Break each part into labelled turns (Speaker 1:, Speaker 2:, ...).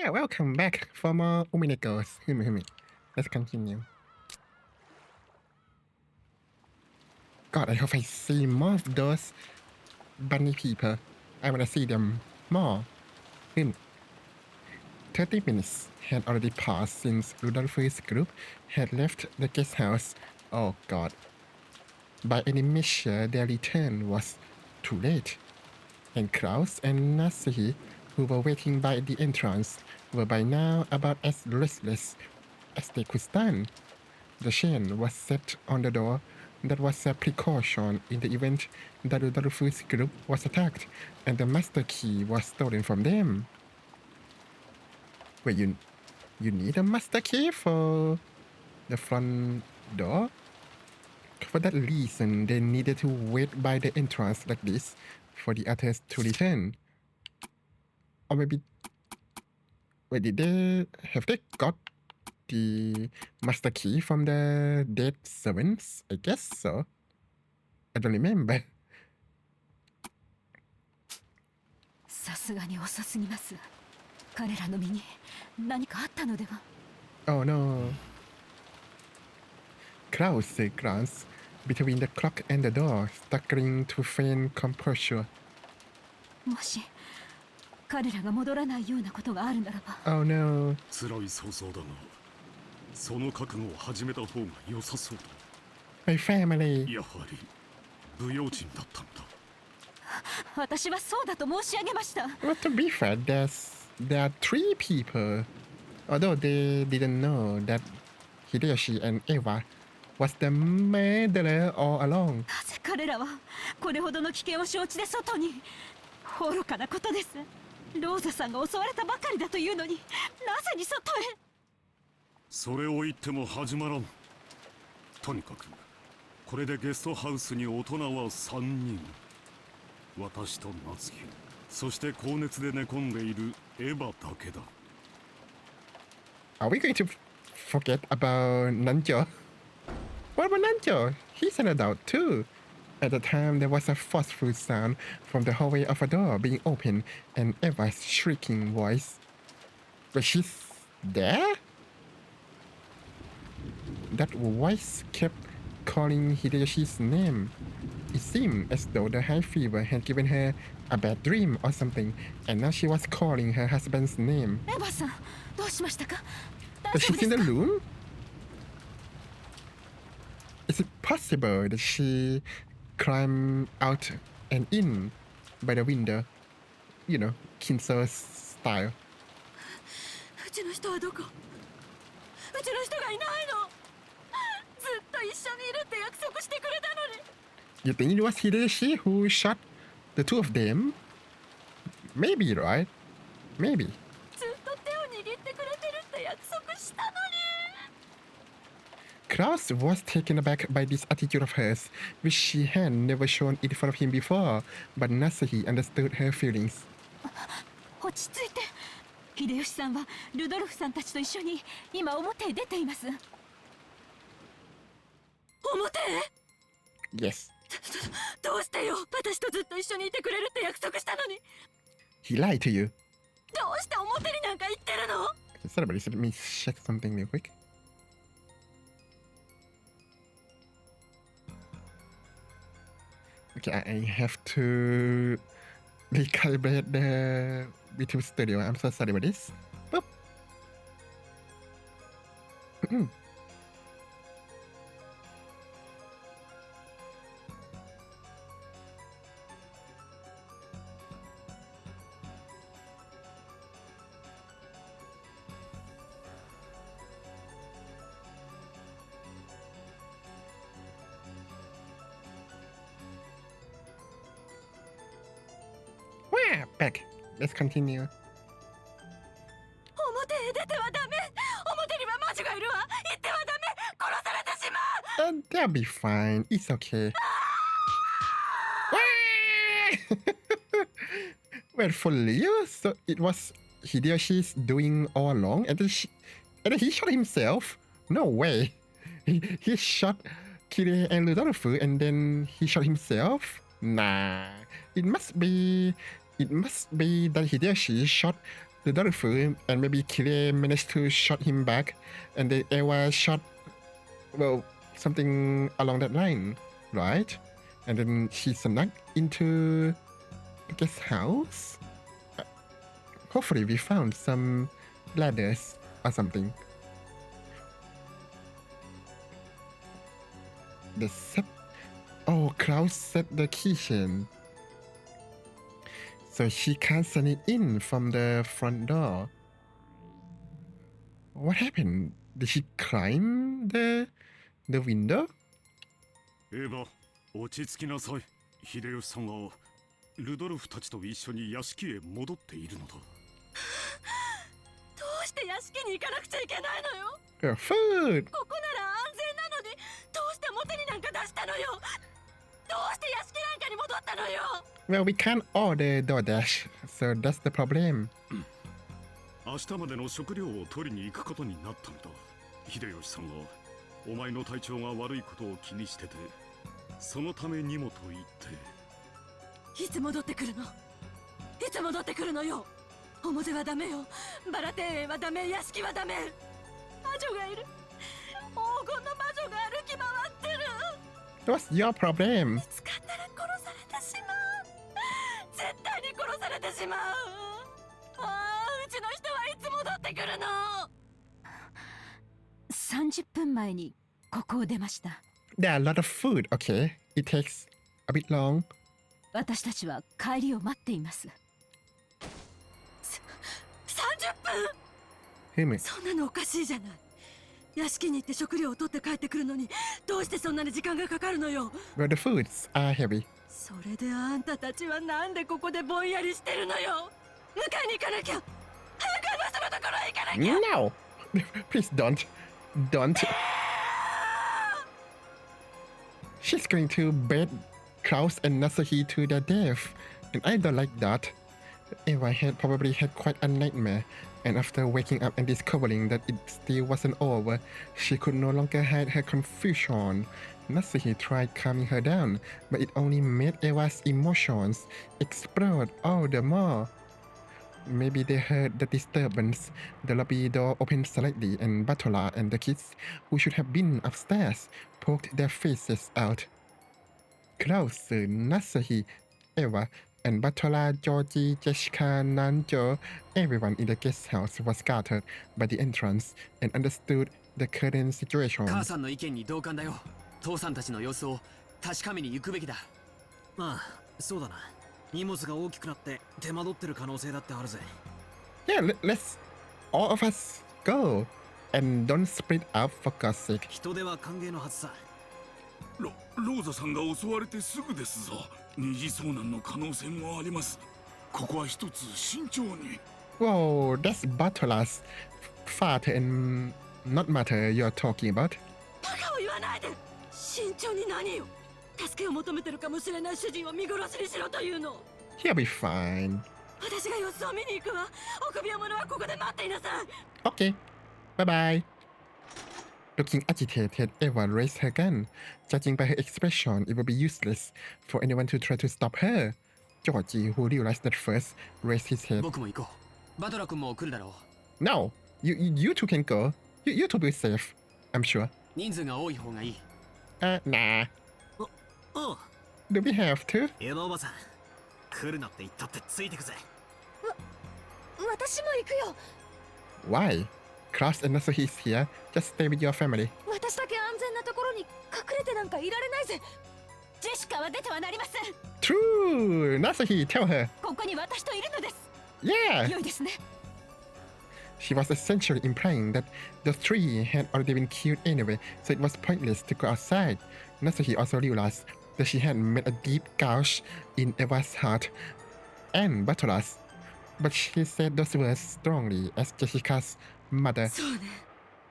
Speaker 1: Yeah, welcome back for more Uminekos. Let's continue. God, I hope I see more of those bunny people. I wanna see them more. 30 minutes had already passed since Rudolph's group had left the guest house. Oh God. By any measure, their return was too late. And Kraus and Nasihi, who were waiting by the entrance, were by now about as restless as they could stand. The chain was set on the door. That was a precaution in the event that Rudolph's group was attacked and the master key was stolen from them. Wait, you need a master key for the front door? For that reason, they needed to wait by the entrance like this for the others to return. Or maybe... Wait, have they got the master key from the dead servants? I guess so. I don't remember.
Speaker 2: さすがに遅すぎます。彼らの身に何かあったのでは?
Speaker 1: Oh no. Klaus glanced between the clock and the door, struggling to feign composure.
Speaker 2: もし彼らが戻らないようなことがあるならば。
Speaker 1: Oh no.
Speaker 3: 辛い想像だが、その覚悟を始めた方が良さそうだ。
Speaker 1: My family.
Speaker 3: やはり不用心だったんだ。
Speaker 2: 私はそうだと申し上げました。
Speaker 1: But to be fair, there are 3 people. Although they didn't know that Hideyoshi and Eva was the murderer all along.
Speaker 2: なぜ彼らはこれほどの危険を承知で外に？愚かなことです。ローザさんが襲われたばかりだというのに、なぜに外へ？
Speaker 3: それを言っても始まらん。とにかくこれでゲストハウスに大人は3人。私と夏希、そして高熱で寝込んでいるエヴァだけだ。
Speaker 1: Are we going to forget about Nanjo? What about Nanjo? He's an adult too. At the time, there was a forceful sound from the hallway of a door being opened and Eva's shrieking voice. But she's there? That voice kept calling Hideyoshi's name. It seemed as though the high fever had given her a bad dream or something, and now she was calling her husband's name.
Speaker 2: エヴァさん、どうしましたか?
Speaker 1: But she's in the room? Is it possible that she climbed out and in by the window? You know, Kinso's style.
Speaker 2: うちの人はどこ？うちの人がいないの。ずっと一緒にいるって約束してくれたのに。
Speaker 1: You think it was Hideyoshi who shot the 2 of them? Maybe, right? Maybe.
Speaker 2: ずっと手を握ってくれてるって約束したのに。
Speaker 1: Klaus was taken aback by this attitude of hers, which she had never shown in front of him before, but Nasuhi understood her feelings.
Speaker 2: 落ち着いて。秀吉さんはルドルフさんたちと一緒に今表へ出ています。表へ？
Speaker 1: Yes.
Speaker 2: どうしてよ。私とずっと一緒にいてくれるって約束したのに。
Speaker 1: He lied to you.
Speaker 2: どうして表になんか行ってるの?
Speaker 1: Sorry, but let me check something real quick. Okay, I have to recalibrate the B2 Studio. I'm so sorry about this. Boop. Back. Let's continue.
Speaker 2: 表へ出てはダメ。表には魔女がいるわ。行ってはダメ。殺されてしまう。
Speaker 1: They'll be fine. It's okay. Well, for Leo, so it was Hideyoshi's doing all along, and then he shot himself. No way. He shot Kire and Rudolph, and then he shot himself. Nah, it must be that Hideyoshi shot the Dorfu, and maybe Kire managed to shot him back, and the Eva shot, well, something along that line, right? And then she snuck into the guest house. Hopefully, we found some ladders or something. The set. Oh, Klaus set the keychain. So she can't sneak in from the front door. What happened? Did she climb the window?
Speaker 3: エヴァ、落ち着きなさい。秀吉さんはルドルフたちと一緒に屋敷へ戻っているのだ。
Speaker 2: どうして屋敷に行かなくちゃいけないのよ。
Speaker 1: Food!
Speaker 2: ここなら安全なのに、どうして表になんか出したのよ。どうして屋敷なんかに戻ったのよ。
Speaker 1: Well, we can't order DoorDash, so that's the problem.
Speaker 3: 明日までの食料を取りに行くことになったんだ。秀吉さんはお前の体調が悪いことを気にしてて、そのためにもと言って。
Speaker 2: いつ戻ってくるの。いつ戻ってくるのよ。表はダメよ。バラ庭園はダメ、屋敷はダメ。魔女がいる。黄金の魔女が歩き回ってる。
Speaker 1: What's your problem?
Speaker 2: 見つかったら殺されてしまう。絶対に殺されてしまう。ああ、うちの人はいつ戻ってくるの。30分前にここを出ました。
Speaker 1: There are a lot of food, okay? It takes a bit long.
Speaker 2: 私たちは帰りを待っています。30分？
Speaker 1: Wait a minute.
Speaker 2: そんなのおかしいじゃない。屋敷に行って食料を取って帰ってくるのに、どうしてそんなに時間がかかるのよ。
Speaker 1: Well, the foods are heavy.
Speaker 2: それであんたたちはなんでここでぼんやりしてるのよ。迎えに行かなきゃ。早くあの人のところへ行かなきゃ。
Speaker 1: No! Please don't. Don't. She's going to bait Klaus and Nasuhi to their death, and I don't like that. Eva had probably had quite a nightmare, and after waking up and discovering that it still wasn't over, she could no longer hide her confusion. Nasuhi tried calming her down, but it only made Eva's emotions explode all the more. Maybe they heard the disturbance. The lobby door opened slightly, and Batola and the kids, who should have been upstairs, poked their faces out. Klaus, Nasuhi, Eva, and Batola, Georgie, Jessica, Nanjo, everyone in the guest house was scattered by the entrance and understood the current situation.
Speaker 4: 母さんの意見に同感だよ。父さんたちの様子を確かめに行くべきだ。
Speaker 5: まあ、そうだな。荷物が大きくなって手間取ってる可能性だってあるぜ。
Speaker 1: Yeah, let's all of us go and don't split up for God's sake.
Speaker 5: 人手は歓迎のはずさ。
Speaker 6: ローザさんが襲われてすぐですぞ。二次遭難の可能性もあります。ここは一つ慎重に。
Speaker 1: Whoa, that's Batola's father and not mother you're talking about.
Speaker 2: バカを言わないで。慎重に何よ。助けを求めてるかもしれない主人を見殺しにしろというの。
Speaker 1: He'll be fine.
Speaker 2: 私が様子を見に行くわ。臆病者はここで待っていなさい。
Speaker 1: Okay, bye bye. Looking agitated, Eva raised her gun. Judging by her expression, it would be useless for anyone to try to stop her. Georgie, who realized that first, raised his head.
Speaker 4: 僕も行こう。バトラ君も来るだろう。
Speaker 1: No, you two can go. You two be safe, I'm sure.
Speaker 4: 人数が多い方がいい。
Speaker 1: Nah.
Speaker 5: おう、
Speaker 1: Do we have to?
Speaker 5: エヴァおばさん。来るなって言ったってついてくぜ。
Speaker 2: 私も行くよ。
Speaker 1: Why? Klaus and Nasuhi is here. Just stay with your family.
Speaker 2: 私だけ安全なところに隠れてなんかいられないぜ。ジェシカは出てはなりません。
Speaker 1: True! Nasuhi, tell her.
Speaker 2: ここに私といるのです。
Speaker 1: Yeah!
Speaker 2: 良いですね。
Speaker 1: She was essentially implying that the three had already been killed anyway, so it was pointless to go outside. Nasuhi also realized that she had made a deep gouge in Eva's heart and Batola's, but she said those words strongly as Jessica's mother.
Speaker 2: そうね。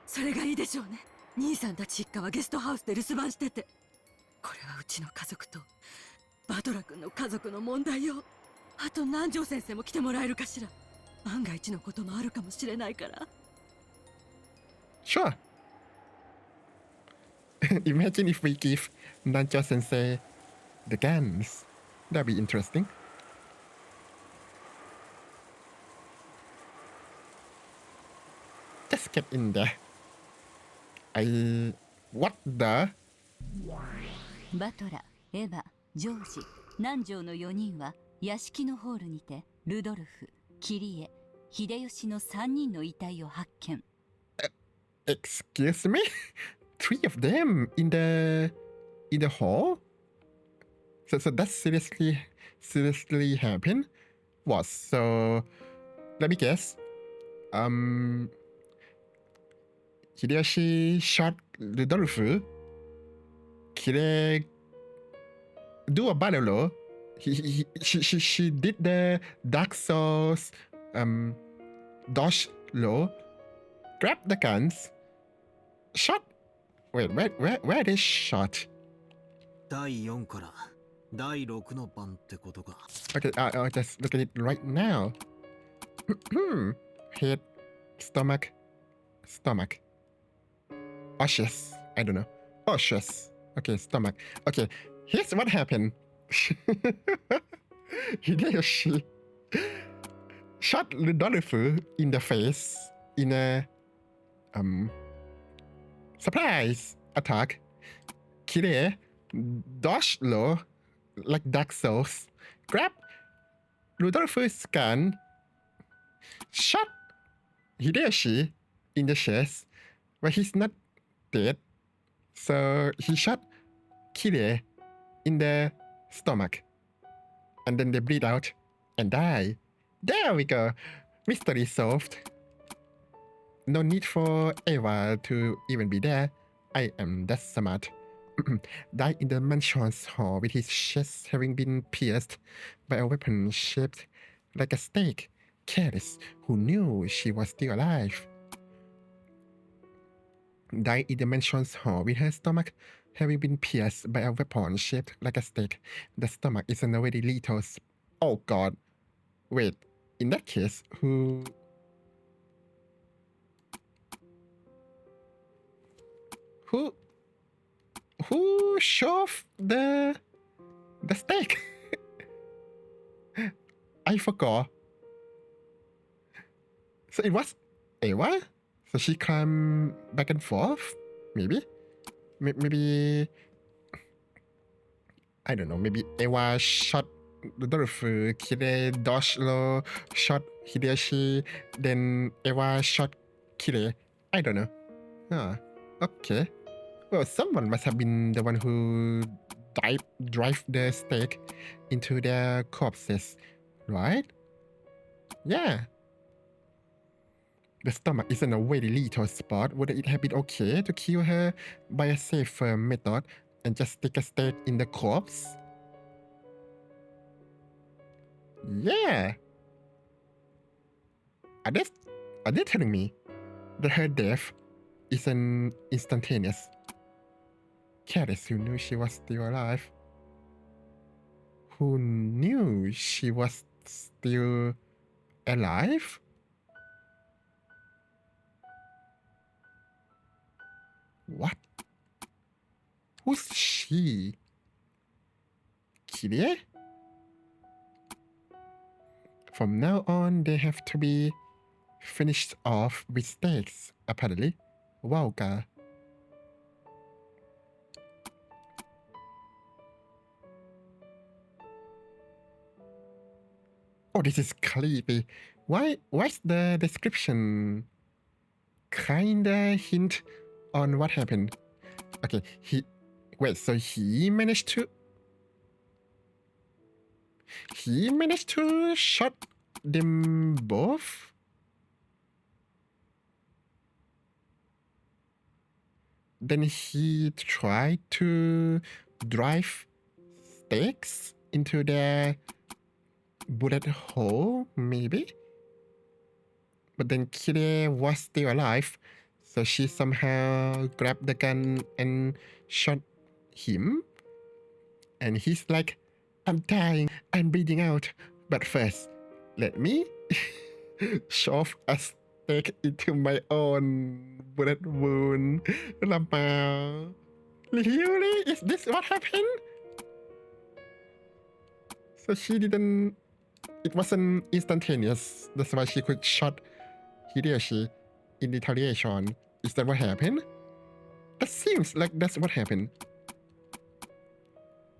Speaker 2: それがいいでしょうね。兄さんたち一家はゲストハウスで留守番してて。これはうちの家族とバトラ君の家族の問題よ。あと南條先生も来てもらえるかしら。万が一のこともあるかもしれないから。
Speaker 1: Sure. Imagine if we give Nanjo Sensei the guns. That'd be interesting. just get in there. What the?
Speaker 2: バトラ、エヴァ、ジョージ、南條の4人は屋敷のホールにてルドルフ、キリエ、秀吉の3人の遺体を発見。
Speaker 1: Excuse me? 3 of them in the hall? So that seriously happened? What? So let me guess. Hideyoshi shot Rudolph. Kire do a battle. She did the Dark Souls dodge low, grab the guns, shot. Wait, where is shot?
Speaker 5: 第4から第6の番ってことか。
Speaker 1: Okay, I'll just look at it right now. Head, stomach. Osseous. I don't know. Osseous. Okay, stomach. Okay, here's what happened. Hideyoshi shot Rudolph in the face in a surprise attack. Kire dodge low like Dark Souls. Grab Rudolph's gun. Shot Hideyoshi in the chest, but he's not dead. So he shot Kire in the stomach. And then they bleed out and die. There we go. Mystery solved. No need for Eva to even be there. I am that smart. Died in the mansion's hall with his chest having been pierced by a weapon shaped like a stake. Careless, who knew she was still alive. Died in the mansion's hall with her stomach having been pierced by a weapon shaped like a stake. The stomach is an already lethal. Oh god. Wait, in that case, who shoved the stake? I forgot. So it was Eva? So she climbed back and forth? Maybe? Maybe... I don't know, maybe Eva shot Rudolph, Kire dodged low, shot Hideyoshi, then Eva shot Kire. I don't know. Ah, okay. Well, someone must have been the one who drive the stake into their corpses, right? Yeah. The stomach isn't a very lethal spot. Would it have been okay to kill her by a safer method and just stick a stake in the corpse? Yeah. Are they telling me that her death isn't instantaneous? Careless, who knew she was still alive? Who knew she was still alive? What? Who's she? Kirie? From now on, they have to be finished off with stakes, apparently. Wow, ka. Oh, this is creepy. Why's the description kinda hint on what happened? Okay, so he managed to shot them both? Then he tried to drive stakes into their bullet hole, maybe? But then Kire was still alive, so she somehow grabbed the gun and shot him. And he's like, I'm dying, I'm bleeding out. But first, let me shove a stake into my own bullet wound. Lama. Really? Is this what happened? So she didn't... It wasn't instantaneous. That's why she could shot Hideyoshi in retaliation. Is that what happened? That seems like that's what happened.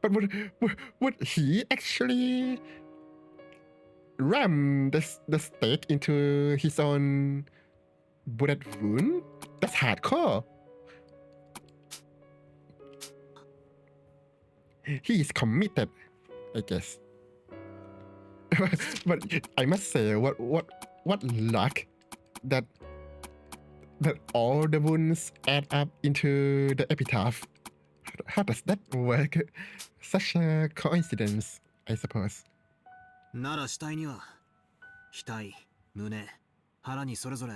Speaker 1: But would he actually ram the stake into his own bullet wound? That's hardcore. He is committed, I guess. But I must say, what luck that all the wounds add up into the epitaph. How does that work? Such a coincidence, I suppose.
Speaker 5: なら死体には額、胸、腹にそれぞれ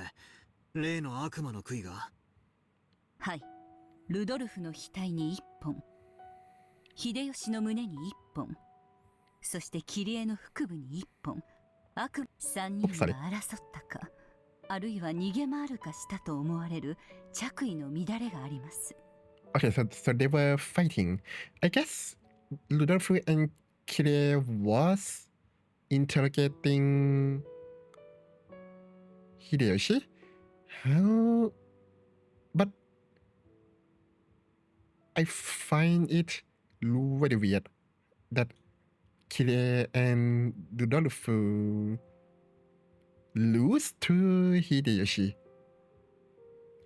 Speaker 5: 例の悪魔の杭が。
Speaker 2: はい。ルドルフの額に1本、秀吉の胸に1本、そしてキリエの腹部に1本。3人が争ったか、あるいは逃げ回るかしたと思われる着衣の乱れがあります。
Speaker 1: Okay, so they were fighting. I guess Rudolph and Kirie was interrogating Hideyoshi. How? But I find it very weird that Kirie and Rudolph lose to Hideyoshi.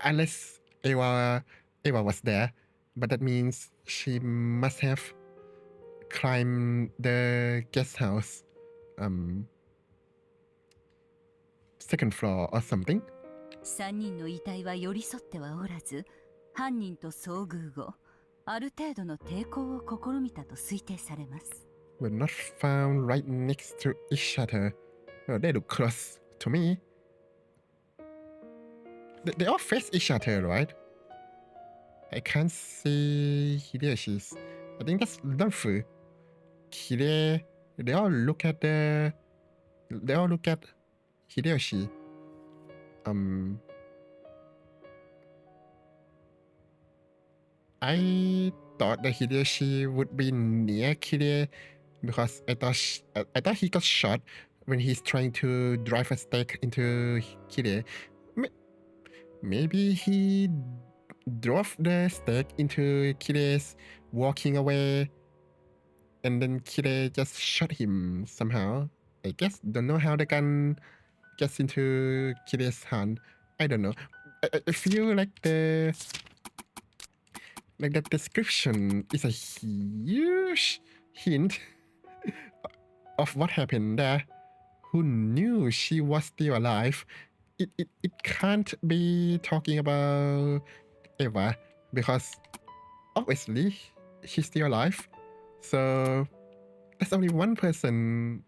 Speaker 1: Unless Eva was there, but that means she must have climbed the guest house, second floor or something.
Speaker 2: 3人の遺体は寄り添ってはおらず、犯人と遭遇後、ある程度の抵抗を試みたと推定されます。
Speaker 1: Were not found right next to each other. Well, they look close to me. They all face each other, right? I can't see Hideyoshi's. I think that's Rudolph. Kire, they all look at Hideyoshi. I thought that Hideyoshi would be near Kire because I thought he got shot when he's trying to drive a stake into Kire. Maybe he drove the stake into Kire's walking away, and then Kire just shot him somehow. I guess don't know how the gun gets into Kire's hand. I don't know. I feel like the description is a huge hint of what happened there. Who knew she was still alive? It can't be talking about Eva because obviously she's still alive. So there's only one person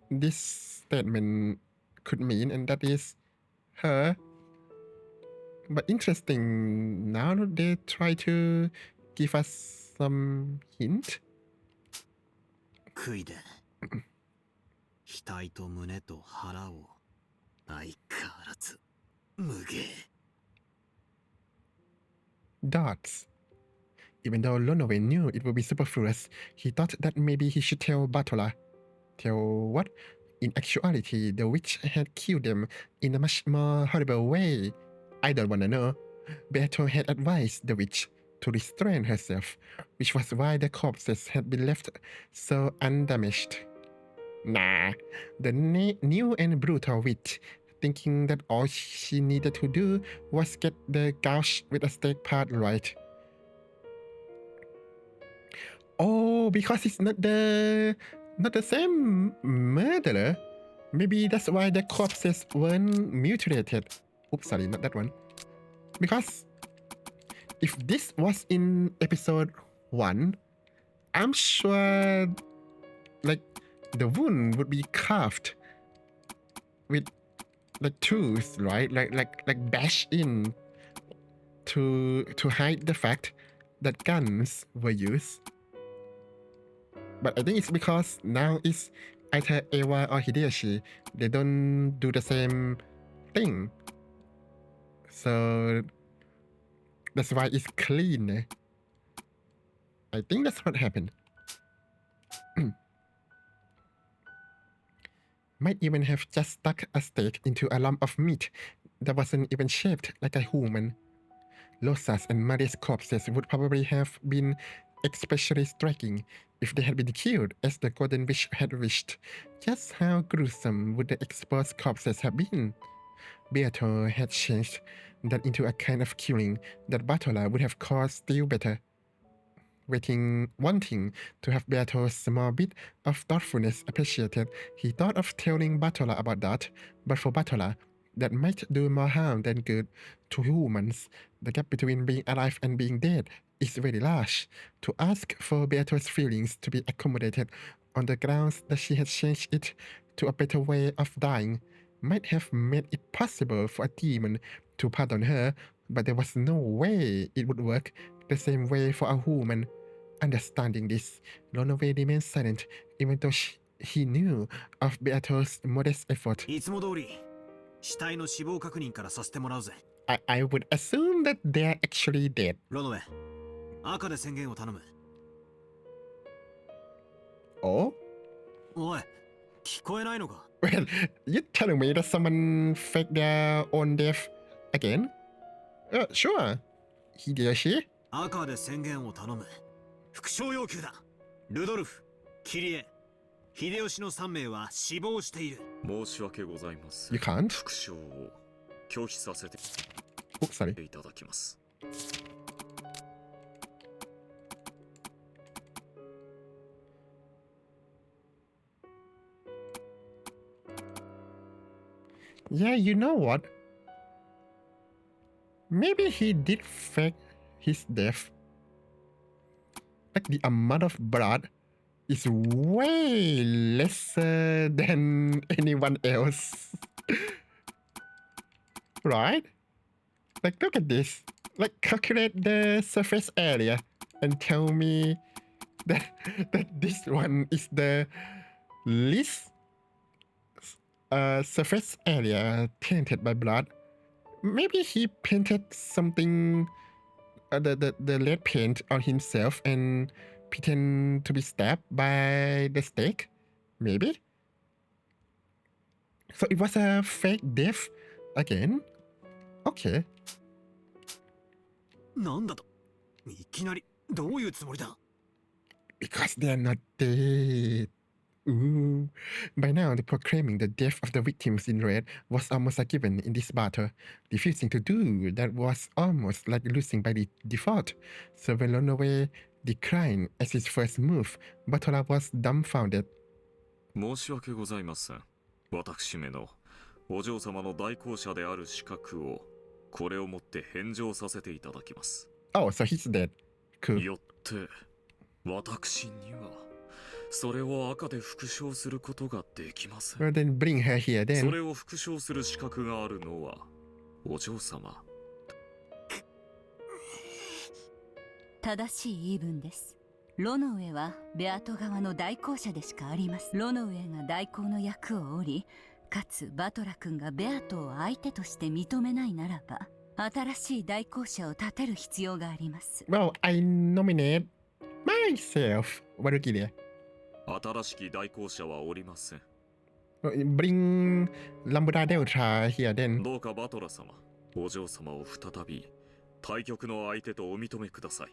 Speaker 1: this statement could mean, and that is her. But interesting, now they try to give us some hint.
Speaker 5: 杭で額と胸と腹を相変わらず無芸。
Speaker 1: Dots. Even though Lonoway knew it would be superfluous, he thought that maybe he should tell Bartola. Tell what? In actuality, the witch had killed them in a much more horrible way. I don't wanna know. Beato had advised the witch to restrain herself, which was why the corpses had been left so undamaged. Nah, the new and brutal witch, thinking that all she needed to do was get the gouge with a stake part right. Oh, because it's not the same murderer. Maybe that's why the corpses weren't mutilated. Oops, sorry, not that one. Because if this was in episode 1, I'm sure like the wound would be carved with like tools, right? Like bashed in to hide the fact that guns were used. But I think it's because now it's either Eva or Hideyoshi. They don't do the same thing. So that's why it's clean. I think that's what happened. Might even have just stuck a stake into a lump of meat that wasn't even shaped like a human. Losa's and Maria's corpses would probably have been especially striking if they had been killed as the Golden Witch had wished. Just how gruesome would the exposed corpses have been? Beato had changed that into a kind of killing that Batola would have caused still better. Wanting to have Beato's small bit of thoughtfulness appreciated, he thought of telling Batola about that, but for Batola, that might do more harm than good. To humans, the gap between being alive and being dead is very large. To ask for Beato's feelings to be accommodated on the grounds that she had changed it to a better way of dying might have made it possible for a demon to pardon her, but there was no way it would work the same way for a human. Understanding this, Lonoway remained silent, even though he knew of Beato's modest effort.
Speaker 5: いつも通り死体の死亡確認からさせてもらうぜ。
Speaker 1: I would assume that they're actually dead.
Speaker 5: ロノウェイ、赤で宣言を頼む。
Speaker 1: Oh?
Speaker 5: おい、聞こえないのか？
Speaker 1: Well, you're telling me that someone faked their own death again? Sure. Hideyoshi?
Speaker 5: 赤で宣言を頼む。副将要求だ。ルドルフ、キリエ、秀吉の3名は死亡している。
Speaker 3: 申し訳ございません。
Speaker 1: You can't?
Speaker 3: 副将を拒否させて
Speaker 1: Oh, sorry.
Speaker 3: いただきます。
Speaker 1: Yeah, you know what? Maybe he did fake his death. Like the amount of blood is way lesser than anyone else. Right? Like, look at this. Like, calculate the surface area and tell me that this one is the least surface area tainted by blood. Maybe he painted something, the lead paint on himself and pretend to be stabbed by the stake. Maybe. So it was a fake death again. Okay.
Speaker 5: なんだと？いきなりどういうつもりだ？
Speaker 1: Because they are not dead. Ooh. By now, the proclaiming the death of the victims in red was almost a given in this battle. Refusing to do that was almost like losing by default. So when Lonoway declined as his first move, Batola was dumbfounded.
Speaker 3: 申し訳ございません。私めのお嬢様の代行者である資格をこれをもって返上させていただきます。
Speaker 1: Oh, so he's dead. Cool.
Speaker 3: よって私にはそれを赤で復唱することができません。
Speaker 1: Well, then bring her here
Speaker 3: そ
Speaker 1: then.
Speaker 3: れを復唱する資格があるのはお嬢様。
Speaker 2: 正しい言い分です。ロノウェはベアト側の代行者でしかあります。ロノウェが代行の役を負り、かつバトラ君がベアトを相手として認めないならば、新しい代行者を立てる必要があります。
Speaker 1: Well, I nominate myself. Warukide.
Speaker 3: 新しき代行者はおりません。
Speaker 1: Bring Lambda Delta here then.
Speaker 3: どうかバトラ様、お嬢様を再び対局の相手とお認めください。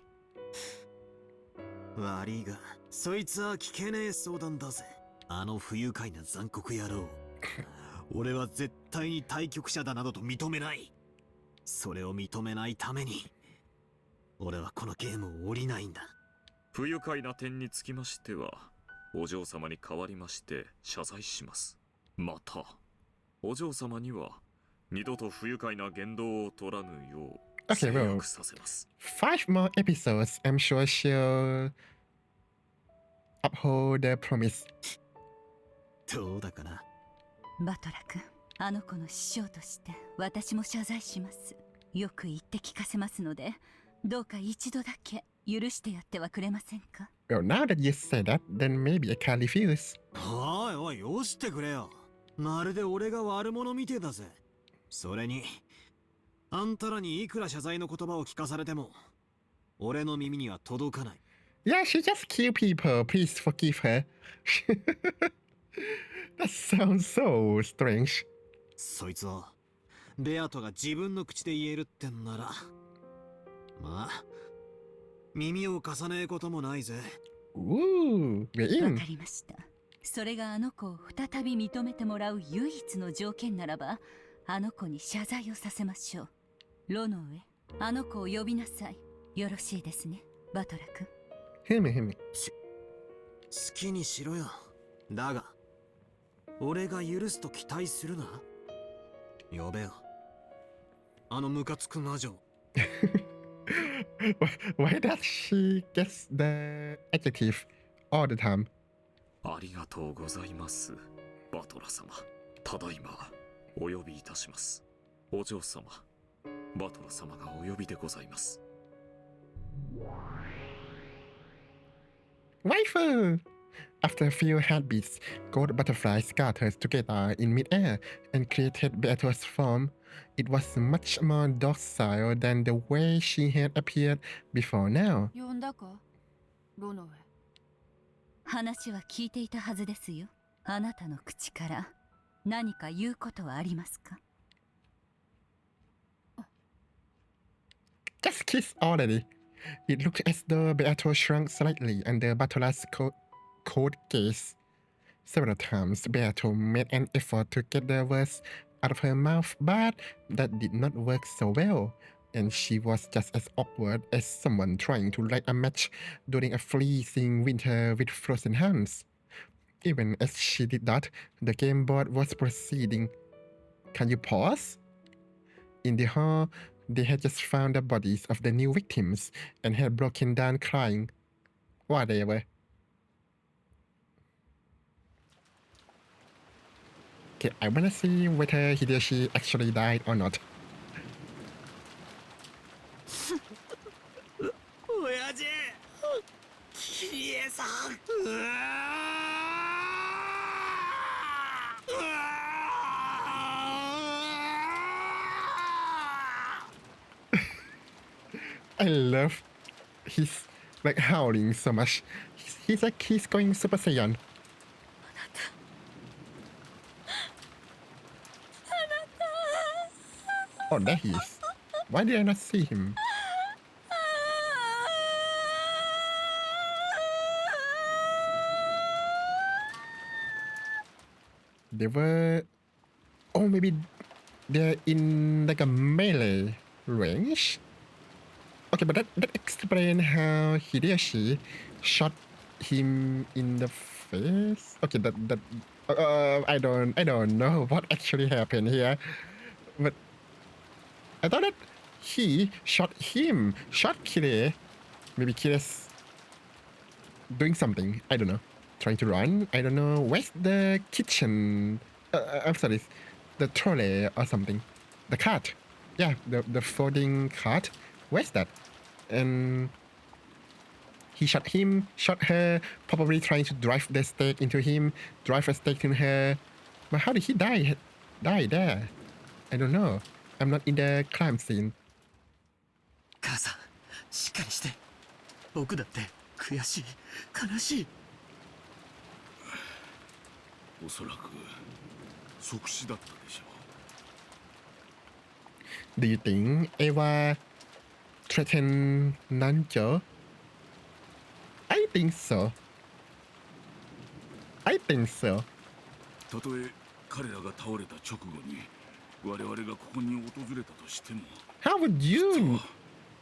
Speaker 5: 悪いが、そいつは聞けねえ相談だぜ。あの不愉快な残酷野郎。俺は絶対に対局者だなどと認めない。それを認めないために、俺はこのゲームを降りないんだ。
Speaker 3: 不愉快な点につきましては、お嬢様に代わりまして謝罪します。また、お嬢様には二度と不愉快な言動を取らぬよう制約させます。
Speaker 1: 5 more episodes, I'm sure she'll uphold the promise.
Speaker 5: どうだかな。
Speaker 2: バトラ君、あの子の師匠として私も謝罪します。よく言って聞かせますので、どうか一度だけ許してやってはくれませんか？
Speaker 1: Well, now that you say that, then maybe I can't refuse.
Speaker 5: おいおい、よしてくれよ。まるで俺が悪者みてえだぜ。それに、あんたらにいくら謝罪の言葉を聞かされても、俺の耳には届かない。
Speaker 1: Yeah, she just killed people. Please forgive her. That sounds so strange.
Speaker 5: そいつはベアトが自分の口で言えるってんなら、まあ耳を貸さねえこともないぜ。
Speaker 1: Ooh, we're
Speaker 7: わ
Speaker 1: in.
Speaker 7: かりました。それがあの子を再び認めてもらう唯一の条件ならば、あの子に謝罪をさせましょう。ロの上、あの子を呼びなさい。よろしいですね、バトラ君。
Speaker 1: Him.
Speaker 5: 好きにしろよ。だが俺が許すと期待するな。呼べよ、あのムカつく魔女。
Speaker 1: Why does she get the adjective all the time?
Speaker 3: ありがとうございます、バトラ様。ただいまお呼びいたします。お嬢様、バトラ様がお呼びでございます。
Speaker 1: Waifu! After a few heartbeats, gold butterflies scattered together in midair and created Beato's form. It was much more docile than the way she had appeared before now.
Speaker 2: 呼んだかロノウェ。
Speaker 7: 話は聞いていたはずですよ。あなたの口から何か言うことはありますか？
Speaker 1: Just kiss already. It looked as though Beato shrunk slightly under Butterfly's cold gaze. Several times, Beato made an effort to get the words out of her mouth, but that did not work so well, and she was just as awkward as someone trying to light a match during a freezing winter with frozen hands. Even as she did that, the game board was proceeding. Can you pause? In the hall, they had just found the bodies of the new victims and had broken down crying. Whatever. Okay, I wanna see whether Hideyoshi actually died or not.
Speaker 5: 親父、キリエさん。
Speaker 1: I love his like howling so much. He's like he's going Super Saiyan. Oh, there he is. Why did I not see him? They were... Oh, maybe they're in like a melee range? Okay, but that explains how Hideyoshi shot him in the face. Okay, I don't know what actually happened here, but I thought that he shot him, shot Kire. Maybe Kire's doing something. I don't know. Trying to run. I don't know. Where's the kitchen? I'm sorry, the trolley or something. The cart. Yeah, the folding cart. Where's that? And he shot him, shot her, probably trying to drive the stake into him, drive a stake into her. But how did he die there? I don't know. I'm not in the crime scene.
Speaker 4: 母さん、しっかりして。僕だって悔しい、悲しい。
Speaker 6: おそらく即死だったでしょう。
Speaker 1: Do you think Eva threatened Nanjo? I think so.
Speaker 6: たとえ彼らが倒れた直後に我々がここに訪れたとしても、
Speaker 1: How would you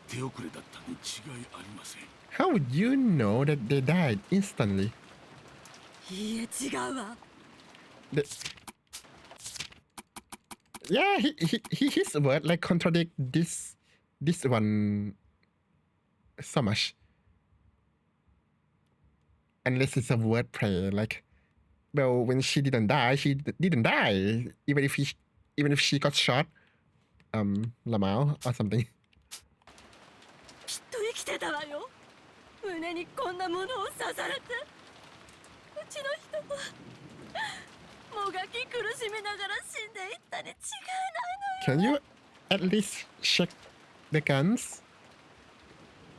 Speaker 6: 手遅れだったに違いありません。
Speaker 1: How would you know that they died instantly?
Speaker 2: いいえ、違うわ。
Speaker 1: Yeah, his word like contradict this one so much. Unless it's a wordplay, like, well, when she didn't die, she didn't die. Even if she got shot, Lamau or something.
Speaker 2: きっと生きてたわよ。胸にこんなものを刺されて。うちの人はもがき苦しみながら死んでいったに違いないのよ。
Speaker 1: Can you at least check the guns?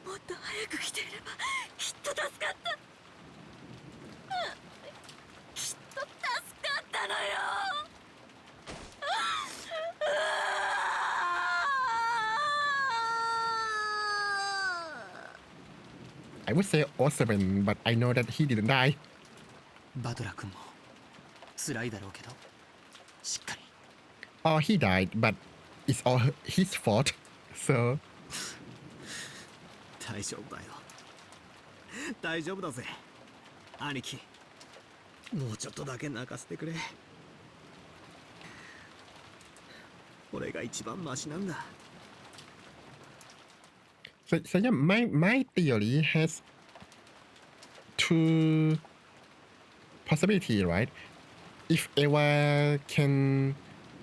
Speaker 2: もっと早く来ていればきっと助かった。きっと助かったのよ。
Speaker 1: I would say O7, but I know that he didn't die.
Speaker 4: バトラ君も辛いだろうけどしっかり
Speaker 1: Or he died, but it's all his fault. So
Speaker 5: 大丈夫だよ。大丈夫だぜ。兄貴、もうちょっとだけ泣かせてくれ。俺が一番マシなんだ。
Speaker 1: So yeah, my theory has two possibilities, right? If Eva can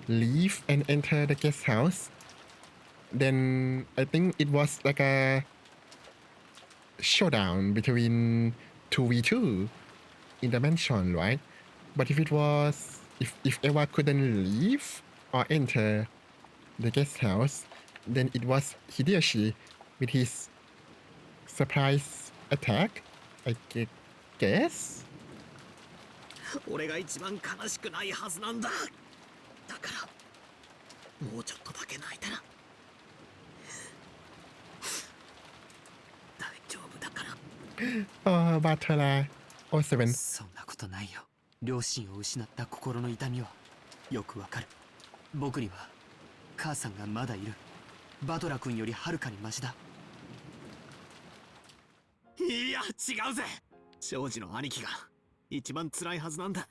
Speaker 1: leave and enter the guest house, then I think it was like a showdown between 2v2 in the mansion, right? But if it was if Eva couldn't leave or enter the guest house, then it was Hideyoshi with his surprise attack, I guess.
Speaker 5: 俺が一番悲しくないはずなんだ。だからもうちょっとだけ泣いたら大丈夫だから。
Speaker 1: Oh, Batara. O7.
Speaker 4: そんなことないよ。両親を失った心の痛みはよくわかる。僕には母さんがまだいる。バトラ君よりはるかにマシだ。
Speaker 5: いや違うぜ。庄司の兄貴が一番辛いはずなんだ。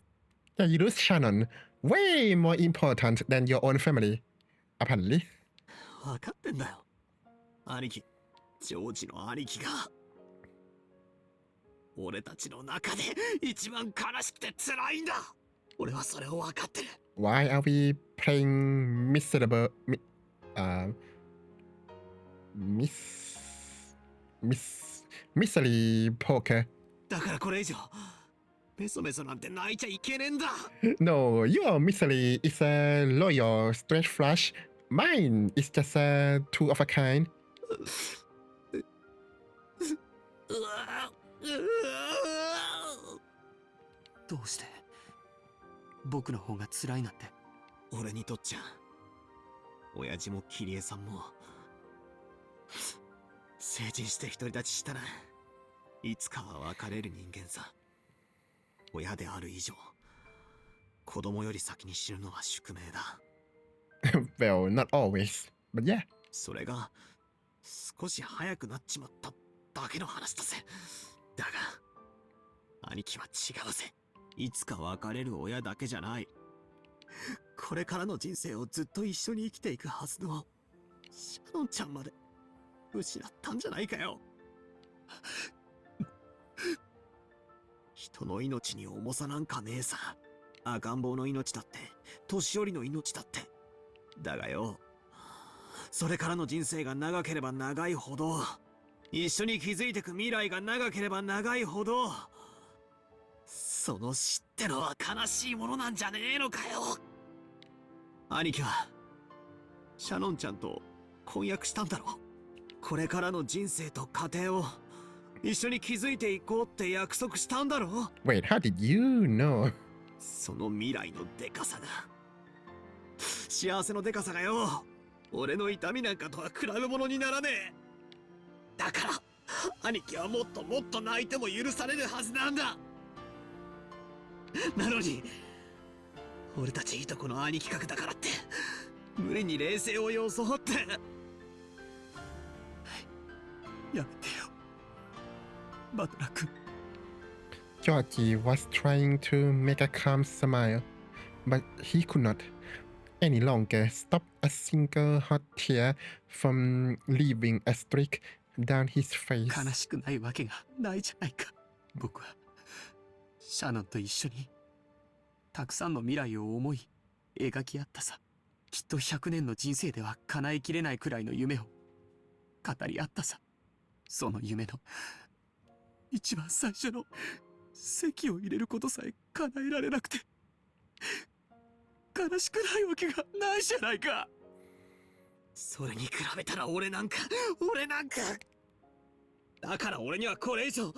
Speaker 1: Yeah, you lose Shannon. Way more important than your own family, apparently.
Speaker 5: 分かってんだよ。兄貴、庄司の兄貴が俺たちの中で一番悲しくて辛いんだ。俺はそれを分かってる。
Speaker 1: Why are we playing miserable, misery poker?
Speaker 5: だからこれ以上メソメソなんて泣いちゃいけねえんだ。
Speaker 1: No, your misery is a loyal straight flush. Mine is just a two of a kind.
Speaker 4: どうして僕の方が辛いなんて。
Speaker 5: 俺にとっちゃ親父も桐江さんも成人して独り立ちしたらいつかは別れる人間さ。親である以上子供より先に死ぬのは宿命だ。
Speaker 1: Well, not always, but yeah.
Speaker 5: それが少し早くなっちまっただけの話だぜ。だが兄貴は違うぜ。いつか別れる親だけじゃない。これからの人生をずっと一緒に生きていくはずのシャノンちゃんまで失ったんじゃないかよ。人の命に重さなんかねえさ。赤ん坊の命だって年寄りの命だって。だがよ、それからの人生が長ければ長いほど、一緒に築いていく未来が長ければ長いほど、その死ってのは悲しいものなんじゃねえのかよ。兄貴はシャノンちゃんと婚約したんだろ。これからの人生と家庭を一緒に築いていこうって約束したんだろ。
Speaker 1: Wait, how did you know?
Speaker 5: その未来のデカさが、幸せのデカさがよ、俺の痛みなんかとは比べ物にならねえ。だから兄貴はもっともっと泣いても許されるはずなんだ。なのに俺たちいとこの兄貴格だからって無理に冷静を装って。やめてよバトラ君。
Speaker 1: Georgie was trying to make a calm smile, but he could not any longer stop a single hot tear from leaving a streak down his face.
Speaker 4: 悲しくないわけがないじゃないか。僕はシャノンと一緒にたくさんの未来を思い描き合ったさ。きっと100年の人生では叶えきれないくらいの夢を語り合ったさ。その夢の一番最初の籍を入れることさえ叶えられなくて悲しくないわけがないじゃないか。
Speaker 5: それに比べたら俺なんかだから俺にはこれ以上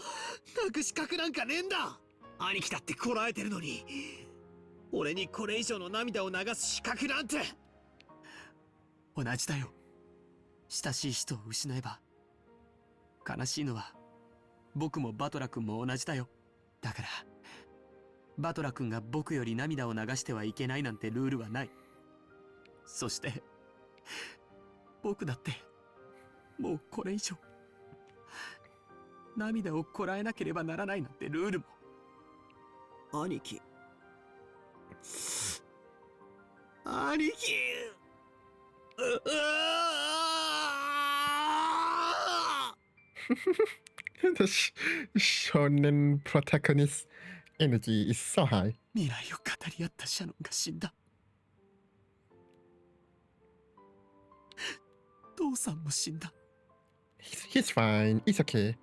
Speaker 5: 泣く資格なんかねえんだ。兄貴だってこらえてるのに俺にこれ以上の涙を流す資格なんて。
Speaker 4: 同じだよ。親しい人を失えば悲しいのは僕もバトラ君も同じだよ。だからバトラ君が僕より涙を流してはいけないなんてルールはない。そして僕だってもうこれ以上涙をこらえなければならないなんてルールも。
Speaker 5: 兄貴、兄貴、
Speaker 1: The shonen protagonist energy is so high.
Speaker 4: 未来を語り合ったシャノンが死んだ。父さんも死んだ。
Speaker 1: He's fine. It's okay.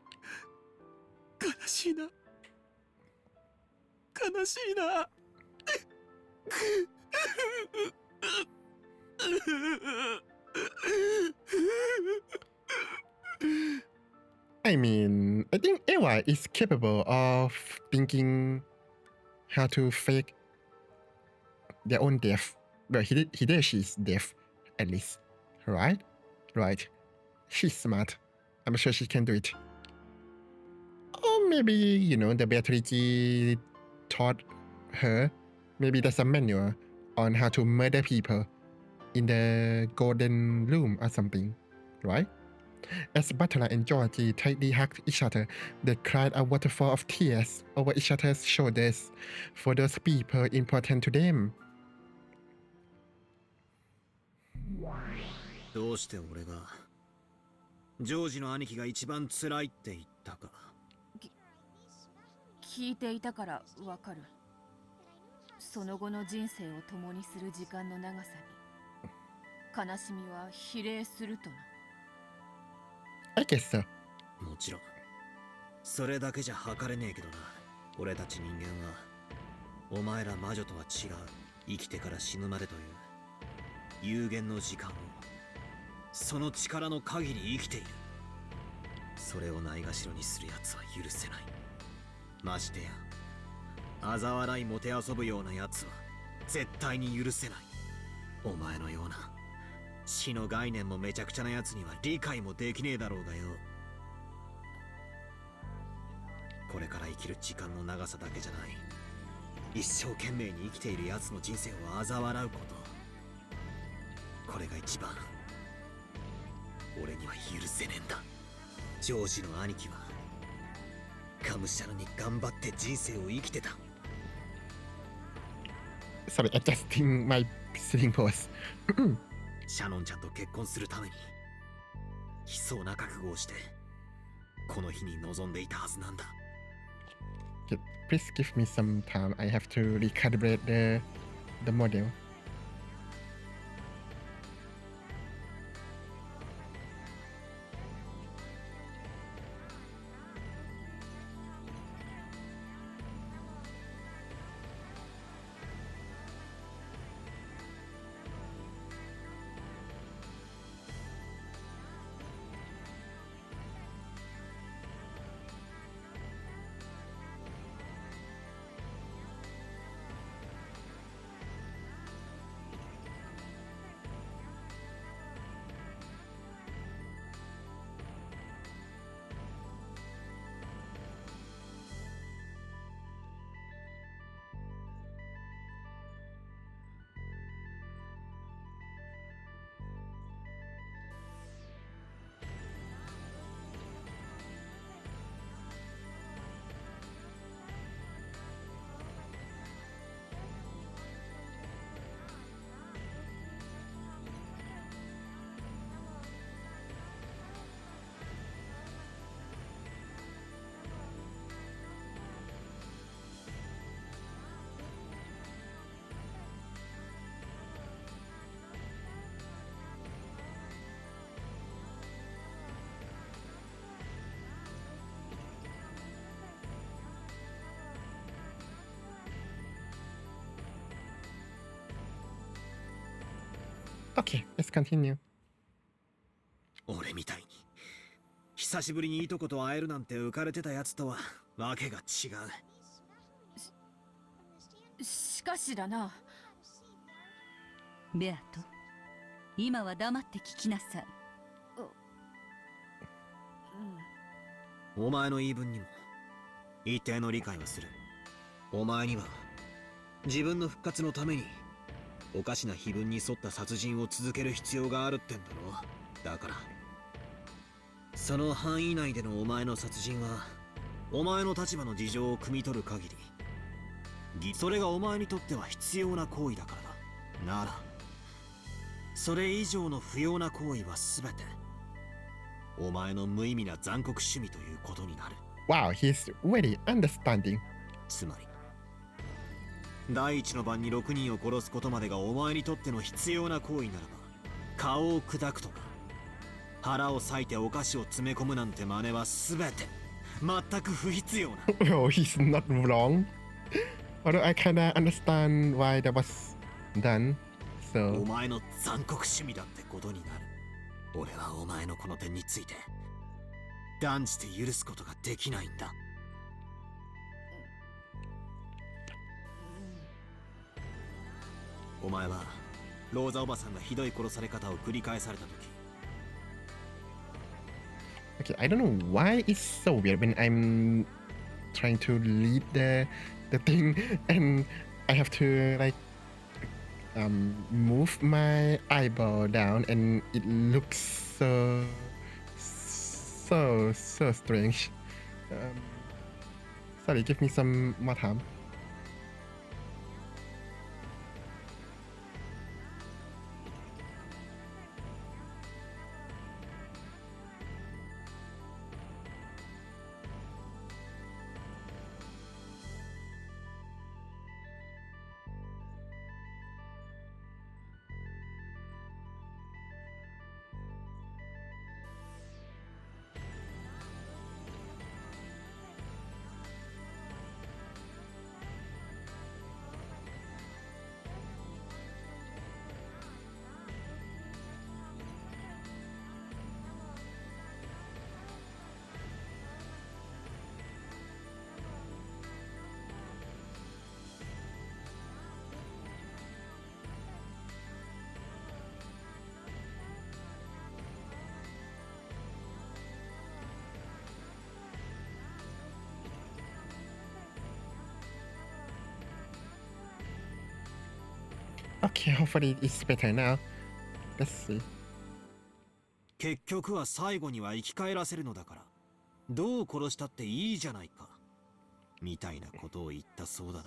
Speaker 4: 悲しいな。悲しいな。
Speaker 1: I mean, I think Eva is capable of thinking how to fake their own death. Well, Hideshi's death, at least. Right? Right. She's smart. I'm sure she can do it. Or maybe, you know, the Beatrice taught her. Maybe there's a manual on how to murder people in the golden room or something. Right? As Butler and Georgie tightly hugged each other, they cried a waterfall of tears over each other's shoulders for those people important to them.
Speaker 5: どうして俺がジョージの兄貴が一番辛いって言ったか
Speaker 8: 聞いていたからわかる。その後の人生を共にする時間の長さに悲しみは比例するとな。
Speaker 1: I guess so.
Speaker 5: もちろんそれだけじゃ測れねえけどな。俺たち人間はお前ら魔女とは違う生きてから死ぬまでという有限の時間をその力の限り生きている。それをないがしろにする奴は許せない。ましてや嘲笑いもてあそぶような奴は絶対に許せない。お前のような死の概念もめちゃくちゃな奴には理解もできねえだろうがよ。これから生きる時間の長さだけじゃない、一生懸命に生きている奴の人生を嘲笑うこと、これが一番俺には許せねえんだ。ジョージの兄貴はがむしゃらに頑張って人生を生きてた。
Speaker 1: Sorry, adjusting my sitting pose.
Speaker 5: シャノンちゃんと結婚するために悲壮な覚悟をしてこの日に臨んでいたはずなんだ。
Speaker 1: Okay, please give me some time. I have to recalibrate the model. Okay, let's continue.
Speaker 5: 俺みたいに久しぶりにいとこと会えるなんて浮かれてたやつとはわけが違う。
Speaker 8: しかしだな。
Speaker 7: ベアト、今は黙って聞きなさい。
Speaker 5: お前の言い分にも一定の理解はする。お前には自分の復活のためにおかしな碑文に沿った殺人を続ける必要があるってんだろ。だからその範囲内でのお前の殺人はお前の立場の事情を汲み取る限りそれがお前にとっては必要な行為だからだ。ならそれ以上の不要な行為は全てお前の無意味な残酷趣味ということになる。
Speaker 1: Wow, he's very understanding.
Speaker 5: つまり第一の晩に6人を殺すことまでがお前にとっての必要な行為ならば、顔を砕くとか腹を裂いてお菓子を詰め込むなんて真似は全て全く不必要な。
Speaker 1: Oh, he's not wrong. Although I kinda understand why that was done.
Speaker 5: お
Speaker 1: So
Speaker 5: 前の残酷趣味だってことになる。俺はお前のこの点について断じて許すことができないんだ。お前はローザおばさんがひどい殺され方を繰り返された時、
Speaker 1: okay, I don't know why it's so weird when I'm trying to read the thing and I have to like move my eyeball down and it looks so strange. Sorry, give me some more time. Okay, hopefully it's better now. Let's see.
Speaker 5: 結局は最後には生き返らせるのだからどう殺したっていいじゃないかみたいなことを言ったそうだな。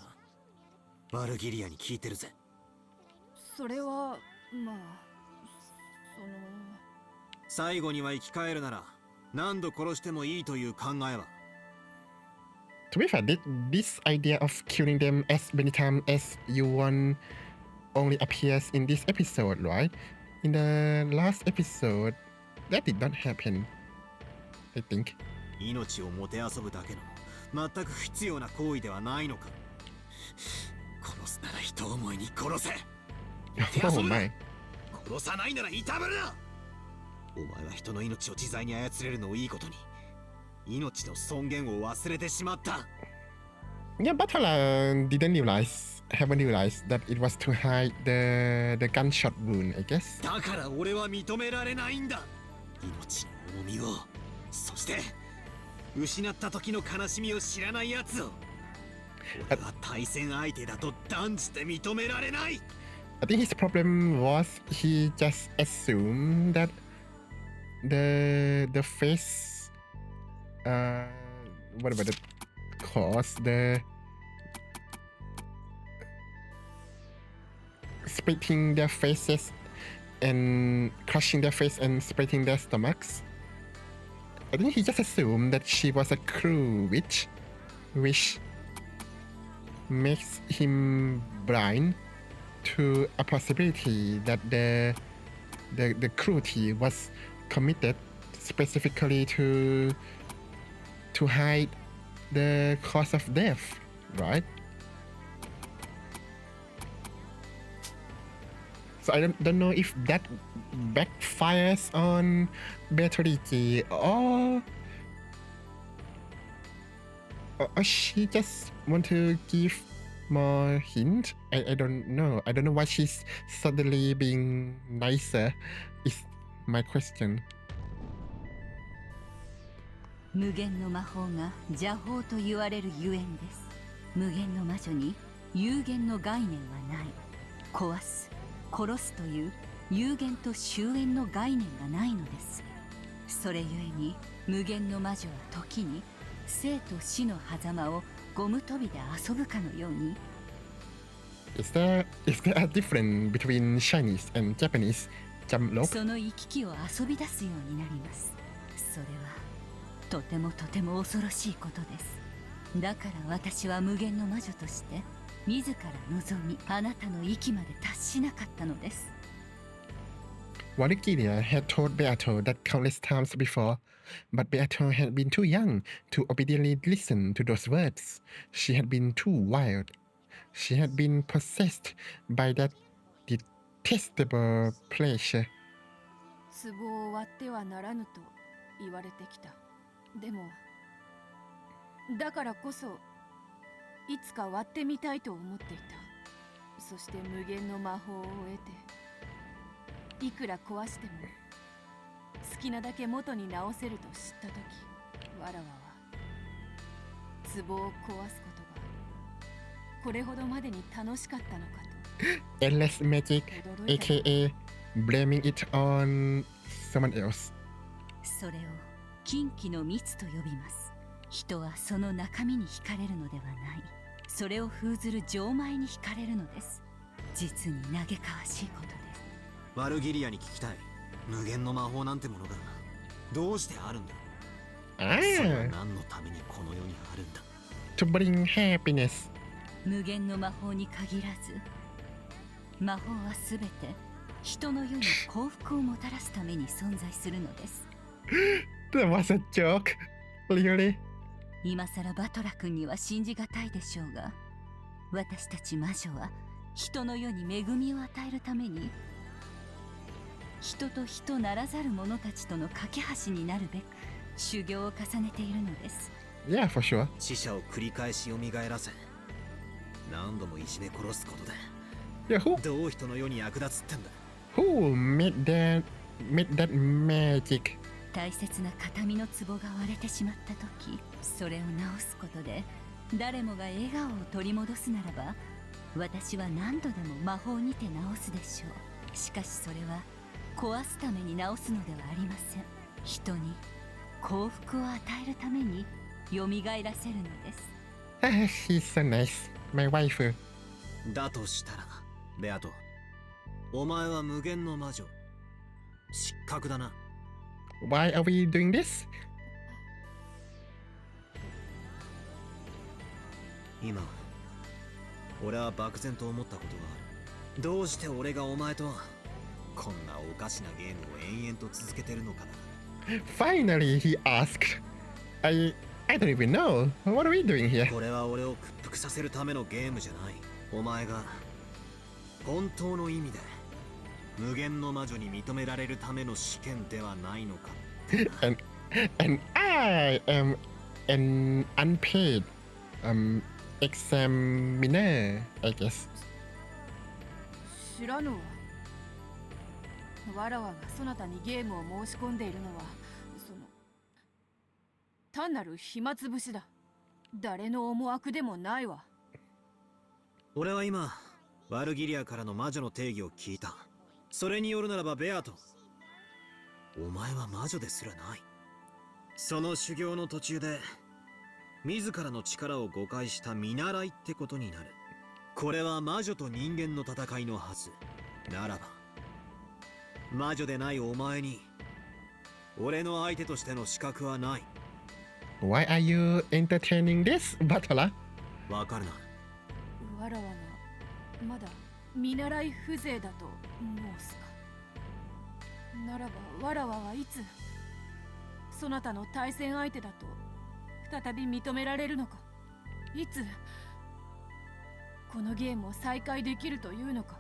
Speaker 5: バルギリアに聞いてるぜ。
Speaker 8: それはまあ
Speaker 5: 最後には生き返るなら何度殺してもいいという考えは。
Speaker 1: To be fair, this idea of killing them as many times as you want only appears in this episode, right? In the last episode, that did not happen, I think.
Speaker 5: 命をもてあそぶだけの全く不必要な行為ではないのか。殺すなら人思いに殺せ。
Speaker 1: Oh my.
Speaker 5: 殺さないなら痛むな。お前は人の命を自在に操れるのをいいことに命の尊厳を忘れてしまった。
Speaker 1: Yeah, Batala haven't realized that it was to hide the gunshot wound, I guess.
Speaker 5: だから俺は認められないんだ。命の重みを、そして失った時の悲しみを知らない奴を俺は対戦相手だと断じて認められない。
Speaker 1: I think his problem was he just assumed that the face, whatever the cause, the splitting their faces and crushing their face and splitting their stomachs. I think he just assumed that she was a cruel witch, which makes him blind to a possibility that the cruelty was committed specifically to hide the cause of death, right? So I don't know if that backfires on Beatrice or she just want to give more hint. I don't know. I don't know why she's suddenly being nicer is my question.
Speaker 7: 無限の魔法が邪法と言われるゆえんです。無限の魔女に有限の概念はない。壊す、殺すという有限と終焉の概念がないのです。それゆえに無限の魔女は時に生と死の狭間をゴム跳びで遊ぶかのように。
Speaker 1: Is there a difference between Chinese and Japanese jump rope?
Speaker 7: その行き来を遊び出すようになります。それはとてもとても恐ろしいことです。だから私は無限の魔女として自ら望み、あなたの域まで達しなかったのです。
Speaker 1: Valkyria had told Beato that countless times before, but Beato had been too young to obediently listen to those words. She had been too wild. She had been possessed by that detestable pleasure.
Speaker 8: 壺を割ってはならぬと言われてきた。でもだからこそいつか割ってみたいと思っていた。そして無限の魔法を得て、いくら壊しても好きなだけ元に直せると知ったとき、わらわは壺を壊すことがこれほどまでに楽しかったのかと。
Speaker 1: Endless magic, aka blaming it on someone else.
Speaker 7: それを禁忌の蜜と呼びます。人はその中身に惹かれるのではない。それを封ずる錠前に惹かれるのです。実に嘆かわしいことです。
Speaker 5: ワルギリアに聞きたい。無限の魔法なんてものがどうしてあるんだ。それは
Speaker 1: Ah,
Speaker 5: 何のためにこの世にあるんだ。
Speaker 1: to bring happiness.
Speaker 7: 無限の魔法に限らず、魔法はすべて人の世に幸福をもたらすために存在するのです。
Speaker 1: That was a joke. Really?
Speaker 7: 今さらバトラ君には信じがたいでしょうが、私たち魔女は人の世に恵みを与えるために、人と人ならざる者たちとの架け橋になるべく修行を重ねているのです。
Speaker 1: Yeah, for sure.
Speaker 5: 死者を繰り返し蘇らせ、何度もいじめ殺すことで
Speaker 1: Yeah, who
Speaker 5: どう人の世に役立つってんだ。
Speaker 1: made that magic?
Speaker 7: 大切な形見の壺が割れてしまった時、それを直すことで誰もが笑顔を取り戻すならば、私は何度でも魔法にて直すでしょう。しかしそれは壊すために直すのではありません。人に幸福を与えるために蘇らせるのです。
Speaker 1: Ah, she's so nice. My wife.
Speaker 5: だとしたらベアト、お前は無限の魔女失格だな。
Speaker 1: Why are we doing this?
Speaker 5: 今俺は漠然と思ったことがある。どうして俺がお前とこんなおかしなゲームを延々と続けてるのかな。
Speaker 1: Finally, he asked. I don't even know. What are we doing here?
Speaker 5: これは俺を屈服させるためのゲームじゃない。お前が本当の意味で無限の魔女に認められるための試験ではないのか。
Speaker 1: And I am an unpaid examiner, I guess.
Speaker 8: 知らぬわ。わらわがそなたにゲームを申し込んでいるのは、単なる暇つぶしだ。誰の思惑でもないわ。
Speaker 5: 俺は今ワルギリアからの魔女の定義を聞いた。それによるならばベアト、お前は魔女ですらない。その修行の途中で自らの力を誤解した見習いってことになる。これは魔女と人間の戦いのはずならば、魔女でないお前に俺の相手としての資格はない。
Speaker 1: Why are you entertaining this, Batola?
Speaker 5: わかるな。
Speaker 8: わらわがまだ見習い風情だと申すか。ならばわらわはいつそなたの対戦相手だと再び認められるのか。いつこのゲームを再開できるというのか。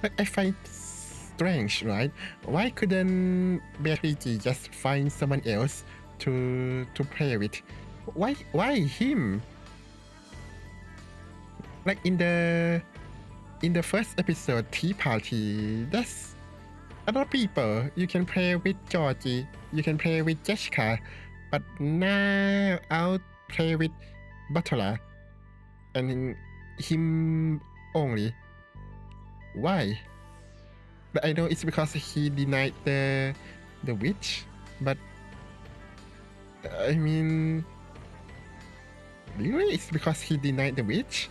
Speaker 1: But I find strange, right? Why couldn't Beatrice just find someone else to play with? Why him? Like in the first episode, Tea Party, there's other people. You can play with Georgie, you can play with Jessica, but now I'll play with Butler and him only. Why? But I know it's because he denied the witch, but I mean, really? It's because he denied the witch?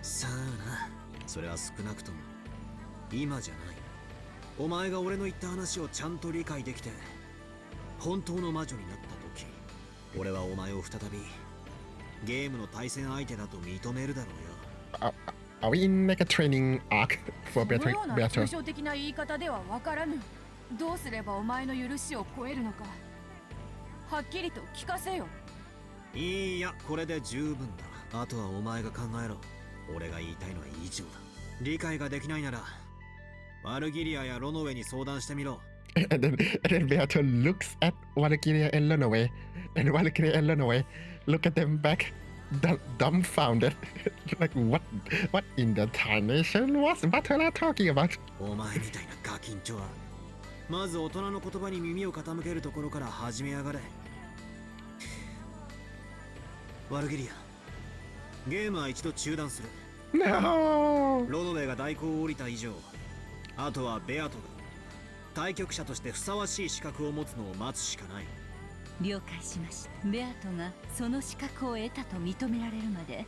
Speaker 5: さあな、それは少なくとも今じゃない。お前が俺の言った話をちゃんと理解できて本当の魔女になった時、俺はお前を再びゲームの対戦相手だと認めるだろうよ。
Speaker 1: Are we in like a training arc for
Speaker 8: その
Speaker 1: better?
Speaker 8: ような抽象的な言い方では分からぬ。どうすればお前の許しを超えるのか、はっきりと聞かせよ。
Speaker 5: いいや、これで十分だ。あとはお前が考えろ。俺が言いたいのは以上だ。理解ができないならワルギリアやロノウェに相談してみろ。
Speaker 1: And then Beato looks at Valkyria and Runaway, and Valkyria and Runaway look at them back, dumbfounded. Like, what in the tarnation was Butler talking about?
Speaker 5: お前みたいなガキンチョはまず大人の言葉に耳を傾けるところから始めやがれ。ワルギリア、ゲームは一度中断する。
Speaker 1: No!
Speaker 5: ロノウェが代行を降りた以上、あとはベアトが対局者としてふさわしい資格を持つのを待つしかない。
Speaker 7: 了解しました。ベアトがその資格を得たと認められるまで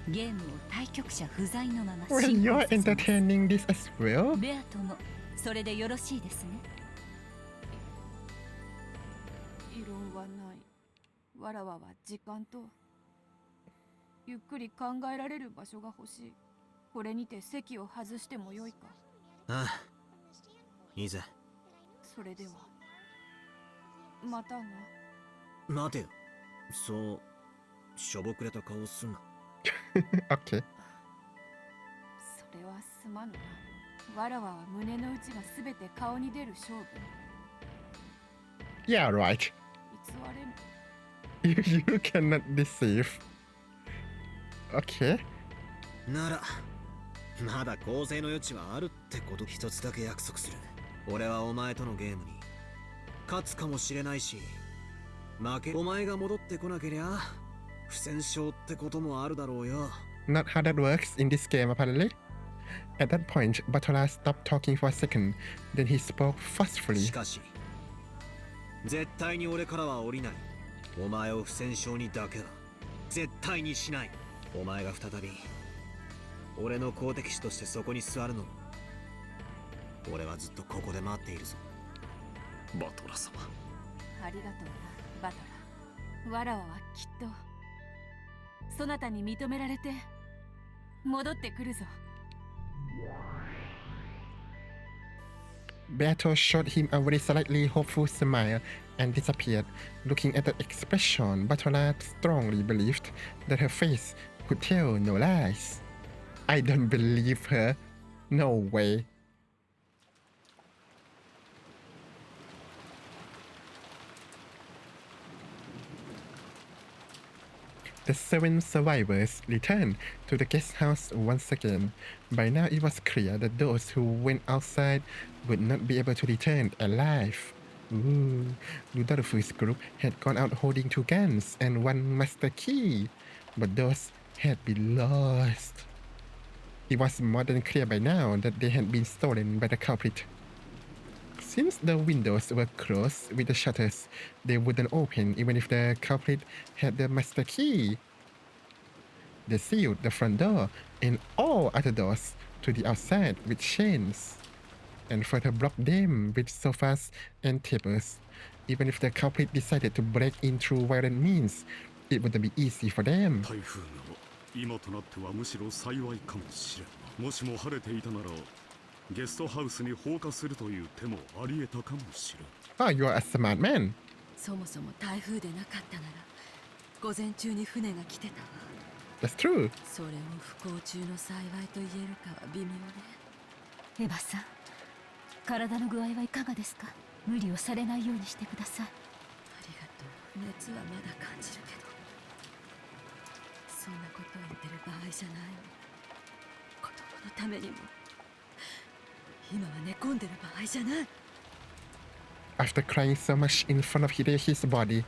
Speaker 7: ゲームを対局者不在のまま
Speaker 1: Well,
Speaker 7: 進
Speaker 1: you're
Speaker 7: 行させます。
Speaker 1: entertaining this as well?
Speaker 7: ベアトもそれでよろしいですね。
Speaker 8: 異論はない。わらわは時間とゆっくり考えられる場所が欲しい。これにて席を外してもよいか。
Speaker 5: ああ、いいぜ。
Speaker 8: それではまたな。
Speaker 5: 待てよ、そうしょぼくれた顔すんな。
Speaker 1: Okay.
Speaker 8: それはすまぬな。わらわは胸の内がすべて顔に出る勝負。
Speaker 1: Yeah, right.
Speaker 8: 偽れぬ。
Speaker 1: You cannot deceive. Okay.
Speaker 5: ならまだ構成の余地はあるってこと一つだけ約束する。俺はお前とのゲームに勝つかもしれないし、負けお前が戻ってこなけりゃ不戦勝ってこともあるだろうよ。
Speaker 1: Not how that works in this game, apparently. At that point, Butler stopped talking for a second. Then he spoke forcefully.
Speaker 5: しかし絶対に俺からは降りない。お前を不戦勝にだけは絶対にしない。お前が再び俺の好敵手としてそこに座るの、俺はずっとここで待っているぞ。
Speaker 6: バトラ様、
Speaker 8: ありがとうな、バトラ。わらわはきっとそなたに認められて戻ってくるぞ。
Speaker 1: Beato showed him a very slightly hopeful smile and disappeared. Looking at that expression, Butler strongly believed that her face could tell no lies. I don't believe her. No way. The 7 survivors returned to the guest house once again. By now it was clear that those who went outside would not be able to return alive. Ooh, Rudolph's group had gone out holding 2 guns and 1 master key, but those had been lost. It was more than clear by now that they had been stolen by the culprit. Since the windows were closed with the shutters, they wouldn't open even if the culprit had the master key. They sealed the front door and all other doors to the outside with chains, and further blocked them with sofas and tables. Even if the culprit decided to break in through violent means, it wouldn't be easy for them.
Speaker 3: 台風が今となってはむしろ幸いかもしれん。もしも晴れていたならゲストハウスに放火するという手もあり得たかもしれん。
Speaker 1: Oh, you are a smart man.
Speaker 2: そもそも台風でなかったなら午前中に船が来てたわ。
Speaker 1: That's true.
Speaker 2: それを不幸中の幸いと言えるかは微妙ね。
Speaker 7: エヴァさん、体の具合はいかがですか？無理をされないようにしてください。
Speaker 2: ありがとう。熱はまだ感じるけど、そんなことを言ってる場合じゃない。子供のためにも今は寝込んでる場合じゃない。
Speaker 1: After crying so much in front of Hideyohi's body,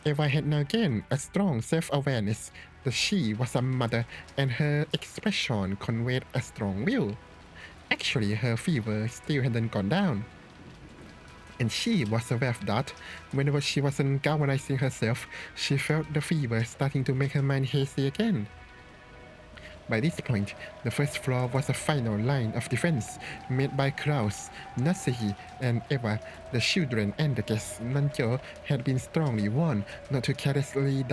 Speaker 1: Eva had now gained a strong self-awareness that she was a mother, and her expression conveyed a strong will. Actually, her fever still hadn't gone down, and she was aware of that. Whenever she wasn't galvanizing herself, she felt the fever starting to make her mind hazy again. By this point, the first floor was a final line of defense made by Klaus, Natsuhi, and Eva. The children and the guests, Nanjo, had been strongly warned not to carelessly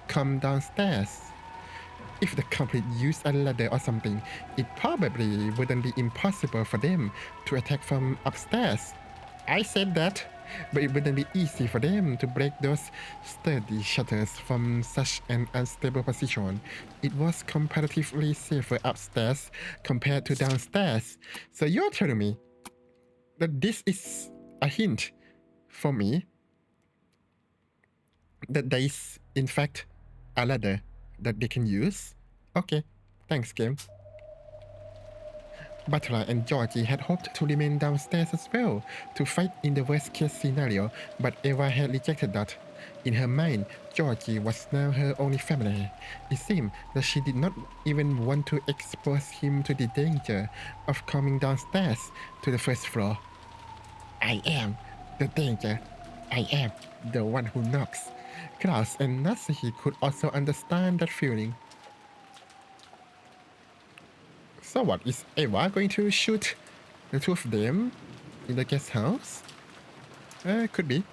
Speaker 1: come downstairs. If the culprit used a ladder or something, it probably wouldn't be impossible for them to attack from upstairs. I said that, but it wouldn't be easy for them to break those sturdy shutters from such an unstable position. It was comparatively safer upstairs compared to downstairs. So you're telling me that this is a hint for me that there is, in fact, a ladder that they can use? Okay, thanks, game. Butler and Georgie had hoped to remain downstairs as well to fight in the worst-case scenario, but Eva had rejected that. In her mind, Georgie was now her only family. It seemed that she did not even want to expose him to the danger of coming downstairs to the first floor. I am the danger. I am the one who knocks. Klaus and Natsuhi could also understand that feeling. So what, is Eva going to shoot the two of them in the guest house? Could be.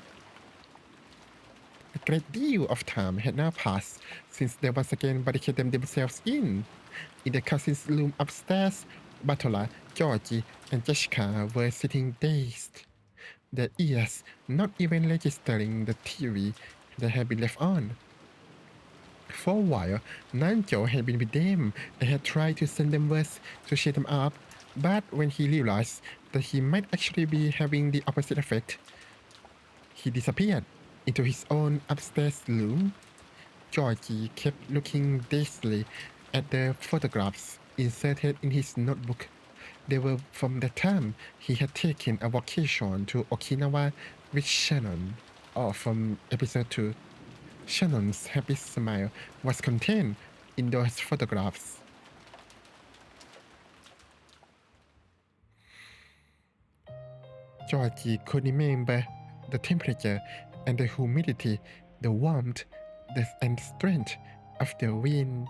Speaker 1: A great deal of time had now passed since they once again barricaded themselves in. In the cousin's room upstairs, Batola, Georgie, and Jessica were sitting dazed, their ears not even registering the TV that had been left on. For a while, Nanjo had been with them and had tried to send them words to cheer them up, but when he realized that he might actually be having the opposite effect, he disappeared into his own upstairs room. Georgie kept looking dazedly at the photographs inserted in his notebook. They were from the time he had taken a vacation to Okinawa with Shannon, or from episode 2. Shannon's happy smile was contained in those photographs. Georgie could remember the temperature and the humidity, the warmth and strength of the wind,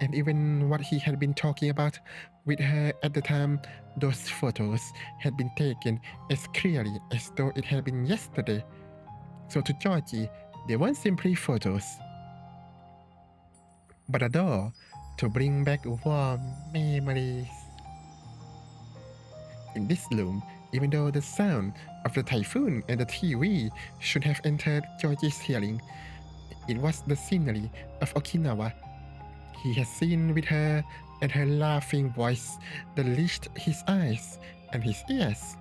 Speaker 1: and even what he had been talking about with her at the time. Those photos had been taken as clearly as though it had been yesterday. So to Georgie, they weren't simply photos, but a door to bring back warm memories. In this room, even though the sound of the typhoon and the TV should have entered Georgie's hearing, it was the scenery of Okinawa he had seen with her and her laughing voice that reached his eyes and his ears.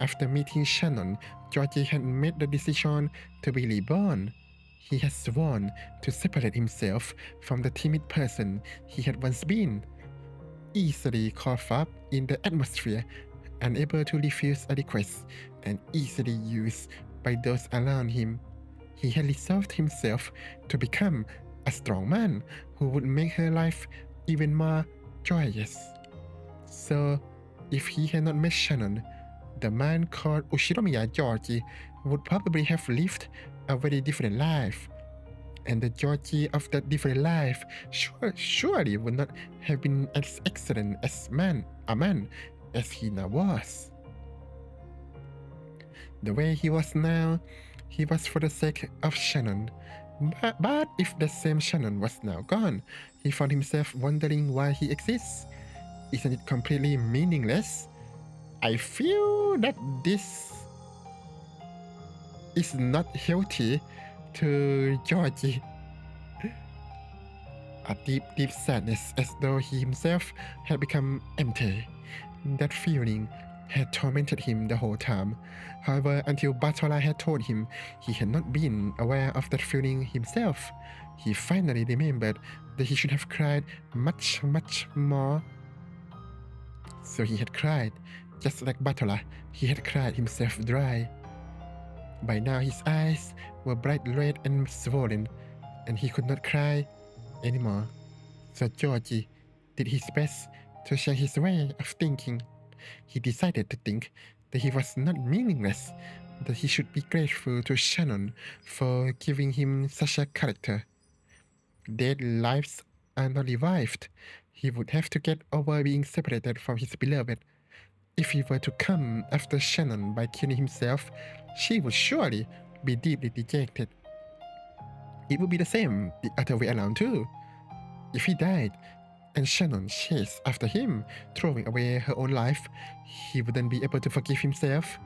Speaker 1: After meeting Shannon, Georgie had made the decision to be reborn. He had sworn to separate himself from the timid person he had once been, easily caught up in the atmosphere, unable to refuse a request, and easily used by those around him. He had resolved himself to become a strong man who would make her life even more joyous. So, if he had not met Shannon, the man called Ushiromiya Georgie would probably have lived a very different life. And the Georgie of that different life surely would not have been as excellent as a man as he now was. The way he was now, he was for the sake of Shannon. But if the same Shannon was now gone, he found himself wondering why he exists. Isn't it completely meaningless? I feel that this is not healthy to Georgie. A deep, deep sadness, as though he himself had become empty. That feeling had tormented him the whole time. However, until Batola had told him he had not been aware of that feeling himself, he finally remembered that he should have cried much, much more. So he had cried, just like Batola, he had cried himself dry. By now his eyes were bright red and swollen, and he could not cry anymore. So Georgie did his best to change his way of thinking. He decided to think that he was not meaningless, that he should be grateful to Shannon for giving him such a character. Dead lives are not revived. He would have to get over being separated from his beloved. If he were to come after Shannon by killing himself, she would surely be deeply dejected. It would be the same the other way around too. If he died and Shannon chased after him, throwing away her own life, he wouldn't be able to forgive himself.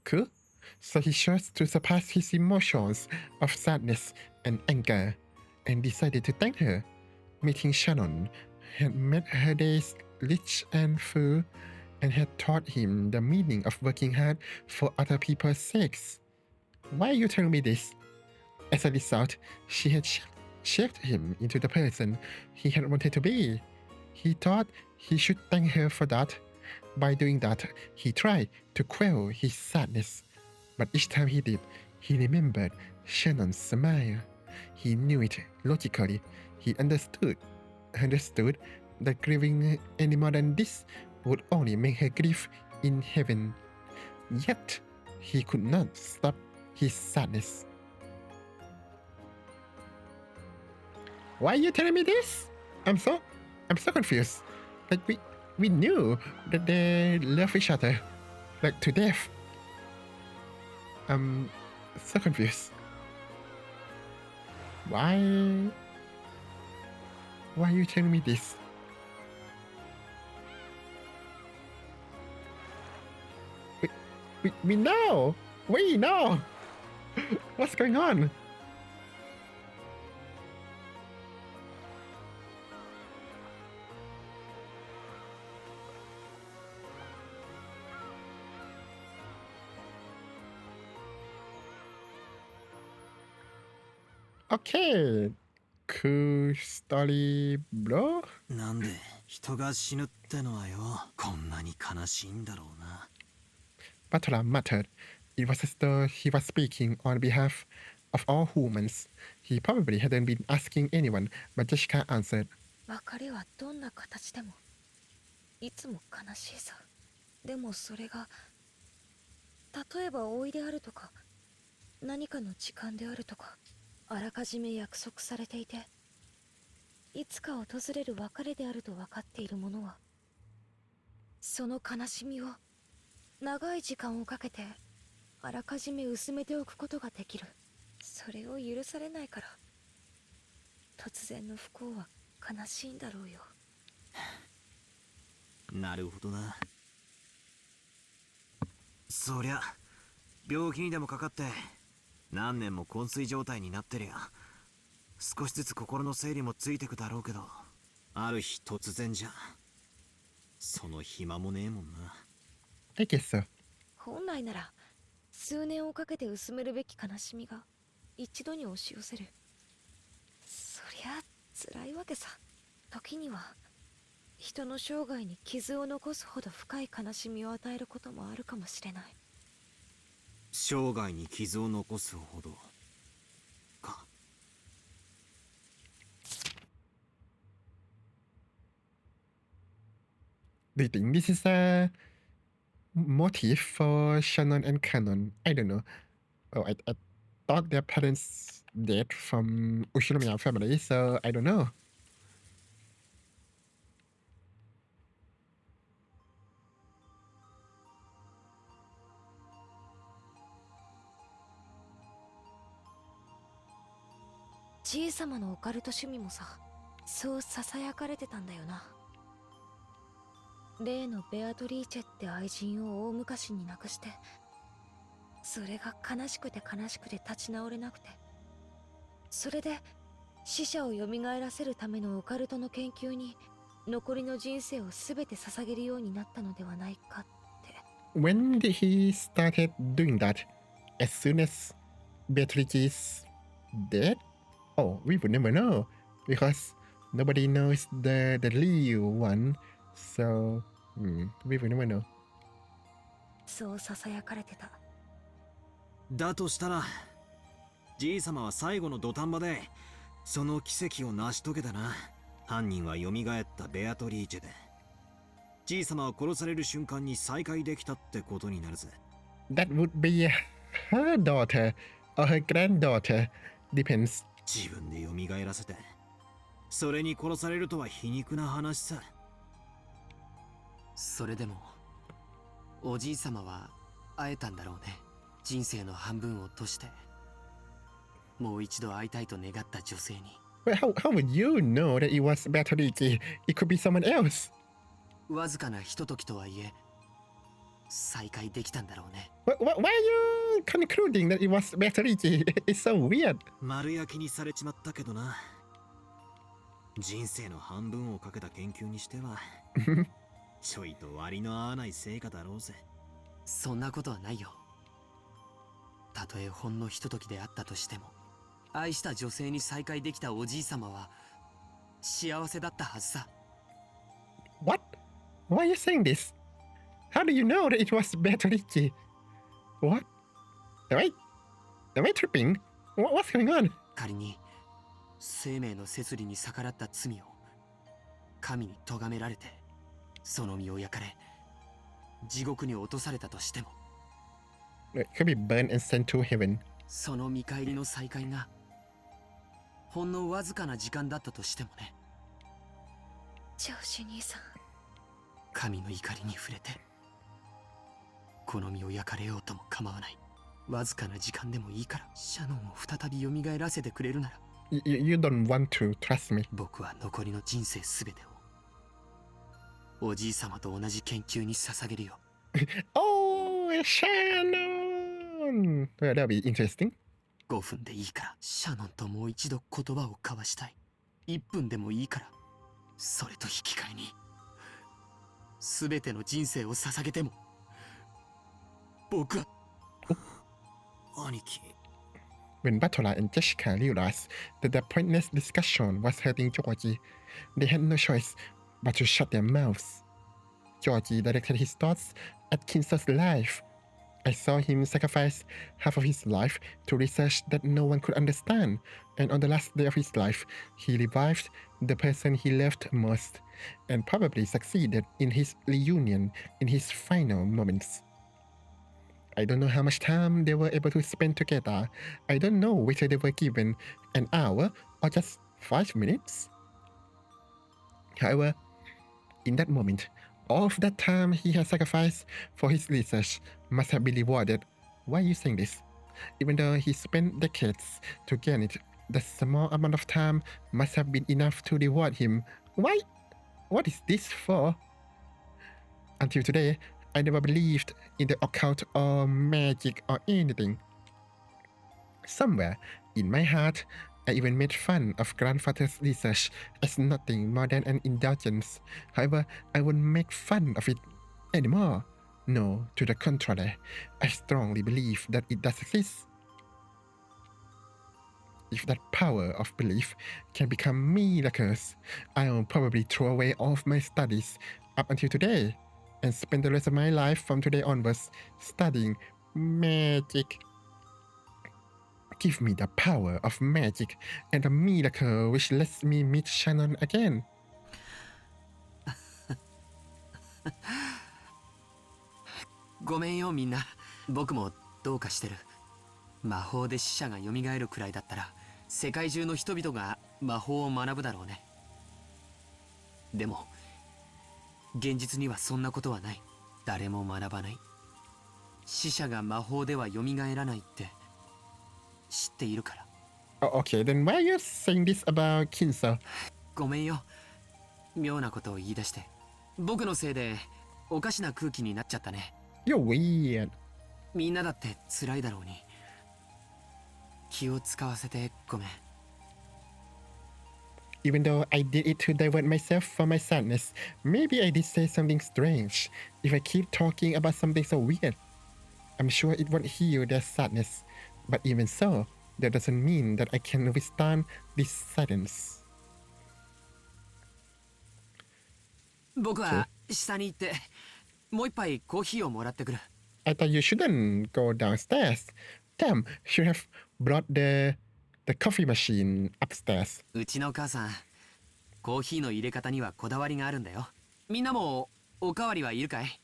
Speaker 1: Cool. So he chose to surpass his emotions of sadness and anger and decided to thank her. Meeting Shannon had made her days rich and full and had taught him the meaning of working hard for other people's sakes. Why are you telling me this? As a result, she had shaped him into the person he had wanted to be. He thought he should thank her for that. By doing that, he tried to quell his sadness. But each time he did, he remembered Shannon's smile. He knew it logically. He understood that grieving any more than this would only make her grieve in heaven. Yet, he could not stop his sadness. Why are you telling me this? I'm so confused. Like we knew that they love each other, like to death. I'm so confused. Why are you telling me this? We know! We know! What's going on? Okay. Cool story, bro.
Speaker 5: なんで人が死ぬってのはよ、こんなに悲しいんだろうな。
Speaker 1: Batola muttered. It was as though he was speaking on behalf of all humans. He probably hadn't been asking anyone, but Jessica answered.
Speaker 9: 別れはどんな形でもいつも悲しいさ。でもそれが例えば老いであるとか何かの時間であるとかあらかじめ約束されていていつか訪れる別れであると分かっているものはその悲しみを長い時間をかけてあらかじめ薄めておくことができる。それを許されないから突然の不幸は悲しいんだろうよ。
Speaker 5: なるほどな。そりゃ病気にでもかかって何年も昏睡状態になってりゃ少しずつ心の整理もついてくだろうけど、ある日突然じゃその暇もねえもんな。
Speaker 1: I guess so.
Speaker 9: 本来なら数年をかけて薄めるべき悲しみが一度に押し寄せる。そりゃ辛いわけさ。時には人の生涯に傷を残すほど深い悲しみを与えることもあるかもしれない。
Speaker 5: 生涯に傷を残すほどか。
Speaker 1: Do you think this is a motive for Shannon and Canon? I don't know. Oh, I thought their parents dead from Ushinomiya family, so I don't know.
Speaker 9: じいさまのオカルト趣味もさ、そうささやかれてたんだよな。例のベアトリーチェって愛人を大昔に亡くして、それが悲しくて立ち直れなくて、それで死者を蘇らせるためのオカルトの研究に残りの人生を全て捧げるようになったのではないかって。
Speaker 1: When did he started doing that? As soon as Beatrice is dead? Oh, we would never know because nobody knows the real one. So we will never know.
Speaker 9: そう囁かれてた。
Speaker 5: だとしたらじいさまは最後の土壇場でその奇跡を成し遂げたな。犯人は蘇ったベアトリーチェで、じいさまは殺される瞬間に再会できたってことになるぜ。
Speaker 1: That would be her daughter or her granddaughter. Depends.
Speaker 5: 自分で蘇らせてそれに殺されるとは皮肉な話さ。
Speaker 4: それでもおじいさまは会えたんだろうね。人生の半分を通してもう一度会いたいと願った女性に。
Speaker 1: Well, how would you know that it was Beatrice? It could be someone else.
Speaker 4: わずかなひとときとはいえ再会できたんだろうね。
Speaker 1: Why are you concluding that it was Beatrice? It's so weird.
Speaker 5: 丸焼きにされちまったけどな。人生の半分をかけた研究にしてはちょいと割の合わない成果だろうぜ。
Speaker 4: そんなことはないよ。たとえほんのひとときであったとしても愛した女性に再会できたおじいさまは幸せだったはずさ。
Speaker 1: What? Why are you saying this? How do you know that it was Beatrice? What? Am I tripping? What's going on?
Speaker 4: 仮に生命の摂理に逆らった罪を神に咎められてその身を焼かれ地獄に落とされたとしても、
Speaker 1: It could be burned and sent to heaven.
Speaker 4: その見返りの再会がほんのわずかな時間だったとしてもね。
Speaker 9: 上司兄さん、
Speaker 4: 神の怒りに触れてこの身を焼かれようとも構わない。わずかな時間でもいいからシャノンを再び蘇らせてくれるなら
Speaker 1: You don't want to, trust me.
Speaker 4: 僕は残りの人生すべてをおじいさまと同じ研究に捧げるよ。
Speaker 1: Oh, Shannon! Well, that'll be interesting.
Speaker 4: 5分でいいからシャノンともう一度言葉を交わしたい。1分でもいいからそれと引き換えに全ての人生を捧げても僕は
Speaker 5: 兄貴。
Speaker 1: When Batola and Jessica realized that their pointless discussion was hurting Georgie, they had no choice but to shut their mouths. Georgie directed his thoughts at Kinso's life. I saw him sacrifice half of his life to research that no one could understand, and on the last day of his life, he revived the person he loved most, and probably succeeded in his reunion in his final moments. I don't know how much time they were able to spend together. I don't know whether they were given an hour or just 5 minutes. However, in that moment, all of that time he had sacrificed for his research must have been rewarded. Why are you saying this? Even though he spent decades to gain it, the small amount of time must have been enough to reward him. Why? What is this for? Until today, I never believed in the occult or magic or anything. Somewhere in my heart, I even made fun of grandfather's research as nothing more than an indulgence. However, I wouldn't make fun of it anymore. No, to the contrary, I strongly believe that it does exist. If that power of belief can become miracles, I'll probably throw away all of my studies up until today and spend the rest of my life from today onwards studying magic. Give me the power of magic and a miracle which lets me meet Shannon again.
Speaker 4: ごめんよみんな。僕もどうかしてる。魔法で死者が蘇るくらいだったら世界中の人々が魔法を学ぶだろうね。でも現実にはそんなことはない。誰も学ばない。死者が魔法では蘇らないって知っているから。
Speaker 1: Oh, okay, then why are you saying this about Kinso?
Speaker 4: ごめんよ。妙なことを言い出して。僕のせいでおかしな空気になっちゃったね。
Speaker 1: You're weird.
Speaker 4: みんなだって辛いだろうに。気を使わせてごめん。
Speaker 1: Even though I did it to divert myself from my sadness, maybe I did say something strange. If I keep talking about something so weird, I'm sure it won't heal their sadness. But even so, that doesn't mean that I can withstand this silence.
Speaker 4: 僕は下に行ってもう一杯コーヒーをもらってくる。
Speaker 1: I thought you shouldn't go downstairs. Damn, should have brought the coffee machine upstairs.
Speaker 4: うちの母さん、コーヒーの入れ方にはこだわりがあるんだよ。みんなもおかわりはいるかい？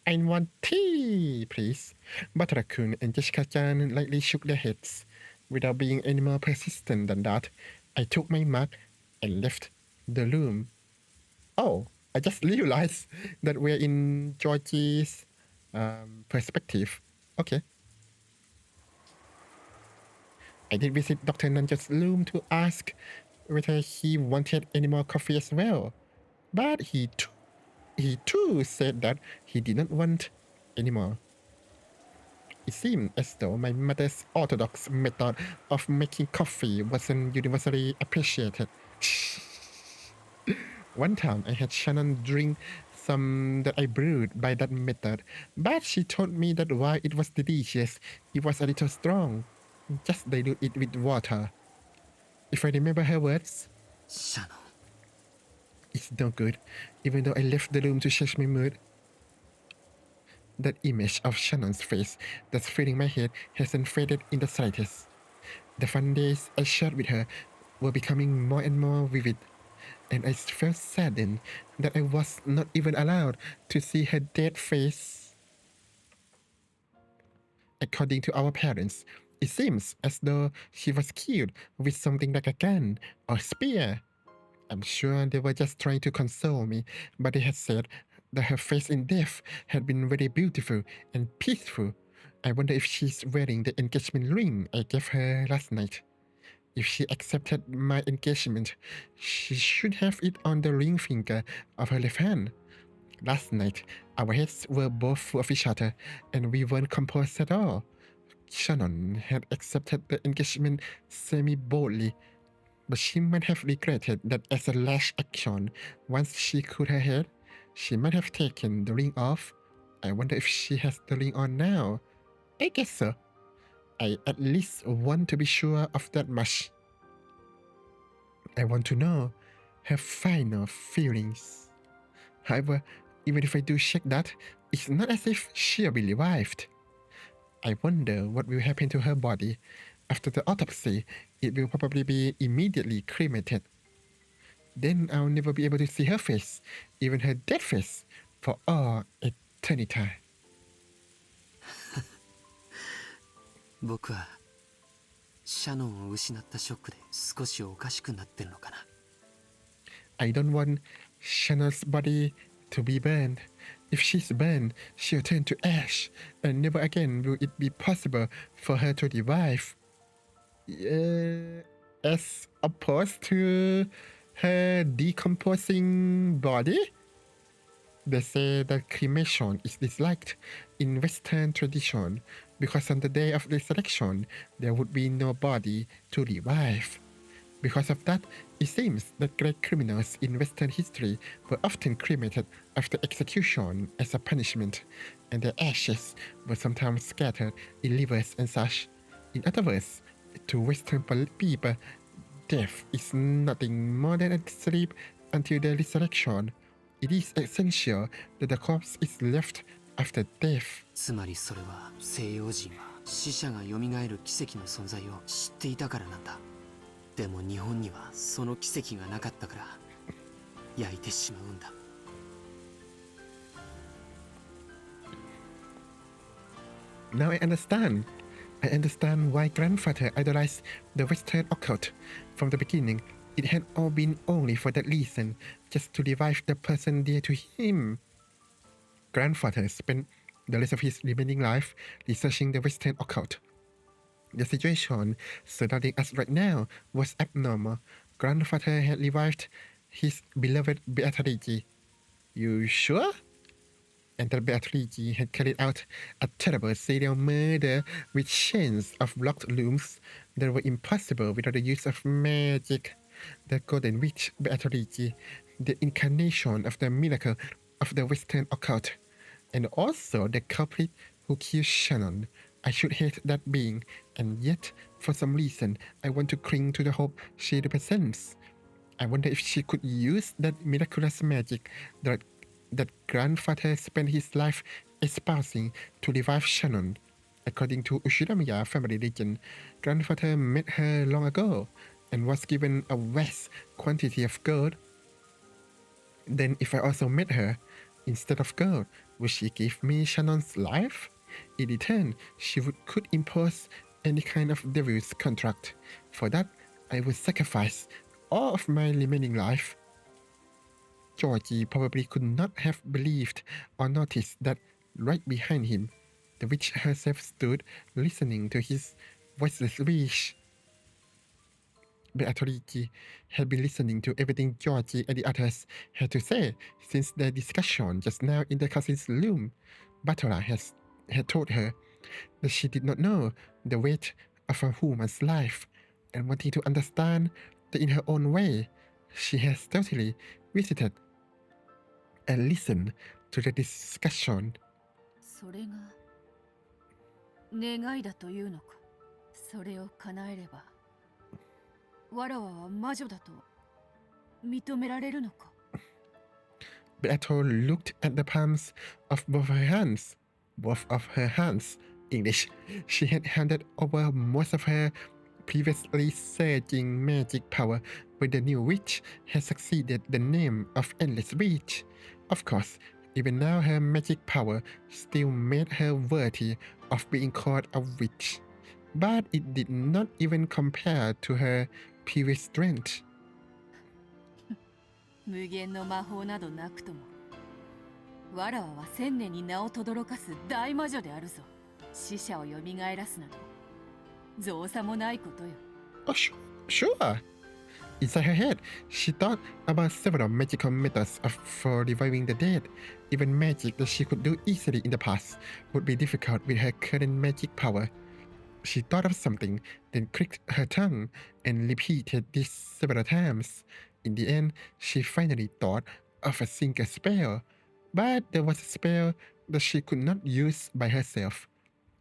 Speaker 1: I want tea, please. Batara-kun and Jessica-chan lightly shook their heads. Without being any more persistent than that, I took my mug and left the room. Oh, I just realized that we're in Georgie's perspective. Okay. I did visit Dr. Nanja's room to ask whether he wanted any more coffee as well. But he too said that he did not want any more. It seemed as though my mother's orthodox method of making coffee wasn't universally appreciated. One time I had Shannon drink some that I brewed by that method, but she told me that while it was delicious, it was a little strong. Just dilute it with water. If I remember her words,
Speaker 4: シャノン。
Speaker 1: it's no good, even though I left the room to change my mood. That image of Shannon's face that's filling my head hasn't faded in the slightest. The fun days I shared with her were becoming more and more vivid, and I felt saddened that I was not even allowed to see her dead face. According to our parents, it seems as though she was killed with something like a gun or spear. I'm sure they were just trying to console me, but they had said that her face in death had been very beautiful and peaceful. I wonder if she's wearing the engagement ring I gave her last night. If she accepted my engagement, she should have it on the ring finger of her left hand. Last night, our heads were both full of each other, and we weren't composed at all. Shannon had accepted the engagement semi-boldly, but she might have regretted that as a last action. Once she cooled her head, she might have taken the ring off. I wonder if she has the ring on now. I guess so. I at least want to be sure of that much. I want to know her final feelings. However, even if I do check that, it's not as if she'll be revived. I wonder what will happen to her body. After the autopsy, it will probably be immediately cremated. Then I'll never be able to see her face, even her dead face, for all eternity.
Speaker 4: 僕はシャノンを失ったショックで少しおかしくなってるのかな。
Speaker 1: I don't want Shannon's body to be burned. If she's burned, she'll turn to ash, and never again will it be possible for her to revive. As opposed to her decomposing body? They say that cremation is disliked in Western tradition because on the day of resurrection, there would be no body to revive. Because of that, it seems that great criminals in Western history were often cremated after execution as a punishment, and their ashes were sometimes scattered in rivers and such. In other words, to Western people, death is nothing more than a sleep until the resurrection. It is essential that the corpse is left after death.
Speaker 4: つまりそれは西洋人は死者が蘇る奇跡の存在を知っていたからなんだ。でも日本にはその奇跡がなかったから焼いてしまうんだ。
Speaker 1: Now I understand. I understand why grandfather idolized the Western occult. From the beginning, it had all been only for that reason, just to revive the person dear to him. Grandfather spent the rest of his remaining life researching the Western occult. The situation surrounding us right now was abnormal. Grandfather had revived his beloved Beatrice. You sure? And that Beatrice had carried out a terrible serial murder with chains of locked rooms that were impossible without the use of magic. The Golden Witch Beatrice, the incarnation of the miracle of the Western occult, and also the culprit who killed Shannon. I should hate that being, and yet, for some reason, I want to cling to the hope she represents. I wonder if she could use that miraculous magic that grandfather spent his life espousing to revive Shannon. According to Ushiramiya family legend, grandfather met her long ago and was given a vast quantity of gold. Then if I also met her, instead of gold, would she give me Shannon's life? In return, she could impose any kind of devil's contract. For that, I would sacrifice all of my remaining life. Georgie probably could not have believed or noticed that right behind him, the witch herself stood listening to his voiceless wish. Beatrice had been listening to everything Georgie and the others had to say since their discussion just now in the cousin's room. Batola had told her that she did not know the weight of a woman's life, and wanting to understand that in her own way, she has totally visited and listened to the discussion.
Speaker 8: それが願いだというのか。それを叶えればわらわは魔女だと認められるのか。
Speaker 1: Beato looked at the palms of both her hands. Both of her hands. English. She had handed over most of her previously surging magic power, but the new witch had succeeded the name of Endless Witch. Of course, even now her magic power still made her worthy of being called a witch, but it did not even compare to her previous strength.
Speaker 8: 無限の魔法などなくともわらわは千年に名を轟かす大魔女であるぞ。死者を蘇らすなど造作もないことよ。
Speaker 1: Oh, sure. Inside her head, she thought about several magical methods for reviving the dead. Even magic that she could do easily in the past would be difficult with her current magic power. She thought of something, then clicked her tongue and repeated this several times. In the end, she finally thought of a single spell, but there was a spell that she could not use by herself.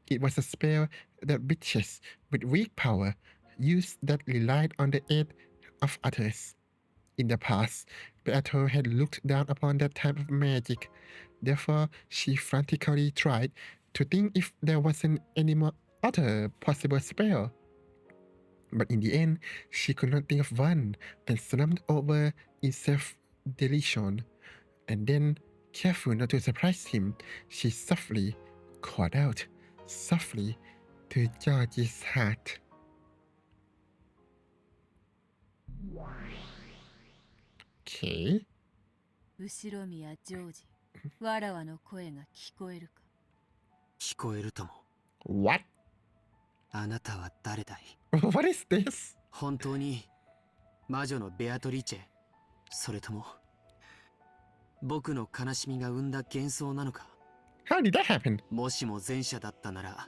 Speaker 1: It was a spell that witches with weak power used that relied on the aid of others. In the past, Beato had looked down upon that type of magic. Therefore, she frantically tried to think if there wasn't any more other possible spell. But in the end, she could not think of one and slumped over in self-deletion. And then, careful not to surprise him, she softly called out, softly, to George's heart. Okay.
Speaker 8: 後ろ宮ジョージ、わらわの声が聞こえるか。
Speaker 4: 聞こえるとも。
Speaker 1: What?
Speaker 4: あなたは誰だい？
Speaker 1: What is this?
Speaker 4: 本当に魔女のベアトリーチェ、それとも僕の悲しみが生んだ幻想なのか？
Speaker 1: How did that happen?
Speaker 4: もしも前者だったなら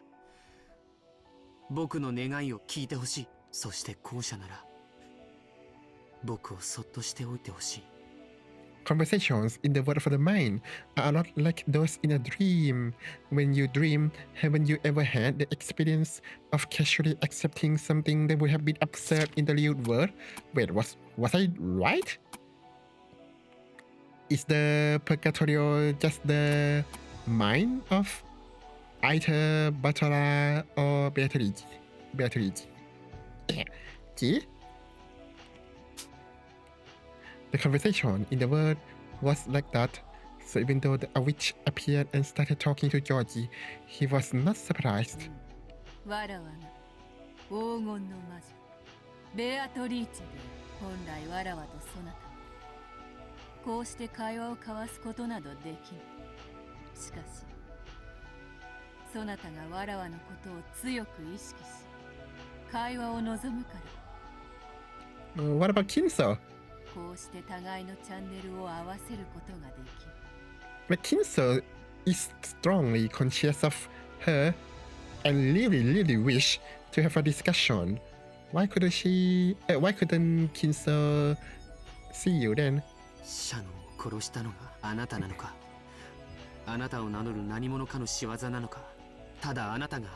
Speaker 4: 僕の願いを聞いてほしい。そして後者なら僕をそっとしておいてほしい。
Speaker 1: Conversations in the world of the mind are a lot like those in a dream. When you dream, haven't you ever had the experience of casually accepting something that would have been absurd in the real world? Wait, was I right? Is the purgatorio just the mind of either Batola or Beatrice? Beatrice. See? The conversation in the world was like that, so even though a witch appeared and started talking to Georgie, he was not surprised.
Speaker 8: わらわが黄金の魔女ベアトリーチェで本来わらわとそなたこうして会話を交わすことなどできぬ。しかしそなたがわらわのことを強く意識し会話を望むから
Speaker 1: What about Kinso?
Speaker 8: こうして互いのチャンネルを合わせることができる。
Speaker 1: But Kinso is strongly conscious of her and really wish to have a discussion. Why couldn't Kinso see you then?
Speaker 4: シャノンを殺したのがあなたなのか？あなたを名乗る何者かの仕業なのか？ただあなたが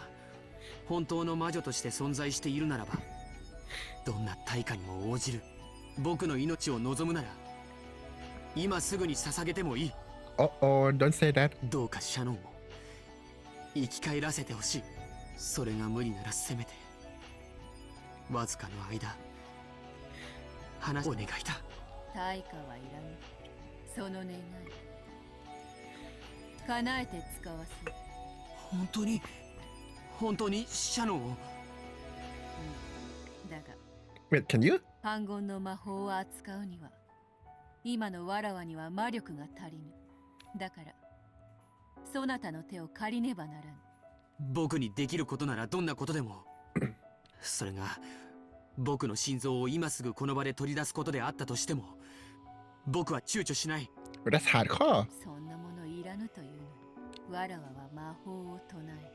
Speaker 4: 本当の魔女として存在しているならば、どんな対価にも応じる。僕の命を望むなら今すぐに捧げてもいい。
Speaker 1: Oh, don't say that.
Speaker 4: どうかシャノンを生き返らせてほしい。それが無理ならせめてわずかの間話を願いだ。
Speaker 8: 対価はいらぬ。その願い叶えて使わせ。
Speaker 4: 本当にシャノンを。
Speaker 8: だが
Speaker 1: Wait, can you?
Speaker 8: 反言の魔法を扱うには今のわらわには魔力が足りぬ。だからそなたの手を借りねばならぬ。
Speaker 4: 僕にできることならどんなことでもそれが僕の心臓を今すぐこの場で取り出すことであったとしても僕は躊躇しない。
Speaker 1: That's hardcore.
Speaker 8: そんなものいらぬというのにわらわは魔法を唱え、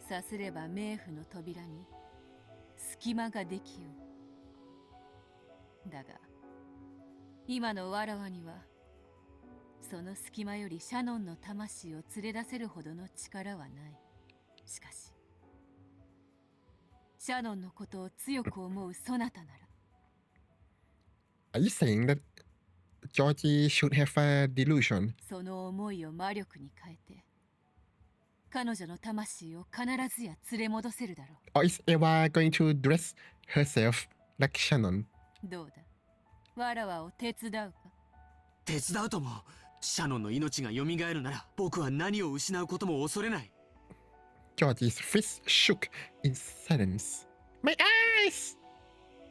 Speaker 8: さすれば冥府の扉に隙間ができよう。だが今のわらわにはその隙間よりシャノンの魂を連れ出せるほどの力はない。しかしシャノンのことを強く思うそなたなら
Speaker 1: Are you saying that Georgie should have a delusion?
Speaker 8: その思いを魔力に変えて彼女の魂を必ずや連れ戻せるだろう。
Speaker 1: Or is Eva going to dress herself like Shannon?
Speaker 8: どうだ、わらわを手伝うか。
Speaker 4: 手伝うとも。シャノンの命が蘇るなら僕は何を失うことも恐れない。
Speaker 1: Georgie's fist shook in silence. My eyes!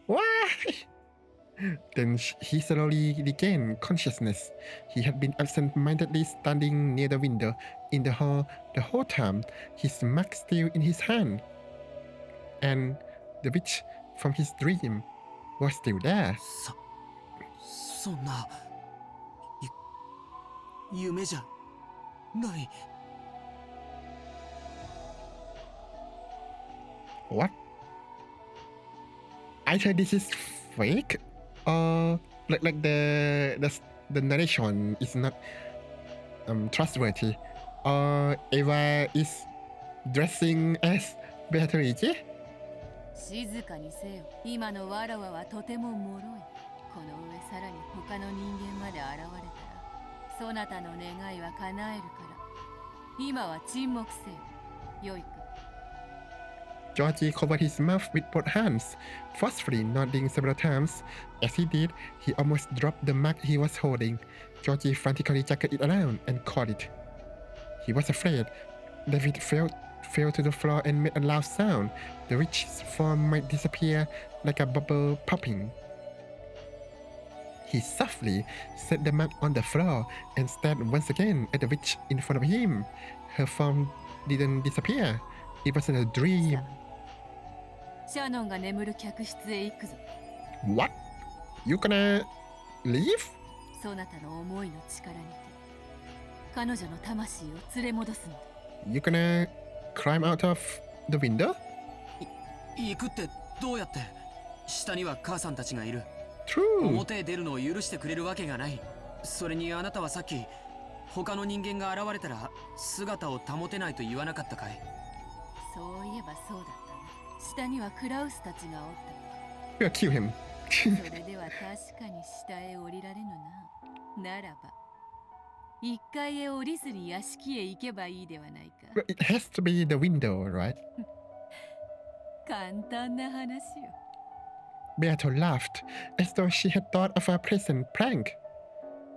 Speaker 1: Why? Then he slowly regained consciousness. He had been absent-mindedly standing near the window in the hall the whole time, his mug still in his hand. And the witch from his dream was still there.
Speaker 4: そんな夢じゃない。
Speaker 1: What? Either this is fake, or like the narration is not trustworthy, or Eva is dressing as Beatrice.
Speaker 8: 静かにせよ。今のわらわはとても脆い。この上さらに他の人間まで現れたらそなたの願いは叶えるから。今は沈黙せよ。よいか。
Speaker 1: Georgie covered his mouth with both hands, forcefully nodding several times. As he did, he almost dropped the mug he was holding. Georgie frantically jacked it around and caught it. He was afraid. David fell to the floor and made a loud sound. The witch's form might disappear like a bubble popping. He softly set the mug on the floor and stared once again at the witch in front of him. Her form didn't disappear. It wasn't a dream.
Speaker 8: シャノンが眠る客室へ行くぞ。
Speaker 1: What? You gonna leave?
Speaker 8: そなたの思いの力にて彼女の魂を連れ戻すのだ。
Speaker 1: You gonna climb out of the window?
Speaker 4: 行くってどうやって。下には母さんたちがいる。
Speaker 1: True.
Speaker 4: 表へ出るのを許してくれるわけがない。それにあなたはさっき他の人間が現れたら姿を保てないと言わなかったかい。
Speaker 8: そういえばそうだったな。下にはクラウスたちがおっ
Speaker 1: We'll kill him.
Speaker 8: た。それでは確かに下へ降りられぬな。ならば1階へ降りずに屋敷へ行けばいいではないか。
Speaker 1: But it has to be the window, right?
Speaker 8: 簡単な話よ。
Speaker 1: Beato laughed, as though she had thought of a pleasant prank.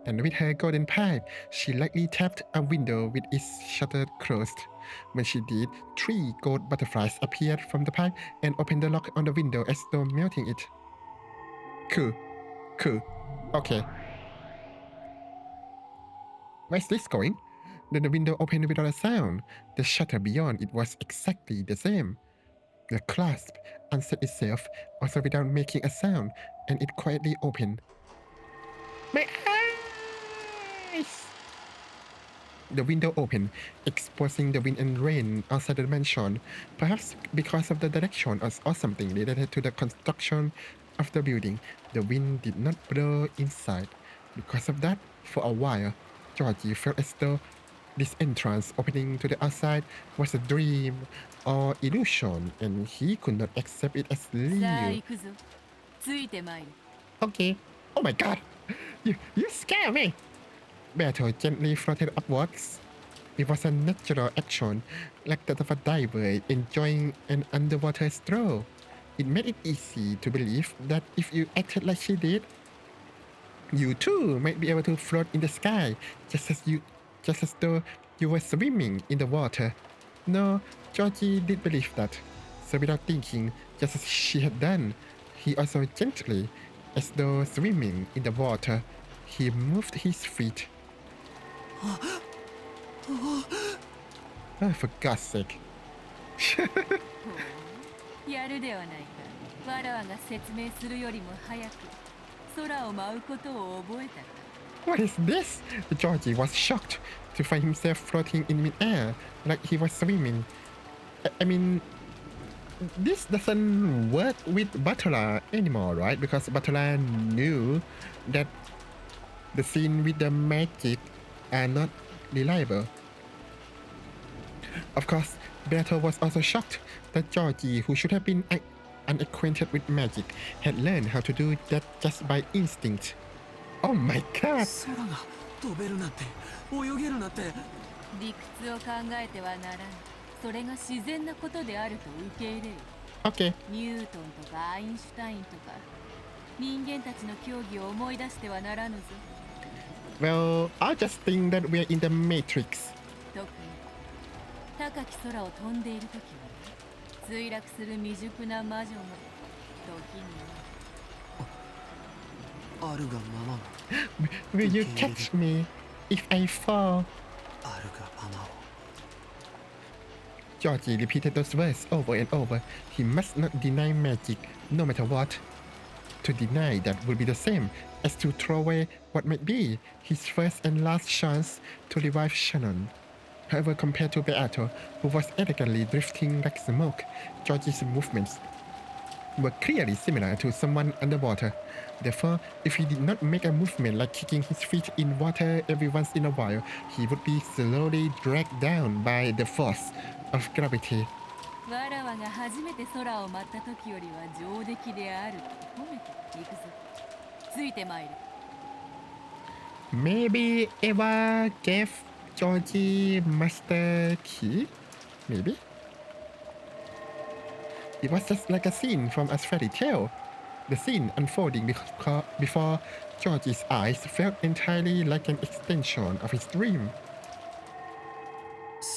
Speaker 1: And with her golden pipe, she lightly tapped a window with its shutter closed. When she did, 3 gold butterflies appeared from the pipe and opened the lock on the window as though melting it. Cool. Okay. Where's this going? Then the window opened without a sound. The shutter beyond it was exactly the same. The clasp unset itself, also without making a sound, and it quietly opened. My eyes! The window opened, exposing the wind and rain outside the mansion, perhaps because of the direction or something related to the construction of the building. The wind did not blow inside. Because of that, for a while, Georgie felt as though this entrance opening to the outside was a dream or illusion, and he could not accept it as
Speaker 8: さあ
Speaker 1: real.
Speaker 8: 行くぞ。ついてまいる。
Speaker 1: Okay. Oh my god! You scare me! Beato gently floated upwards. It was a natural action, like that of a diver enjoying an underwater stroll. It made it easy to believe that if you acted like she did, you too might be able to float in the sky, just as though you were swimming in the water. No, Georgie did believe that. So without thinking, just as she had done, he also gently, as though swimming in the water, he moved his feet. Oh, for God's sake.
Speaker 7: やるではないか。わらわが説明するよりも早く空を舞うことを覚えたか。
Speaker 1: What is this? Georgie was shocked to find himself floating in midair like he was swimming. I mean, this doesn't work with Butler anymore, right? Because Butler knew that the scene with the magic are not reliable. Of course, Beato was also shocked that Georgie, who should have been unacquainted with magic, had learned how to do that just by instinct. Oh my god!
Speaker 4: 空が飛べるなんて泳げるなんて
Speaker 7: 理屈を考えてはならぬ。それが自然なことであると受け入れる。
Speaker 1: Okay.
Speaker 7: ニュートンとかアインシュタインとか人間たちの競技を思い出してはならぬぞ。
Speaker 1: Well, I just think that we're in the Matrix.
Speaker 7: 特に高き空を飛んでいるときは墜落する未熟な魔女も時には
Speaker 4: あるがままの
Speaker 1: Will you catch me if I fall?
Speaker 4: あるがままを
Speaker 1: Georgie repeated those words over and over. He must not deny magic, no matter what. To deny that would be the same as to throw away what might be his first and last chance to revive Shannon. However, compared to Beato, who was elegantly drifting like smoke, Georgie's movements were clearly similar to someone underwater. Therefore, if he did not make a movement like kicking his feet in water every once in a while, he would be slowly dragged down by the force of gravity.
Speaker 7: わらわが初めて空を舞った時よりは上出来であると褒めていくぞ。ついてまいる。
Speaker 1: Maybe Eva gave Georgie Master Key? Maybe? It was just like a scene from a fairy tale. The scene unfolding before Georgie's eyes felt entirely like an extension of his dream.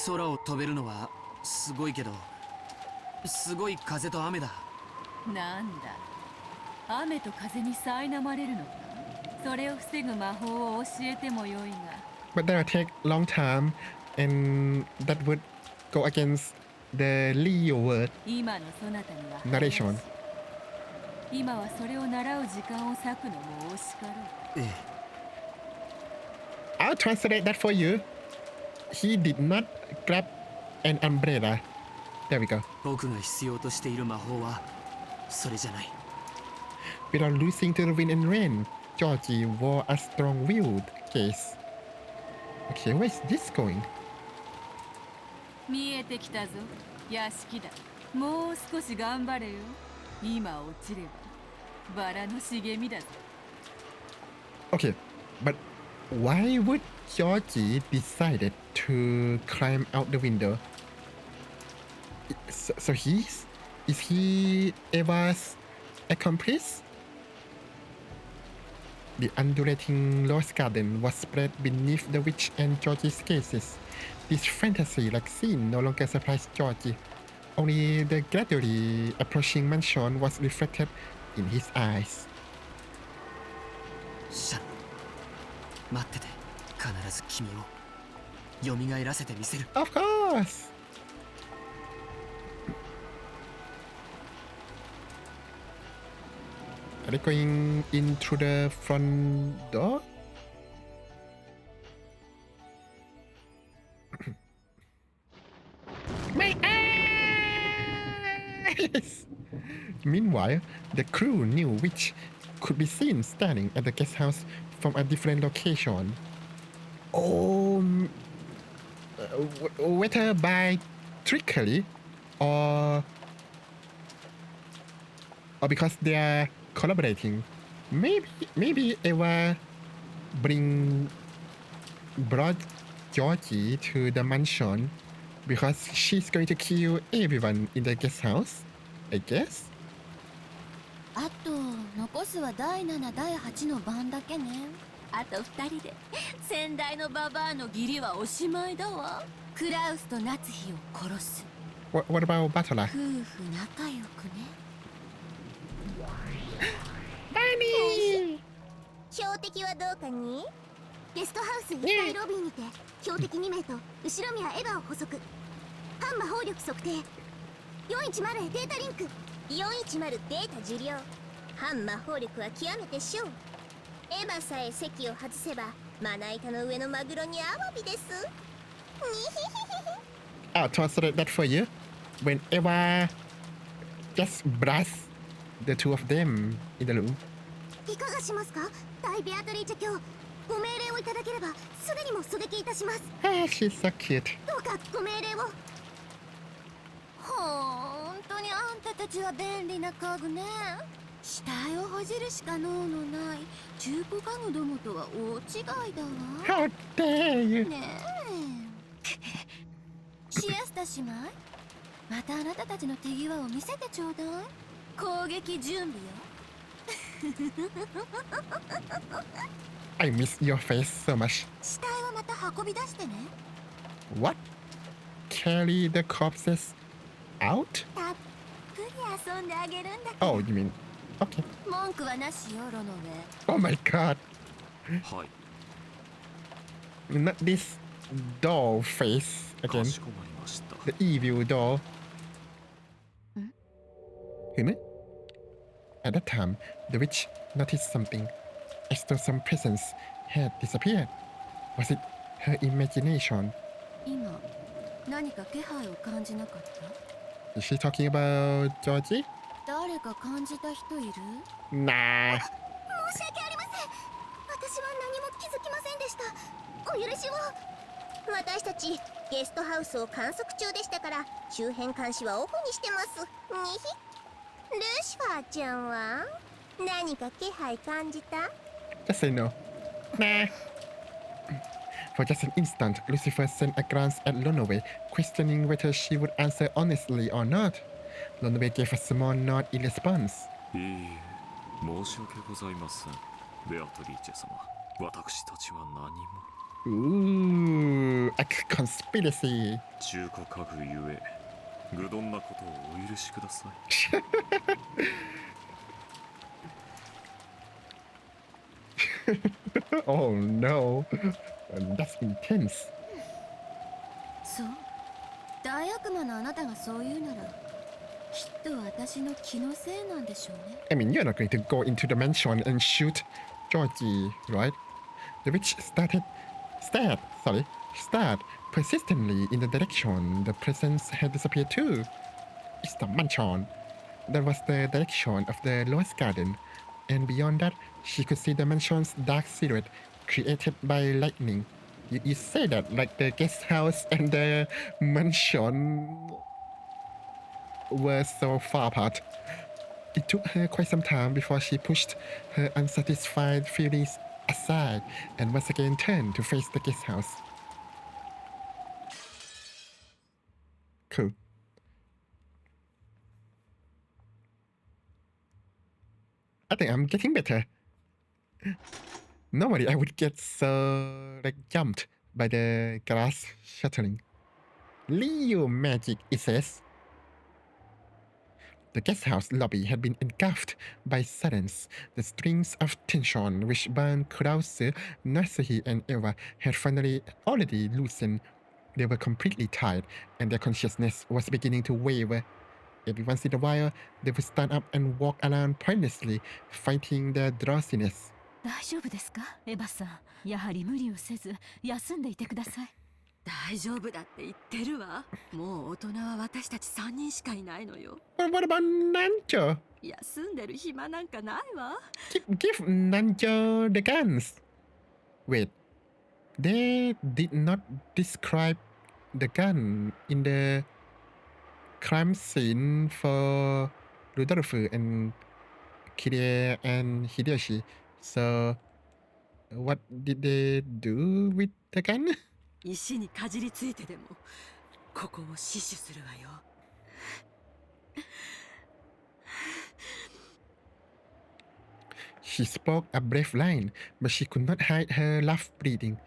Speaker 4: 空を飛べるのはすごいけどすごい風と雨だ
Speaker 7: なんだ。雨と風に苛まれるのか。それを防ぐ魔法を教えてもよいが。
Speaker 1: But that would take long time, and that would go against the Leo word
Speaker 7: 今のそなたには
Speaker 1: narration.
Speaker 7: 今はそれを習う時間を割くのも惜しかろう。
Speaker 4: ええ
Speaker 1: I'll translate that for you. He did not grab an umbrella. There we go.
Speaker 4: 僕が必要としている魔法はそれじゃない
Speaker 1: Without losing to the wind and rain, Georgie wore a strong-willed gaze. Okay, where is this going?
Speaker 7: 見えてきたぞ。屋敷だ。もう少し頑張れよ。今落ちればバラの茂みだぞ。
Speaker 1: Okay, but why would Georgie decided to climb out the window? So is he Eva's accomplice? The undulating rose garden was spread beneath the witch and Georgie's gazes. This fantasy-like scene no longer surprised Georgie. Only the gradually approaching mansion was reflected in his eyes.
Speaker 4: シャン待ってて必ず君を蘇らせてみせる
Speaker 1: Of course! Are they going in through the front door? My eyes! Meanwhile, the crew knew which could be seen standing at the guest house from a different location. Oh, whether by trickery or because they are collaborating. Maybe Eva brought Georgie to the mansion because she's going to kill everyone in the guest house, I guess.
Speaker 8: あと残すは第7第8の番だけね。
Speaker 2: あと2人で先代のババアの義理はおしまいだわ。クラウスと夏日を殺す。
Speaker 1: What about Batola?
Speaker 8: 夫婦仲良くね。
Speaker 10: 標的はどうかに？ゲストハウス1階ロビーにて標的2名と後ろ宮エヴァを捕捉。反魔法力測定。410へデータリンク。410データ受領。反魔法力は極めて小。エヴァさえ席を外せばまな板の上のマグロにアワビです。
Speaker 1: I'll translate that for you. When Eva just brush the two of them in the room.
Speaker 10: いかがしますか、大ベアトリーチェ卿。ご命令をいただければすぐにも狙撃いたします。
Speaker 1: Ah, she's so cute.
Speaker 10: どうかご命令を。
Speaker 8: ほんとにあんたたちは便利な家具ね。死体をほじるしか能のない中古家具どもとは大違いだわ。
Speaker 1: How dare you?
Speaker 8: ねえシエスタ姉妹、またあなたたちの手際を見せてちょうだい。攻撃準備よ。
Speaker 1: I miss your face so much.
Speaker 8: 死体はまた運び出してね。
Speaker 1: What? Carry the corpses out?
Speaker 8: たっぷり遊んであげるんだから。
Speaker 1: Oh, you mean... Okay.
Speaker 8: 文句はなしよ、ロノウェイ。
Speaker 1: Oh my god.
Speaker 4: はい
Speaker 1: Not this doll face
Speaker 4: か
Speaker 1: again.
Speaker 4: しこまりました。
Speaker 1: The evil doll. Human? At that time, the witch noticed something. As though some presence had disappeared. Was it her imagination?
Speaker 8: 今何か気配を感じなかった？
Speaker 1: Is she talking about Georgie?
Speaker 8: 誰か感じた人いる？
Speaker 1: Nah.
Speaker 10: 申し訳ありません。私は何も気づきませんでした。お許しを。私たちゲストハウスを観測中でしたから周辺監視はオフにしてます。にひ。ルシファーちゃんは何か気配感じた？
Speaker 1: Just say no. Nah. For just an instant, Lucifer sent a glance at Lonoway, questioning whether she would answer honestly or not. Lonoway gave a small nod in response.
Speaker 3: いいえ、申し訳ございません。ベアトリーチェ様、私たちは何も。
Speaker 1: Ooh, a conspiracy.
Speaker 3: 中古家具ゆえ、愚鈍なことをお許しください。
Speaker 1: Oh no. That's intense.
Speaker 8: そう。大悪魔のあなたがそう言うなら、きっと私の気のせいなんでしょうね。
Speaker 1: I mean, you're not going to go into the mansion and shoot Georgie, right? The witch stared persistently in the direction the presence had disappeared to. It's the mansion. That was the direction of the Lost Garden, and beyond that, she could see the mansion's dark silhouette created by lightning. You say that like the guest house and the mansion were so far apart. It took her quite some time before she pushed her unsatisfied feelings aside and once again turned to face the guest house. Cool. I think I'm getting better. Normally I would get so jumped by the glass shattering. Leo magic, it says. The guest house lobby had been engulfed by silence. The strings of tension which bound Krause, Nasuhi, and Eva had already loosened. They were completely tired, and their consciousness was beginning to waver. Every once in a while, they would stand up and walk around pointlessly, fighting their drowsiness.
Speaker 7: 大丈夫ですか、エヴァさん。やはり無理をせず休んでいてください。
Speaker 2: 大丈夫だって言ってるわ。もう大人は私たち3人しかいないのよ。
Speaker 1: But what about Nanjo?
Speaker 2: 休んでる暇なんかないわ。
Speaker 1: Give Nanjo the guns. Wait, they did not describe the gun in the crime scene for Rudolph and Kirie and Hideyoshi. So, what did they do with the gun?
Speaker 2: 石にかじりついてでもここを死守するわよ。
Speaker 1: She spoke a brave line, but she could not hide her rough breathing.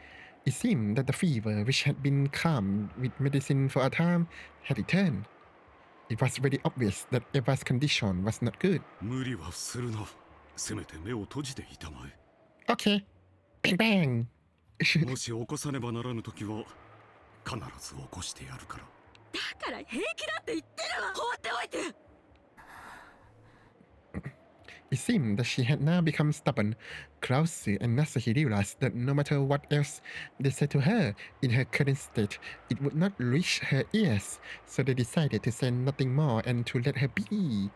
Speaker 1: It seemed that the fever, which had been calmed with medicine for a time, had returned. It was very obvious that Eva's condition was not good.
Speaker 3: 無理はするな。せめて目を閉じていたまえ。
Speaker 1: Okay. Bang bang.
Speaker 3: もし起こさねばならぬ時は必ず起こしてやるから。
Speaker 2: だから平気だって言ってるわ。放っておいて。
Speaker 1: It seemed that she had now become stubborn. Krause and Nasuhi realized that no matter what else they said to her in her current state, it would not reach her ears, so they decided to say nothing more and to let her be.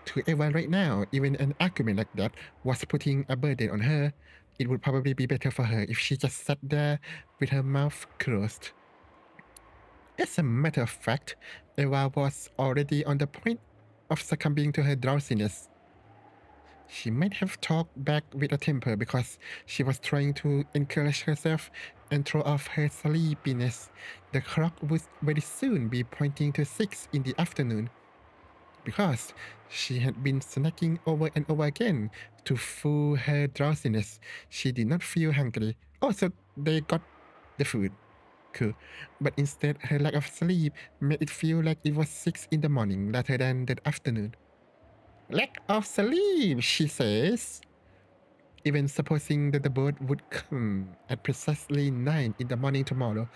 Speaker 1: To Eva right now, even an argument like that was putting a burden on her. It would probably be better for her if she just sat there with her mouth closed. As a matter of fact, Eva was already on the point of succumbing to her drowsiness. She might have talked back with a temper because she was trying to encourage herself and throw off her sleepiness. The clock would very soon be pointing to 6 in the afternoon. Because she had been snacking over and over again to fool her drowsiness, she did not feel hungry. Oh, so they got the food. Cool. But instead, her lack of sleep made it feel like it was 6 in the morning rather than the afternoon. Lack of sleep, she says. Even supposing that the boat would come at precisely 9 in the morning tomorrow,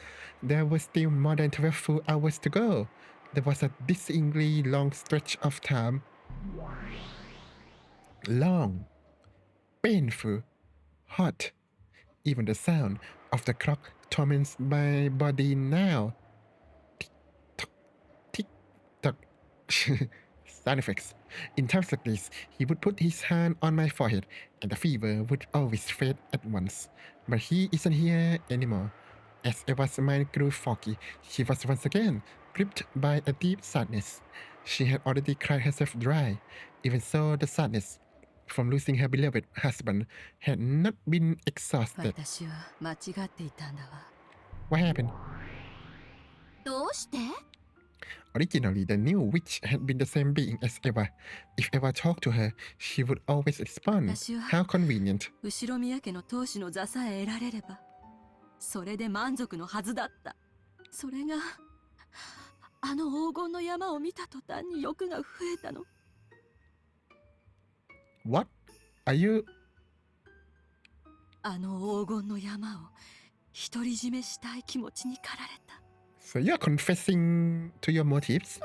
Speaker 1: there was still more than 12 full hours to go. There was a dizzyingly long stretch of time. Long, painful, hot. Even the sound of the clock torments my body now. Tick-tock, tick-tock. Sound effects. In times like this, he would put his hand on my forehead, and the fever would always fade at once. But he isn't here anymore. As Eva's mind grew foggy, she was once again gripped by a deep sadness. She had already cried herself dry. Even so, the sadness from losing her beloved husband had not been exhausted.
Speaker 2: 私は間違っていたんだわ。
Speaker 1: What happened?
Speaker 10: どうして？
Speaker 1: Originally, the new witch had been the same being as Eva. If Eva talked to her, she would always respond. How convenient.
Speaker 2: 後宮家の当主の座さえ得られれば、それで満足のはずだった。それが、あの黄金の山を見た途端に欲が増えたの。
Speaker 1: What? Are you...
Speaker 2: あの黄金の山を独り占めしたい気持ちに駆られた。
Speaker 1: So you're confessing to your motives?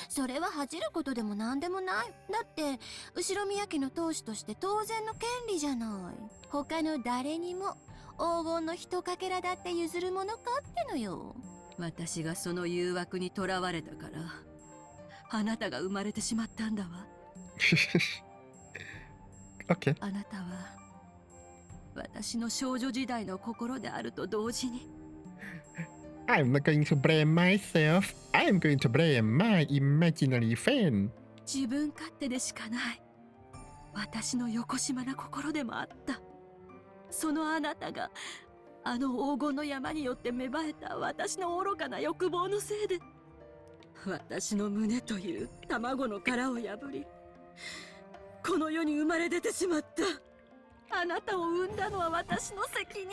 Speaker 10: それは恥じることでもなんでもない。だって後宮家の当主として当然の権利じゃない。他の誰にも黄金のひとかけらだって譲るものかってのよ。
Speaker 2: 私がその誘惑にとらわれたからあなたが生まれてしまったんだわ。
Speaker 1: Okay.
Speaker 2: あなたは私の少女時代の心であると同時に
Speaker 1: I'm not going to blame myself. I'm going to blame my imaginary friend.
Speaker 2: 自分勝手でしかない私のよこしまな心でもあった。そのあなたがあの黄金の山によって芽生えた私の愚かな欲望のせいで私の胸という卵の殻を破りこの世に生まれ出てしまった。あなたを産んだのは私の責任。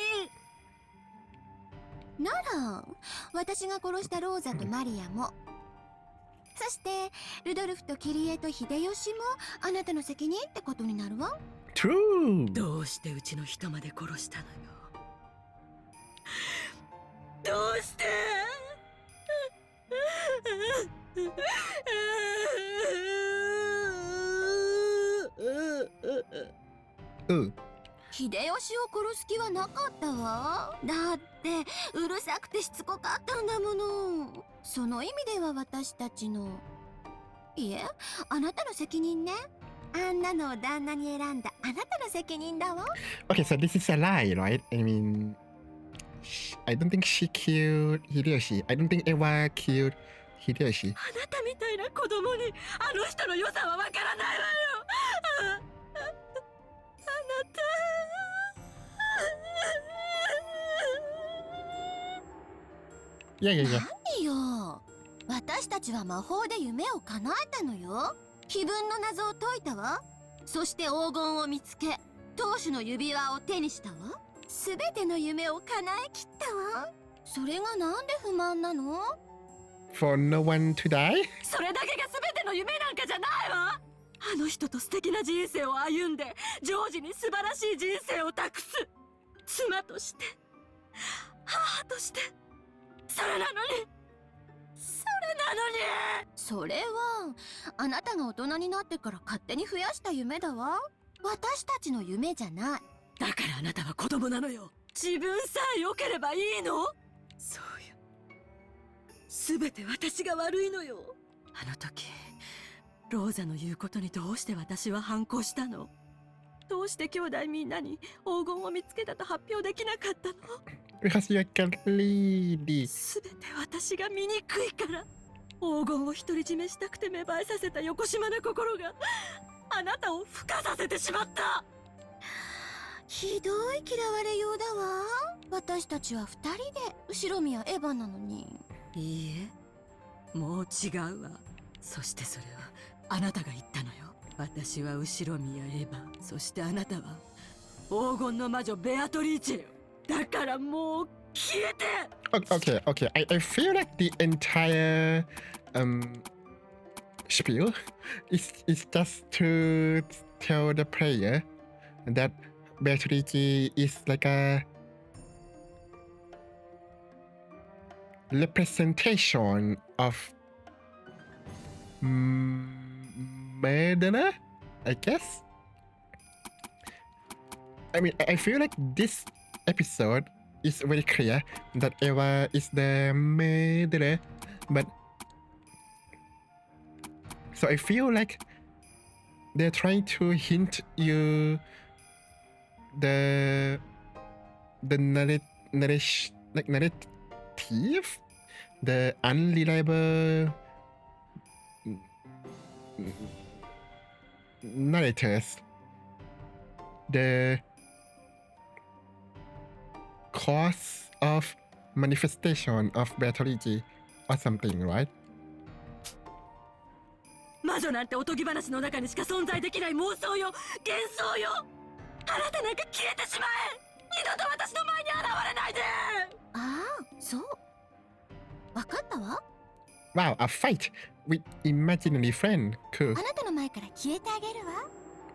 Speaker 10: なら私が殺したローザとマリアも、そしてルドルフとキリエと秀吉もあなたの責任ってことになるわ。
Speaker 1: True.
Speaker 2: どうしてうちの人まで殺したのよ。どうして。
Speaker 10: 秀吉を殺す気はなかったわ。だってうるさくてしつこかったんだもの。その意味では私たちの、いえ、あなたの責任ね。あんなのを旦那に選んだあなたの責任だわ。
Speaker 1: Okay, so this is a lie, right? I mean, I don't think she killed Hideyoshi. I don't think Eva killed Hideyoshi.
Speaker 2: あなたみたいな子供にあの人の良さはわからないわよ。あなた。
Speaker 1: Yeah, yeah, yeah.
Speaker 10: 何よ、私たちは魔法で夢を叶えたのよ。碑文の謎を解いたわ。そして黄金を見つけ、当主の指輪を手にしたわ。すべての夢を叶えきったわ。それがなんで不満なの？
Speaker 1: For no one to die?
Speaker 2: それだけが全ての夢なんかじゃないわ。あの人と素敵な人生を歩んで、ジョージに素晴らしい人生を託す。妻として、母として。それなのに、それはあなたが大人になってから勝手に増やした夢だわ。私たちの夢じゃない。だからあなたは子供なのよ。自分さえ良ければいいの。そうよ、全て私が悪いのよ。あの時ローザの言うことにどうして私は反抗したの？どうして兄弟みんなに黄金を見つけたと発表できなかったの？
Speaker 1: Because you're greedy.
Speaker 2: 全て私が醜いから。黄金を独り占めしたくて芽生えさせたよこしまな心があなたを孵化させてしまった。ひどい嫌われようだわ。私たちは二人で後ろ宮エヴァなのに。いいえ、もう違うわ。そしてそれはあなたが言ったのよ。私は後ろ宮エヴァ、そしてあなたは黄金の魔女ベアトリーチェよ。だからもう消えて。
Speaker 1: Okay, okay. I feel like the entire spiel is just to tell the player that Beatrice is like a representation of murderer, I guess. I mean, I feel like this episode is very clear that Eva is the murderer, but so I feel like they're trying to hint you the narrative, the unreliable narrators, the cause of manifestation of Beatrice or something, right?
Speaker 2: 魔女なんておとぎ話の中にしか存在できない妄想よ、幻想よ。あなたなんか消えてしまえ。二度と私の前に現れないで。
Speaker 10: ああ、そう。わかったわ。
Speaker 1: Wow, a fight with imaginary friend. Cool.
Speaker 10: あなたの前から消えてあげるわ。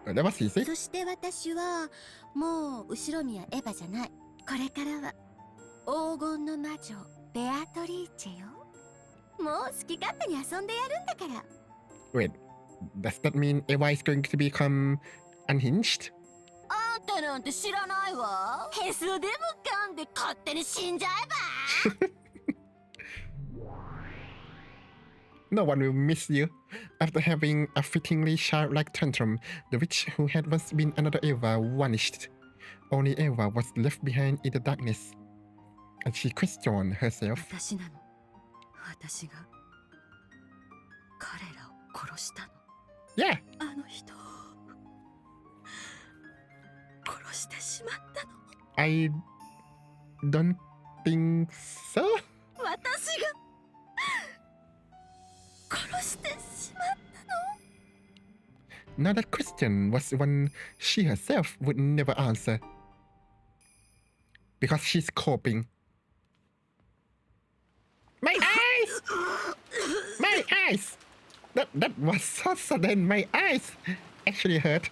Speaker 1: That was easy.
Speaker 10: そして私はもう後ろ宮エヴァじゃない。これからは黄金の魔女ベアトリーチェよ。もう好き勝手に遊んでやるんだから。
Speaker 1: Wait, does that mean Eva is going to become unhinged?
Speaker 10: あんたなんて知らないわ。ヘスでもかんで勝手に死んじゃえば。
Speaker 1: No one will miss you. After having a fittingly childlike tantrum, the witch who had once been another Eva vanished. Only Eva was left behind in the darkness. And she questioned herself.
Speaker 2: 私なの。私が彼らを殺したの。
Speaker 1: Yeah!
Speaker 2: あの人を殺してしまったの。
Speaker 1: I don't think so.
Speaker 2: 私が殺してしまったの。
Speaker 1: Now that question was one she herself would never answer. Because she's coping. My eyes! My eyes! That was so sudden. My eyes actually hurt.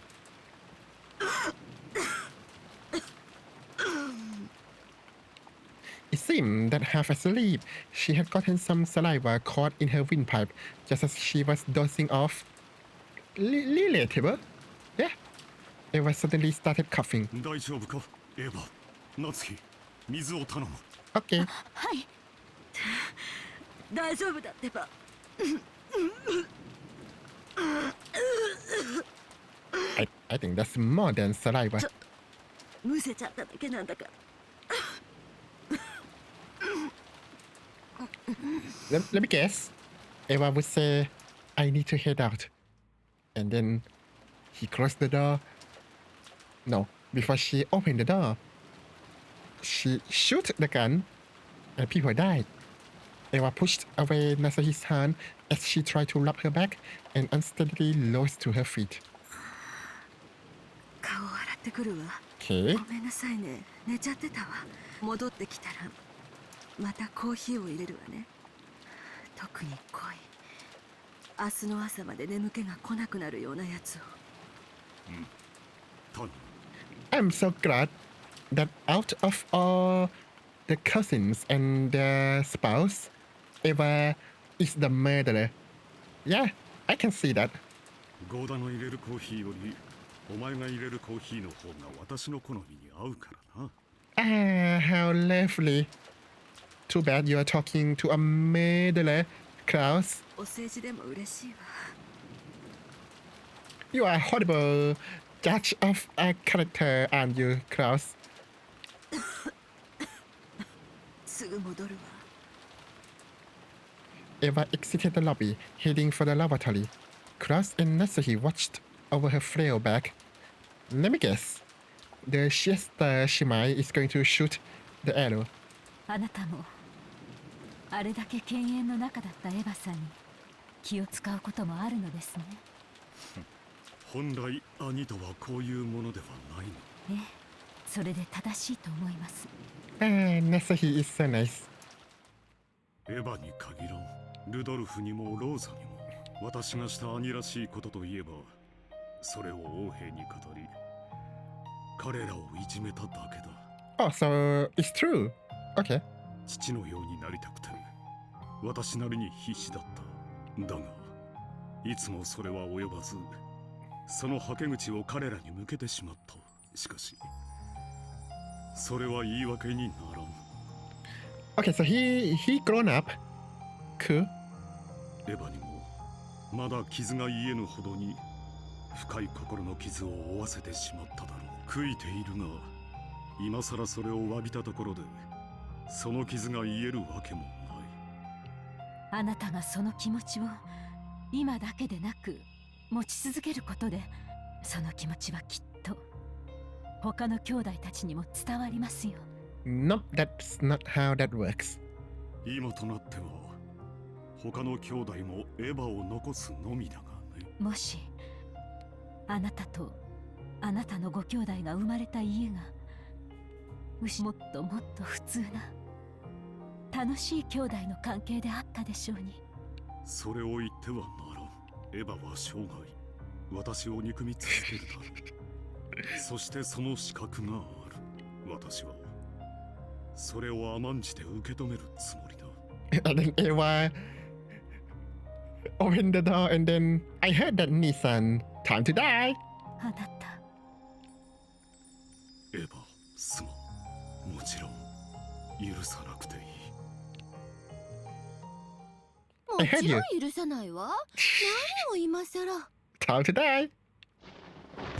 Speaker 1: It seemed that half asleep, she had gotten some saliva caught in her windpipe just as she was dozing off. Relatable. Yeah. Eva suddenly started coughing.
Speaker 3: 大丈夫かエヴァ、夏希、水を頼む。
Speaker 1: Okay.
Speaker 2: はい。大丈夫だってば。
Speaker 1: I think that's more than saliva.
Speaker 2: むせちゃっただけなんだから。
Speaker 1: Let me guess. Eva would say, I need to head out. And then he closed the door. No, before she opened the door, she shot the gun and people died. Eva pushed away Nasahi's hand as she tried to rub her back and unsteadily rose to her feet.
Speaker 2: 顔を洗ってくるわ。
Speaker 1: Okay.
Speaker 2: ごめんなさいね。寝ちゃってたわ。戻ってきたらまたコーヒーを入れるわね。特に濃い。明日の朝まで眠気が来なくなるようなやつを。
Speaker 3: トニ
Speaker 1: I'm so glad that out of all the cousins and their spouse, Eva is the murderer. Yeah, I can see that.
Speaker 3: ゴーダの入れるコーヒーよりお前が入れるコーヒーの方が私の好みに合うからな。
Speaker 1: Ah, how lovely. Too bad you are talking to a murderer, Klaus.
Speaker 2: お世辞でも嬉しいわ。
Speaker 1: You are a horrible judge of a character, aren't you, Klaus?
Speaker 2: すぐ戻るわ。
Speaker 1: Eva exited the lobby, heading for the lavatory. Klaus and Nasahi watched over her frail back. Let me guess. The Siesta Shimai is going to shoot the arrow.
Speaker 7: あなたもあれだけ犬猿の中だったエヴァさんに気を使うこともあるのですね。
Speaker 3: 本来兄とはこういうものではないの。
Speaker 7: ええ、それで正しいと思います。
Speaker 1: Ah, Nasahi is so nice.
Speaker 3: エヴァに限らん、ルドルフにもローザにも、私がした兄らしいことといえば、それを王兵に語り、彼らをいじめただけだ。
Speaker 1: Oh, so it's true. Okay.
Speaker 3: 父のようになりたくて、私なりに必死だった。だが、いつもそれは及ばず、そのはけ口を彼らに向けてしまった。しかし、それは言い訳にならん。
Speaker 1: Okay, so he grown up. Cool.
Speaker 3: エヴァにもまだ傷が癒えぬほどに深い心の傷を負わせてしまっただろう。悔いているが、今さらそれを詫びたところでその傷が癒えるわけもない。
Speaker 7: あなたがその気持ちを今だけでなく持ち続けることで、その気持ちはきっと他の兄弟たちにも伝わりますよ。
Speaker 1: Nope, that's not how that works.
Speaker 3: 今となっては他の兄弟もエヴァを残すのみだがね。
Speaker 7: もしあなたとあなたのご兄弟が生まれた家がもっともっと普通な楽しい兄弟の関係であったでしょうに。
Speaker 3: それを言ってはならん。エヴァは生涯私を憎み続けるだろう。そしてその資格がある。私はそれを甘んじて受け止めるつもりだ。
Speaker 1: And then Eva opened the door, and then I heard that Nissan, time to die.
Speaker 7: あなた、
Speaker 3: エヴァ、すまん。もちろん許さなくていい。
Speaker 10: もちろん許さないわ。何を今さら。
Speaker 1: Time to die.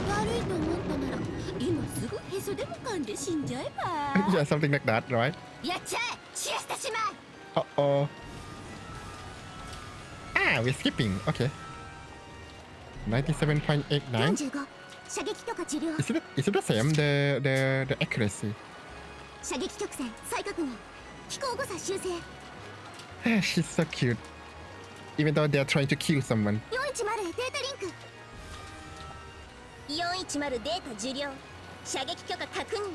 Speaker 10: 悪いと思ったなら今すぐへそでも噛んで死んじゃえば。
Speaker 1: Yeah, something like that, right?
Speaker 10: やっちゃえ、シエスタ姉妹。
Speaker 1: Uh-oh. Ah, we're skipping. Okay. 97.89.
Speaker 10: 45射撃許可治療。
Speaker 1: Is it the same? The accuracy.
Speaker 10: 射撃曲線再確認。飛行誤差修正。
Speaker 1: Ah, she's so cute. Even though they're trying to kill someone.
Speaker 10: 410データリンク。410データ受領。射撃許可確認。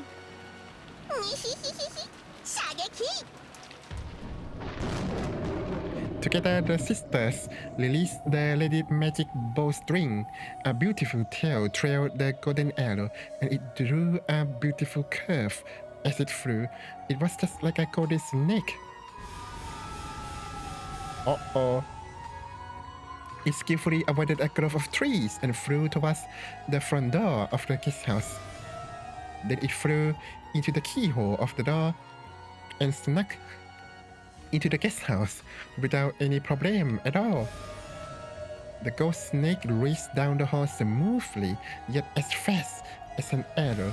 Speaker 10: にひひひひ。射撃。
Speaker 1: Together, the sisters released the Lady Magic Bowstring. A beautiful tail trailed the golden arrow, and it drew a beautiful curve as it flew. It was just like a golden snake. Uh-oh. It skillfully avoided a grove of trees and flew towards the front door of the guest house. Then it flew into the keyhole of the door and snuck into the guest house without any problem at all. The ghost snake raced down the hall smoothly, yet as fast as an arrow.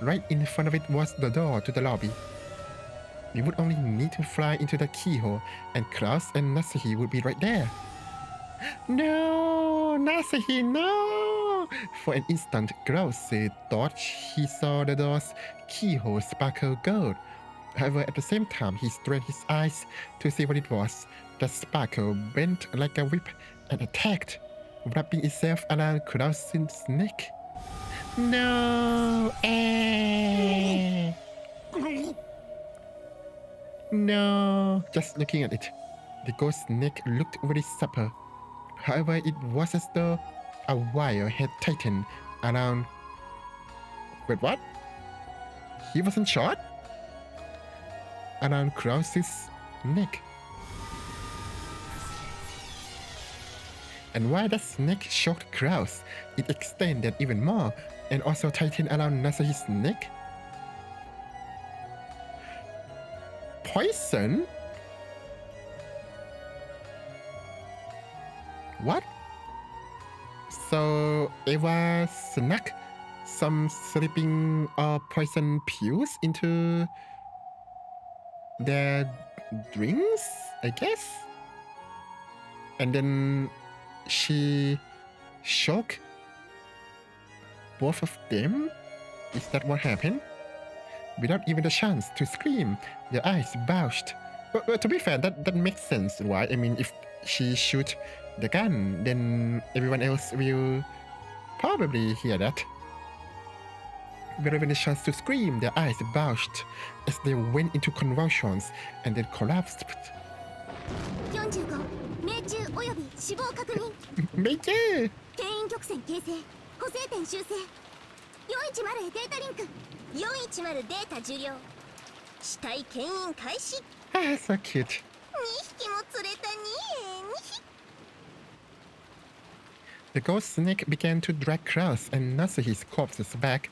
Speaker 1: Right in front of it was the door to the lobby. You would only need to fly into the keyhole, and Klaus and Nasahi would be right there. No, Nasahi, no! For an instant, Klaus thought he saw the door's keyhole sparkle gold. However, at the same time, he strained his eyes to see what it was. The sparkle bent like a whip and attacked, wrapping itself around Krause's neck. No! No! Just looking at it, the ghost's neck looked very supple. However, it was as though a wire had tightened around. Wait, what? He wasn't shot? Around Krause's neck. And while the snake shocked Krause, it extended even more and also tightened around Nasuhi's neck. Poison? What? So Eva snuck some sleeping or poison pills into their drinks, I guess? And then she shocked both of them? Is that what happened? Without even a chance to scream, their eyes bulged. But to be fair, that makes sense, right? I mean, if she shoots the gun, then everyone else will probably hear that. Without even a chance to scream, their eyes bulged as they went into convulsions and then collapsed.
Speaker 10: 45命中および死亡確認
Speaker 1: Major!
Speaker 10: 牽引曲線形成補正点修正410へデータリンク410データ受領死体牽引開始
Speaker 1: Ah, so cute.
Speaker 10: 2匹も釣れたに2匹
Speaker 1: The ghost snake began to drag Krause and Nasuhi's corpses back.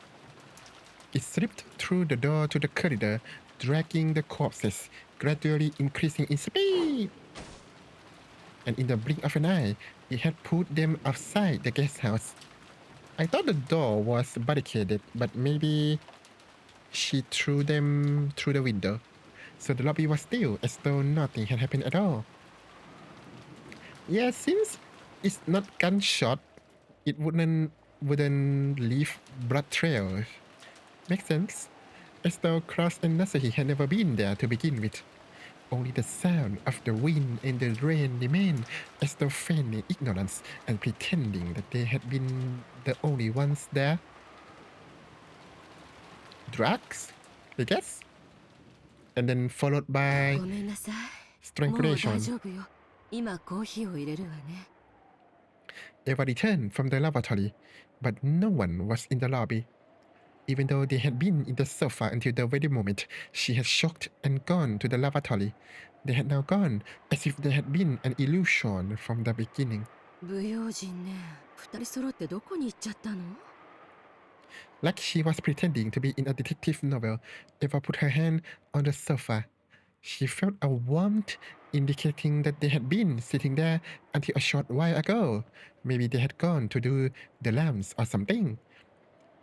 Speaker 1: It slipped through the door to the corridor, dragging the corpses, gradually increasing in speed. And in the blink of an eye, it had put them outside the guest house. I thought the door was barricaded, but maybe she threw them through the window. So the lobby was still, as though nothing had happened at all. Yeah, since it's not gunshot, it wouldn't leave blood trails. Makes sense. As though Krause and Nasuhi had never been there to begin with. Only the sound of the wind and the rain remained, as though feigning ignorance and pretending that they had been the only ones there. Drugs, I guess? And then followed by
Speaker 2: ごめんなさい。もう
Speaker 1: strangulation.
Speaker 2: 大丈夫よ。今コーヒーを入れるわね。
Speaker 1: Eva returned from the lavatory, but no one was in the lobby. Even though they had been in the sofa until the very moment she had shocked and gone to the lavatory, they had now gone as if they had been an illusion from the beginning.
Speaker 2: 不用心ね。二人揃ってどこに行っちゃったの？
Speaker 1: Like she was pretending to be in a detective novel, Eva put her hand on the sofa. She felt a warmth indicating that they had been sitting there until a short while ago. Maybe they had gone to do the lamps or something.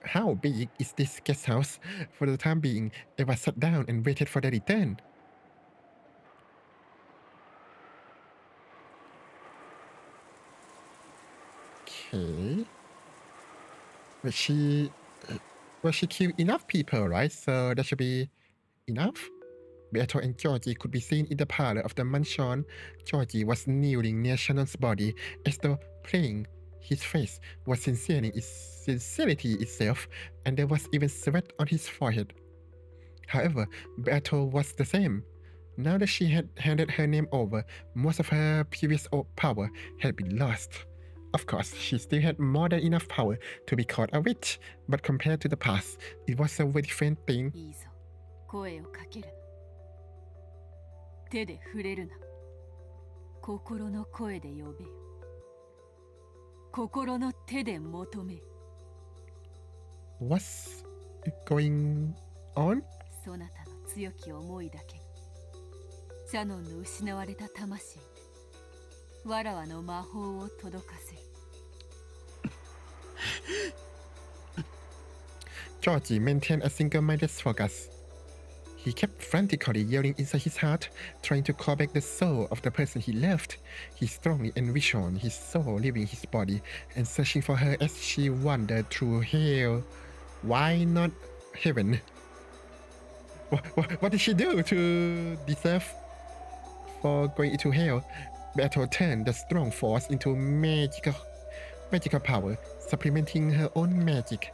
Speaker 1: How big is this guest house? For the time being, Eva sat down and waited for their return. Okay. But she killed enough people, right? So that should be enough. Beato and Georgie could be seen in the parlor of the mansion. Georgie was kneeling near Shannon's body as though praying. His face was sincerity itself, and there was even sweat on his forehead. However, Beato was the same. Now that she had handed her name over, most of her previous power had been lost. Of course, she still had more than enough power to be called a witch, but compared to the past, it was a very faint thing.
Speaker 8: いいぞ、声をかけるな。手で触れるな。心の声で呼べよ。心の手で求め。
Speaker 1: What's going on?
Speaker 8: そなたの強き思いだけがシャノンの失われた魂、わらわの魔法を届かせる。
Speaker 1: Georgie maintained a single-minded focus. He kept frantically yelling inside his heart, trying to call back the soul of the person he loved. He strongly envisioned his soul leaving his body and searching for her as she wandered through hell. Why not heaven? What did she do to deserve for going into hell? Beato turned the strong force into magical power, supplementing her own magic.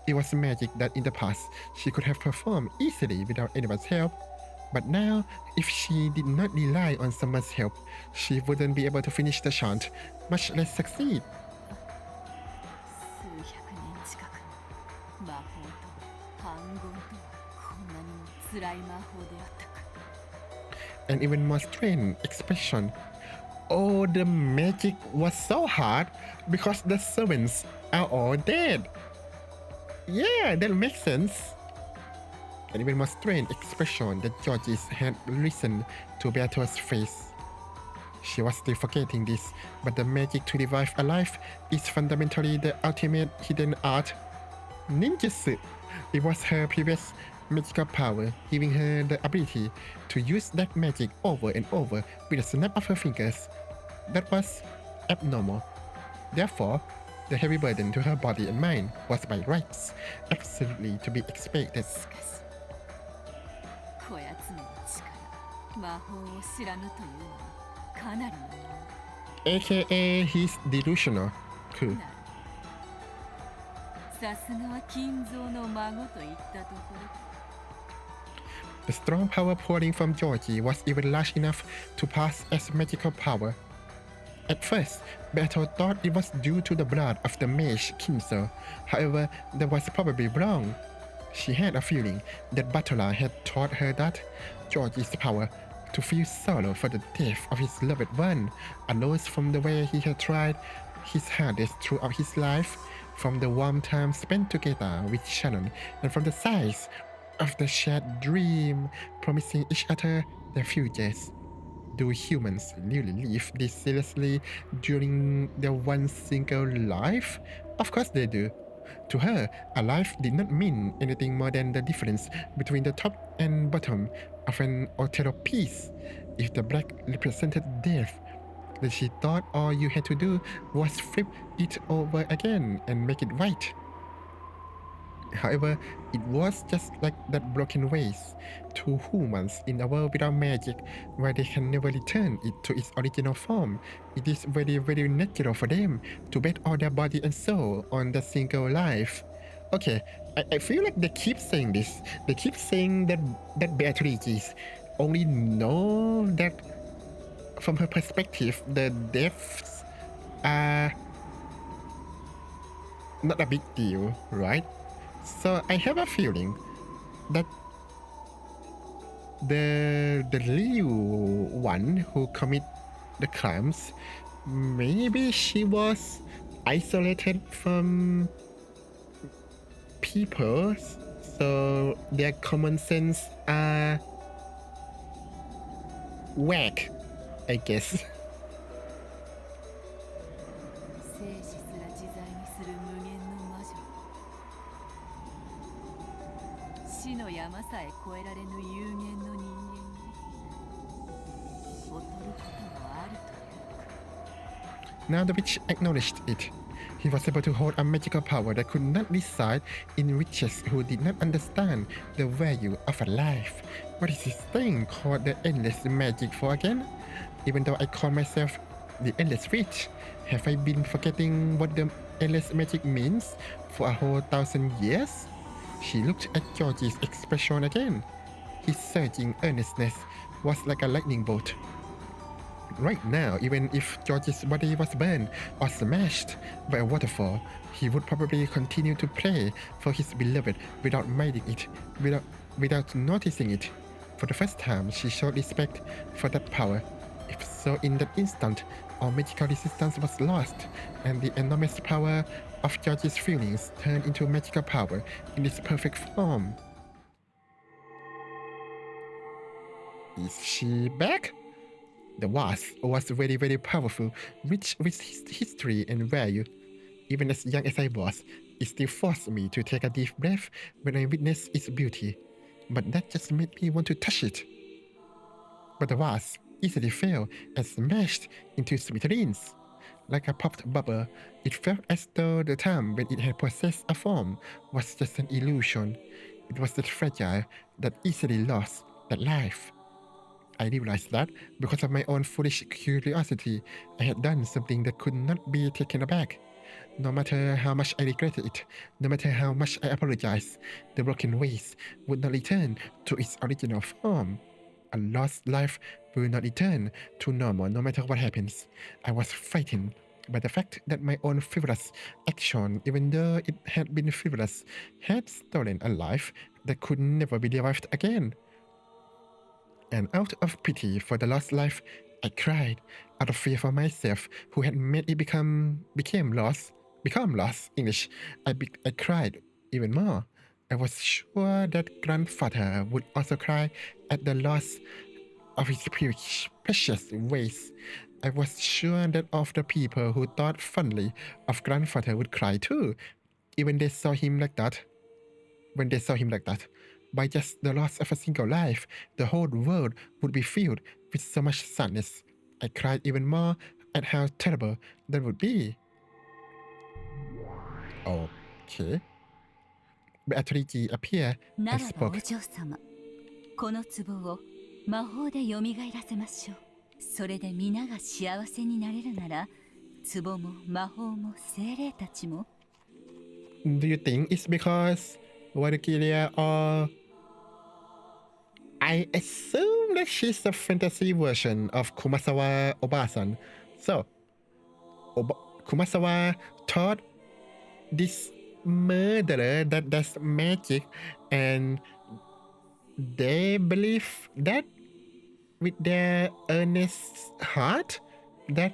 Speaker 1: It was magic that in the past she could have performed easily without anyone's help. But now, if she did not rely on someone's help, she wouldn't be able to finish the chant, much less succeed.
Speaker 8: 数百年近く魔法と反言とはこんなにも辛い魔法であったか。
Speaker 1: And even more strange expression. Oh, the magic was so hard because the servants are all dead. Yeah, that makes sense. And even more strange expression that Georges had listened to Beato's face. She was still forgetting this, but the magic to revive a life is fundamentally the ultimate hidden art. Ninjutsu. It was her previous magical power, giving her the ability to use that magic over and over with a snap of her fingers. That was abnormal. Therefore, the heavy burden to her body and mind was by rights absolutely to be expected.
Speaker 8: しかしこやつめの力魔法を知らぬというのはかなりのもの
Speaker 1: AKA he's delusional. Cool.
Speaker 8: さすがは金蔵の孫といったところ。
Speaker 1: The strong power pouring from Georgie was even large enough to pass as magical power. At first, Beato thought it was due to the blood of the mage Kinzo. However, that was probably wrong. She had a feeling that Batola had taught her that Georgie's power to feel sorrow for the death of his loved one arose from the way he had tried his hardest throughout his life, from the warm time spent together with Shannon, and from the size of the shared dream promising each other their futures. Do humans really live this seriously during their one single life? Of course they do. To her, a life did not mean anything more than the difference between the top and bottom of an Otero piece. If the black represented death, then she thought all you had to do was flip it over again and make it white. However, it was just like that broken vase. Two humans in a world without magic, where they can never return it to its original form. It is very, very natural for them to bet all their body and soul on the single life. Okay, I feel like they keep saying this. They keep saying that Beatrice only know that from her perspective, the deaths are not a big deal, right? So I have a feeling that the real one who commit the crimes, maybe she was isolated from people, so their common sense are whack, I guess.
Speaker 8: 生死すら自在にする無限の魔女。死の山さえ越えられぬ有限の人間に劣ることもあるというか。
Speaker 1: Now the witch acknowledged it. He was able to hold a magical power that could not reside in witches who did not understand the value of a life. What is this thing called the endless magic for again? Even though I call myself the endless witch, have I been forgetting what the endless magic means for a whole 1,000 years? She looked at Georgie's expression again. His surging earnestness was like a lightning bolt. Right now, even if George's body was burned or smashed by a waterfall, he would probably continue to pray for his beloved without minding it, without noticing it. For the first time, she showed respect for that power. If so, in that instant, all magical resistance was lost, and the enormous power of George's feelings turned into magical power in its perfect form. Is she back? The wasp was very, very powerful, rich with history and value. Even as young as I was, it still forced me to take a deep breath when I witnessed its beauty. But that just made me want to touch it. But the wasp easily fell and smashed into smithereens. Like a popped bubble, it felt as though the time when it had possessed a form was just an illusion. It was that fragile, that easily lost, that life. I realized that because of my own foolish curiosity, I had done something that could not be taken aback. No matter how much I regretted it, no matter how much I apologized, the broken vase would not return to its original form. A lost life will not return to normal no matter what happens. I was frightened by the fact that my own frivolous action, even though it had been frivolous, had stolen a life that could never be revived again. And out of pity for the lost life, I cried. Out of fear for myself, who had made it become lost. English. I cried even more. I was sure that grandfather would also cry at the loss of his precious ways. I was sure that all of the people who thought fondly of grandfather would cry too, even they saw him like that. When they saw him like that, by just the loss of a single life, the whole world would be filled with so much sadness. I cried even more at how terrible that would be. Okay. Beatrice appeared
Speaker 7: な
Speaker 1: and
Speaker 7: らばお
Speaker 1: spoke.
Speaker 7: 嬢様、この壺を魔法で蘇らせましょう。それで皆が幸せになれるなら、壺も魔法も精霊たちも。
Speaker 1: Do you think it's because Valkyria or I assume that she's a fantasy version of Kumasawa Obasan. So, Kumasawa taught this murderer that does magic, and they believe that with their earnest heart that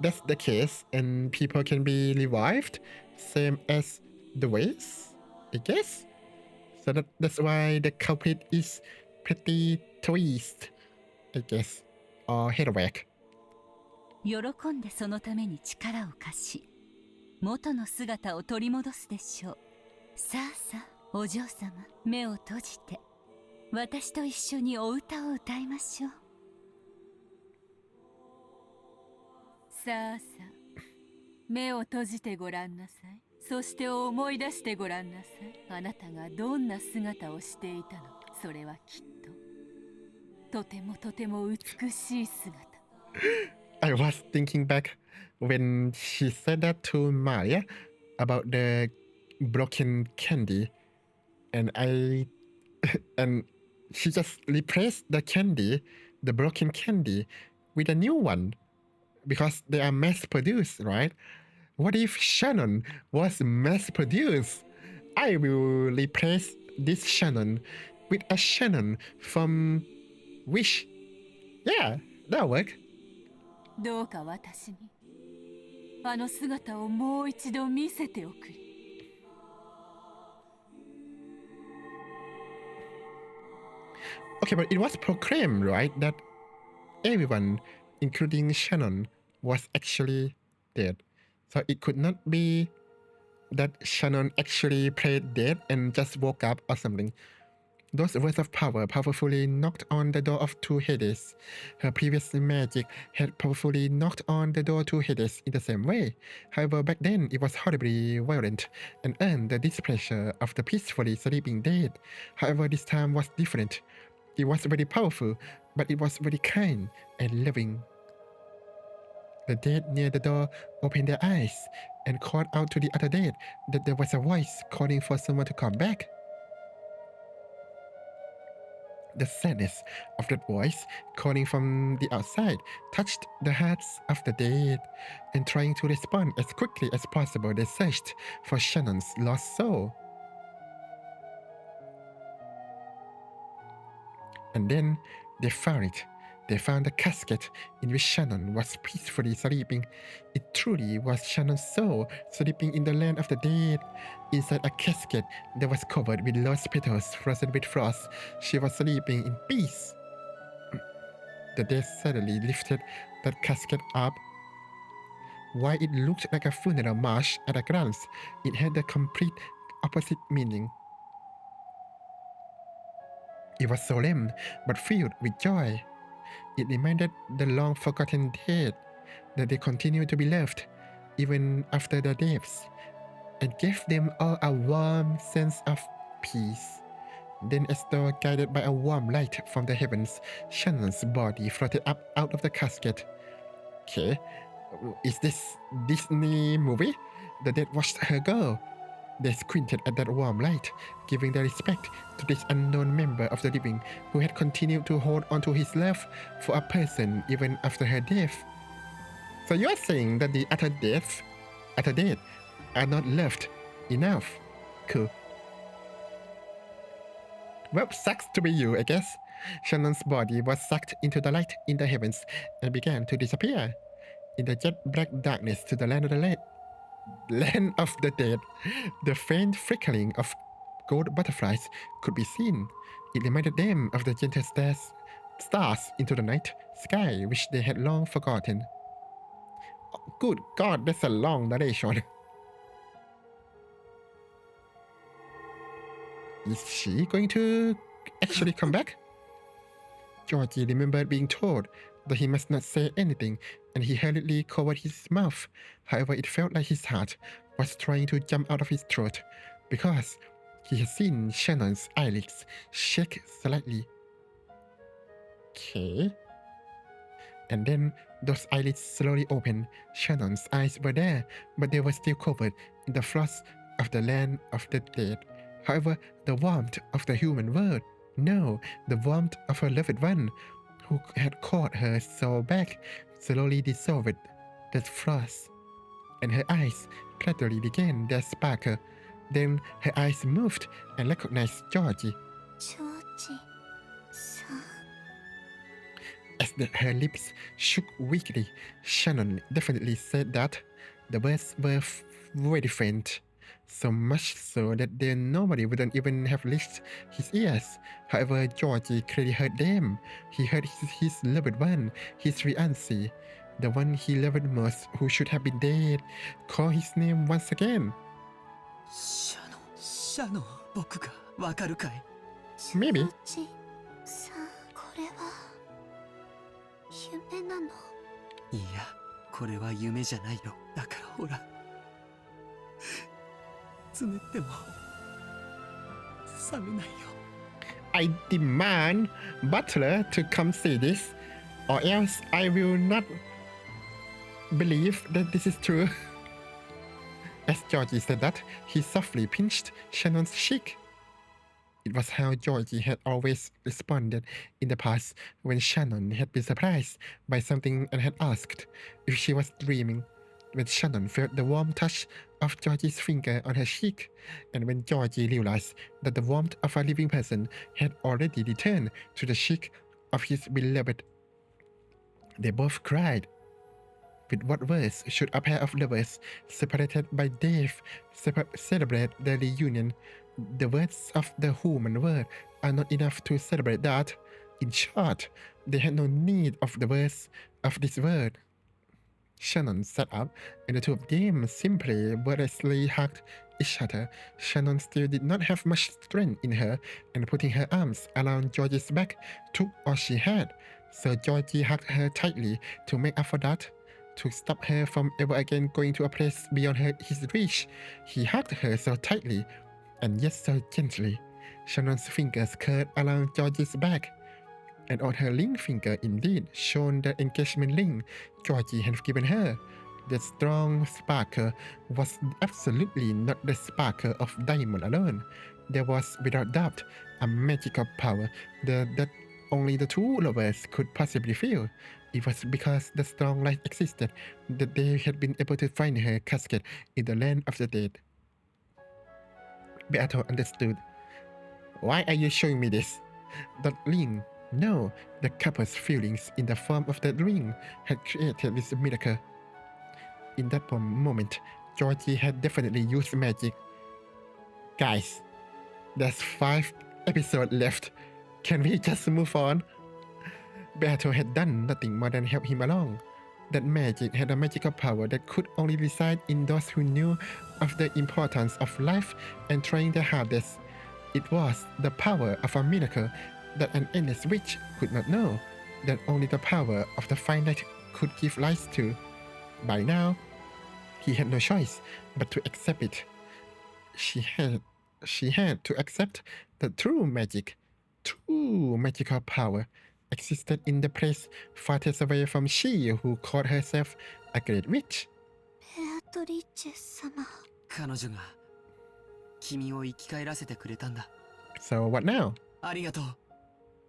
Speaker 1: that's the case and people can be revived, same as the ways, I guess. So that's why the culprit is pretty twist, I guess, or headback.
Speaker 7: 喜んでそのために力を貸し、元の姿を取り戻すでしょう。さあさあ、お嬢様、目を閉じて、私と一緒にお歌を歌いましょう。
Speaker 8: さあさあ、目を閉じてごらんなさい。そして思い出してごらんなさい。あなたがどんな姿をしていたのか、それはきっととてもとても美しい姿。
Speaker 1: I was thinking back when she said that to Maya about the broken candy, and and she just replaced the candy, the broken candy, with a new one because they are mass produced, right? What if Shannon was mass produced? I will replace this Shannon with a Shannon from Wish. Yeah, that'll work.
Speaker 8: どうか私にあの姿をもう一度見せておくれ。
Speaker 1: Okay, but it was proclaimed, right, that everyone, including Shannon, was actually dead. So it could not be that Shannon actually played dead and just woke up or something. Those words of power powerfully knocked on the door to Hades. Her previous magic had powerfully knocked on the door to Hades in the same way. However, back then it was horribly violent and earned the displeasure of the peacefully sleeping dead. However, this time was different. It was very powerful, but it was very kind and loving. The dead near the door opened their eyes and called out to the other dead that there was a voice calling for someone to come back. The sadness of that voice calling from the outside touched the hearts of the dead, and trying to respond as quickly as possible, they searched for Shannon's lost soul. And then they found it. They found the casket in which Shannon was peacefully sleeping. It truly was Shannon's soul sleeping in the land of the dead. Inside a casket that was covered with lost petals frozen with frost, she was sleeping in peace. The dead suddenly lifted that casket up. While it looked like a funeral march at a glance, it had the complete opposite meaning. It was solemn, but filled with joy. It reminded the long-forgotten dead that they continued to be loved, even after their deaths, and gave them all a warm sense of peace. Then, as though guided by a warm light from the heavens, Shannon's body floated up out of the casket. Okay, is this Disney movie? The dead watched her go. They squinted at that warm light, giving their respect to this unknown member of the living who had continued to hold on to his love for a person even after her death. So you're saying that the utter dead are not loved enough? Cool. Well, sucks to be you, I guess. Shannon's body was sucked into the light in the heavens and began to disappear. In the jet black darkness to the land of the dead, the faint flickering of gold butterflies could be seen. It reminded them of the gentle stars into the night sky, which they had long forgotten. Oh, good God, that's a long narration. Is she going to actually come back? Georgie remembered being told that he must not say anything, and he hurriedly covered his mouth. However, it felt like his heart was trying to jump out of his throat, because he had seen Shannon's eyelids shake slightly. Okay. And then those eyelids slowly opened. Shannon's eyes were there, but they were still covered in the frost of the land of the dead. However, the warmth of the human world, no, the warmth of her loved one, who had caught her soul back, slowly dissolved the frost, and her eyes gradually regained their sparkle. Then her eyes moved and recognized Georgie. As her lips shook weakly, Shannon definitely said that the words were very faint. So much so that then nobody wouldn't even have reached his ears. However, Georgie clearly heard them. He heard his loved one, his fiancé, the one he loved most, who should have been dead, call his name once again.
Speaker 4: Shannon, 僕がわかるかい?
Speaker 1: Maybe.
Speaker 4: いや、これは夢じゃないの。だからほら。つねっても冷めないよ。
Speaker 1: I demand Butler to come see this, or else I will not believe that this is true. As Georgie said that, he softly pinched Shannon's cheek. It was how Georgie had always responded in the past when Shannon had been surprised by something and had asked if she was dreaming. When Shannon felt the warm touch of Georgie's finger on her cheek, and when Georgie realized that the warmth of a living person had already returned to the cheek of his beloved, they both cried. With what words should a pair of lovers separated by death celebrate their reunion? The words of the human world are not enough to celebrate that. In short, they had no need of the words of this world. Shannon sat up, and the two of them simply wordlessly hugged each other. Shannon still did not have much strength in her, and putting her arms around Georgie's back took all she had. So Georgie hugged her tightly to make up for that. To stop her from ever again going to a place beyond his reach, he hugged her so tightly, and yet so gently. Shannon's fingers curled around Georgie's back, and on her ring finger indeed shone the engagement ring Georgie had given her. The strong sparkle was absolutely not the sparkle of diamond alone. There was, without doubt, a magical power that only the two lovers could possibly feel. It was because the strong light existed that they had been able to find her casket in the land of the dead. Beato understood. Why are you showing me this? That ring. No, the couple's feelings in the form of that ring had created this miracle. In that moment, Georgie had definitely used magic. Guys, there's 5 episodes left. Can we just move on? Beato had done nothing more than help him along. That magic had a magical power that could only reside in those who knew of the importance of life and trying their hardest. It was the power of a miracle that an endless witch could not know, that only the power of the finite could give rise to. By now, he had no choice but to accept it. She she had to accept the true magic, true magical power existed in the place farthest away from she who called herself a great witch.
Speaker 10: ベアトリーチェ様。
Speaker 4: 彼女が君を生き返らせてくれたんだ。
Speaker 1: So what now?
Speaker 4: ありがとう、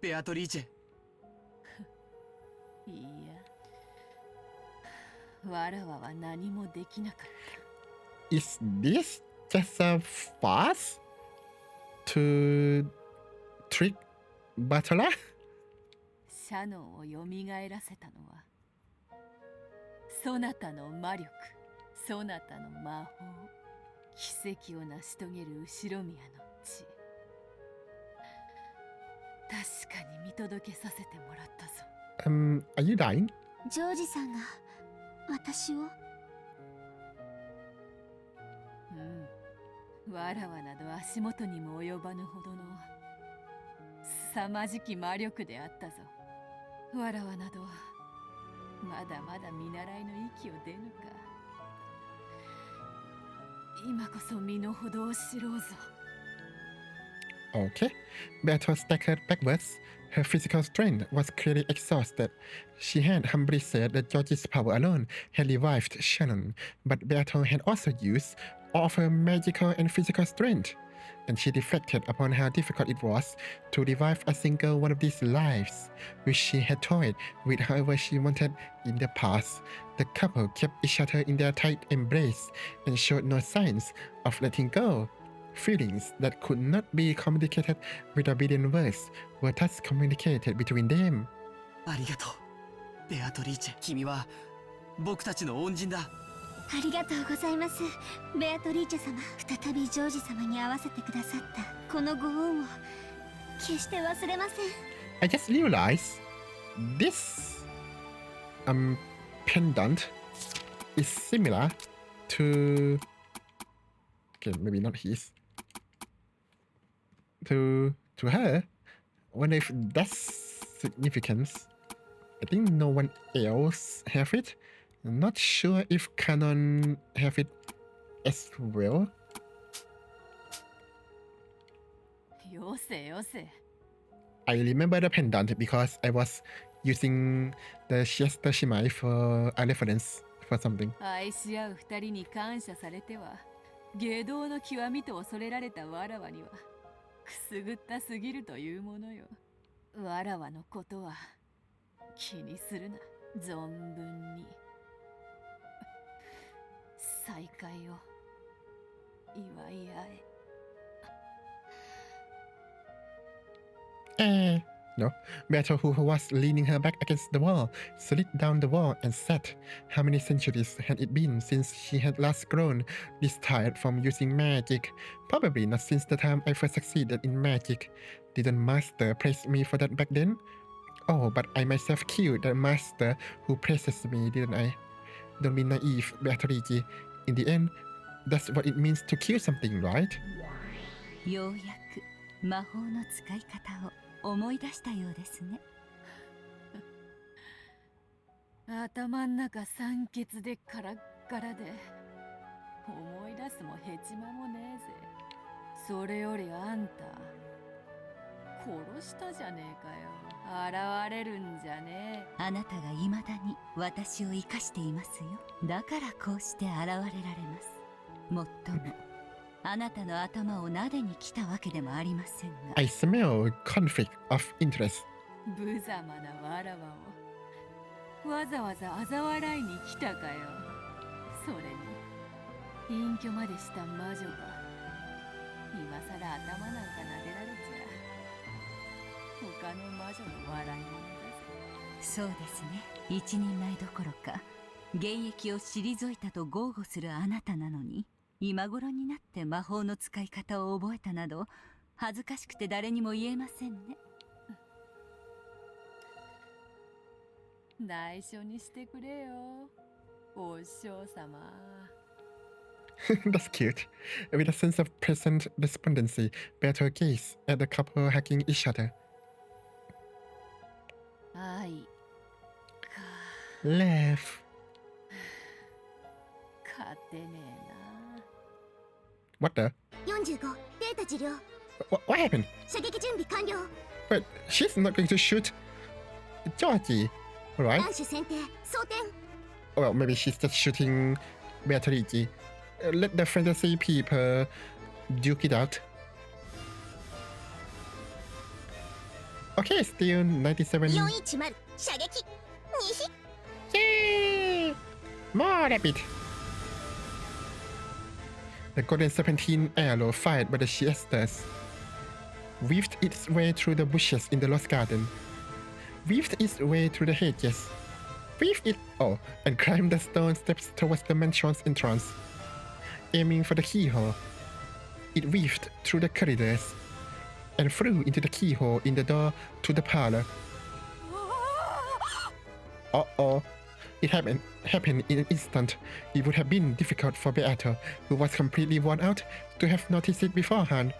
Speaker 4: ベアトリーチェ。
Speaker 8: いや、わらわは何もできなかった。
Speaker 1: Is this just a farce to trick Butler?
Speaker 8: シャノンをよみがえらせたのはそなたの魔力、そなたの魔法、奇跡を成し遂げる後ろ宮の血。確かに見届けさせてもらったぞ。
Speaker 1: Are you dying?
Speaker 10: ジョージさんが私を。
Speaker 8: わらわなど足元にも及ばぬほどの凄まじき魔力であったぞ。わらわなどまだまだ見習いの息を出ぬか。今こそ身の程を知ろうぞ。
Speaker 1: Okay. Beatrice staggered backwards. Her physical strength was clearly exhausted. She had humbly said that George's power alone had revived Shannon, but Beatrice had also used all of her magical and physical strength, and she reflected upon how difficult it was to revive a single one of these lives, which she had toyed with however she wanted in the past. The couple kept each other in their tight embrace and showed no signs of letting go. Feelings that could not be communicated with a billion words were thus communicated between them.
Speaker 4: ありがとう、ベアトリーチェ。君は僕たちの恩人だ。
Speaker 10: ありがとうございます。ベアトリーチェ様、再びジョージ様に会わせてくださったこのご恩を決して忘れません。
Speaker 1: I just realized this pendant is similar to, okay, maybe not his, to her. I wonder if that's significance. I think no one else have it. I'm not sure if Canon have it as well.
Speaker 8: よせよせ。
Speaker 1: I remember the pendant because I was using the Chester Shimai for a reference for something.
Speaker 8: 愛し合う二人に感謝されては下道の極みと恐れられたわらわにはくすぐったすぎるというものよ。わらわのことは気にするな、存分に。再会を祝い合え。
Speaker 1: No. Beatrice, who was leaning her back against the wall, slid down the wall and sat. How many centuries had it been since she had last grown this tired from using magic? Probably not since the time I first succeeded in magic. Didn't Master praise me for that back then? Oh, but I myself killed the Master who praises me, didn't I? Don't be naive, Beatrice. In the end, that's what it means to kill something, right?
Speaker 7: ようやく魔法の使い方を思い出したようですね。
Speaker 8: 頭ん中酸欠でカラッカラで思い出すもヘチマもねえぜ。それよりあんた殺したじゃねえかよ。現れるんじゃねえ。
Speaker 7: あなたが未だに私を生かしていますよ。だからこうして現れられます。もっともあなたの頭を撫でに来たわけでもありませんが。
Speaker 1: I smell conflict of interest.
Speaker 8: 無様なわらわをわざわざ嘲笑いに来たかよ。それに隠居までした魔女が今さら頭なんか撫でられちゃ他の魔女の笑い物だぜ。
Speaker 7: そうですね。一人前どころか現役を退いたと豪語するあなたなのに、今頃になって魔法の使い方を覚えたなど恥ずかしくて誰にも言えませんね。
Speaker 8: 内緒にしてくれよ、お師匠様。
Speaker 1: That's cute. With a sense of present despondency, Beatrice gazed at the couple hugging each other.
Speaker 8: 愛か。
Speaker 1: Love.
Speaker 8: 勝てねえな。
Speaker 1: What the?
Speaker 10: 45データ受領
Speaker 1: What happened?
Speaker 10: 射撃準備完了
Speaker 1: But she's not going to shoot Georgie, right?
Speaker 10: 弾手選定装填
Speaker 1: Well, maybe she's just shooting Beatrice. Let the fantasy people duke it out. Okay, still 97.
Speaker 10: 410射撃2
Speaker 1: Yay! More rabbit. The golden serpentine arrow fired by the siestas weaved its way through the bushes in the lost garden, weaved its way through the hedges, and climbed the stone steps towards the mansion's entrance. Aiming for the keyhole, it weaved through the corridors and flew into the keyhole in the door to the parlor. Uh-oh. It happened in an instant. It would have been difficult for Beato, who was completely worn out, to have noticed it beforehand.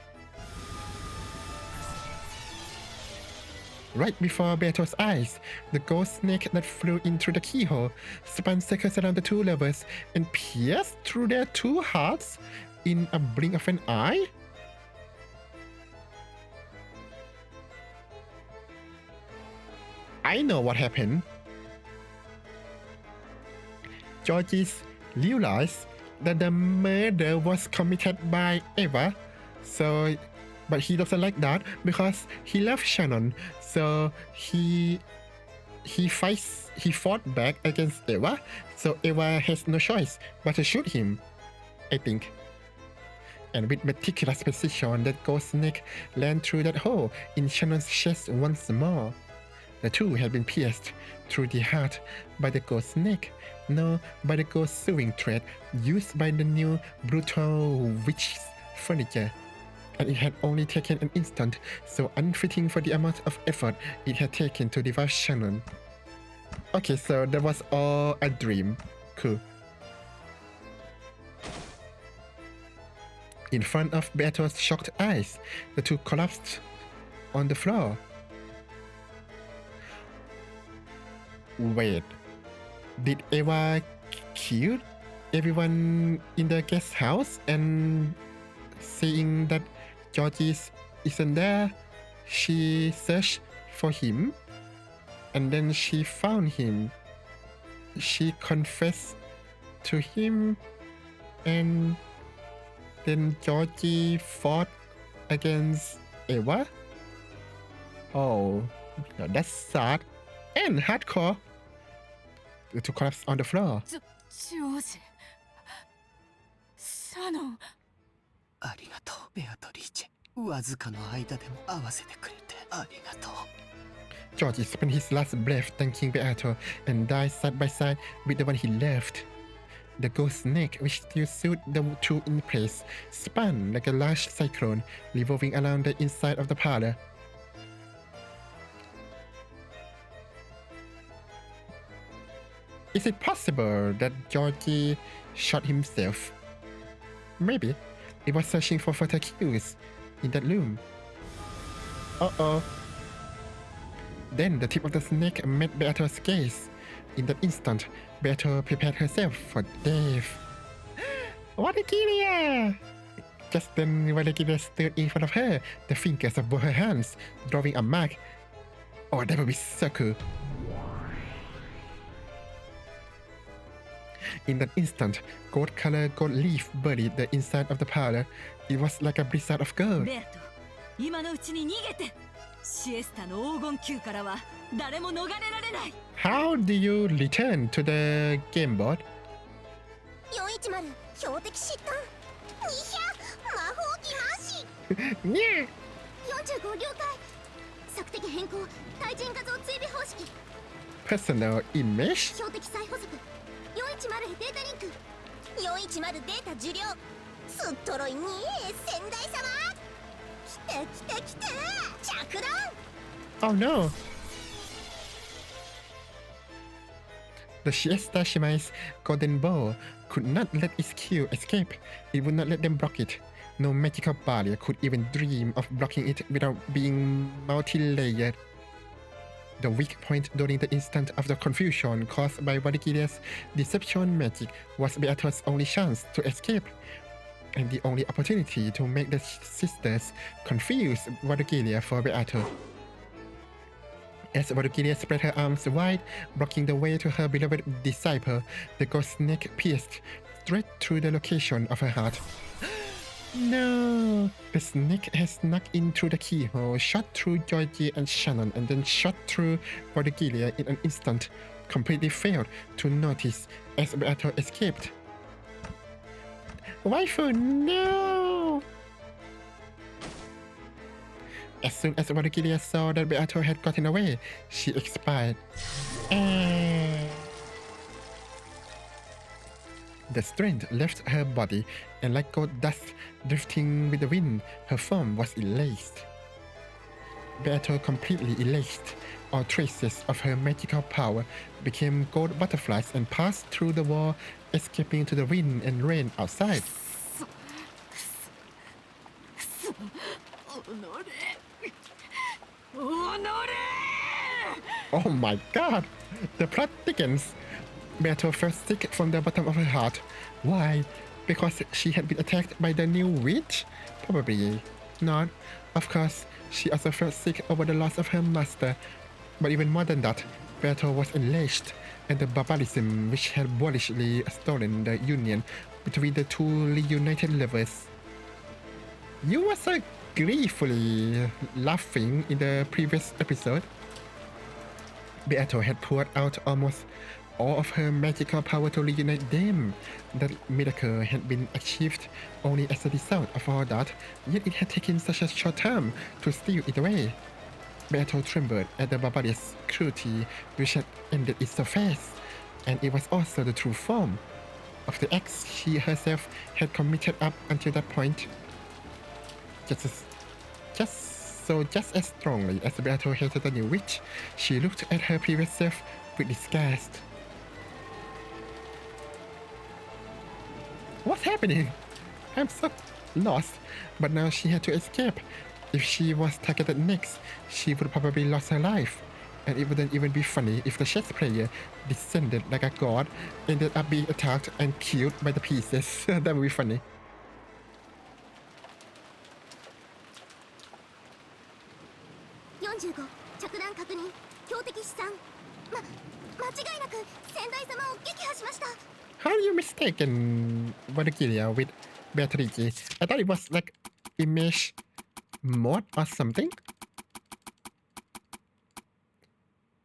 Speaker 1: Right before Beato's eyes, the ghost snake that flew in through the keyhole spun circles around the two lovers and pierced through their two hearts in a blink of an eye? I know what happened. Georges realized that the murder was committed by Eva, but he doesn't like that because he loves Shannon, so he fought back against Eva, so Eva has no choice but to shoot him, I think. And with meticulous precision, that ghost snake ran through that hole in Shannon's chest once more. The two had been pierced through the heart by the ghost snake, no, by the ghost sewing thread used by the new brutal witch's furniture. And it had only taken an instant, so unfitting for the amount of effort it had taken to devour Shannon. Okay, so that was all a dream. Cool. In front of Beato's shocked eyes, the two collapsed on the floor. Wait, did Eva kill everyone in the guest house, and seeing that Georges isn't there, she searched for him and then she found him. She confessed to him and then Georgie fought against Eva? Oh, that's sad and hardcore. The two collapsed on the floor.
Speaker 8: ジョージシャノン
Speaker 4: ありがとうベアトリーチェわずかの間でも会わせてくれてありがとう
Speaker 1: Georgie spent his last breath thanking Beato and died side by side with the one he loved. The ghost snake, which still sewed the two in place, spun like a large cyclone, revolving around the inside of the parlor. Is it possible that Georgie shot himself? Maybe. He was searching for further clues in that room. Uh-oh. Then the tip of the snake met Beato's gaze. In that instant, Beato prepared herself for death. Valkyria! Just then, Valkyria stood in front of her, the fingers of both her hands, drawing a mark. Oh, that would be so cool. In that instant, gold-colored gold leaf buried the inside of the parlor. It was like a blizzard of gold.
Speaker 2: ベアト、今のうちに逃げて。シエスタの黄金宮からは誰も逃れられない。
Speaker 1: How do you return to the game board?
Speaker 10: 410標的疾患200魔法機なし
Speaker 1: Yeah.
Speaker 10: 45了解索敵変更対人画像追尾方式
Speaker 1: Personal image?
Speaker 10: 標的再補足410データリンク410データ受領すっとろいに先代様来て着弾
Speaker 1: Oh no. The Siesta Shimai's golden bow could not let its kill escape. It would not let them block it. No magical barrier could even dream of blocking it without being multi-layered. The weak point during the instant of the confusion caused by Valkyria's deception magic was Beato's only chance to escape. and the only opportunity to make the sisters confuse Valkyria for Beato. As Valkyria spread her arms wide, blocking the way to her beloved disciple, the ghost snake pierced straight through the location of her heart. No! The snake has snuck in through the keyhole, shot through Georgie and Shannon, and then shot through Valkyria in an instant, completely failed to notice as Beato escaped. Waifu, no! As soon as Valkyria saw that Beato had gotten away, she expired. The strength left her body, and like gold dust drifting with the wind, her form was erased. Beato completely erased. All traces of her magical power became gold butterflies and passed through the wall, escaping to the wind and rain outside. Oh my god! The plot thickens. Beato felt sick from the bottom of her heart. Why? Because she had been attacked by the new witch? Probably not. Of course, she also felt sick over the loss of her master. But even more than that, Beato was enraged at the barbarism which had boorishly stolen the union between the two reunited lovers. You were so gleefully laughing in the previous episode. Beato had poured out almost all of her magical power to reunite them. That miracle had been achieved only as a result of all that, yet it had taken such a short time to steal it away. Beato trembled at the barbarous cruelty which had ended it so fast, and it was also the true form of the acts she herself had committed up until that point. Just as strongly as Beato hated the new witch, she looked at her previous self with disgust. What's happening? I'm so lost. But now she had to escape. If she was targeted next, she would probably lose her life. And it wouldn't even be funny if the chess player descended like a god, ended up being attacked and killed by the pieces. That would be funny. How are you mistaken Valkyria with Beatrice? I thought it was like image mod or something.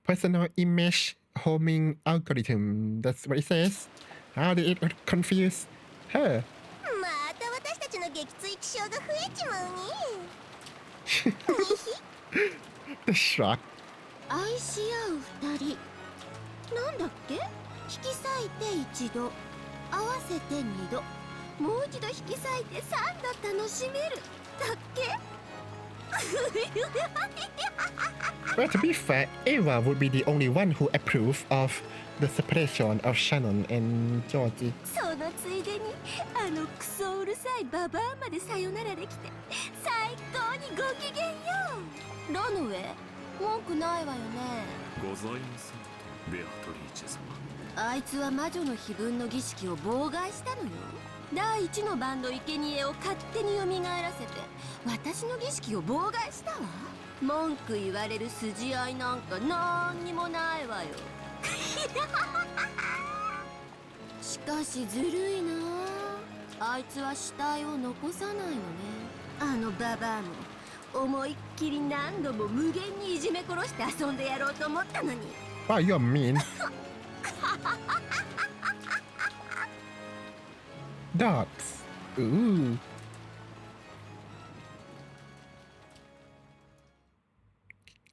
Speaker 1: Personal image homing algorithm. That's what it says. How did it confuse her? The shock.
Speaker 10: 愛し合う二人なんだっけ？引き裂いて一度合わせて二度もう一度引き裂いて三度楽しめるだっけ？
Speaker 1: Well, to be fair, Eva would be the only one who approved of the separation of Shannon and Georgie.
Speaker 10: そのついでにあのクソうるさいババアまでさよならできて最高にご機嫌よ。ロノウェ文句ないわよね。
Speaker 3: ございません、ベアトリーチェ様。
Speaker 10: あいつは魔女の碑文の儀式を妨害したのよ。第一のバンド生贄を勝手に蘇らせて私の儀式を妨害したわ。文句言われる筋合いなんかなんにもないわよ。しかしずるいな。あいつは死体を残さないのね。あのババアも思いっきり何度も無限にいじめ殺して遊んでやろうと思ったのに。
Speaker 1: Wow, you're mean. Dogs. Ooh.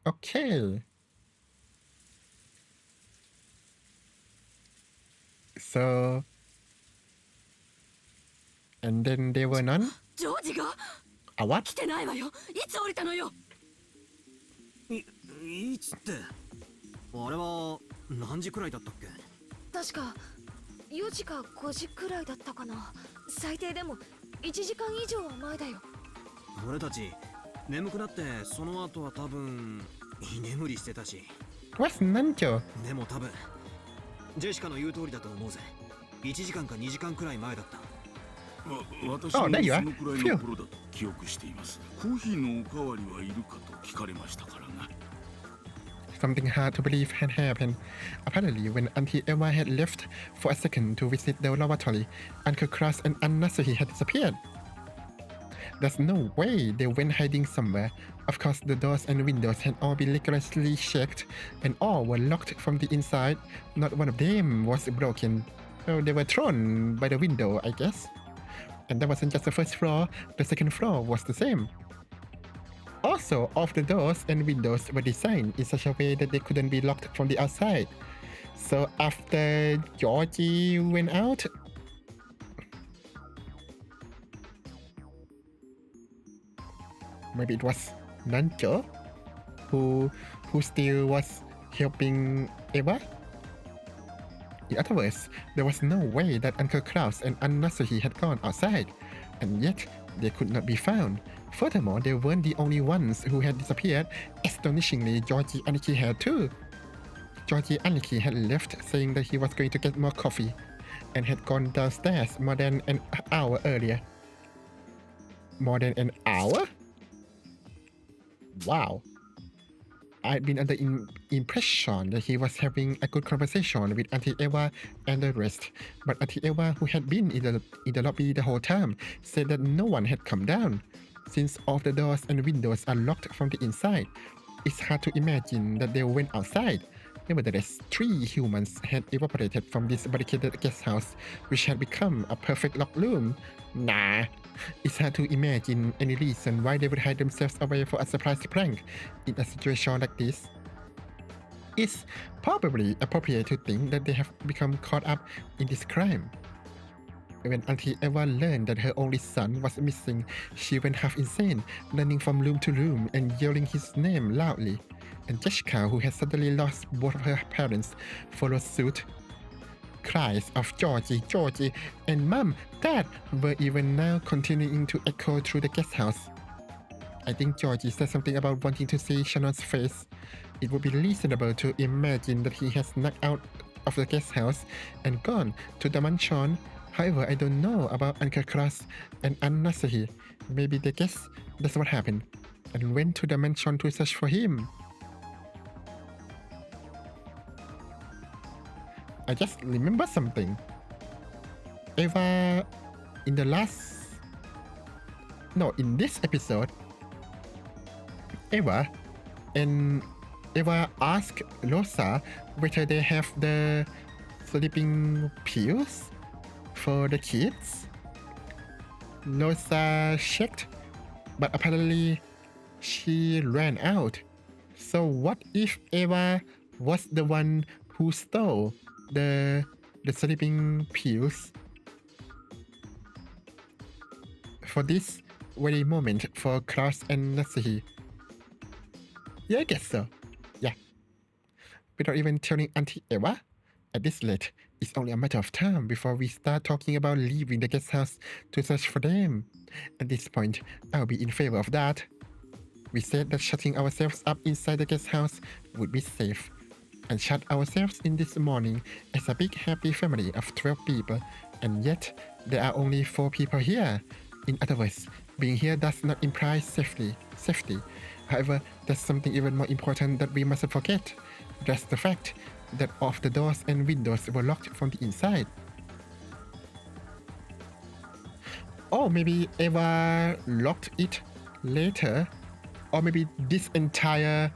Speaker 1: Okay. So, and then there were none?
Speaker 2: ジョージが
Speaker 1: A what?
Speaker 2: 来てないわよ。いつ降りたのよ。
Speaker 5: いつって、あれは何時くらいだったっけ？
Speaker 9: 確か4時か5時くらいだったかな。最低でも1時間以上は前だよ。
Speaker 5: 俺たち眠くなってその後は多分居眠りしてたし。
Speaker 1: What's Nanjo?
Speaker 5: でも多分ジェシカの言う通りだと思うぜ。1時間か2時間くらい前だった。
Speaker 6: 私
Speaker 1: Oh,
Speaker 6: も
Speaker 1: there you
Speaker 6: そ
Speaker 1: are.
Speaker 6: のくらい
Speaker 1: Phew.
Speaker 6: の頃だと記憶しています。コーヒーのおかわりはいるかと聞かれましたからな。
Speaker 1: Something hard to believe had happened. Apparently, when Auntie Eva had left for a second to visit the lavatory, Uncle Cross and Aunt Nasuhi had disappeared. There's no way they went hiding somewhere. Of course, the doors and windows had all been rigorously checked, and all were locked from the inside. Not one of them was broken. Well, they were thrown by the window, I guess. And that wasn't just the first floor, the second floor was the same. Also, all of the doors and windows were designed in such a way that they couldn't be locked from the outside. So after Georgie went out, maybe it was Nanjo who still was helping Eva? In other words, there was no way that Uncle Klaus and Aunt Nasuhi had gone outside, and yet they could not be found. Furthermore, they weren't the only ones who had disappeared. Astonishingly, Georgie Aniki had too. Georgie Aniki had left saying that he was going to get more coffee, and had gone downstairs more than an hour earlier. More than an hour? Wow. I'd been under impression that he was having a good conversation with Auntie Eva and the rest, but Auntie Eva, who had been in the lobby the whole time, said that no one had come down. Since all the doors and windows are locked from the inside, it's hard to imagine that they went outside. Nevertheless, 3 humans had evaporated from this barricaded guest house, which had become a perfect locked room. Nah, it's hard to imagine any reason why they would hide themselves away for a surprise prank in a situation like this. It's probably appropriate to think that they have become caught up in this crime. When Auntie Eva learned that her only son was missing, she went half insane, running from room to room and yelling his name loudly. And Jessica, who had suddenly lost both of her parents, followed suit. Cries of Georgie, Georgie, and Mom, Dad were even now continuing to echo through the guest house. I think Georgie said something about wanting to see Shannon's face. It would be reasonable to imagine that he has snuck out of the guest house and gone to the mansion. However, I don't know about Uncle Cross and Aunt Nasuhi. Maybe they guess that's what happened and went to the mansion to search for him. I just remember something. Eva, in this episode, Eva asked Rosa whether they have the sleeping pills for the kids. Rosa checked, but apparently she ran out. So what if Eva was the one who stole the sleeping pills for this very moment for Klaus and Nasuhi? Yeah, I guess so. Yeah. Without even telling Auntie Eva, at this late, it's only a matter of time before we start talking about leaving the guest house to search for them. At this point, I'll be in favor of that. We said that shutting ourselves up inside the guest house would be safe, and shut ourselves in this morning as a big happy family of 12 people, and yet there are only 4 people here. In other words, being here does not imply safety. However, there's something even more important that we mustn't forget. That's the fact that all of the doors and windows were locked from the inside. Or maybe Eva locked it later, or maybe this entire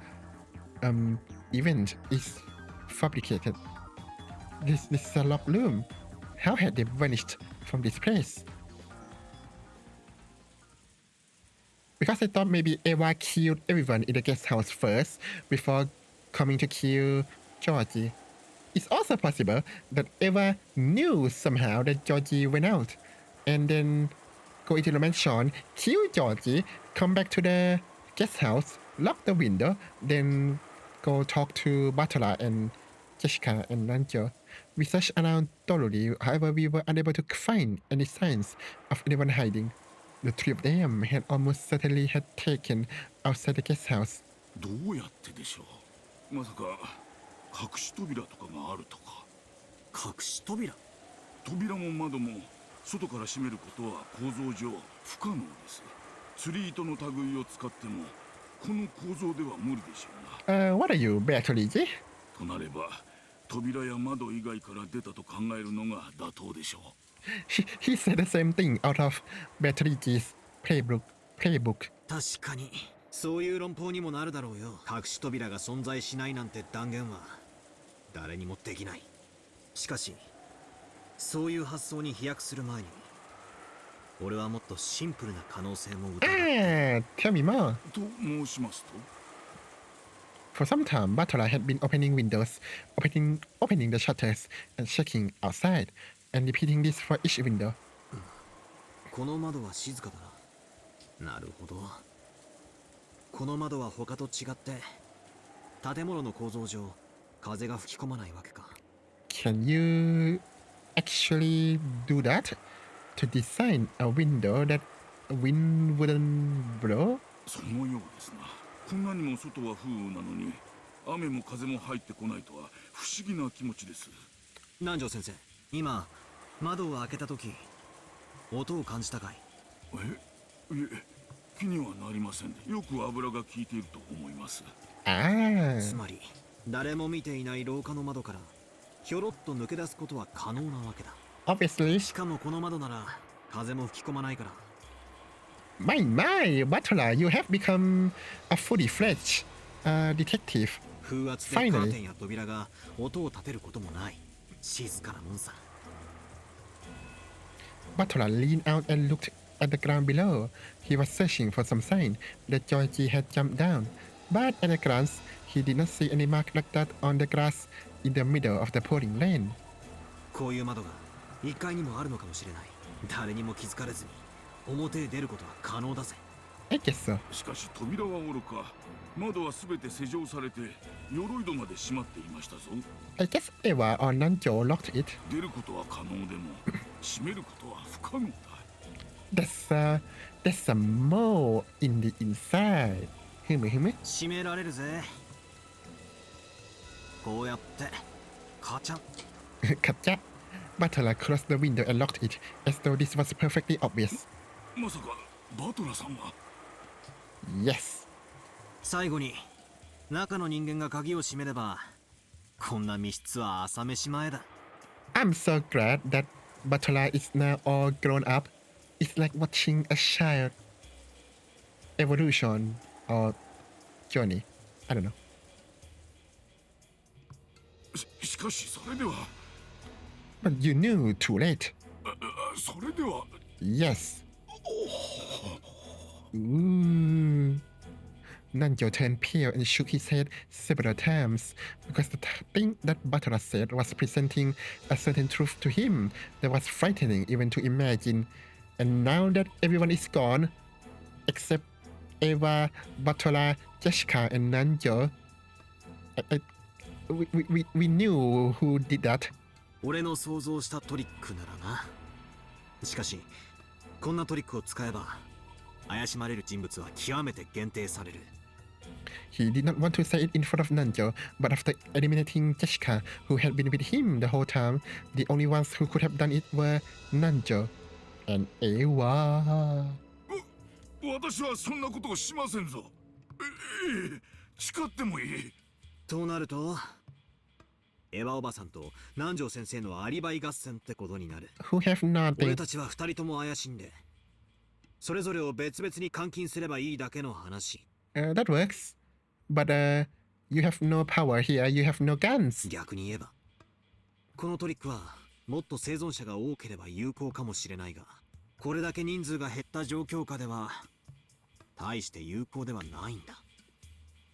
Speaker 1: event is fabricated. This is a locked room. How had they vanished from this place? Because I thought maybe Eva killed everyone in the guest house first before coming to kill Georgie. It's also possible that Eva knew somehow that Georgie went out and then go into the mansion, kill Georgie, come back to the guest house, lock the window, then go talk to Batola and Jessica and Nanjo. We searched around thoroughly, however we were unable to find any signs of anyone hiding. The 3 of them had almost certainly had taken outside the guest house.
Speaker 6: どうやってでしょう。まさか隠し扉とかがあるとか。
Speaker 5: 隠し扉？
Speaker 6: 扉も窓も外から閉めることは構造上不可能です。釣り糸の類を使ってもこの構造では無理でしょうな。
Speaker 1: What are you, Beatrice?
Speaker 6: となれば扉や窓以外から出たと考えるのが妥当でしょう。
Speaker 1: He said the same thing out of Beatrice's playbook.
Speaker 5: 確かにそういう論法にもなるだろうよ。隠し扉が存在しないなんて断言は誰にもできない。しかしそういう発想に飛躍する前に俺はもっとシンプルな可能性も疑う。
Speaker 1: Tell me more.
Speaker 6: と申しますと
Speaker 1: For some time, Batola had been opening windows, opening the shutters, and checking outside, and repeating this for each window.
Speaker 5: この窓は静かだな。なるほど。この窓は他と違って建物の構造上風が吹き込まないわけか。
Speaker 1: Can you actually do that? To design a window that wind wouldn't blow?
Speaker 6: そのようですな。こんなにも外は風雨なのに雨も風も入ってこないとは不思議な気持ちです。
Speaker 5: 南條先生、今窓を開けた時音を感じたかい？
Speaker 6: いえ、気にはなりませんで、よく油が効いていると思います。
Speaker 5: つまり誰も見ていない廊下の窓からひょろっと抜け出すことは可能なわけだ。
Speaker 1: Obviously.
Speaker 5: しかもこの窓なら風も吹き込まないから。
Speaker 1: My, Batola, you have become a fully fledged detective.
Speaker 5: 風圧でカーテンや扉が音を立てることもない。静かなもんさ。
Speaker 1: Batola leaned out and looked at the ground below. He was searching for some sign that Georgie had jumped down. But at a glance, he did not see any mark like that on the grass in the middle of the pouring rain.
Speaker 5: こういう窓が1階にもあるのかもしれない。誰にも気づかれずに表へ出ることは可能だぜ。
Speaker 1: I guess so.
Speaker 6: しかし扉はおろか、窓はすべて施錠されて鎧戸まで閉まっていましたぞ。
Speaker 1: I guess Eva or Nanjo locked it.
Speaker 6: 出ることは可能でも閉めることは不可能だ。
Speaker 1: There's some more in the inside. ふむふむ。
Speaker 5: 閉められるぜ。こうやってカチャン。
Speaker 1: カチャ。Batola closed the window and locked it, as though this was perfectly obvious.
Speaker 6: まさかバトラさんが？
Speaker 1: Yes.
Speaker 5: 最後に中の人間が鍵を閉めればこんな密室は朝飯前だ。
Speaker 1: I'm so glad that Batola is now all grown up. It's like watching a child evolution or journey. I don't know.
Speaker 6: しかしそれでは。
Speaker 1: But you knew too late.
Speaker 6: それでは。
Speaker 1: Yes. Ooh. Nanjo turned pale and shook his head several times because the thing that Batola said was presenting a certain truth to him that was frightening even to imagine. And now that everyone is gone, except Eva, Batola, Jessica, and Nanjo, we knew who did that.
Speaker 5: 俺の想像したトリックならな。しかしこんなトリックを使えば怪しまれる人物は極めて限定される。
Speaker 1: He did not want to say it in front of Nanjo, but after eliminating Jessica, who had been with him the whole time, the only ones who could have done it were Nanjo and Eva.
Speaker 6: 私はそんなことをしませんぞ。誓ってもいい。
Speaker 5: となるとエヴァおばさんと南條先生のアリバイ合戦ってことになる。
Speaker 1: Who have nothing.
Speaker 5: 俺たちは2人とも怪しんでそれぞれを別々に監禁すればいいだけの話。
Speaker 1: That works. But you have no power here, you have no guns.
Speaker 5: 逆に言えばこのトリックはもっと生存者が多ければ有効かもしれないが、これだけ人数が減った状況下では大して有効ではないんだ。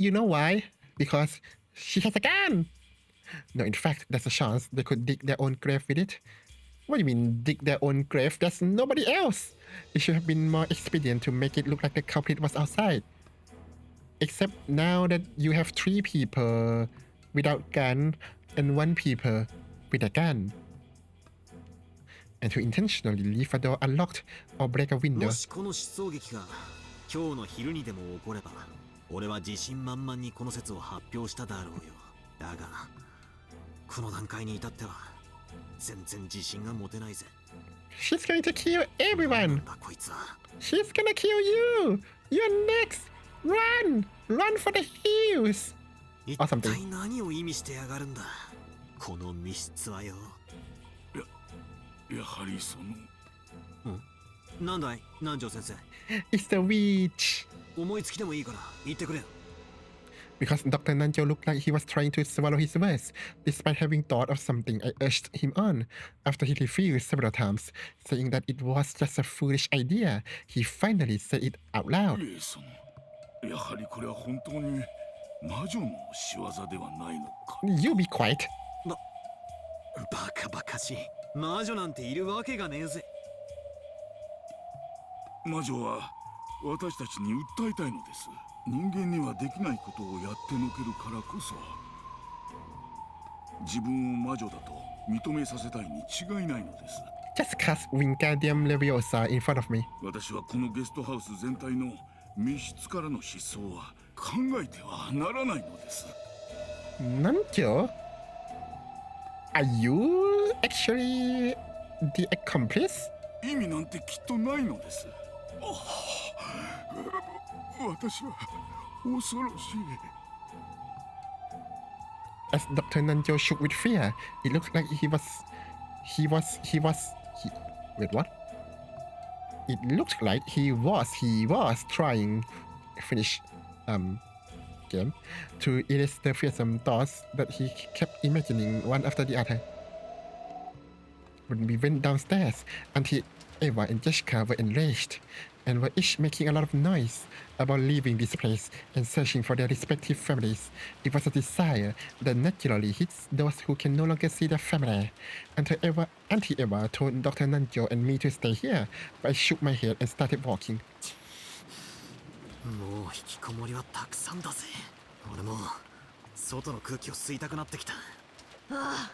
Speaker 1: You know why? Because she has a gun! No, in fact, there's a chance they could dig their own grave with it. What do you mean, dig their own grave? There's nobody else! It should have been more expedient to make it look like the culprit was outside. Except now that you have 3 people without gun and 1 people with a gun. And to intentionally leave a door unlocked or break a window.
Speaker 5: もしこの失踪劇が今日の昼にでも起これば、俺は自信満々にこの説を発表しただろうよ。だがこの段階に至っては全然自信が持てないぜ。
Speaker 1: She's going to kill everyone.
Speaker 5: だこいつは。
Speaker 1: She's gonna kill you. You're next. Run. Run for the hills.
Speaker 5: 一
Speaker 1: Or something.
Speaker 5: 体何を意味してやがるんだ。この密室はよ。
Speaker 6: やはりその。
Speaker 5: なんだい、南條先生。
Speaker 1: It's the witch.
Speaker 5: 思いつきでもいいから言ってくれよ。
Speaker 1: Because Dr. Nanjo looked like he was trying to swallow his words, despite having thought of something I urged him on. After he refused several times, saying that it was just a foolish idea, he finally said it out loud.
Speaker 6: いえ、その。やはりこれは本当に魔女の仕業ではないのか。
Speaker 1: You be quiet.
Speaker 5: バカバカしい。魔女なんているわけがねえぜ。
Speaker 6: 魔女は私たちに訴えたいのです。人間にはできないことをやってのけるからこそ、自分を魔女だと認めさせたいに違いないのです。
Speaker 1: Just cast Wingardium Leviosa in front of me.
Speaker 6: 私はこのゲストハウス全体の密室からの失踪は考えてはならないのです。
Speaker 1: Nanjo? Are you actually the accomplice?
Speaker 6: 意味なんてきっとないのです。私は恐ろしい。
Speaker 1: As Dr. Nanjo shook with fear, it looked like he was. Wait, what? It looked like he was trying finish game to erase the fearsome thoughts that he kept imagining one after the other. When we went downstairs, Auntie Eva and Jessica were enraged and were each making a lot of noise about leaving this place and searching for their respective families. It was a desire that naturally hits those who can no longer see their family. Auntie Eva told Dr. Nanjo and me to stay here, but I shook my head and started walking.
Speaker 5: もう引きこもりはたくさんだぜ。俺も外の空気を吸いたくなってきた。
Speaker 2: ああ、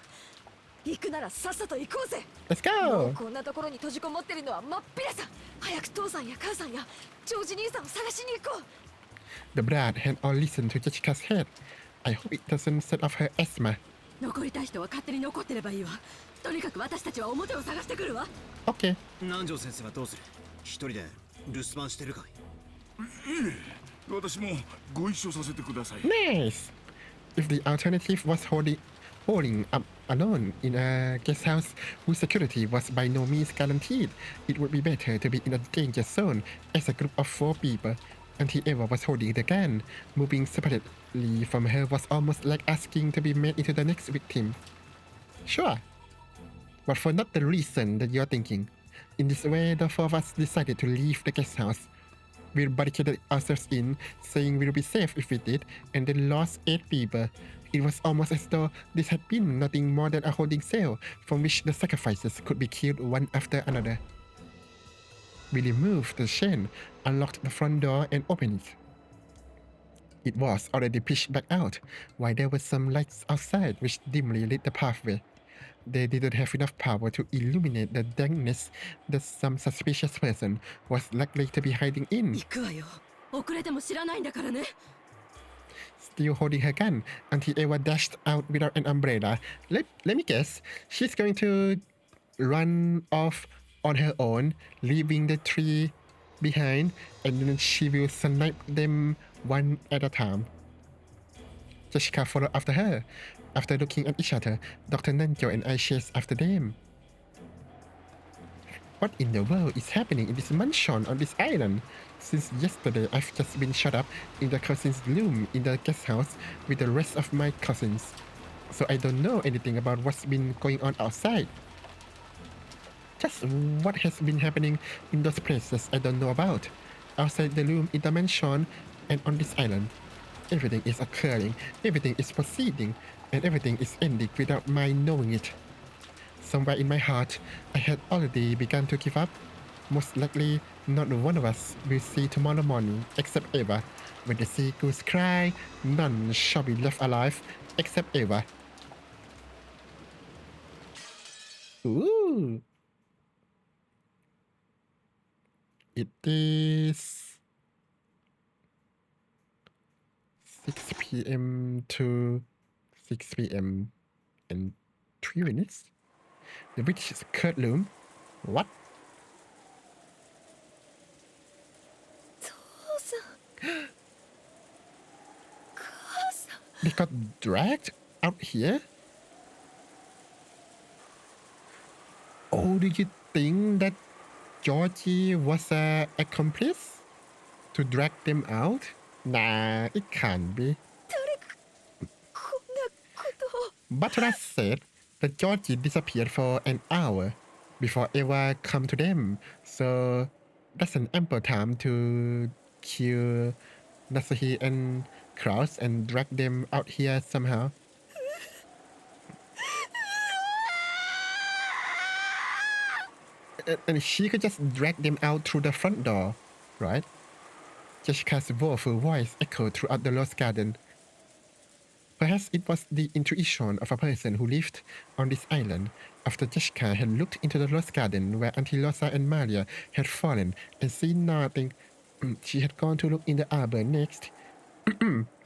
Speaker 2: 行くならさっさと行こうぜ。
Speaker 1: Let's
Speaker 2: もう
Speaker 1: go!
Speaker 2: こんなところに閉じこもってるのはまっぴらさ。早く父さんや母さんやジョージ兄さんを探しに行こう。
Speaker 1: The blood had all listened to Jessica's head. I hope it doesn't set off her asthma.
Speaker 2: 残りたい人は勝手に残ってればいいわ。とにかく私たちは表を探してくるわ。
Speaker 1: Okay.
Speaker 5: 南條先生はどうする？一人で留守番してるかい？
Speaker 6: いえ、私もご一緒させてください。
Speaker 1: Nice! If the alternative was holding up alone in a guest house whose security was by no means guaranteed, it would be better to be in a danger zone as a group of 4 people. Auntie Eva was holding the gun. Moving separately from her was almost like asking to be made into the next victim. Sure, but for not the reason that you're thinking. In this way, the 4 of us decided to leave the guest house. We barricaded ourselves in, saying we'll be safe if we did, and then lost 8 people. It was almost as though this had been nothing more than a holding cell from which the sacrifices could be killed one after another. We removed the chain, unlocked the front door, and opened it. It was already pitched back out, while there were some lights outside which dimly lit the pathway. They didn't have enough power to illuminate the dankness that some suspicious person was likely to be hiding in.
Speaker 2: 行くわよ。遅れても知らないんだからね。
Speaker 1: Still holding her gun, Auntie Eva dashed out without an umbrella. Let me guess, she's going to run off on her own, leaving the 3 behind, and then she will snipe them one at a time. Jessica followed after her. After looking at each other, Dr. Nanjo and I chased after them. What in the world is happening in this mansion on this island? Since yesterday, I've just been shut up in the cousin's room in the guest house with the rest of my cousins. So I don't know anything about what's been going on outside. Just what has been happening in those places I don't know about. Outside the room in the mansion and on this island. Everything is occurring, everything is proceeding, and everything is ending without my knowing it. Somewhere in my heart, I had already begun to give up. Most likely, not one of us will see tomorrow morning except Eva. When the seagulls cry, none shall be left alive except Eva. Ooh. It is 6 p.m. to 6 p.m. and 3 minutes. The witch's courtroom. What?
Speaker 9: 父さん母さん
Speaker 1: They got dragged out here? Oh, do you think that Georgie was an accomplice to drag them out? Nah, it can't be.
Speaker 9: こんなことを
Speaker 1: Butler said that Georgie disappeared for an hour before Eva come to them, so that's an ample time to kill Nasuhi and Kraus and drag them out here somehow. And she could just drag them out through the front door, right? Jessica's woeful voice echoed throughout the Lost Garden. Perhaps it was the intuition of a person who lived on this island after Jessica had looked into the Lost Garden where Auntie Losa and Maria had fallen and seen nothing. She had gone to look in the arbor next.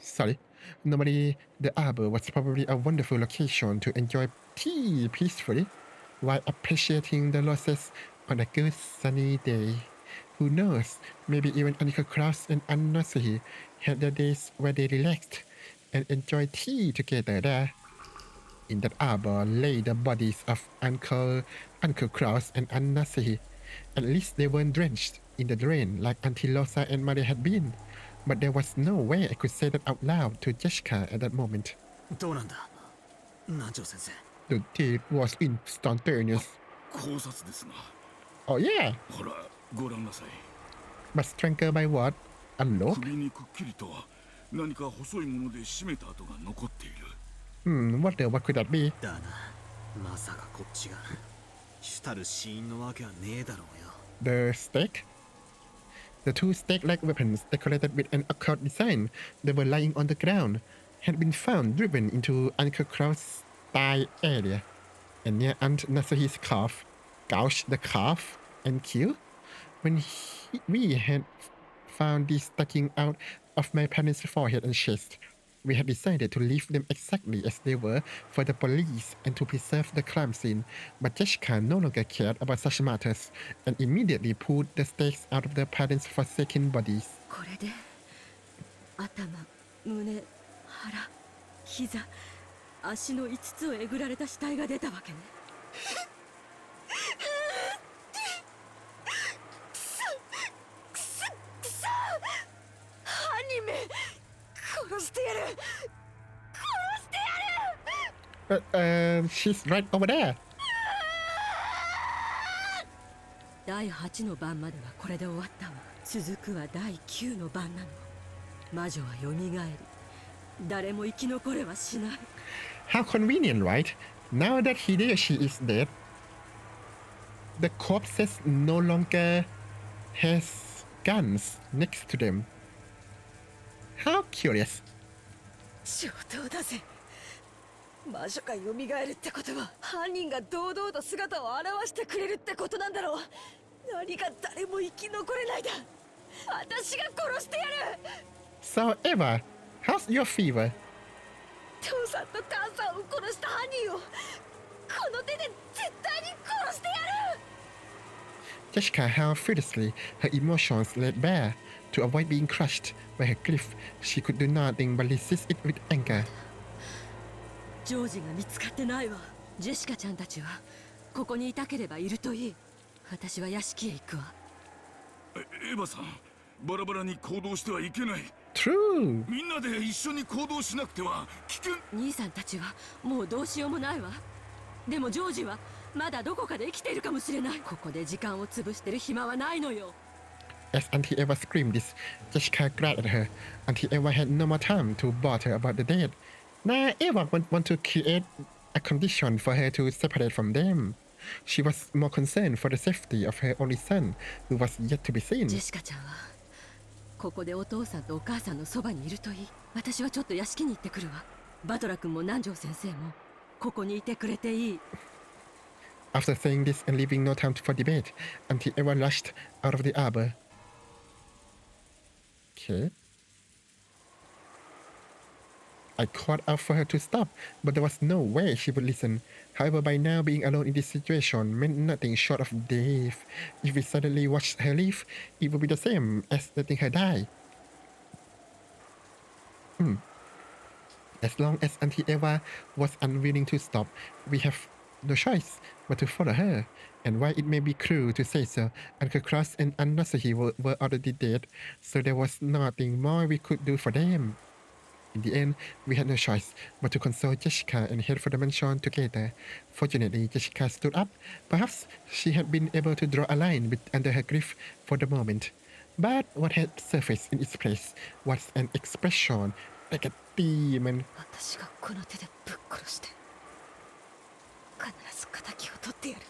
Speaker 1: Sorry. Normally, the arbor was probably a wonderful location to enjoy tea peacefully while appreciating the losses on a good sunny day. Who knows, maybe even Uncle Klaus and Aunt Nasuhi had their days where they relaxed and enjoyed tea together there. In that arbor lay the bodies of Uncle Klaus and Aunt Nasuhi. At least they weren't drenched in the rain like Auntie Losa and Maria had been. But there was no way I could say that out loud to Jessica at that moment.
Speaker 5: どうなんだ南條先生
Speaker 1: The deed was instantaneous.
Speaker 6: 考察ですが
Speaker 1: Oh yeah,
Speaker 6: ほらご覧なさい
Speaker 1: but strangled by what? A rope?
Speaker 6: 首にくっきりと何か細いもので絞めた跡が残っている
Speaker 1: What could that be?
Speaker 5: だなまさかこっちが主たる死因のわけはねえだろうよ
Speaker 1: The stake? The two stake-like weapons decorated with an occult design that were lying on the ground had been found driven into Uncle Kraus' thigh area and near Aunt Nasuhi's calf, gouged the calf and killed. When we had found these sticking out of my parents' forehead and chest, we had decided to leave them exactly as they were for the police and to preserve the crime scene. But Jessica no longer cared about such matters and immediately pulled the stakes out of their parents' forsaken bodies.
Speaker 2: これで頭、胸、腹、膝、足の5つをえぐられた死体が出たわけね。犯人め殺してやる殺してやる
Speaker 1: She's right over there.
Speaker 2: 第8の番まではこれで終わったわ。続くは第9の番なの。魔女はよみがえり、誰も生き残れはしない。
Speaker 1: How convenient, right? Now that Hideyoshi is dead, the corpses no longer has guns next to them. How curious.
Speaker 2: 上等だぜ。魔女がよみがえるってことは犯人が堂々と姿を現してくれるってことなんだろう。何が誰も生き残れないだ。私が殺してやる。
Speaker 1: So Eva, how's your fever?
Speaker 2: 父さんと母さんを殺した犯人をこの手で絶対に殺してやる。
Speaker 1: Jessica held furiously, her emotions laid bare. To avoid being crushed by her grief, she could do nothing but resist it with anger.
Speaker 2: ジョージが見つかってないわ。ジェシカちゃんたちはここにいたければいるといい。私は屋敷へ行くわ。
Speaker 6: エヴァさんバラバラに行動してはいけない。
Speaker 1: True.
Speaker 6: みんなで一緒に行動しなくては危険。
Speaker 2: 兄さんたちはもうどうしようもないわ。でもジョージはまだどこかで生きているかもしれない。ここで時間を潰してる暇はないのよ。
Speaker 1: As Auntie Eva screamed this, Jessica glared at her. Auntie Eva had no more time to bother about the dead. Now Eva want to create a condition for her to separate from them. She was more concerned for the safety of her only son, who was yet to be seen.
Speaker 2: ジェシカちゃんはここでお父さんとお母さんのそばにいるといい。私はちょっと屋敷に行ってくるわ。バトラ君も南條先生もここにいてくれていい。
Speaker 1: After saying this and leaving no time for debate, Auntie Eva rushed out of the arbor. Okay. I called out for her to stop, but there was no way she would listen. However, by now being alone in this situation meant nothing short of death. If we suddenly watched her leave, it would be the same as letting her die. As long as Auntie Eva was unwilling to stop, we have no choice but to follow her. And while it may be cruel to say so, Uncle Cross and Aunt Nasuhi were already dead, so there was nothing more we could do for them. In the end, we had no choice but to console Jessica and head for the mansion together. Fortunately, Jessica stood up. Perhaps she had been able to draw a line under her grief for the moment. But what had surfaced in its place was an expression like a demon.
Speaker 2: 私がこの手でぶっ殺して必ず敵を取ってやる。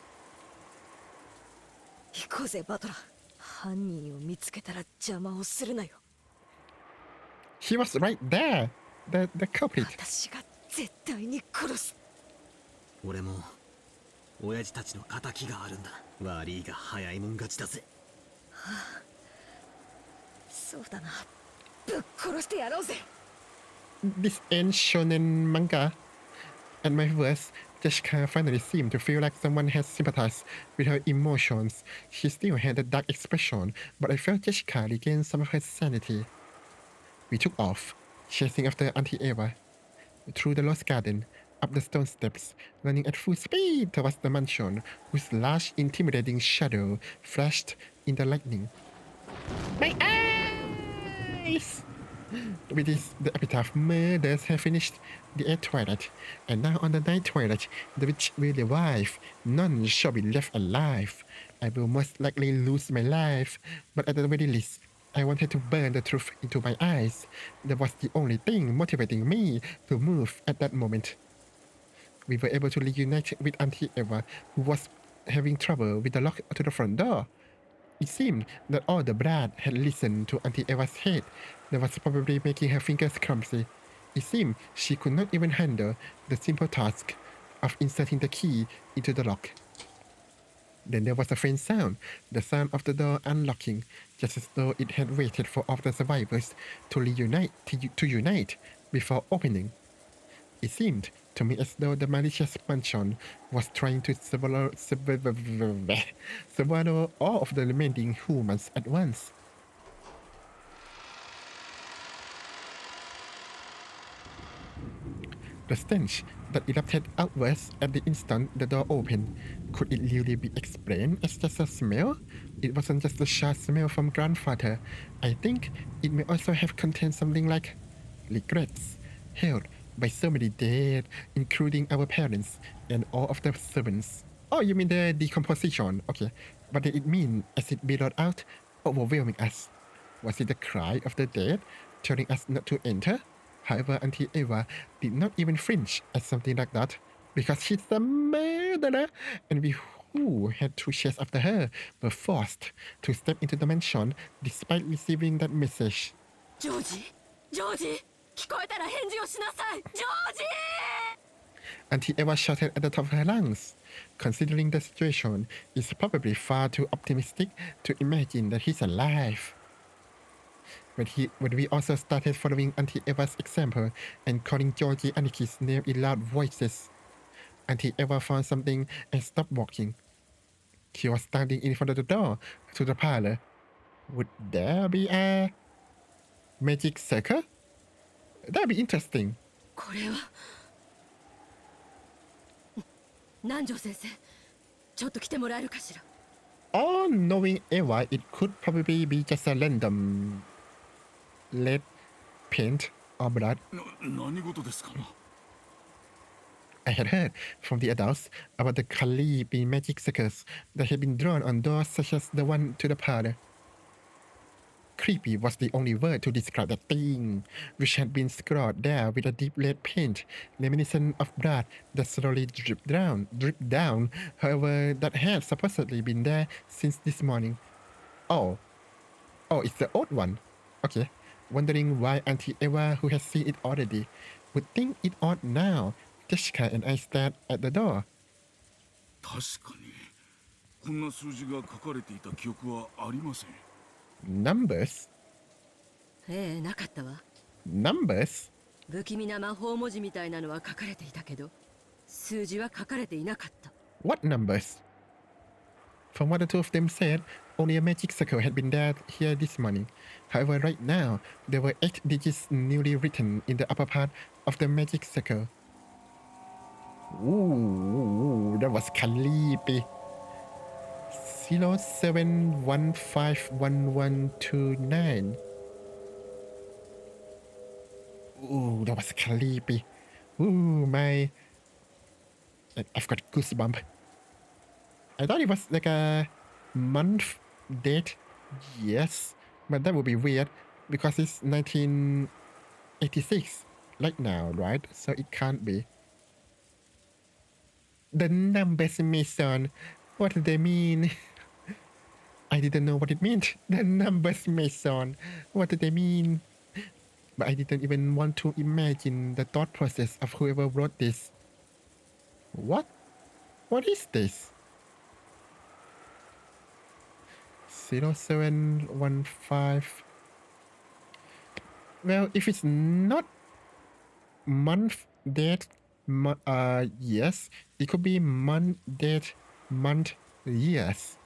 Speaker 2: 行こうぜバトラー。犯人を見つけたら邪魔をするなよ。
Speaker 1: He was right there, the culprit.
Speaker 2: 私が絶対に殺す。
Speaker 5: 俺も親父たちの仇があるんだ。悪いが早いもん勝ちだぜ。
Speaker 2: そうだな。ぶっ殺してやろうぜ。
Speaker 1: This ain't shonen manga. At my worst, Jessica finally seemed to feel like someone had sympathized with her emotions. She still had a dark expression, but I felt Jessica regain some of her sanity. We took off, chasing after Auntie Eva, through the lost garden, up the stone steps, running at full speed towards the mansion, whose large, intimidating shadow flashed in the lightning. My eyes! With this, the epitaph murders have finished the 8th twilight, and now on the 9th twilight, the witch will revive. None shall be left alive. I will most likely lose my life, but at the very least, I wanted to burn the truth into my eyes. That was the only thing motivating me to move at that moment. We were able to reunite with Auntie Eva, who was having trouble with the lock to the front door. It seemed that all the blood had listened to Auntie Eva's head. That was probably making her fingers clumsy. It seemed she could not even handle the simple task of inserting the key into the lock. Then there was a faint sound, the sound of the door unlocking, just as though it had waited for all the survivors to unite before opening. It seemed to me as though the malicious mansion was trying to swallow all of the remaining humans at once. The stench that erupted outwards at the instant the door opened. Could it really be explained as just a smell? It wasn't just the sharp smell from grandfather. I think it may also have contained something like regrets, held by so many dead, including our parents and all of the servants. Oh, you mean the decomposition? Okay. What did it mean as it billowed out, overwhelming us? Was it the cry of the dead, telling us not to enter? However, Auntie Eva did not even flinch at something like that, because she's a murderer, and we who had to chase after her were forced to step into the mansion despite receiving that message.
Speaker 2: Georgie! Georgie! 聞こえたら返事をしなさい! Georgie!
Speaker 1: Auntie Eva shouted at the top of her lungs. Considering the situation, it's probably far too optimistic to imagine that he's alive. When we also started following Auntie Eva's example and calling Georgie Aniki's name in loud voices, Auntie Eva found something and stopped walking. She was standing in front of the door to the parlor. Would there be a magic circle? That'd be interesting.
Speaker 2: これは南條先生、ちょっと来てもらえるかしら。
Speaker 1: All knowing Eva, it could probably be just a random lead, paint, or blood.
Speaker 6: 何事ですかな。
Speaker 1: I had heard from the adults about the creepy magic circles that had been drawn on doors such as the one to the parlor. Creepy was the only word to describe that thing, which had been scrawled there with a deep red paint, reminiscent of blood that slowly dripped down, however, that had supposedly been there since this morning. Oh, it's the old one. Okay, wondering why Auntie Eva, who has seen it already, would think it odd now. Jessica and I stared at the door.
Speaker 6: 確かにこんな数字が書かれていた記憶はありません。
Speaker 1: Numbers?
Speaker 2: ええ、なかったわ。
Speaker 1: Numbers?
Speaker 2: 不気味な魔法文字みたいなのは書かれていたけど、数字は書かれていなかった。
Speaker 1: What numbers? From what the two of them said, only a magic circle had been there here this morning. However, right now, there were 8 digits newly written in the upper part of the magic circle. Ooh, that was creepy. 07151129. Ooh, that was creepy. Ooh, I've got goosebump. I thought it was like a month, date, yes, but that would be weird because it's 1986 right now, right? So it can't be. The numbers, Mason, what do they mean? I didn't know what it meant. The numbers, Mason, what do they mean? But I didn't even want to imagine the thought process of whoever wrote this. What? What is this? 0715. Well, if it's not month, date, yes, it could be month, date, month, years,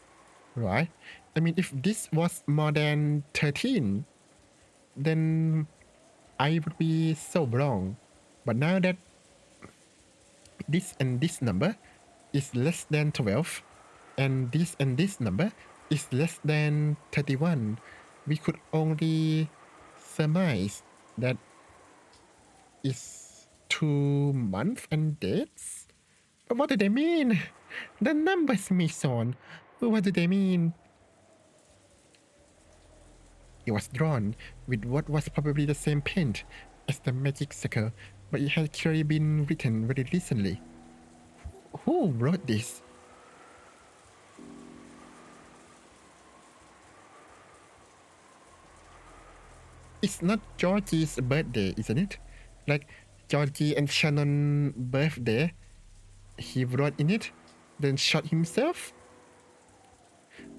Speaker 1: right? I mean, if this was more than 13, then I would be so wrong. But now that this and this number is less than 12, and this number is less than 31, we could only surmise that is 2 months and dates. But what do they mean? The numbers, Mason. What do they mean? It was drawn with what was probably the same paint as the magic circle, but it had clearly been written very recently. Who wrote this? It's not Georgie's birthday, isn't it? Like Georgie and Shannon's birthday, he wrote in it, then shot himself?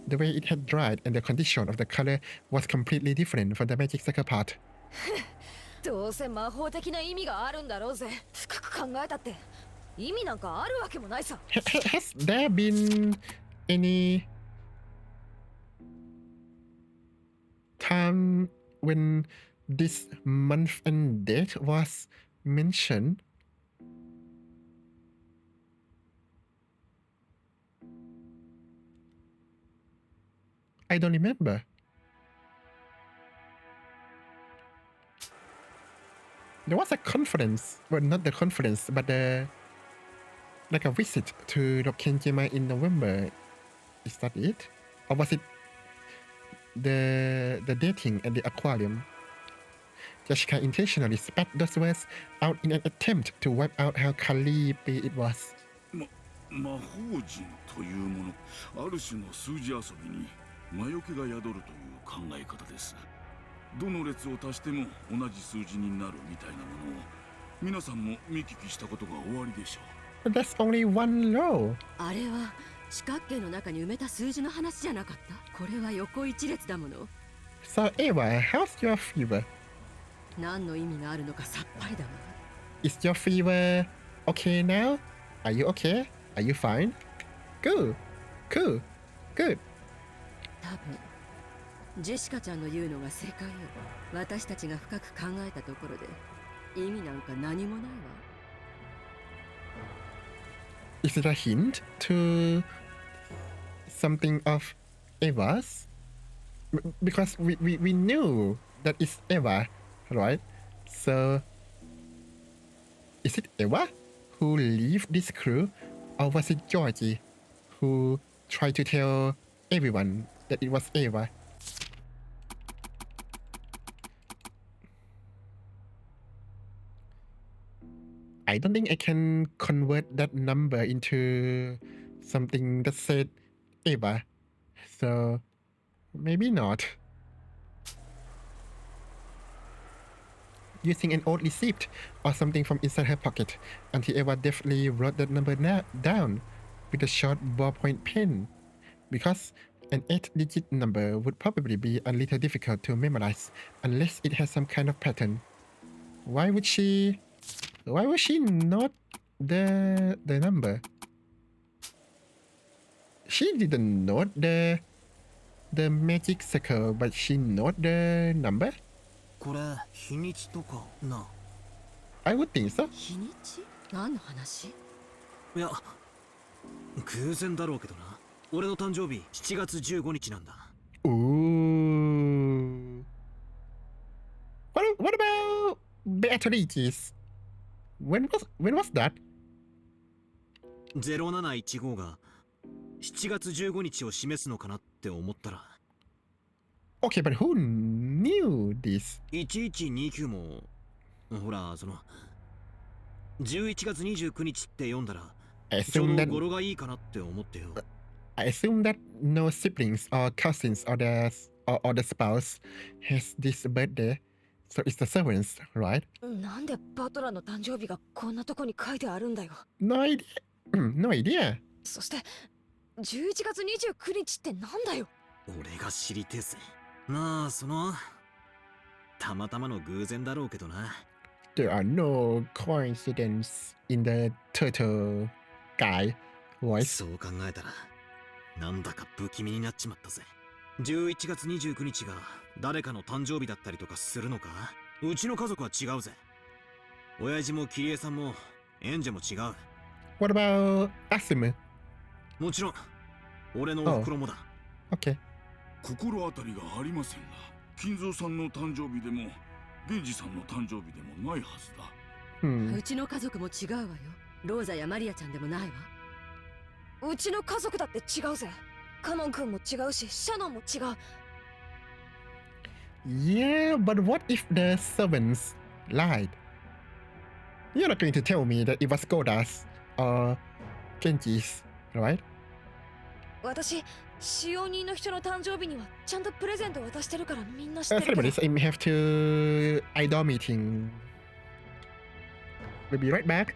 Speaker 1: The way it had dried and the condition of the color was completely different from the magic circle part.
Speaker 9: どうせ魔法的な意味があるんだろうぜ。深く考えたって意味なんかあるわけもないさ。
Speaker 1: Has there been any time when this month and date was mentioned? I don't remember. There was a conference, well, not the conference, but like a visit to Rokkenjima in November. Is that it? Or was it the dating at the aquarium? Yashika intentionally spat those words out in an attempt to wipe out how creepy it was.
Speaker 6: 魔法陣というもの、ある種の数字遊びに魔除けが宿るという考え方です。どの列を足しても同じ数字になるみたいなものを皆さんも見聞きしたことがおありでしょう。
Speaker 1: But that's only one row.
Speaker 2: あれは四角形の中に埋めた数字の話じゃなかった。これは横一列だもの。
Speaker 1: So Eva, how's your fever?
Speaker 2: 何の意味があるのかさっぱりだわ。
Speaker 1: Is your fever okay now? Are you okay? Are you fine? Good. Cool. Good.
Speaker 2: 多分ジェシカちゃんの言うのが正解よ。私たちが深く考えたところで意味なんか何もないわ。
Speaker 1: Is it a hint to something of Eva's? Because we knew that it's Eva, right? So is it Eva who left this crew, or was it Georgie who tried to tell everyone that it was Eva? I don't think I can convert that number into something that said Eva, so maybe not. Using an old receipt or something from inside her pocket, Auntie Eva definitely wrote that number down with a short ballpoint pen, because an 8-digit number would probably be a little difficult to memorize unless it has some kind of pattern. Why would she not the number? She didn't note the magic circle, but she note the number?
Speaker 5: これ日にちとかな。
Speaker 1: I would think so.
Speaker 2: 日にち？何の話？
Speaker 5: いや偶然だろうけどな。俺の誕生日7月15日なんだ。
Speaker 1: Ooh. What about Beatrice? When was that?
Speaker 5: 0715が7月15日を示すのかなって思ったら。
Speaker 1: Okay, but who knew this?
Speaker 5: 1129もほらその11月29日って読んだら
Speaker 1: I
Speaker 5: ちょう
Speaker 1: assume
Speaker 5: ど
Speaker 1: that
Speaker 5: 語呂がいいかなって思ってよ。
Speaker 1: I assume that no siblings or cousins or the spouse has this birthday, so it's the servants, right?
Speaker 9: なんでバトラーの誕生日がこんなとこに書いてあるんだよ。
Speaker 1: No idea. No idea.
Speaker 9: そして11月29日ってなんだよ。
Speaker 5: 俺が知りてえぜ。まあそのたまたまの偶然だろうけどな。
Speaker 1: There are no coincidence in the turtle guy voice.
Speaker 5: そう考えたらなんだか不気味になっちまったぜ。11月29日が誰かの誕生日だったりとかするのか。うちの家族は違うぜ。親父もキリエさんもエンジェも違う。
Speaker 1: What about Asimu?
Speaker 5: もちろん俺のお袋もだ。
Speaker 1: Okay.
Speaker 6: 心当たりがありませんが、金蔵さんの誕生日でも源氏さんの誕生日でもないはずだ。
Speaker 1: Hmm.
Speaker 2: うちの家族も違うわよ。ローザやマリアちゃんでもないわ。
Speaker 9: うちの家族だって違うぜ。カノン君も違うし、シャノンも違う。
Speaker 1: Yeah, but what if the servants lied? You're not going to tell me that it was Godas or Genji's, right?
Speaker 9: 私、使用人の人の誕生日にはちゃんとプレゼント渡してるからみんな知ってるけ
Speaker 1: Sorry
Speaker 9: ど。
Speaker 1: about this. I may have to idol meeting. We'll be right back.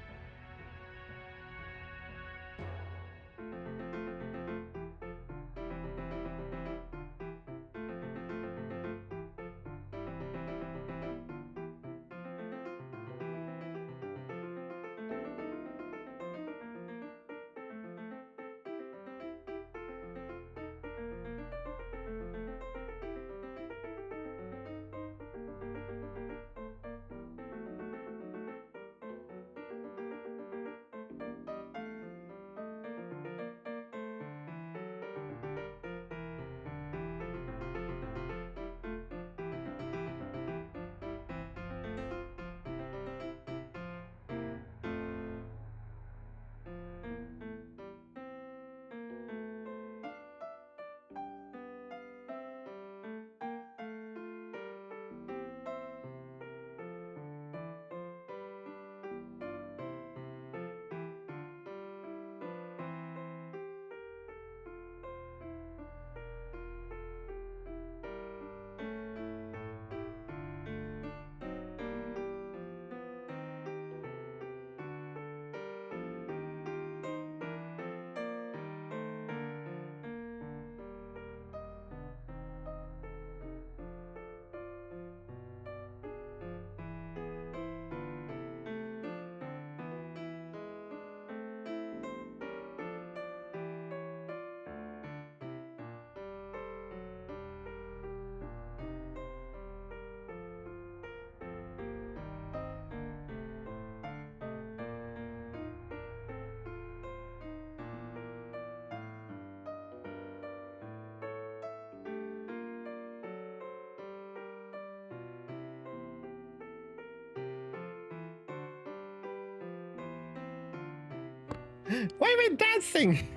Speaker 1: Why am I dancing?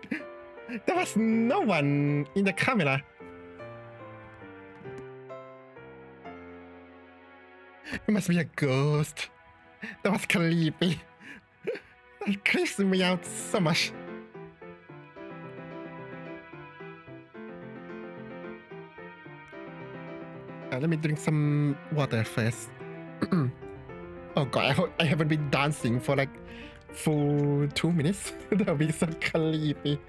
Speaker 1: There was no one in the camera. It must be a ghost. That was creepy. That creeps me out so much. Let me drink some water first. Oh god, I haven't been dancing for like full 2 minutes. That'll be so creepy.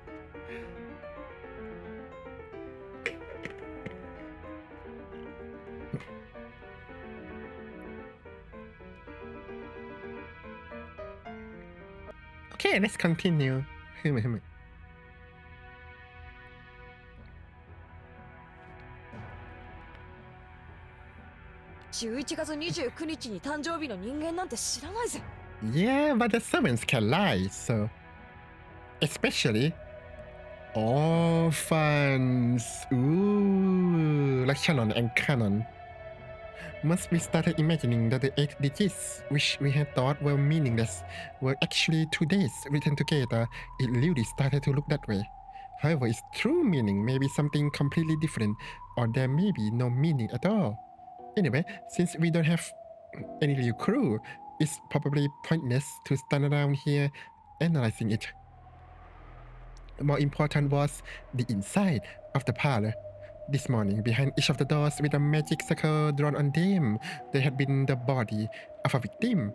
Speaker 1: Okay, let's continue.
Speaker 9: 11月29日に誕生日の人間なんて知らないぜ。
Speaker 1: Yeah, but the servants can lie, so especially orphans. Ooh, like Shannon and Canon. Once we started imagining that the 8 digits, which we had thought were meaningless, were actually 2 days written together, it really started to look that way. However, its true meaning may be something completely different, or there may be no meaning at all. Anyway, since we don't have any real clue, it's probably pointless to stand around here analyzing it. More important was the inside of the parlor. This morning, behind each of the doors with a magic circle drawn on them, there had been the body of a victim.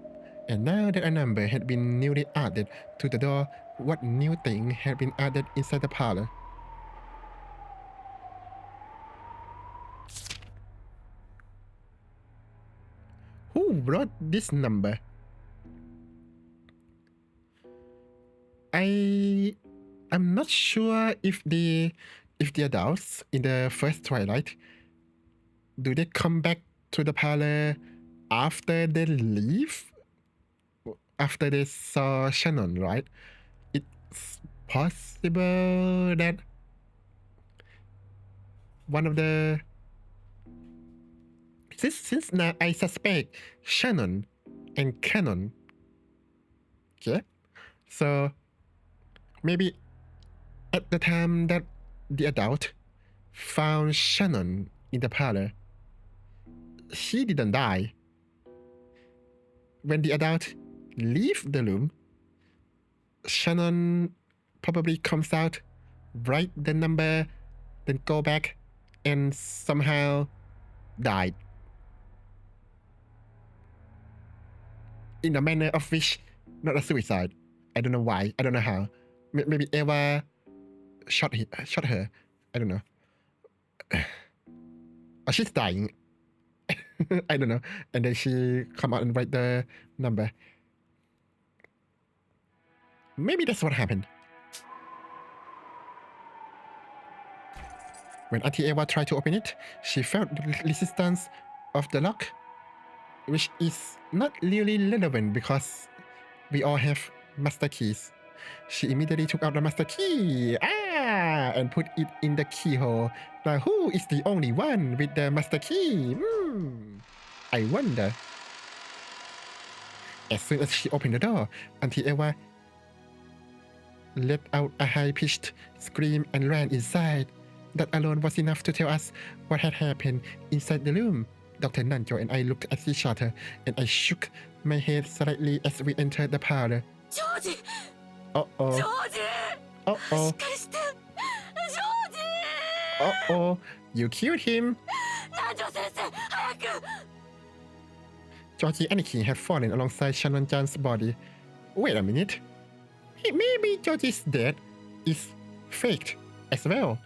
Speaker 1: And now that a number had been newly added to the door, what new thing had been added inside the parlor? Who wrote this number? I'm not sure if the adults in the first Twilight, do they come back to the parlor after they leave? After they saw Shannon, right? It's possible that one of the since now I suspect Shannon and Canon. Okay? So maybe at the time that the adult found Shannon in the parlor, she didn't die. When the adult leave the room, Shannon probably comes out, write the number, then go back and somehow died. In a manner of which, not a suicide. I don't know why. I don't know how. Maybe Eva shot her. I don't know. Or she's dying. I don't know. And then she come out and write the number. Maybe that's what happened. When Auntie Eva tried to open it, she felt the resistance of the lock, which is not really relevant because we all have master keys. She immediately took out the master key and put it in the keyhole. Now, who is the only one with the master key? I wonder. As soon as she opened the door, Auntie Eva let out a high-pitched scream and ran inside. That alone was enough to tell us what had happened inside the room. Dr. Nanjo and I looked at each other, and I shook my head slightly as we entered the parlor.
Speaker 2: Georgie!
Speaker 1: Uh-oh.
Speaker 2: Georgie!
Speaker 1: Uh-oh. Uh-oh. You killed him. Georgie Aniki had fallen alongside Shannon Jan's body. Wait a minute. Maybe Georgie's death is faked as well.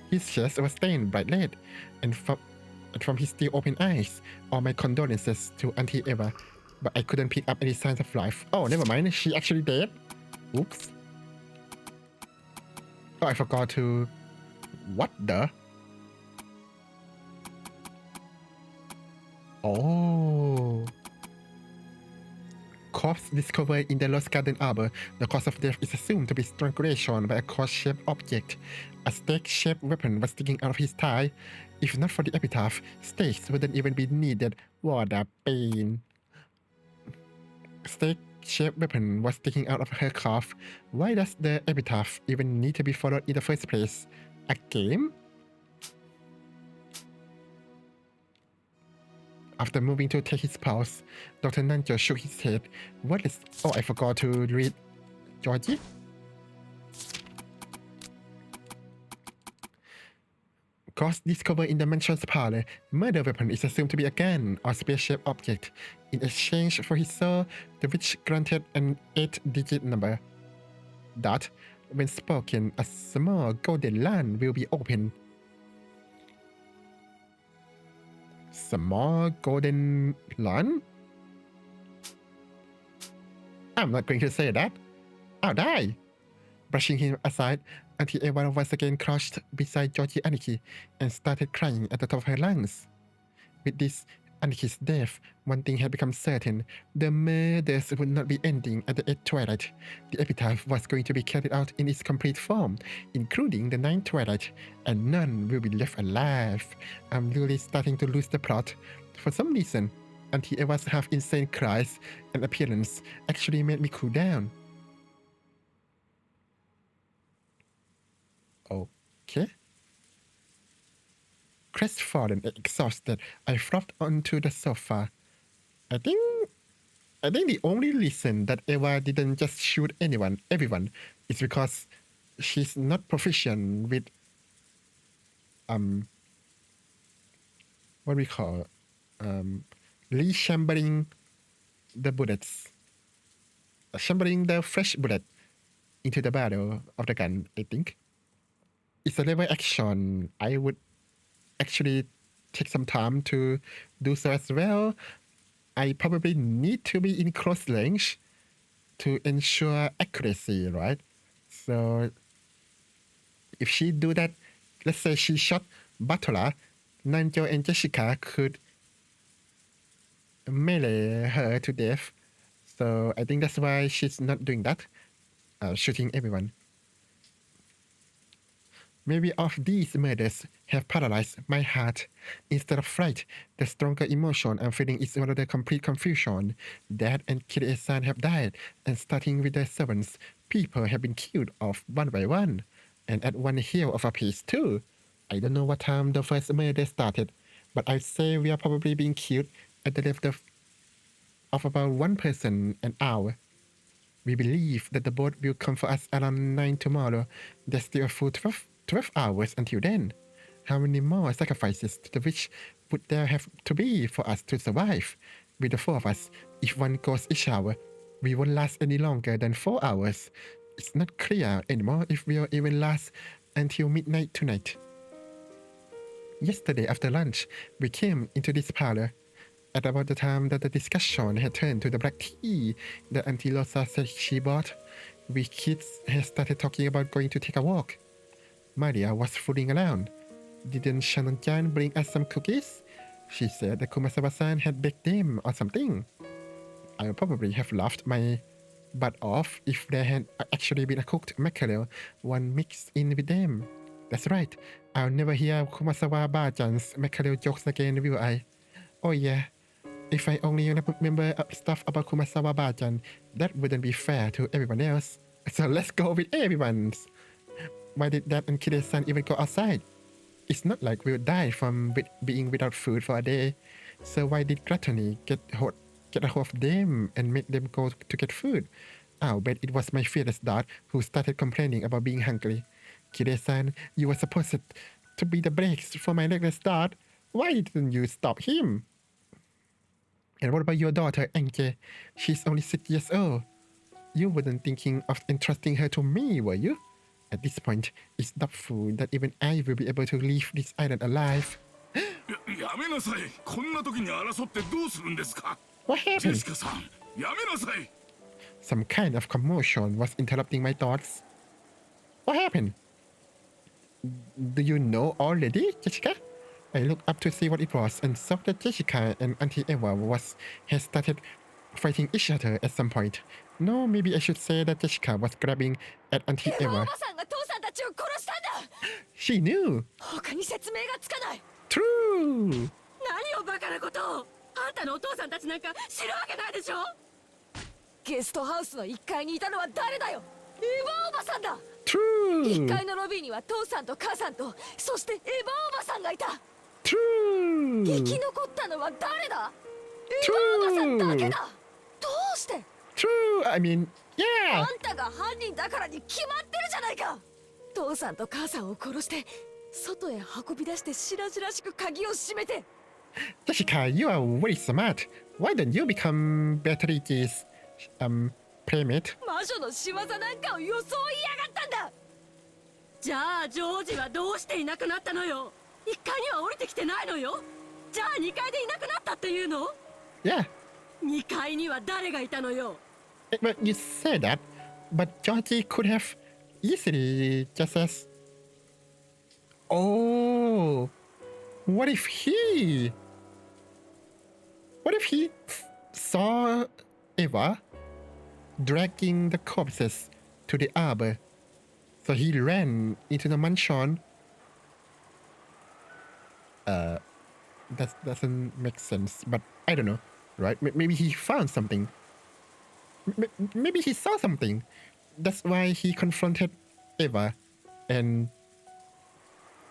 Speaker 1: His chest was stained bright red, and from his still open eyes, all my condolences to Auntie Eva, but I couldn't pick up any signs of life. Oh, never mind, she actually dead? Oops. Oh, I forgot to... What the? Oh. Corpse discovered in the Lost Garden Arbor. The cause of death is assumed to be strangulation by a cross-shaped object. A stake-shaped weapon was sticking out of his thigh. If not for the epitaph, stakes wouldn't even be needed. What a pain. Stake-shaped weapon was sticking out of her calf. Why does the epitaph even need to be followed in the first place? A game? After moving to take his pulse, Dr. Nanjo shook his head. What is... Oh, I forgot to read... Georgie? Ghost discovered in the mansion's parlor. Murder weapon is assumed to be a gun or spear-shaped object. In exchange for his soul, the witch granted an 8-digit number. That, when spoken, a small golden land will be opened. Small golden land? I'm not going to say that. I'll die. Brushing him aside, Auntie Eva once again crouched beside Georgie Aniki and started crying at the top of her lungs. With this Aniki's death, one thing had become certain. The murders would not be ending at the 8th twilight. The epitaph was going to be carried out in its complete form, including the 9th twilight, and none will be left alive. I'm really starting to lose the plot. For some reason, Auntie Eva's half-insane cries and appearance actually made me cool down. Okay. Crestfallen and exhausted, I flopped onto the sofa. I think the only reason that Eva didn't just shoot everyone, is because she's not proficient with what we call rechambering the bullets, chambering the fresh bullet into the barrel of the gun. I think it's a level action. I would actually take some time to do so as well. I probably need to be in close range to ensure accuracy, right? So if she do that, let's say she shot Butler, Nanjo and Jessica could melee her to death. So I think that's why she's not doing that, shooting everyone. Maybe all of these murders have paralyzed my heart. Instead of fright, the stronger emotion I'm feeling is rather complete confusion. Dad and Kirie-san have died, and starting with their servants, people have been killed off one by one. And at one hell of a pace too. I don't know what time the first murder started, but I'd say we are probably being killed at the rate of about one person an hour. We believe that the boat will come for us around 9 tomorrow. There's still a full 12 hours until then. How many more sacrifices to the witch would there have to be for us to survive? With the 4 of us, if one goes each hour, we won't last any longer than 4 hours. It's not clear anymore if we'll even last until midnight tonight. Yesterday after lunch, we came into this parlor. At about the time that the discussion had turned to the black tea that Auntie Rosa said she bought, we kids had started talking about going to take a walk. Maria was fooling around. Didn't Shannon-chan bring us some cookies? She said that Kumasawa-san had baked them or something. I would probably have laughed my butt off if there had actually been a cooked mackerel, one mixed in with them. That's right, I'll never hear Kumasawa-ba-chan's mackerel jokes again, will I? Oh yeah, if I only remember stuff about Kumasawa-ba-chan, that wouldn't be fair to everyone else. So let's go with everyone's. Why did Dad and Kirie-san even go outside? It's not like we'll die from being without food for a day. So why did Gluttony get a hold of them and make them go to get food? I'll bet it was my fearless dad who started complaining about being hungry. Kirie-san, you were supposed to be the brakes for my reckless dad. Why didn't you stop him? And what about your daughter, Enke? She's only 6 years old. You weren't thinking of entrusting her to me, were you? At this point, it's doubtful that even I will be able to leave this island alive. What happened? Some kind of commotion was interrupting my thoughts. What happened? Do you know already, Jessica? I looked up to see what it was and saw that Jessica and Auntie Eva had started fighting each other at some point. No, maybe I should say that Jessica was grabbing at Auntie Eva. She knew. True.
Speaker 2: 何をバカなことを。あんたのお父さんたちなんか知るわけないでしょ。ゲストハウスの1階にいたのは誰だよ。エヴァおばさんだ。
Speaker 1: True.
Speaker 2: 1階のロビーには父さんと母さんと、そしてエヴァおばさんがいた。
Speaker 1: True.
Speaker 2: 生き残ったのは誰だ。エヴァおばさんだけだ。どうして。
Speaker 1: True. I mean, yeah.
Speaker 2: あんたが犯人だからに決まってるじゃないか。父さんと母さんを殺して外へ運び出して白々しく鍵を閉めて。
Speaker 1: Jessica, you are very smart. Why don't you become Beatrice's playmate?
Speaker 2: 魔女の仕業なんかを装いやがったんだ。じゃあジョージはどうしていなくなったのよ。1階には降りてきてないのよ。じゃあ2階でいなくなったっていうの？
Speaker 1: Yeah.
Speaker 2: 2階には誰がいたのよ。
Speaker 1: But you say that, but Georgie could have easily just as. Oh, what if he saw Eva dragging the corpses to the arbor, so he ran into the mansion? That doesn't make sense, but I don't know, right? Maybe he found something. Maybe he saw something. That's why he confronted Eva, and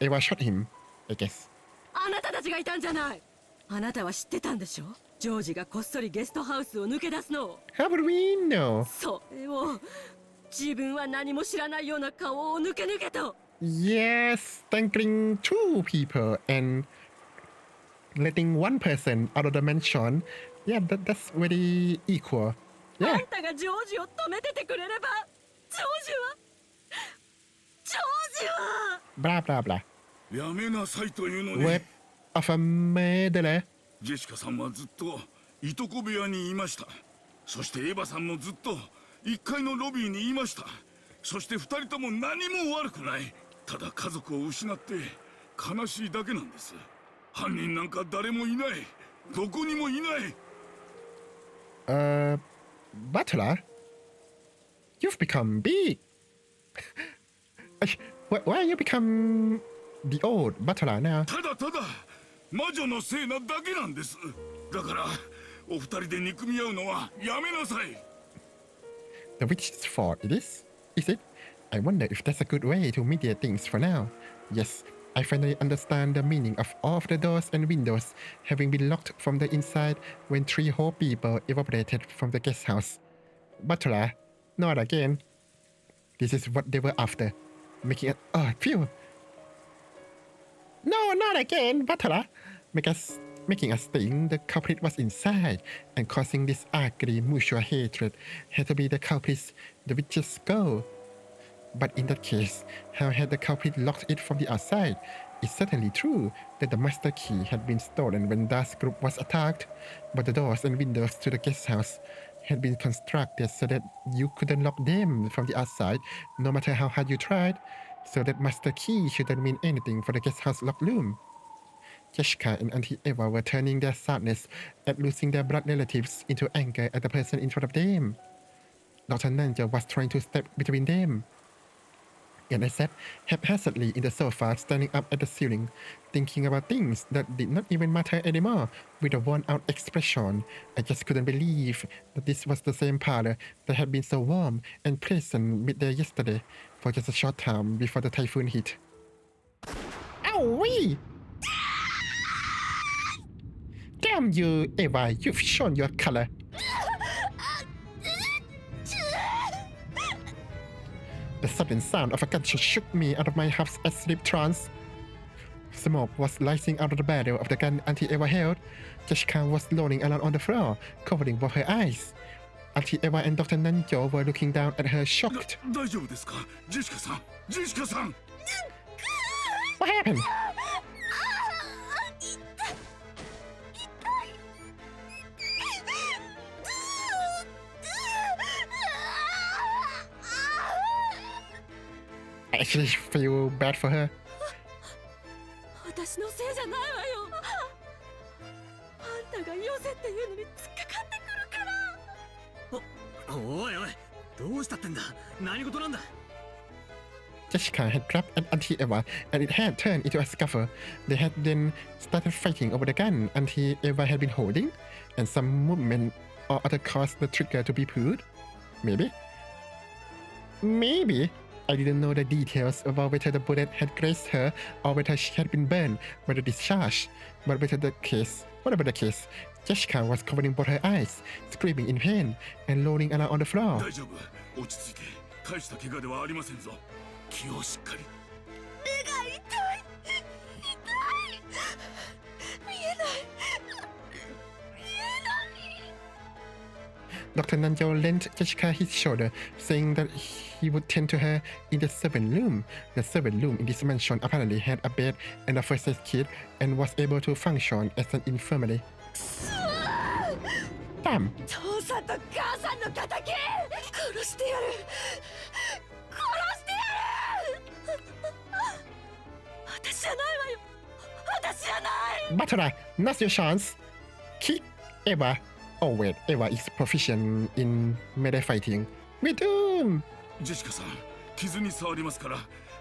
Speaker 1: Eva shot him, I guess.
Speaker 2: あなたたちがいたんじゃない。あなたは知ってたんでしょ。ジョージがこっそりゲストハウスを抜け出すのを。
Speaker 1: How would we know?
Speaker 2: それを自分は何も知らないような顔を抜けと。
Speaker 1: Yes, thanking two people and letting one person out of the mansion. Yeah, that's very equal.
Speaker 2: あ
Speaker 1: Yeah.
Speaker 2: んたがジョージを止めててくれれば、ジョージは
Speaker 1: Blah blah blah.
Speaker 6: やめなさいというのに
Speaker 1: Word of a murderer.
Speaker 6: ジェシカさんはずっといとこ部屋にいました。そしてエヴァさんもずっと1階のロビーにいました。そして2人とも何も悪くない。ただ家族を失って悲しいだけなんです。犯人なんか誰もいない。どこにもいない。
Speaker 1: Butler, you've become big. Why you become the old butler now?
Speaker 6: ただ魔女のせいなだけなんです。だからお二人で憎み合うのはやめなさい。
Speaker 1: The witch's fault it is? Is it? I wonder if that's a good way to mediate things for now. Yes, I finally understand the meaning of all of the doors and windows having been locked from the inside when 3 whole people evaporated from the guest house. Butler, not again. This is what they were after. Making phew. No, not again, Butler. Making us think the culprit was inside and causing this ugly mutual hatred had to be the culprit's, the witch's goal. But in that case, how had the culprit locked it from the outside? It's certainly true that the master key had been stolen when Das group was attacked, but the doors and windows to the guest house had been constructed so that you couldn't lock them from the outside, no matter how hard you tried. So that master key shouldn't mean anything for the guest house lock room. Jessica and Auntie Eva were turning their sadness at losing their blood relatives into anger at the person in front of them. Dr. Nanja was trying to step between them. And I sat haphazardly in the sofa, standing up at the ceiling, thinking about things that did not even matter anymore, with a worn-out expression. I just couldn't believe that this was the same parlor that had been so warm and pleasant midday yesterday, for just a short time before the typhoon hit. Owie! Damn you, Eva, you've shown your color. The sudden sound of a gunshot shook me out of my half-asleep trance. Smoke was rising out of the barrel of the gun Auntie Eva held. Jessica was rolling around on the floor, covering both her eyes. Auntie Eva and Dr. Nanjo were looking down at her shocked.
Speaker 6: 大丈夫ですか、ジェシカさん。ジェシカさん。
Speaker 1: What happened? I actually feel bad for her.
Speaker 2: 私のせいじゃないわよ。あんたがよせっていうのに突っかかってくるから。
Speaker 5: おいおい、どうしたってんだ。何事なんだ。
Speaker 1: Jessica had grabbed at Auntie Eva and it had turned into a scuffle. They had then started fighting over the gun Auntie Eva had been holding, and some movement or other caused the trigger to be pulled. Maybe. I didn't know the details about whether the bullet had grazed her or whether she had been burned by the discharge. But whatever the case, Jessica was covering both her eyes, screaming in pain, and rolling around on the floor.
Speaker 6: 大丈夫。落ち着いて。大した怪我ではありませんぞ。気をしっかり。
Speaker 2: 目が痛い。見えない。
Speaker 1: Dr. Nanjo lent Jessica his shoulder, saying that he would tend to her in the servant room. The servant room in this mansion apparently had a bed and a first aid kit and was able to function as an infirmary. Damn!
Speaker 2: 父さんと母さんの敵。殺してやる殺してやる私じゃないわよ私じゃない
Speaker 1: Batara, now's your chance. Kick Eva. Oh wait, Eva is proficient in melee fighting. We do.
Speaker 6: ジェシカさん、傷に触りますから、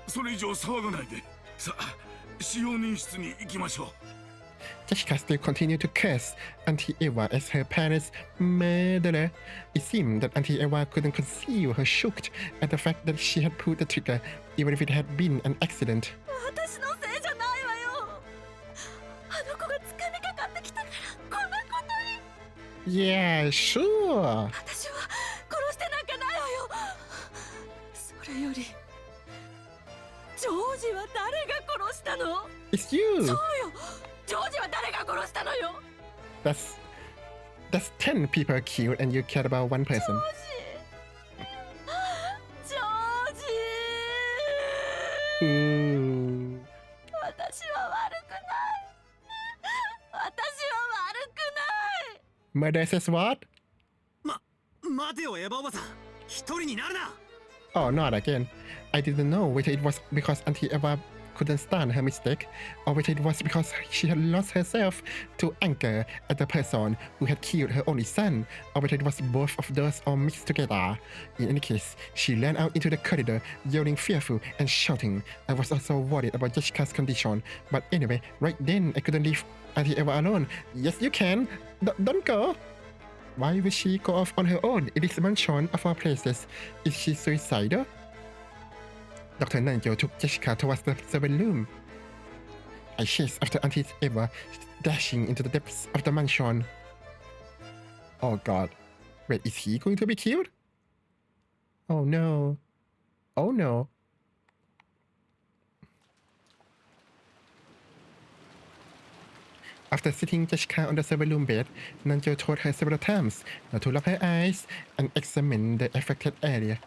Speaker 6: それ以上騒がないで。さあ、使用人室に行きましょう。
Speaker 1: Jessica still continued to curse Auntie Eva as her parents' murderer. It seemed that Auntie Eva couldn't conceal her shock at the fact that she had pulled the trigger, even if it had been an accident.
Speaker 2: 私のせいじゃないわよあの子が掴みかかってきたからこんなことに
Speaker 1: Yeah, sure.
Speaker 2: 私は殺してなんかないわよそれよりジョージは誰が殺したの
Speaker 1: It's you.
Speaker 2: そうよジョージは誰が殺したのよ
Speaker 1: That's 10 people killed and you cared about one person.
Speaker 2: ジョージ
Speaker 1: Ooh.
Speaker 2: 私は悪くない私は悪くない
Speaker 1: Murder says what?
Speaker 5: 待てよエヴァおばさん、一人になるな。
Speaker 1: Oh, not again. I didn't know whether it was because Auntie Eva couldn't stand her mistake, or whether it was because she had lost herself to anger at the person who had killed her only son, or whether it was both of those all mixed together. In any case, she ran out into the corridor, yelling fearful and shouting. I was also worried about Jessica's condition, but anyway, right then I couldn't leave Auntie Eva alone. Yes, you can. Don't go. Why would she go off on her own in this mansion of all places? Is she suicidal? Dr. Nanjo took Jessica towards the servant room. I chased after Auntie Eva, dashing into the depths of the mansion. Oh god. Wait, is he going to be killed? Oh no. Oh no. After sitting Jessica on the servant room bed, Nanjo told her several times not to lock her eyes and examine the affected area.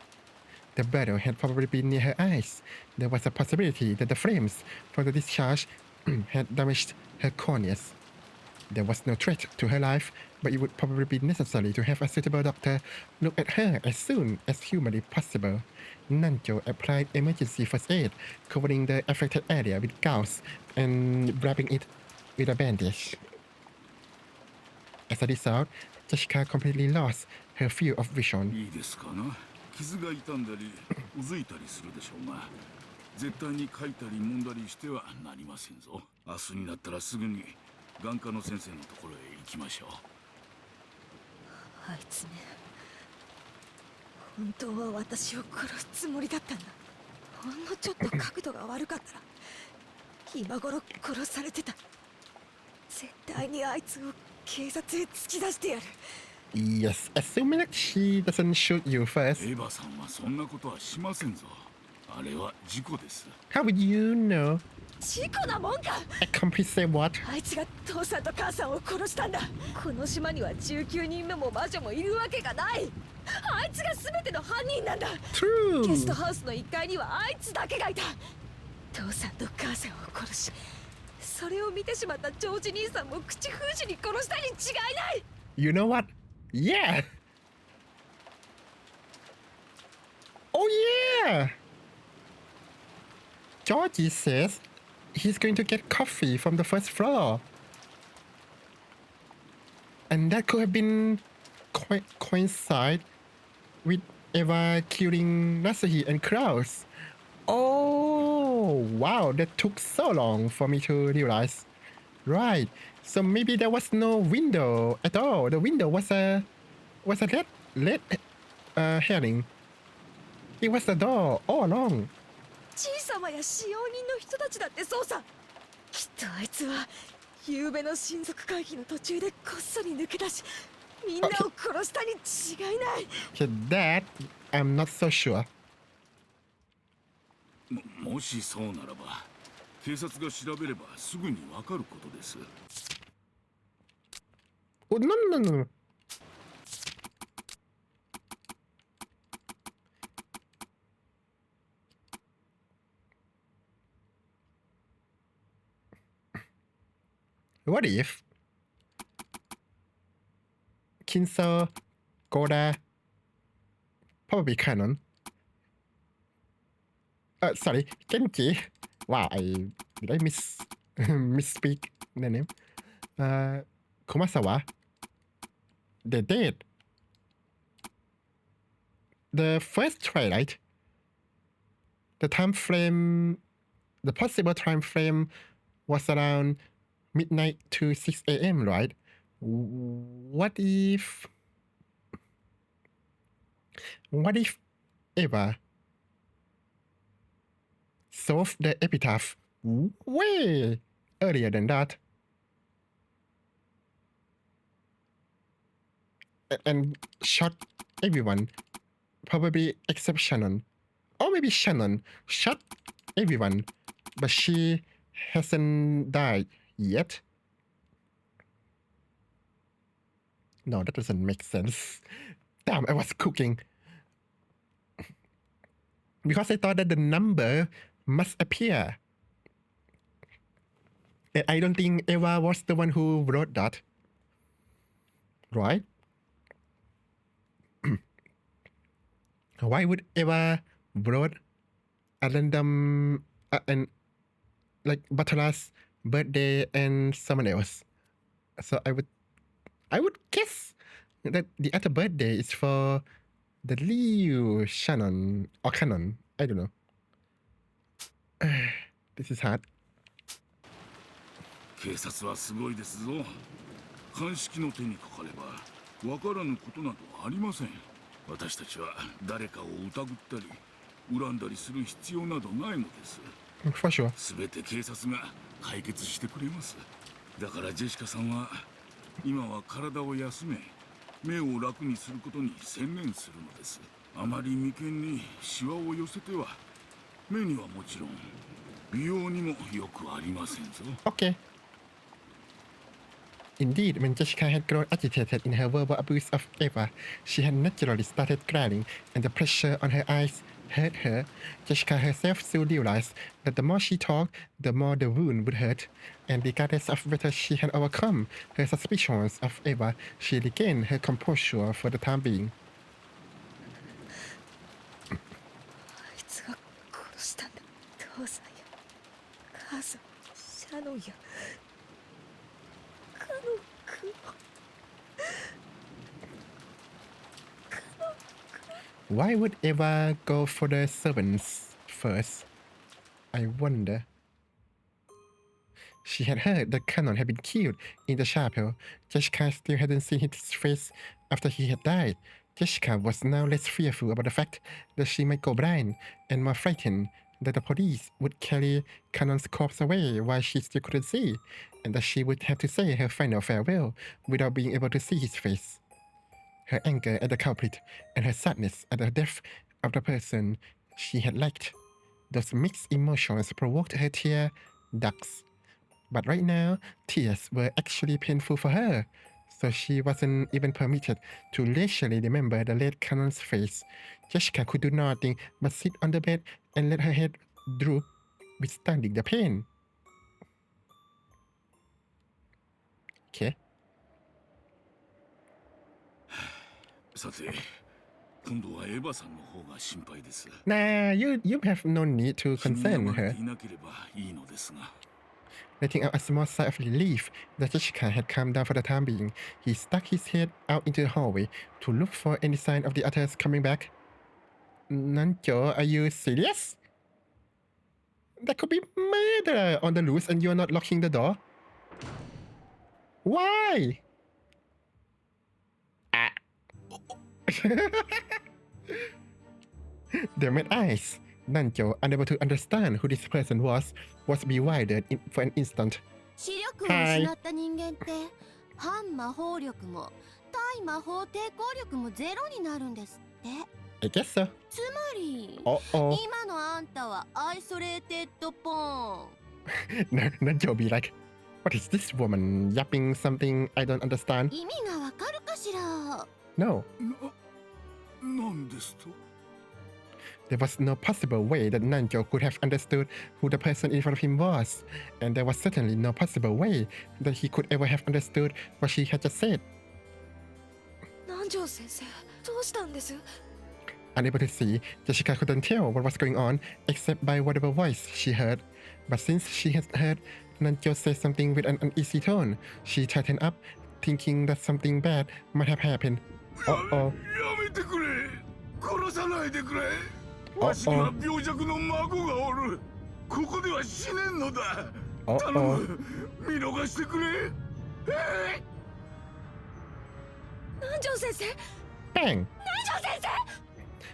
Speaker 1: The battle had probably been near her eyes. There was a possibility that the flames from the discharge had damaged her corneas. There was no threat to her life, but it would probably be necessary to have a suitable doctor look at her as soon as humanly possible. Nanjo applied emergency first aid, covering the affected area with gauze and wrapping it with a bandage. As a result, Jessica completely lost her field of vision.
Speaker 6: いいですかな。傷が痛んだりうずいたりするでしょうが、絶対に書いたり揉んだりしてはなりませんぞ。明日になったらすぐに眼科の先生のところへ行きましょう。
Speaker 2: あいつね本当は私を殺すつもりだったんだほんのちょっと角度が悪かったら今頃殺されてた絶対にあいつを警察へ突き出してやる
Speaker 1: Yes, assuming that she doesn't shoot you first.
Speaker 6: エヴァさんはそんなことはしませんぞ。あれは事故です。
Speaker 1: How would you know?
Speaker 2: 事故なもんか
Speaker 1: Accomplice say what?
Speaker 2: あいつが父さんと母さんを殺したんだこの島には19人目も魔女もいるわけがないあいつが全ての犯人なんだ
Speaker 1: True.
Speaker 2: ゲストハウスの1階にはあいつだけがいた父さんと母さんを殺しそれを見てしまったジョージ兄さんも口封じに殺したに違いない
Speaker 1: You know what? Yeah! Oh yeah! Georgie says he's going to get coffee from the first floor. And that could have been coincide with Eva killing Nasuhi and Kraus. Oh, wow, that took so long for me to realize. Right, so maybe there was no window at all. The window was a red herring. It was the door all along.
Speaker 2: 小さまや使用人の人たちだってそうさきっとあいつは夕べの親族会議の途中でこっそり抜け出しみんなを殺したに違いない
Speaker 1: Okay, that I'm not so sure.
Speaker 6: もしそうならば警察が調べればすぐにわかることです。
Speaker 1: Oh, no. What if Kinso, Goda, probably canon. Sorry, Genji. Wow, did I misspeak the name? Kumasawa. They did. The first Twilight, the possible time frame was around midnight to 6 a.m., right? What if Eva solved the epitaph way earlier than that? And shot everyone, probably except Shannon. Or maybe Shannon shot everyone, but she hasn't died yet. No, that doesn't make sense. Damn, I was cooking. Because I thought that the number must appear. And I don't think Eva was the one who wrote that. Right? Why would Eva wrote a random and like Batala's birthday and someone else? So I would guess that the other birthday is for the Liu Shannon or Canon. I don't know. This is hard.
Speaker 6: 警察はすごいですぞ。鑑識の手にかかればわからぬことなどありません。私たちは誰かを疑ったり恨んだりする必要などないのです。
Speaker 1: For sure.
Speaker 6: すべて警察が解決してくれます。だからジェシカさんは今は体を休め、目を楽にすることに専念するのです。あまり眉間にシワを寄せては目にはもちろん美容にもよくありませんぞ。
Speaker 1: Okay. Indeed, when Jessica had grown agitated in her verbal abuse of Eva, she had naturally started crying, and the pressure on her eyes hurt her. Jessica herself soon realized that the more she talked, the more the wound would hurt, and regardless of whether she had overcome her suspicions of Eva, she regained her composure for the time being.
Speaker 9: あいつが殺したんだ。父さんや母さん、シャノンやカノン君を。
Speaker 1: Why would Eva go for the servants first? I wonder. She had heard that Canon had been killed in the chapel. Jessica still hadn't seen his face after he had died. Jessica was now less fearful about the fact that she might go blind, and more frightened that the police would carry Canon's corpse away while she still couldn't see, and that she would have to say her final farewell without being able to see his face. Her anger at the culprit and her sadness at the death of the person she had liked. Those mixed emotions provoked her tear ducts. But right now, tears were actually painful for her, so she wasn't even permitted to leisurely remember the late Canon's face. Jessica could do nothing but sit on the bed and let her head droop, withstanding the pain. Okay.
Speaker 6: さて、今度はエヴァさんの方が心配です。
Speaker 1: Nah, you have no need to
Speaker 6: 死に
Speaker 1: concern
Speaker 6: 病まれ
Speaker 1: her.
Speaker 6: ていなければいいのですが。
Speaker 1: Letting out a small sigh of relief that Jessica had calmed down for the time being, he stuck his head out into the hallway to look for any sign of the others coming back. Nanjo, are you serious? There could be murder on the loose and you're not locking the door? Why? They met eyes. Nanjo, unable to understand who this person was bewildered for an instant.
Speaker 10: 視力を失った人間って反魔法力も対魔法抵抗力もゼロになるんですって。
Speaker 1: I guess so.
Speaker 10: つまり、
Speaker 1: Uh-oh.
Speaker 10: 今のあんたはアイソレーテッドポーン。
Speaker 1: Nanjo be like, what is this woman yapping something I don't understand?
Speaker 10: 意味がわかるかしら。
Speaker 1: No.
Speaker 6: なんですと？
Speaker 1: There was no possible way that Nanjo could have understood who the person in front of him was, and there was certainly no possible way that he could ever have understood what she had just said.
Speaker 9: 南條先生、どうしたんです？
Speaker 1: Unable to see, Jessica couldn't tell what was going on except by whatever voice she heard. But since she had heard Nanjo say something with an uneasy tone, she tightened up, thinking that something bad might have happened. Uh-oh.
Speaker 6: やめてくれ殺さないでくれわしには病弱の孫がおるここでは死ねんのだ頼む見逃してくれ
Speaker 2: 南條先生
Speaker 1: Bang!
Speaker 2: 南條先生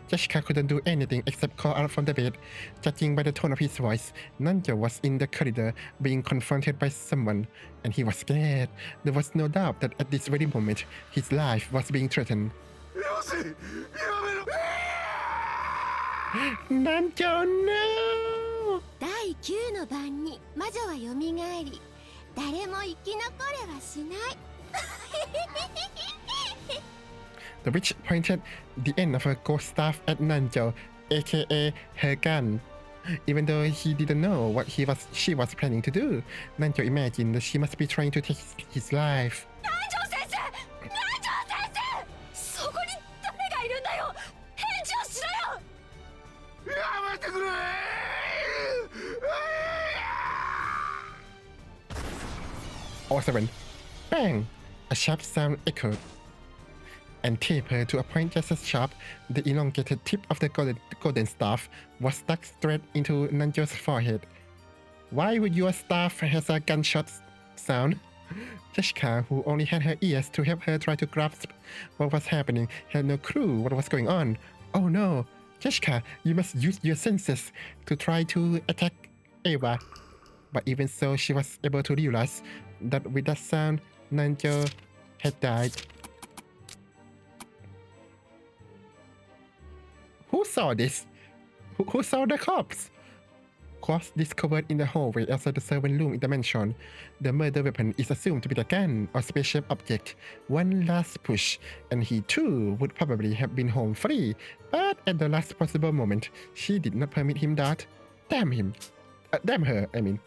Speaker 1: Jessica couldn't do anything except call out from the bed. Judging by the tone of his voice, Nanjo was in the corridor being confronted by someone, and he was scared. There was no doubt that at this very moment, his life was being threatened.
Speaker 6: よせやめろ
Speaker 1: Nanjo, no!
Speaker 10: 第9の晩に魔女はよみがえり誰も生き残れはしない
Speaker 1: The witch pointed the end of her ghost staff at Nanjo, aka her gun. Even though he didn't know what she was planning to do, Nanjo imagined that she must be trying to take his life.
Speaker 2: 南條先生南條先生そこに誰がいるんだよ返事をしろよ
Speaker 6: やめてくれ
Speaker 1: All seven. Bang! A sharp sound echoed and tapered to a point just as sharp. The elongated tip of the golden staff was stuck straight into Nanjo's forehead. Why would your staff have a gunshot sound? Jessica, who only had her ears to help her try to grasp what was happening, had no clue what was going on. Oh no! Jessica, you must use your senses to try to attack Ava. But even so, she was able to realize that with that sound, Nanjo had died. Who saw this? Who saw the corpse? Corpse discovered in the hallway outside the servant room in the mansion. The murder weapon is assumed to be the gun or special object. One last push, and he too would probably have been home free. But at the last possible moment, she did not permit him that. Damn him. Damn her, I mean.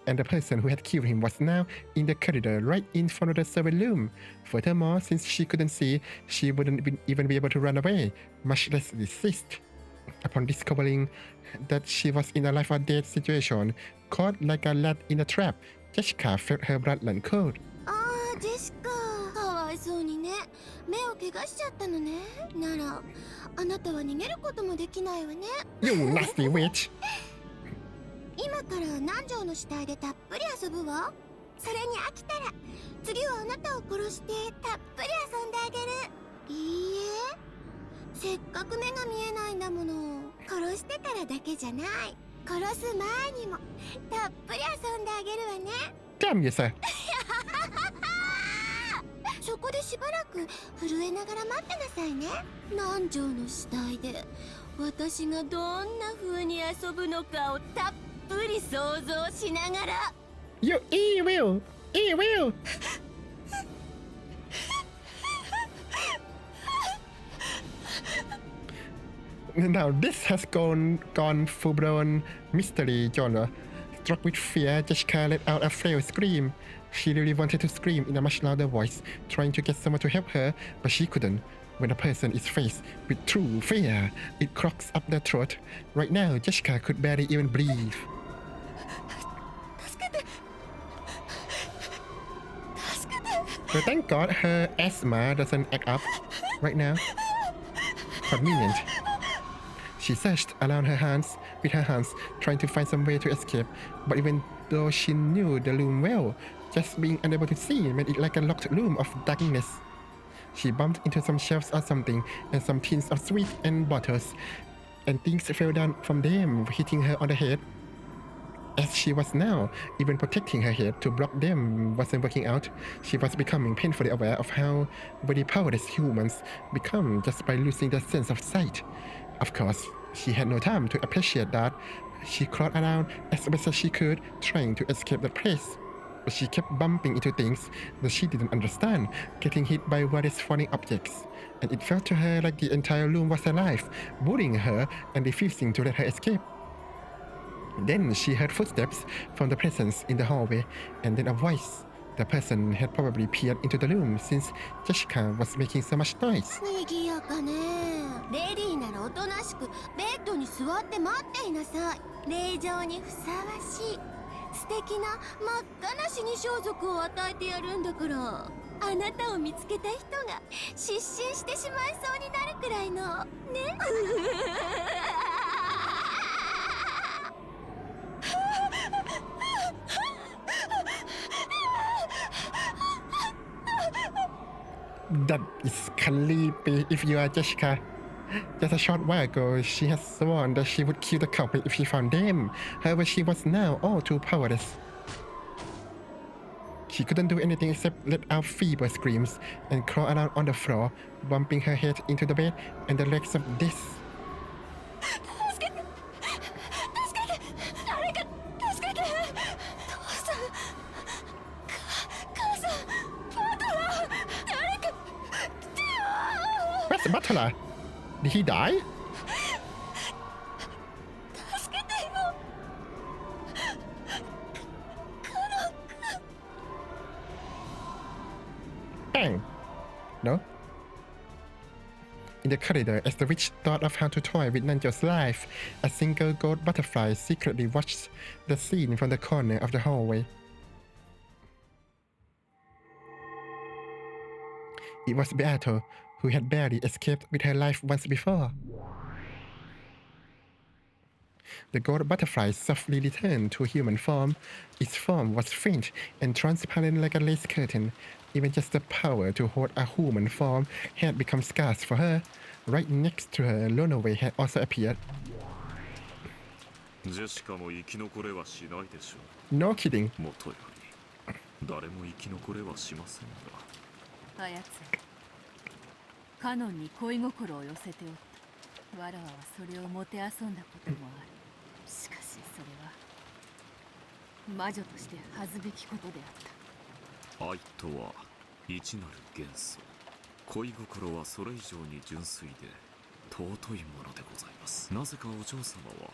Speaker 1: And the person who had killed him was now in the corridor right in front of the servant room. Furthermore, since she couldn't see, she wouldn't even be able to run away, much less resist. Upon discovering that she was in a life or death situation, caught like a rat in a trap, Jessica felt her blood run cold.
Speaker 10: ああジェシカかわいそうにね目を怪我しちゃったのねならあなたは逃げることもできないわね
Speaker 1: You nasty witch!
Speaker 10: 今から南條の死体でたっぷり遊ぶわそれに飽きたら次はあなたを殺してたっぷり遊んであげるいいえせっかく目が見えないんだもの殺してからだけじゃない殺す前にもたっぷり遊んであげるわね
Speaker 1: Damn you, sir!
Speaker 10: そこでしばらく震えながら待ってなさいね南條の死体で私がどんな風に遊ぶのかをたっぷり想像しながら
Speaker 1: You evil! Evil! Now this has gone full-blown mystery genre. Struck with fear, Jessica let out a frail scream. She really wanted to scream in a much louder voice, trying to get someone to help her, but she couldn't. When a person is faced with true fear, it clogs up their throat. Right now, Jessica could barely even breathe. But thank God her asthma doesn't act up right now. Convenient. She searched around with her hands, trying to find some way to escape. But even though she knew the room well, just being unable to see made it like a locked room of darkness. She bumped into some shelves or something, and some tins of sweets and bottles, and things fell down from them, hitting her on the head. As she was now, even protecting her head to block them wasn't working out. She was becoming painfully aware of how very powerless humans become just by losing their sense of sight. Of course, she had no time to appreciate that. She crawled around as best as she could, trying to escape the place. But she kept bumping into things that she didn't understand, getting hit by various falling objects. And it felt to her like the entire room was alive, bullying her and refusing to let her escape. Then she heard footsteps from the presence in the hallway, and then a voice. The person had probably peered into the room since Jessica was making so much noise.
Speaker 10: 賑やかねレディーならおとなしくベッドに座って待っていなさい。令状にふさわしい素敵な真っ赤な死に装束を与えてやるんだから、あなたを見つけた人が失神してしまいそうになるくらいのね。
Speaker 1: That is creepy if you are Jessica. Just a short while ago, she had sworn that she would kill the culprit if she found them. However, she was now all too powerless. She couldn't do anything except let out feeble screams and crawl around on the floor, bumping her head into the bed and the legs of this.
Speaker 10: 助けて、助けて、誰か助けて。父さん、母さん、バトラー、誰か来てよ。
Speaker 1: Where's the butler? Did he die?
Speaker 10: 助けてよ。
Speaker 1: Bang! No? In the corridor, as the witch thought of how to toy with Nanjo's life, a single gold butterfly secretly watched the scene from the corner of the hallway. It was Beato, who had barely escaped with her life once before. The gold butterfly softly returned to human form. Its form was faint and transparent like a lace curtain. Even just the power to hold a human form had become scarce for her. Right next to her, Lonaway had also appeared.
Speaker 3: ジェシカも生き残れはしないでしょ
Speaker 1: No kidding.
Speaker 3: う。もとより誰も生き残れはしませんが。
Speaker 8: あやつ、カノンに恋心を寄せておった。わらわはそれをもてあそんだこともある。しかしそれは魔女として恥ずべきことであった。
Speaker 3: 愛とは一なる元素。恋心はそれ以上に純粋で尊いものでございます。なぜかお嬢様は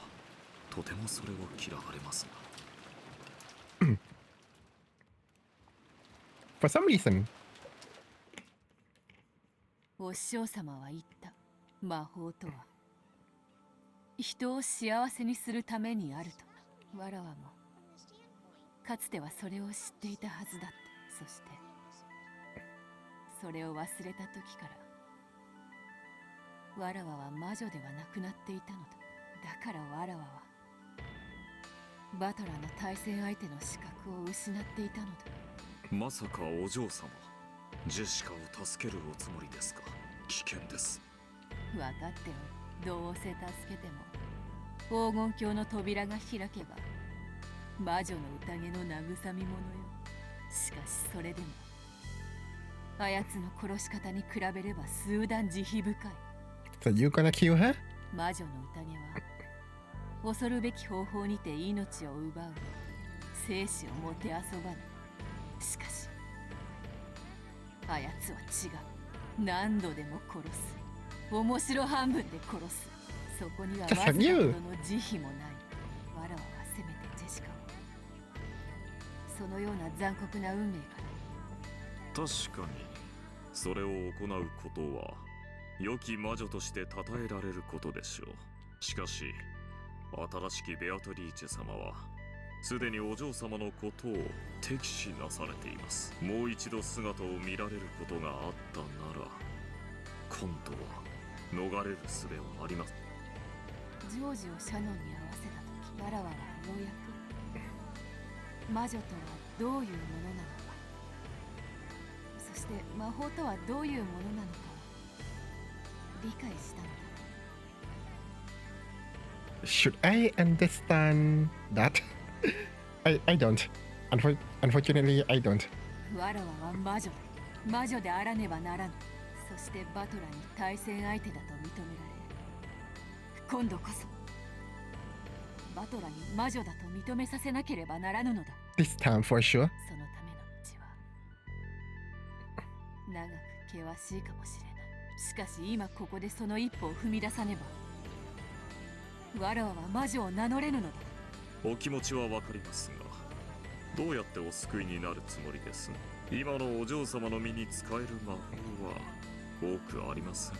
Speaker 3: とてもそれを嫌われますが。
Speaker 1: For some reason.
Speaker 8: お師匠様は言った。魔法とは人を幸せにするためにあると。わらわもかつてはそれを知っていたはずだった。そしてそれを忘れた時からわらわは魔女ではなくなっていたのだ。だからわらわはバトラーの対戦相手の資格を失っていたのだ。
Speaker 3: まさかお嬢様、ジェシカを助けるおつもりですか。危険です。
Speaker 8: 分かっておる。どうせ助けても黄金鏡の扉が開けば魔女の宴の慰み者よ。しかしそれでもあやつの殺し方に比べれば数段慈悲深い。
Speaker 1: So you gonna kill her?
Speaker 8: 魔女の宴は恐るべき方法にて命を奪う。生死をもてあそばぬ。しかしあやつは違う。何度でも殺す。面白半分で殺す。そこにはわずかほどの慈悲もない。わらわはせめてジェシカをそのような残酷な運命から。
Speaker 3: 確かにそれを行うことは良き魔女として称えられることでしょう。しかし新しきベアトリーチェ様はすでにお嬢様のことを敵視なされています。もう一度姿を見られることがあったなら今度は逃れる術はあります。
Speaker 8: ジョージをシャノンに合わせた時、わらわはようやく魔女とはどういうものなのか、そして魔法とはどういうものなのかを理解したのだ。
Speaker 1: Should I understand that? I don't. Unfortunately, I don't.
Speaker 8: わらわは魔女だ。魔女であらねばならぬ。そしてバトラに対戦相手だと認められ、今度こそバトラに魔女だと認めさせなければならぬのだ。
Speaker 1: This time for sure.
Speaker 8: そのための道は長く険しいかもしれない。しかし今ここでその一歩を踏み出さねばわらわは魔女を名乗れぬのだ。
Speaker 3: お気持ちはわかりますが、どうやってお救いになるつもりです？今のお嬢様の身に使える魔法は多くありません。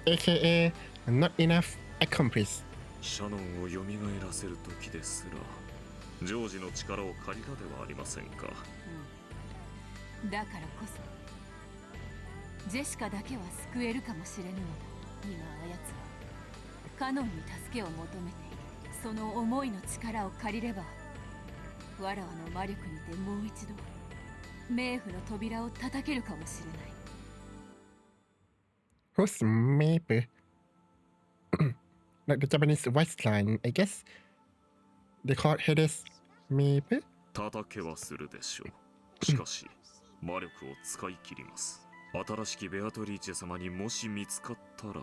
Speaker 1: aka not enough accomplice.
Speaker 3: シャノンを蘇らせる時ですらジョージの力を借りたではありませんか。
Speaker 8: だからこそジェシカだけは救えるかもしれぬのだ。今あやつはカノンに助けを求めている。その思いの力を借りればわらわの魔力にてもう一度冥府の扉を叩けるかもしれない。
Speaker 1: Who's maybe? Like the Japanese waistline, I guess. They call Hades maybe?
Speaker 3: 叩けはするでしょう。しかし魔力を使い切ります。新しきベアトリーチェ様にもし見つかったら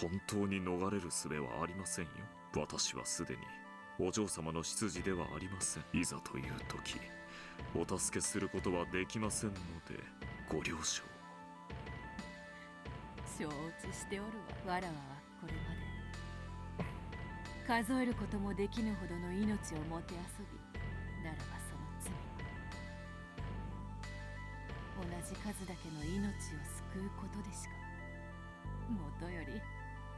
Speaker 3: 本当に逃れる術はありませんよ。私はすでにお嬢様の執事ではありません。いざという時お助けすることはできませんのでご了承。
Speaker 8: 承知しておるわ。わらわはこれまで数えることもできぬほどの命をもてあそび、ならばその罪は同じ数だけの命を救うことでしかもとより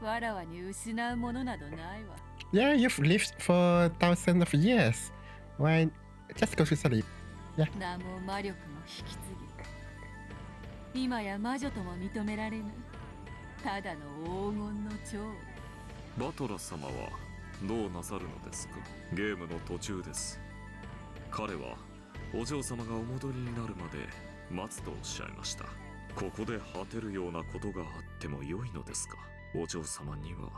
Speaker 8: わらわに失うものなどないわ。
Speaker 1: Yeah, you've lived for thousands of years. Why just go to sleep? Yeah.
Speaker 8: 名も魔力も引き継ぎ、今や魔女とも認められぬただの黄金の蝶。
Speaker 3: バトラ様はどうなさるのですか。ゲームの途中です。彼はお嬢様がお戻りになるまで待つとおっしゃいました。ここで果てるようなことがあっても良いのですか。お嬢様には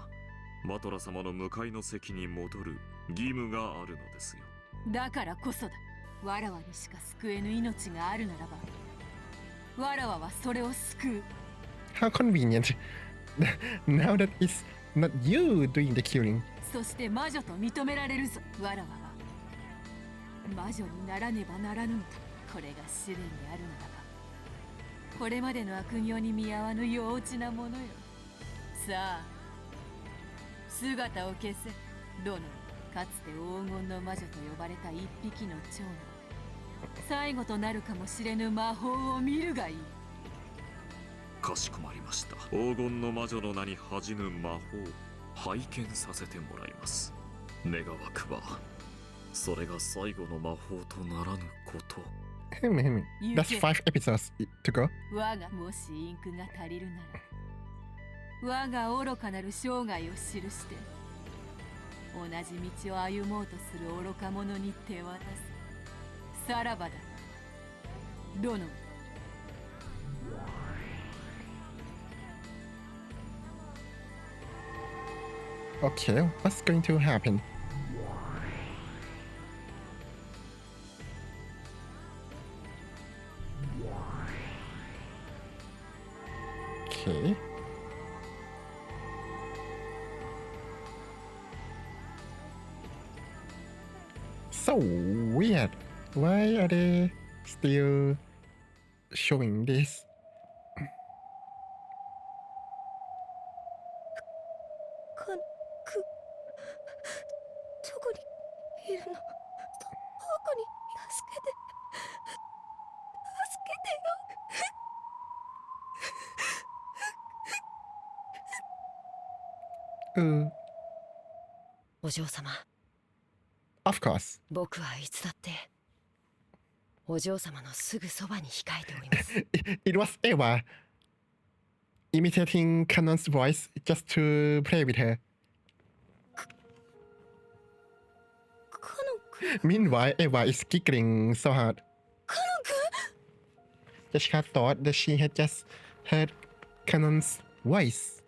Speaker 3: バトラ様の向かいの席に戻る義務があるのですよ。
Speaker 8: だからこそだ。わらわにしか救えぬ命があるならばわらわはそれを救う。
Speaker 1: How convenient. Now that it's not you doing the killing.
Speaker 8: そして魔女と認められるぞ。わらわは魔女にならねばならぬのだ。これが試練であるならばこれまでの悪行に見合わぬ幼稚なものよ。さあ姿を消せ。殿、かつて黄金の魔女と呼ばれた一匹の蝶の最後となるかもしれぬ魔法を見るがいい。
Speaker 3: かしこまりました。黄金の魔女の名に恥じぬ魔法拝見させてもらいます。願わくばそれが最後の魔法とならぬこと。
Speaker 1: That's 5 episodes to go.
Speaker 8: 我がもしインクが足りるなら我が愚かなる生涯を記して同じ道を歩もうとする愚か者に手渡す。さらばだ殿。
Speaker 1: Okay, what's going to happen? Okay. So weird. Why are they still showing this?
Speaker 9: どこにいるの？僕に助けて
Speaker 1: よ。
Speaker 9: お嬢様。
Speaker 1: Of course.
Speaker 9: 僕はいつだってお嬢様のすぐそばに控えております。
Speaker 1: It was Eva imitating Canon's voice just to play with her. Meanwhile, Eva is giggling so hard. Jessica thought that she had just heard Canon's voice.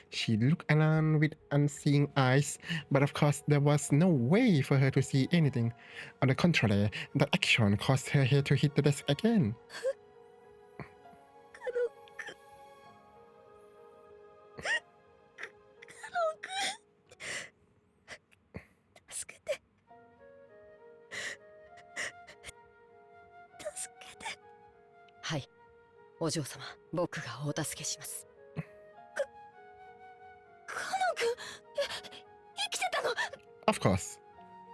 Speaker 1: She looked around with unseeing eyes, but of course there was no way for her to see anything. On the contrary, that action caused her head to hit the desk again.
Speaker 9: はい、お嬢様、僕がお助けします。カノン君、生きてたの？
Speaker 1: Of course.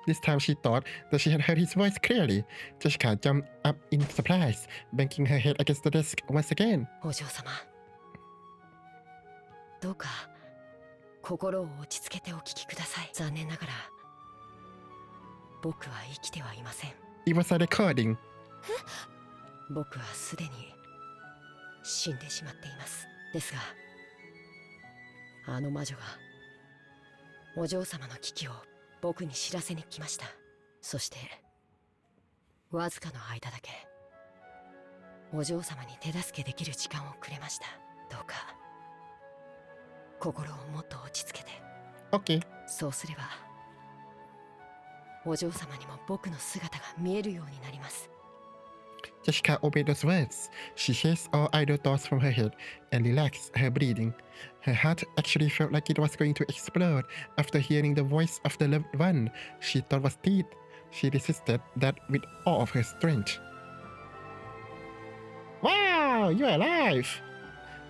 Speaker 1: This time she thought that she had heard his voice clearly. Jessica jumped up in surprise, banging her head against the desk once again.
Speaker 9: お嬢様、
Speaker 11: どうか心を落ち着けてお聞きください。残念ながら僕は生きてはいません。
Speaker 1: It was a recording.
Speaker 11: 僕はすでに死んでしまっています。ですがあの魔女がお嬢様の危機を僕に知らせに来ました。そしてわずかの間だけお嬢様に手助けできる時間をくれました。どうか心をもっと落ち着けて。
Speaker 1: Okay.
Speaker 11: そうすればお嬢様にも僕の姿が見えるようになります。
Speaker 1: Jessica obeyed those words. She chased all idle thoughts from her head and relaxed her breathing. Her heart actually felt like it was going to explode after hearing the voice of the loved one she thought was dead. She resisted that with all of her strength. Wow, you're alive!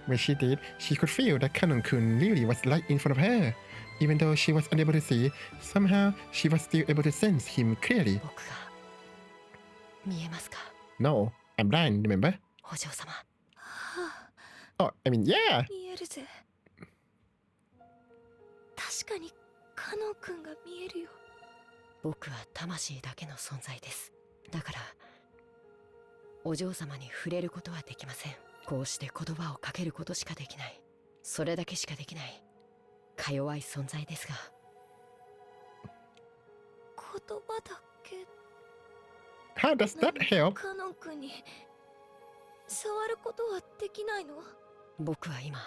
Speaker 1: When she did, she could feel that Kanon-kun really was right in front of her. Even though she was unable to see, somehow she was still able to sense him clearly.
Speaker 11: 僕が見えますか？
Speaker 1: No, I'm blind, remember?
Speaker 11: お嬢様。
Speaker 1: Oh, I mean, yeah!
Speaker 9: 見えるぜ。確かにカノン君が見えるよ。
Speaker 11: 僕は魂だけの存在です。だからお嬢様に触れることはできません。こうして言葉をかけることしかできない。それだけしかできないか弱い存在ですが。
Speaker 9: 言葉だけ。
Speaker 1: How does that help?
Speaker 9: カノン君に触ることはできないの？
Speaker 11: 僕は今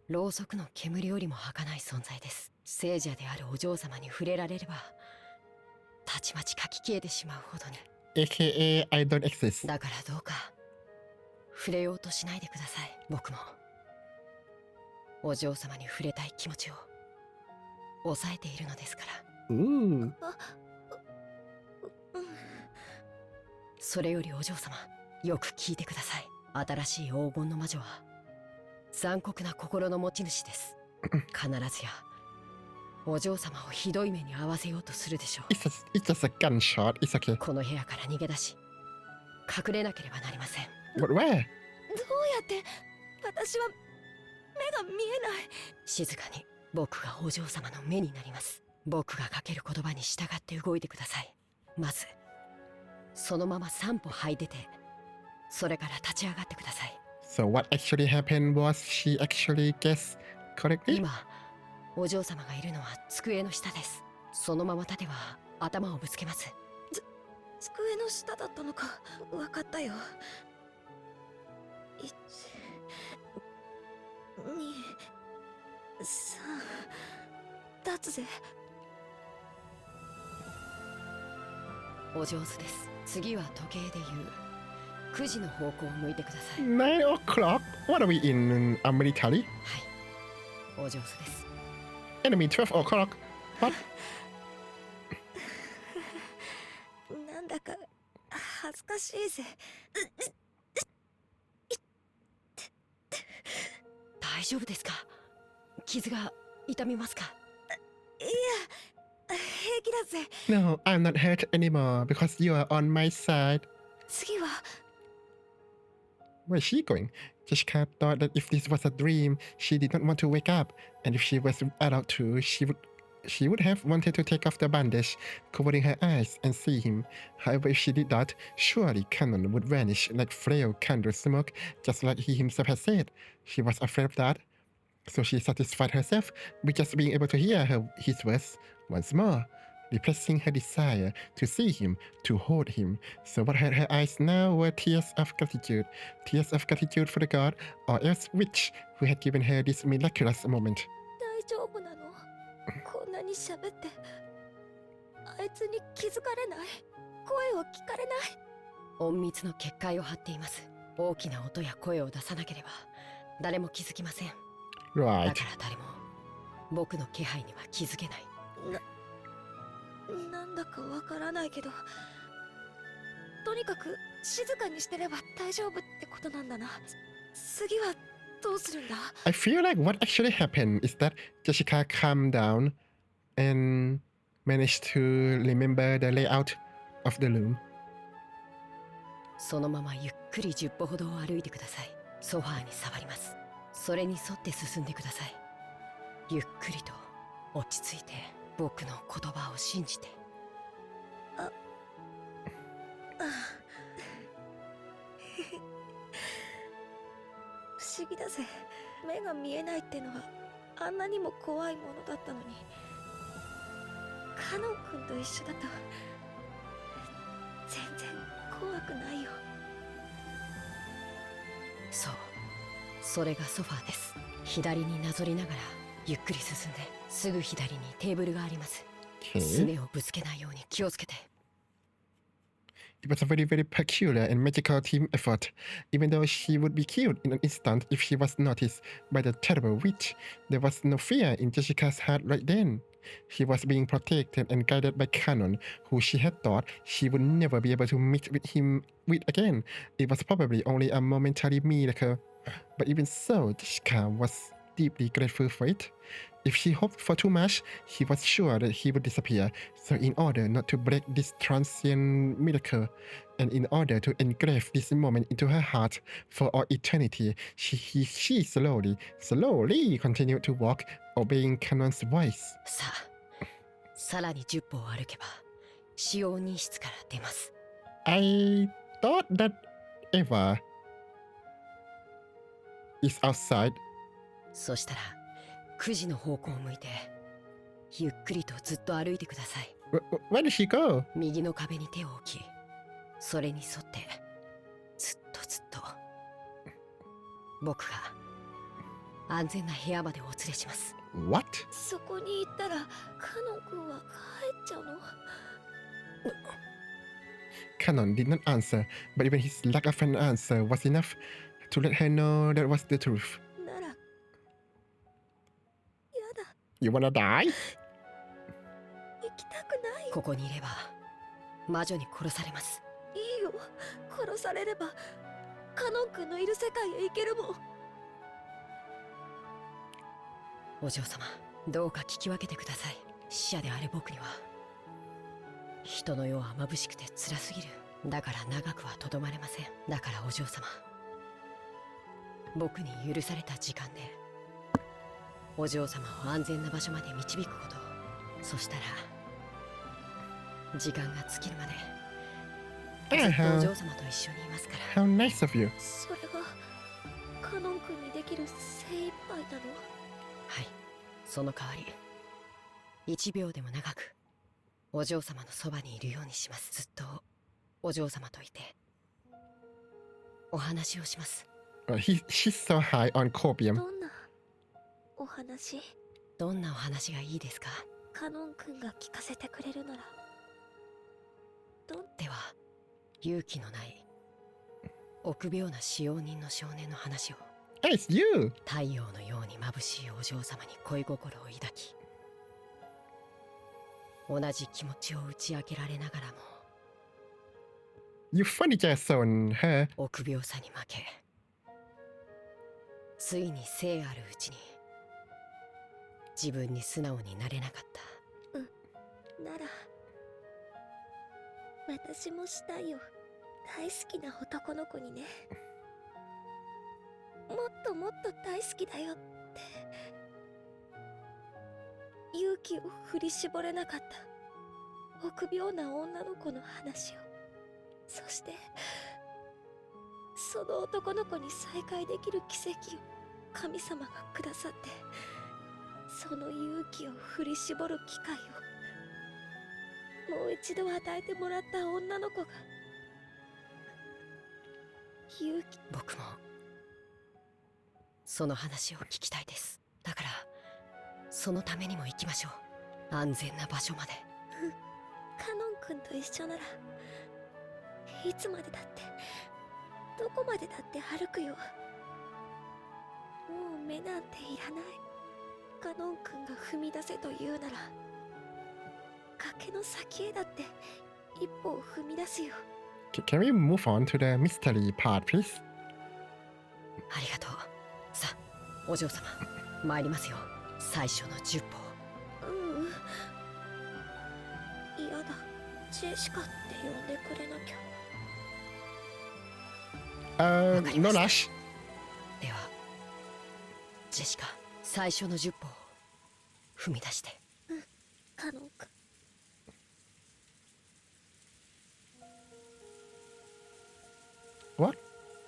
Speaker 11: ろうそくの煙よりも儚い存在です。聖者であるお嬢様に触れられればたちまち書き消えてしまうほどに。
Speaker 1: AKA I don't exist.
Speaker 11: だからどうか触れようとしないでください。僕もお嬢様に触れたい気持ちを抑えているのですから。
Speaker 1: Ooh.
Speaker 11: それよりお嬢様、よく聞いてください。新しい黄金の魔女は残酷な心の持ち主です。必ずやお嬢様をひどい目に遭わせようとするでしょう。
Speaker 1: It's just a gunshot. It's okay.
Speaker 11: この部屋から逃げ出し隠れなければなりません。
Speaker 1: But where?
Speaker 9: どうやって私は目が見えない。
Speaker 11: 静かに僕がお嬢様の目になります。僕がかける言葉に従って動いてください。まずそのまま3歩這い出て、それから立ち上がってください。
Speaker 1: So what actually happened was she actually guessed correctly?
Speaker 11: 今お嬢様がいるのは机の下です。そのまま立てば頭をぶつけます。
Speaker 9: 机の下だったのか。分かったよ。1、2、3立つぜ。
Speaker 11: お上手です。次は時計で言う9時の方向を向いてください。
Speaker 1: 9 o'clock? What are we in? A military?
Speaker 11: はい、お上手です。
Speaker 1: Enemy 12 o'clock? What?
Speaker 9: なんだか恥ずかしいぜ。
Speaker 11: 大丈夫ですか？傷が痛みますか？
Speaker 9: いや、平気だぜ。
Speaker 1: No, I'm not hurt anymore because you are on my side.
Speaker 9: 次は
Speaker 1: Where is she going? Jessica thought that if this was a dream, she did not want to wake up, and if she was allowed to, she would have wanted to take off the bandage, covering her eyes, and see him. However, if she did that, surely Cannon would vanish like frail candle smoke, just like he himself had said. She was afraid of that, so she satisfied herself with just being able to hear his words once more, repressing her desire to see him, to hold him. So what hurt her eyes now were tears of gratitude for the god or else witch who had given her this miraculous moment.
Speaker 9: 大丈夫なの？こんなに喋ってあいつに気づかれない？声を聞かれない？
Speaker 11: 隠密の結界を張っています。大きな音や声を出さなければ誰も気づきません。
Speaker 1: Right.
Speaker 11: だから誰も僕の気配には気づけない。
Speaker 9: なんだかわからないけど、とにかく静かにしてれば大丈夫ってことなんだな。次はどうするんだ？
Speaker 1: I feel like what actually happened is that Jessica calmed down and managed to remember the layout of the room.
Speaker 11: そのままゆっくり10歩ほどを歩いてください。ソファーに触ります。それに沿って進んでください。ゆっくりと落ち着いて僕の言葉を信じて。
Speaker 9: 不思議だぜ。目が見えないってのはあんなにも怖いものだったのに、カノン君と一緒だと全然怖くないよ。
Speaker 11: そう、それがソファーです。左になぞりながらゆっくり進んで、すぐ左にテーブルがあります。すねをぶつけないように気をつけて。
Speaker 1: It was a very, very peculiar and magical team effort. Even though she would be killed in an instant if she was noticed by the terrible witch, there was no fear in Jessica's heart right then. She was being protected and guided by Canon, who she had thought she would never be able to meet with again. It was probably only a momentary miracle, but even so, Jessica was deeply grateful for it. If she hoped for too much, he was sure that he would disappear. So in order not to break this transient miracle, and in order to engrave this moment into her heart for all eternity, she slowly continued to walk, obeying Canon's voice.
Speaker 11: さあ、さらに10歩歩けば使用人室から出ます。
Speaker 1: I thought that Eva is outside.
Speaker 11: そしたら9時の方向を向いてゆっくりとずっと歩いてください。
Speaker 1: Where did she go?
Speaker 11: 右の壁に手を置き、それに沿ってずっと僕が安全な部屋までお連れします。
Speaker 1: What?
Speaker 9: そこに行ったらカノン君は帰っちゃうの？
Speaker 1: Canon did not answer, but even his lack of an answer was enough to let her know that was the truth.
Speaker 9: ならやだ。
Speaker 1: You wanna die?
Speaker 9: 行きたくない。
Speaker 11: ここにいれば魔女に殺されます。
Speaker 9: いいよ、殺されればカノン君のいる世界へ行けるもん。
Speaker 11: お嬢様、どうか聞き分けてください。死者である僕には人の世は眩しくて辛すぎる。だから長くはとどまれません。だからお嬢様、僕に許された時間でお嬢様を安全な場所まで導くこと。そしたら時間が尽きるまでずっとお嬢様と一緒にいますから。
Speaker 1: How nice of you.
Speaker 9: それがカノン君にできる精一杯なの？
Speaker 11: はい、その代わり1秒でも長くお嬢様のそばにいるようにします。ずっとお嬢様といてお話をします。
Speaker 1: She's so high on copium.
Speaker 9: どんなお話？
Speaker 11: どんなお話がいいですか？
Speaker 9: カノン君が聞かせてくれるなら。
Speaker 11: では、勇気のない臆病な使用人の少年の話を。
Speaker 1: It's you!
Speaker 11: 太陽のように眩しいお嬢様に恋心を抱き、同じ気持ちを打ち明けられながらも
Speaker 1: You funny just on her.
Speaker 11: 臆病さに負け、ついに生あるうちに自分に素直になれなかった。
Speaker 9: なら私もしたいよ。大好きな男の子にね。もっともっと大好きだよって。勇気を振り絞れなかった臆病な女の子の話を。そしてその男の子に再会できる奇跡を神様がくださって、その勇気を振り絞る機会をもう一度与えてもらった女の子が勇気。
Speaker 11: 僕もその話を聞きたいです。だからそのためにも行きましょう。安全な場所まで。
Speaker 9: カノン君と一緒ならいつまでだってどこまでだって歩くよ。もう目なんていらない。カノン君が踏み出せと言うなら崖の先へだって一歩を踏み出すよ。
Speaker 1: Can we move on to the mystery part, please?
Speaker 11: ありがとう。さあ、お嬢様、参りますよ。最初の10歩。
Speaker 9: 嫌だ。ジェシカって呼んでくれなきゃ。
Speaker 1: No rush.
Speaker 11: では、ジェシカ、最初の10歩を踏み出して。
Speaker 10: カノン君。
Speaker 1: What?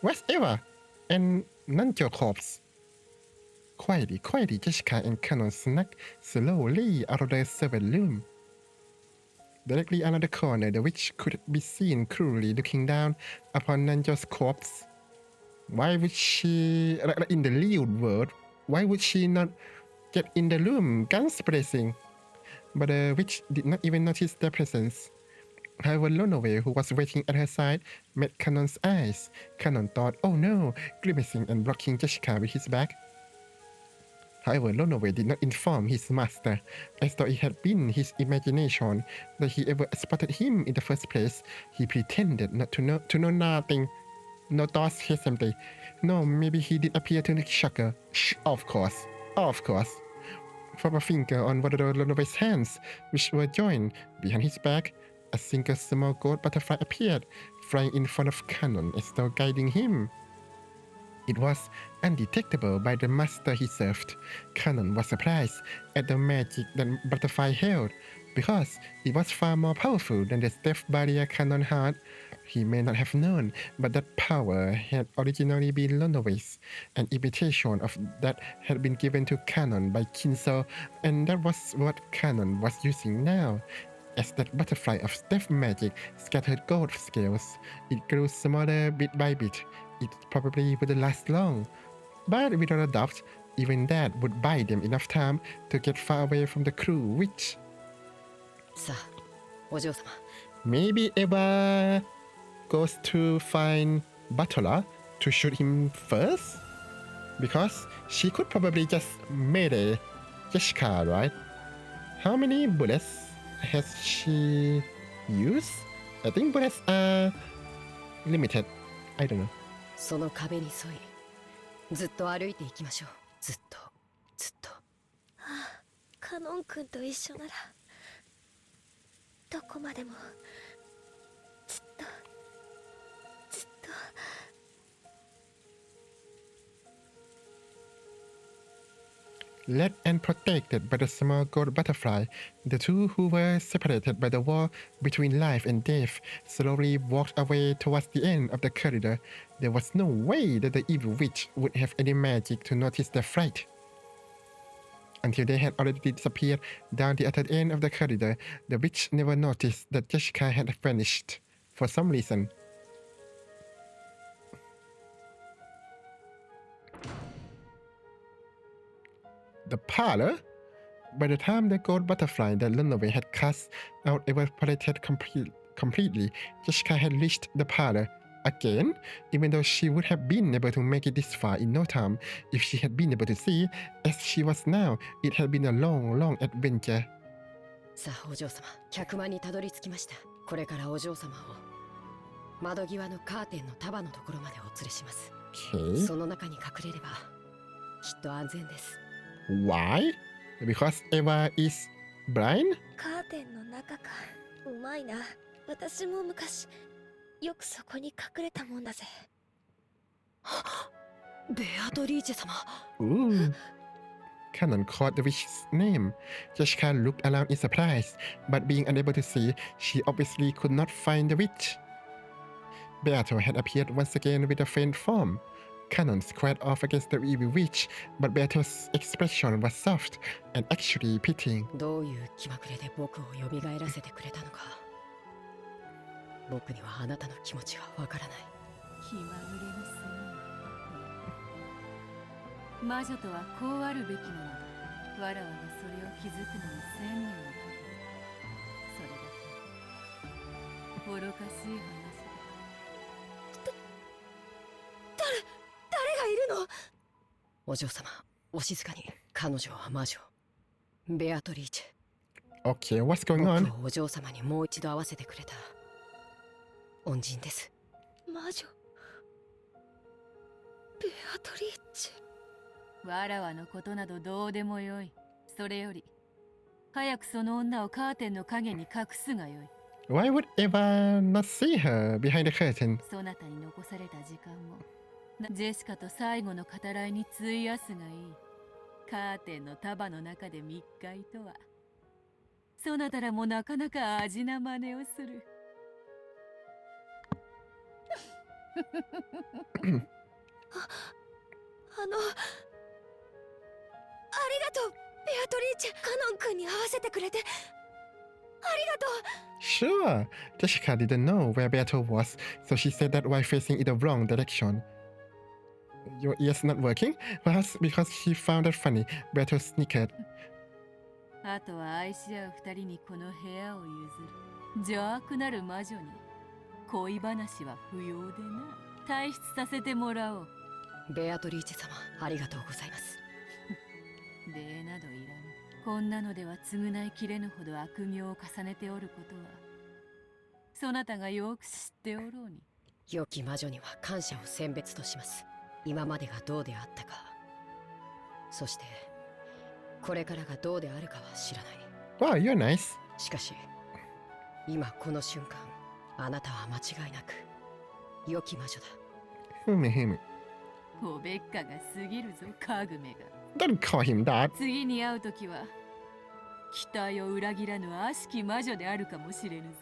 Speaker 1: Where's Eva? And Nanjo corpse? Quietly, Jessica and Canon snuck slowly out of the servant room. Directly under the corner, the witch could be seen cruelly looking down upon Nanjo's corpse. Why would she, in the real world, why would she not get in the room, guns blazing? But the witch did not even notice their presence. However, Lonoway, who was waiting at her side, met Canon's eyes. Canon thought, oh no, grimacing and blocking Jessica with his back. However, Lonoway did not inform his master, as though it had been his imagination that he ever spotted him in the first place. He pretended not to know nothing. No thoughts hesitantly. No, maybe he did appear to Shocker. Of course. From a finger on one of Lonoway's hands, which were joined behind his back, a single small gold butterfly appeared, flying in front of Canon as though guiding him. It was undetectable by the master he served. Canon was surprised at the magic that butterfly held, because it was far more powerful than the stealth barrier Canon had. He may not have known, but that power had originally been Lonoway's. An imitation of that had been given to Canon by Kinso, and that was what Canon was using now. As that butterfly of stealth magic scattered gold scales, it grew smaller bit by bit. It probably wouldn't last long, but without a doubt, even that would buy them enough time to get far away from the crew, which...
Speaker 11: さあ、お嬢様。
Speaker 1: Maybe Eva goes to find Butler to shoot him first? Because she could probably just melee Jessica, right? How many bullets has she used? I think bullets are limited. I don't know.
Speaker 11: その壁に沿い、ずっと歩いていきましょう。ずっと。
Speaker 10: カノン君と一緒ならどこまでもずっと
Speaker 1: Led and protected by the small gold butterfly, the two who were separated by the wall between life and death slowly walked away towards the end of the corridor. There was no way that the evil witch would have any magic to notice their flight. Until they had already disappeared down the other end of the corridor, the witch never noticed that Jessica had vanished for some reason. The parlor? By the time the gold butterfly that Lonoway had cast out evaporated completely, Jessica had reached the parlor. Again, even though she would have been able to make it this far in no time if she had been able to see, as she was now, it had been a long adventure.
Speaker 11: さあ、お嬢様、客間にたどり着きました。これからお嬢様を窓際のカーテンの束のところまでお連れします。
Speaker 1: Okay.
Speaker 11: その中に隠れればきっと安全です。
Speaker 1: Why? Because Eva is blind?
Speaker 10: カーテンの中か。うまいな。私も昔よくそこに隠れたもんだぜ。
Speaker 11: ベアトリーチェ様。
Speaker 1: Ooh. Canon caught the witch's name. Jessica looked around in surprise, but being unable to see, she obviously could not find the witch. Beato had appeared once again with a faint form. Canon squared off against the evil witch, but Beato's expression was soft and actually pitying.
Speaker 11: どういう気まぐれで僕を蘇らせてくれたのか。僕にはあなたの気持ちがわからない。
Speaker 7: 気まぐれの末魔女とはこうあるべきなのだ。わらわがそれを気づくのに1000年をかけた。それだけ愚かしい話だ。
Speaker 10: 誰がいるの？
Speaker 11: お嬢様、お静かに。彼女は魔女。ベアトリーチェ。
Speaker 1: Okay, what's going on?
Speaker 11: 僕をお嬢様にもう一度会わせてくれた恩人です。
Speaker 10: 魔女。ベアトリーチェ。
Speaker 7: わらわのことなどどうでもよい。それより早くその女をカーテンの影に隠すがよい。
Speaker 1: Why would Eva not see her behind the curtain?
Speaker 7: そなたに残された時間をジェシカと最後の語らいに費やすがいい。
Speaker 2: カーテンの束の中で密会とは。そなたらもなかなか味な真似をする。
Speaker 9: あの、ありがとう、ベアトリーチェ。カノン君に会わせてくれてありがとう。
Speaker 1: Sure. Jessica didn't know where Beato was, so she said that while facing in the wrong direction. Your ears not working? Perhaps because she found it funny. Beato snickered.
Speaker 2: あとは愛し合う二人にこの部屋を譲る。邪悪なる魔女に恋話は不要でな。退出させてもらおう。
Speaker 11: ベアトリーチェ様、ありがとうございます。
Speaker 2: 礼などいらぬ。こんなのでは償いきれぬほど悪行を重ねておることはそなたがよく知っておろうに。
Speaker 11: 良き魔女には感謝を選別とします。今までがどうであったか、そしてこれからがどうであるかは知らない。
Speaker 1: Wow, you're nice.
Speaker 11: しかし今この瞬間、あなたは間違いなく良き魔女だ。
Speaker 1: ふむふむ。
Speaker 2: おべっかが過ぎるぞ、カグメが。
Speaker 1: Don't call him that.
Speaker 2: 次に会うときは期待を裏切らぬ悪しき魔女であるかもしれぬぞ。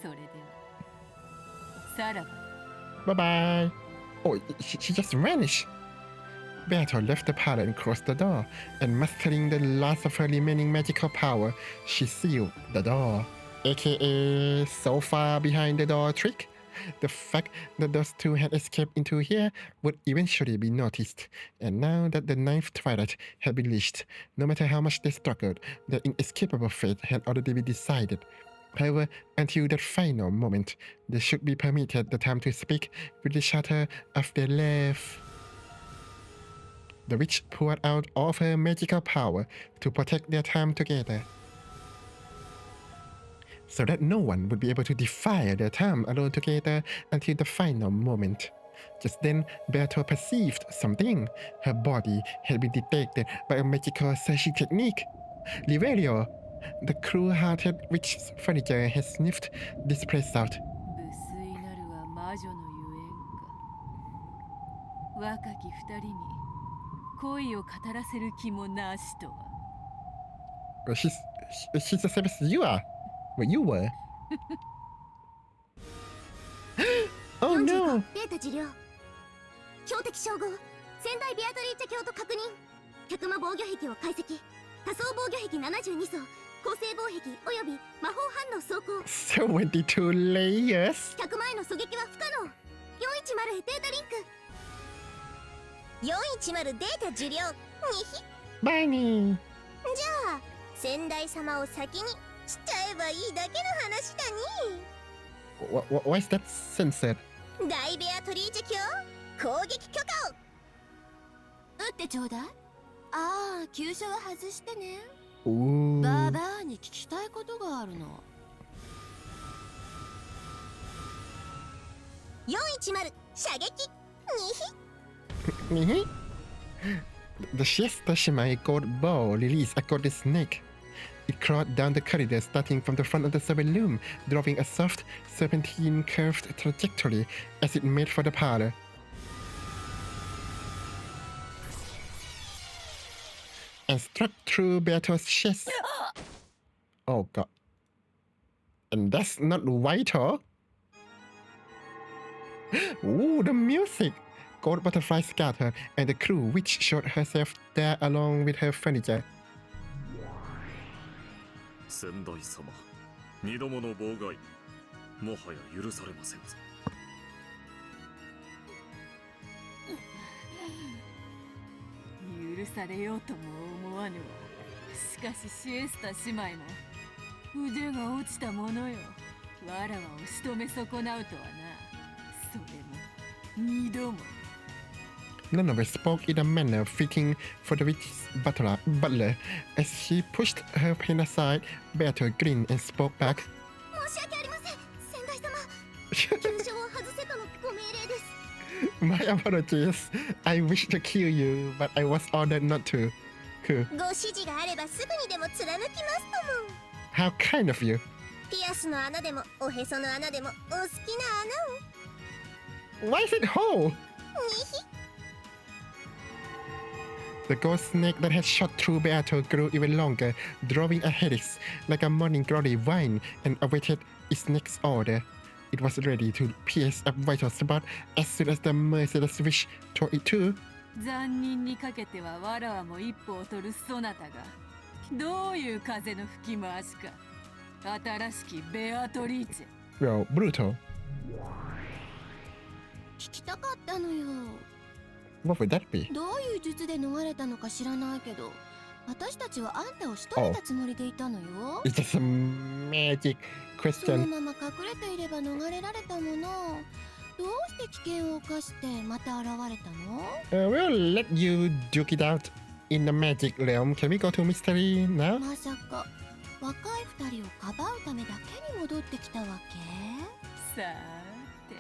Speaker 2: それではさらば。
Speaker 1: Bye bye. Oh, she just vanished. Beato left the parlor and closed the door, and mastering the last of her remaining magical power, she sealed the door. AKA so far behind the door trick. The fact that those two had escaped into here would eventually be noticed, and now that the ninth twilight had been reached, no matter how much they struggled, their inescapable fate had already been decided. However, until that final moment, they should be permitted the time to speak with each other of their love. The witch poured out all of her magical power to protect their time together, so that no one would be able to defy their time alone together until the final moment. Just then, Beato perceived something. Her body had been detected by a magical searching technique. Rivelio, the cruel-hearted witch's furniture has sniffed this place out.
Speaker 2: 無粋なるは魔女のゆえんか。若き二人に恋を語らせる気もなしとは。
Speaker 1: She's the same as you are. What you were. Oh no!
Speaker 10: データ受領。標的照合。仙台ベアトリーチェ鏡と確認。百魔防御壁を解析。多層防御壁72層。構成防壁および魔法反応走行。
Speaker 1: 72 layers.
Speaker 10: 100万円の狙撃は不可能。410データリンク。410データ受領。にひ。
Speaker 1: バイニー。
Speaker 10: じゃあ仙台様を先にしちゃえばいいだけの話だに。
Speaker 1: Why is that censored?
Speaker 10: 大ベアトリーチェ鏡攻撃許可を。撃ってちょうだい。ああ、急所は外してね。
Speaker 1: Ooh.
Speaker 10: バーバーに聞きたいことがあるの。410射撃にひ。
Speaker 1: The Siesta Shimai gold bow released a golden snake. It crawled down the corridor starting from the front of the servant room, drawing a soft, serpentine curved trajectory as it made for the parlor. And struck through Beato's chest. Oh god. And that's not vital. Ooh, the music! Gold butterfly scattered, and the crew which showed herself there along with her furniture.
Speaker 3: 仙台様、二度もの妨害、もはや許されませんぞ。
Speaker 2: 許されようとも思わぬわ。しかしシエスタ姉妹も腕が落ちたものよ。わらわを仕留め損なうとはな。それも二度も。
Speaker 1: None of us spoke in a manner fitting for the witch's butler. As she pushed her pen aside, Beato grinned and spoke back.
Speaker 10: 申し訳ありません、仙台様。急所を外せとのご命令です。
Speaker 1: My apologies. I wished to kill you, but I was ordered not to. Cool.
Speaker 10: ご指示があればすぐにでも貫きますとも。
Speaker 1: How kind of you.
Speaker 10: ピアスの穴でもおへその穴でもお好きな穴を。
Speaker 1: Why is it whole?
Speaker 10: にひ。
Speaker 1: The ghost snake that had shot through Beato grew even longer, drawing a helix like a morning glory vine, and awaited its next order. It was ready to pierce a vital spot as soon as the merciless wish tore it to.
Speaker 2: 残忍にかけてはわらわも一歩を取るそなたがどういう風の吹き回しか。新しきベアトリーチェ。
Speaker 1: Well, brutal.
Speaker 10: 聞きたかったのよ。
Speaker 1: What would that be?
Speaker 10: どういう術で逃れたのか知らないけど、私たちはあんたを仕留めたつもりでいたのよ。
Speaker 1: It's just a magic
Speaker 10: その
Speaker 1: question.
Speaker 10: まま隠れていれば逃れられたもの。どうして危険を冒してまた現れたの？
Speaker 1: We'll let you duke it out in the magic realm. Can we go to mystery now?
Speaker 10: まさか若い二人をかばうためだけに戻ってきたわけ？
Speaker 2: さーて。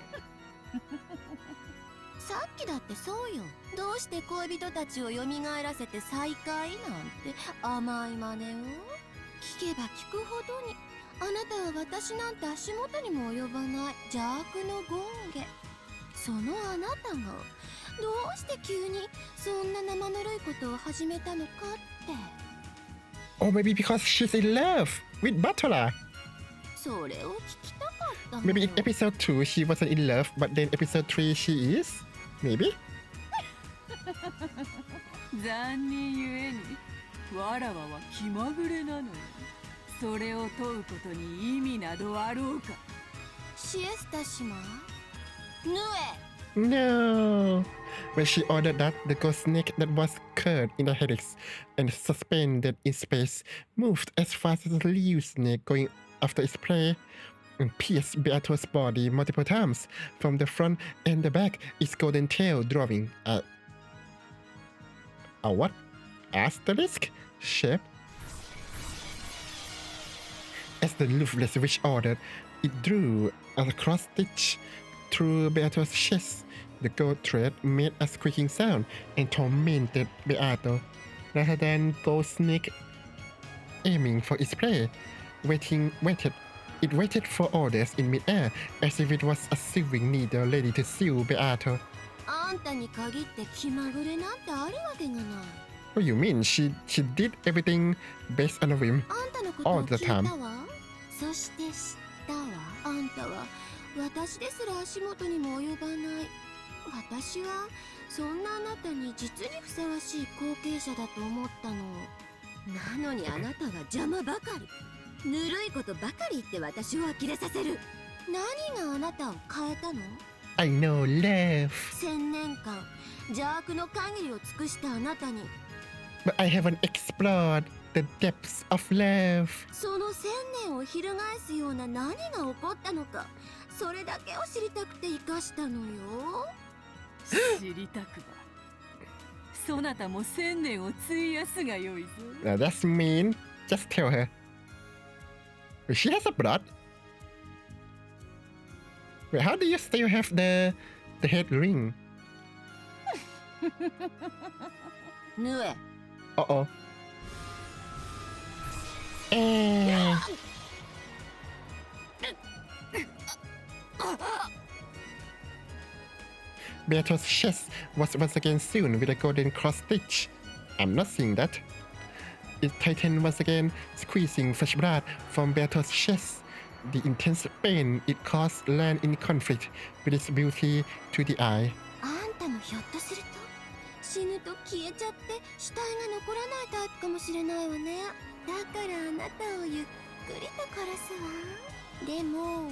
Speaker 10: さっきだってそうよ。どうして恋人たちを蘇らせて再会なんて甘い真似を。聞けば聞くほどにあなたは私なんて足元にも及ばない邪悪の権下。そのあなたがどうして急にそんな生ぬるいことを始めたのかって。
Speaker 1: Or maybe because she's in love with Butler.
Speaker 10: それを聞きたかったの。
Speaker 1: Maybe in episode 2 she wasn't in love, but then episode 3 she is? Maybe?
Speaker 2: 残忍ゆえにわらわは気まぐれなのよ。それを問うことに意味などあろうか。
Speaker 10: シエスタ島ヌ
Speaker 1: No! When she ordered that, the ghost snake that was curled in the helix and suspended in space moved as fast as a leaf snake going after its prey and pierced Beato's body multiple times from the front and the back, its golden tail drawing a what? Asterisk shape? As the ruthless witch ordered, it drew a cross stitch through Beato's chest. The gold thread made a squeaking sound and tormented Beato, rather than ghost snake aiming for its prey. It waited for orders in midair, as if it was a sewing needle ready to sew Beato.
Speaker 10: あんたに限って気まぐれなんてあるわけがない。
Speaker 1: What do you mean? She did everything based on a whim
Speaker 10: あんたのことを
Speaker 1: all
Speaker 10: 聞
Speaker 1: the
Speaker 10: いたわ。
Speaker 1: time.
Speaker 10: そして知ったわ。あんたは私ですら足元にも及ばない。私はそんなあなたに実にふさわしい後継者だと思ったの。なのにあなたは邪魔ばかり。ぬるいことばかり言って私を呆れさせる。何があなたを変えたの？
Speaker 1: I know love,
Speaker 10: 1000年間邪悪の限りを尽くしたあなたに
Speaker 1: but I haven't explored the depths of love.
Speaker 10: その1000年を翻すような何が起こったのか、それだけを知りたくて生かしたのよ。
Speaker 2: 知りたくば。そなたも1000年を費やすがよいぞ。
Speaker 1: That's mean. Just tell her. Wait, she has a blood? Wait, how do you still have the head ring?
Speaker 10: ヌエ
Speaker 1: Uh-oh. Eh. Beato's chest was once again sewn with a golden cross stitch. I'm not seeing that. It tightened once again, squeezing fresh blood from Beato's chest. The intense pain it caused land in conflict with its beauty to the eye.
Speaker 10: あんたもひょっとすると死ぬと消えちゃって死体が残らないタイプかもしれないわね。だからあなたをゆっくりと殺すわ。でも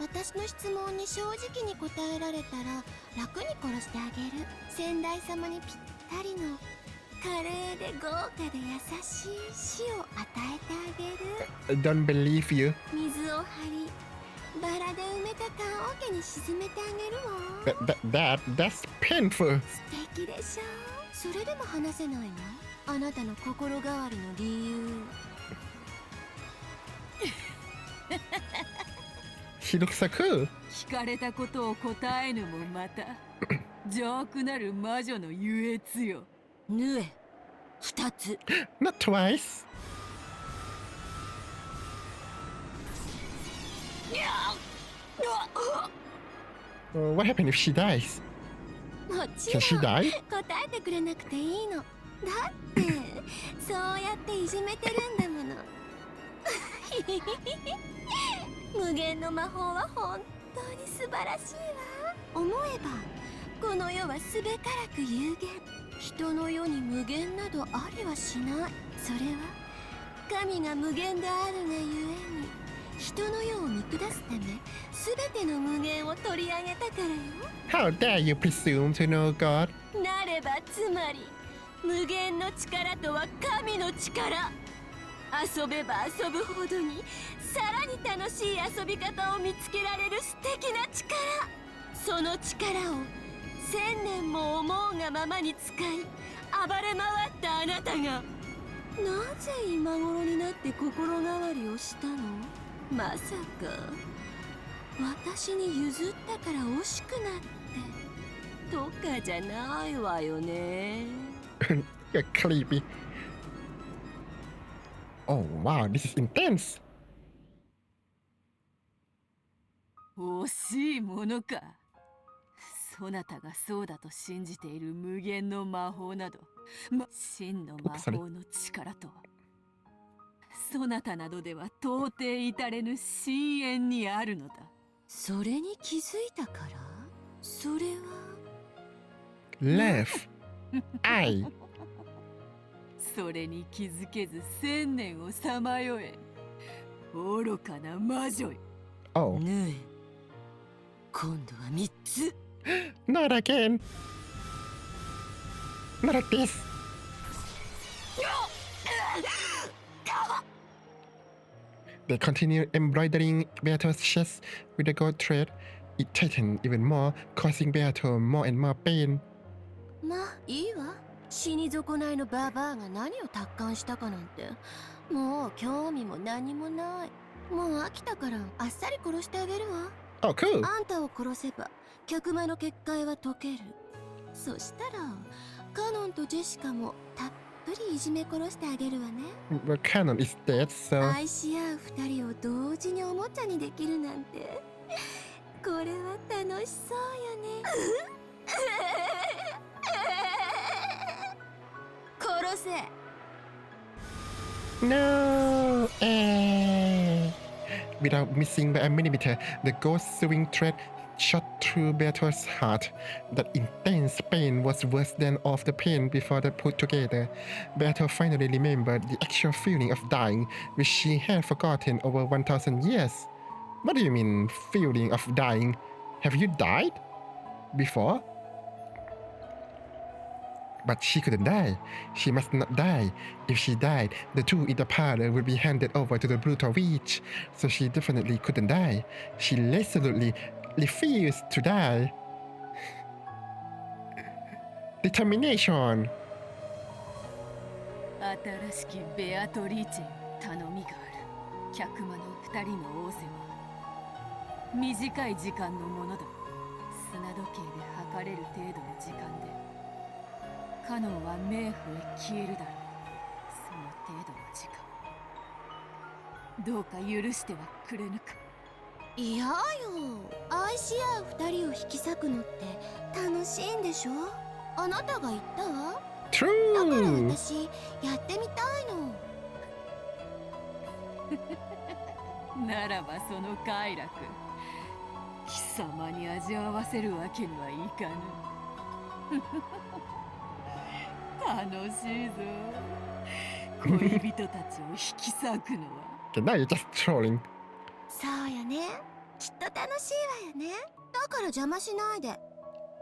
Speaker 10: 私の質問に正直に答えられたら楽に殺してあげる。先代様にぴったりの華麗で豪華で優しい死を与えてあげる。
Speaker 1: I don't believe you.
Speaker 10: 水を張りバラで埋めた棺桶に沈めてあげるわ。
Speaker 1: That's painful.
Speaker 10: 素敵でしょ。それでも話せないの？あなたの心変わりの理由。
Speaker 1: She looks so cool.
Speaker 2: 聞かれたことを答えぬもまた邪悪なる魔女の優越よ。
Speaker 10: ヌエ2つ。
Speaker 1: Not twice. What happened if she dies?
Speaker 10: もち
Speaker 1: Can she
Speaker 10: ろん
Speaker 1: die?
Speaker 10: 答えてくれなくていいの。だってそうやっていじめてるんだもの。無限の魔法は本当に素晴らしいわ。思えばこの世はすべからく有限。人の世に無限などありはしない。それは神が無限であるがゆえに、人の世を見下すためすべての無限を取り上げたからよ。
Speaker 1: How dare you presume to know God?
Speaker 10: なればつまり無限の力とは神の力。遊べば遊ぶほどにさらに楽しい遊び方を見つけられる素敵な力。その力を1000年も思うがままに使い暴れ回ったあなたが、なぜ今頃になって心変わりをしたの？まさか私に譲ったから惜しくなってとかじゃないわよね。
Speaker 1: You're creepy. Oh wow, this is intense.
Speaker 2: 惜しいものか。そなたがそうだと信じている無限の魔法など、真の魔法の力とはそなたなどでは到底至れぬ深淵にあるのだ。それに気づいたから？それは
Speaker 1: Left. I.
Speaker 2: それに気づけず1000年をさまよえ、愚かな魔女よ。
Speaker 1: Oh.
Speaker 2: ねえ、今度は3つ。
Speaker 1: Not again. Not like this. They continue embroidering Beato's chest with a gold thread. It tightened even more, causing Beato more and more pain.
Speaker 10: まあいいわ。死に損ないのババアが何を達観したかなんてもう興味も何もない。もう飽きたからあっさり殺してあげるわ。
Speaker 1: Oh, cool.
Speaker 10: あんたを殺せば客間の結界は解ける。そしたらカノンとジェシカもたっぷりいじめ殺してあげるわね。
Speaker 1: The canon is dead, so
Speaker 10: 愛し合う二人を同時におもちゃにできるなんてこれは楽しそうよね。殺せ。
Speaker 1: no. Without missing by a millimeter, the gold-sewing thread shot through Beato's heart. That intense pain was worse than all of the pain before they put together. Beato finally remembered the actual feeling of dying, which she had forgotten over 1,000 years. What do you mean, feeling of dying? Have you died before? But she couldn't die. She must not die. If she died, the two in the parlor would be handed over to the brutal witch. So she definitely couldn't die. She resolutely refused to die. Determination.
Speaker 2: 新しきベアトリーチェに頼みがある。客間の2人の仰せは短い時間のものだ。砂時計で測れる程度の時間でカノンは冥府へ消えるだろう。その程度の時間、どうか許してはくれぬか。
Speaker 10: いやよ、愛し合う二人を引き裂くのって楽しいんでしょ。あなたが言ったわ。
Speaker 1: True.
Speaker 10: だから私やってみたいの。
Speaker 2: ならばその快楽、貴様に味わわせるわけにはいかぬ。楽しいぞ、恋人たちを引き裂くのは。
Speaker 1: Okay, now you're just trolling.
Speaker 10: そうよね、きっと楽しいわよね。だから邪魔しないで。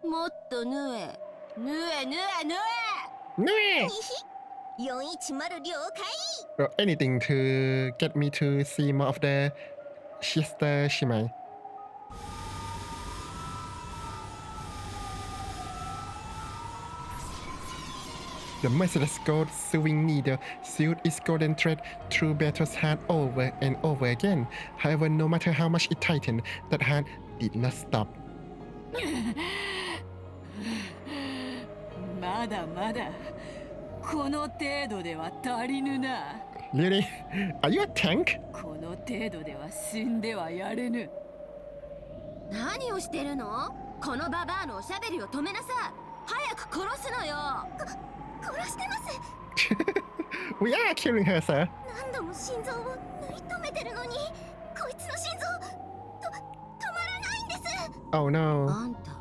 Speaker 10: もっと縫え縫え縫え縫え。
Speaker 1: No!
Speaker 10: 410了解。
Speaker 1: Or anything to get me to see more of the sister Shimai. The merciless gold sewing needle sewed its golden thread through Beato's heart over and over again. However, no matter how much it tightened, that heart did not stop.
Speaker 2: まだまだこの程度では足りぬな。
Speaker 1: Really? Are you a tank?
Speaker 2: この程度では死んではやれぬ。
Speaker 10: 何をしてるの？このババアのおしゃべりを止めなさい。早く殺すのよ。殺してます。
Speaker 1: We are killing her, sir.
Speaker 10: 何度も心臓を縫い止めてるのに、こいつの心臓止まらないんです。
Speaker 1: Oh no.
Speaker 2: あんた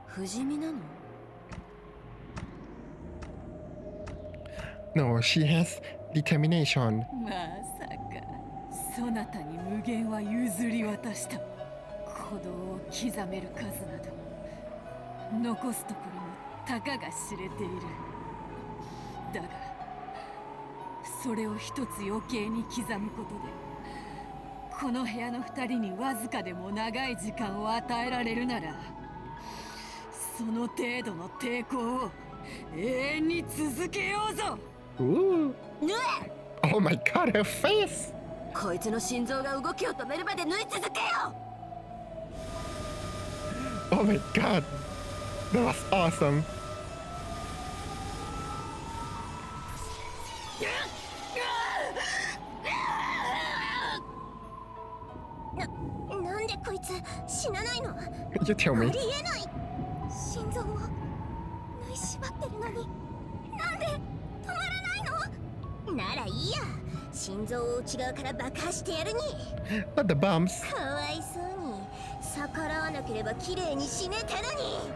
Speaker 2: 不死身なの？
Speaker 1: No, she has determination.
Speaker 8: まさかそなたに無限は譲り渡した。鼓動を刻める数など残すところもたかが知れている。だがそれを一つ余計に刻むことでこの部屋の二人にわずかでも長い時間を与えられるなら、その程度の抵抗を永遠に続けようぞ。
Speaker 1: Ooh. Oh my god, her face!
Speaker 2: こいつの心臓が動きを止めるまで縫い続けよ。
Speaker 1: Oh my god. That was awesome.
Speaker 10: なんでこいつ死なないの？
Speaker 1: You tell
Speaker 10: あ
Speaker 1: me.
Speaker 10: りえない。心臓を縫い縛ってるのになんで止まらないの？ならいいや、心臓を内側から爆破してやるに。
Speaker 1: Not the bombs.
Speaker 10: かわいそうに逆らわなければ綺麗に死ねたのに。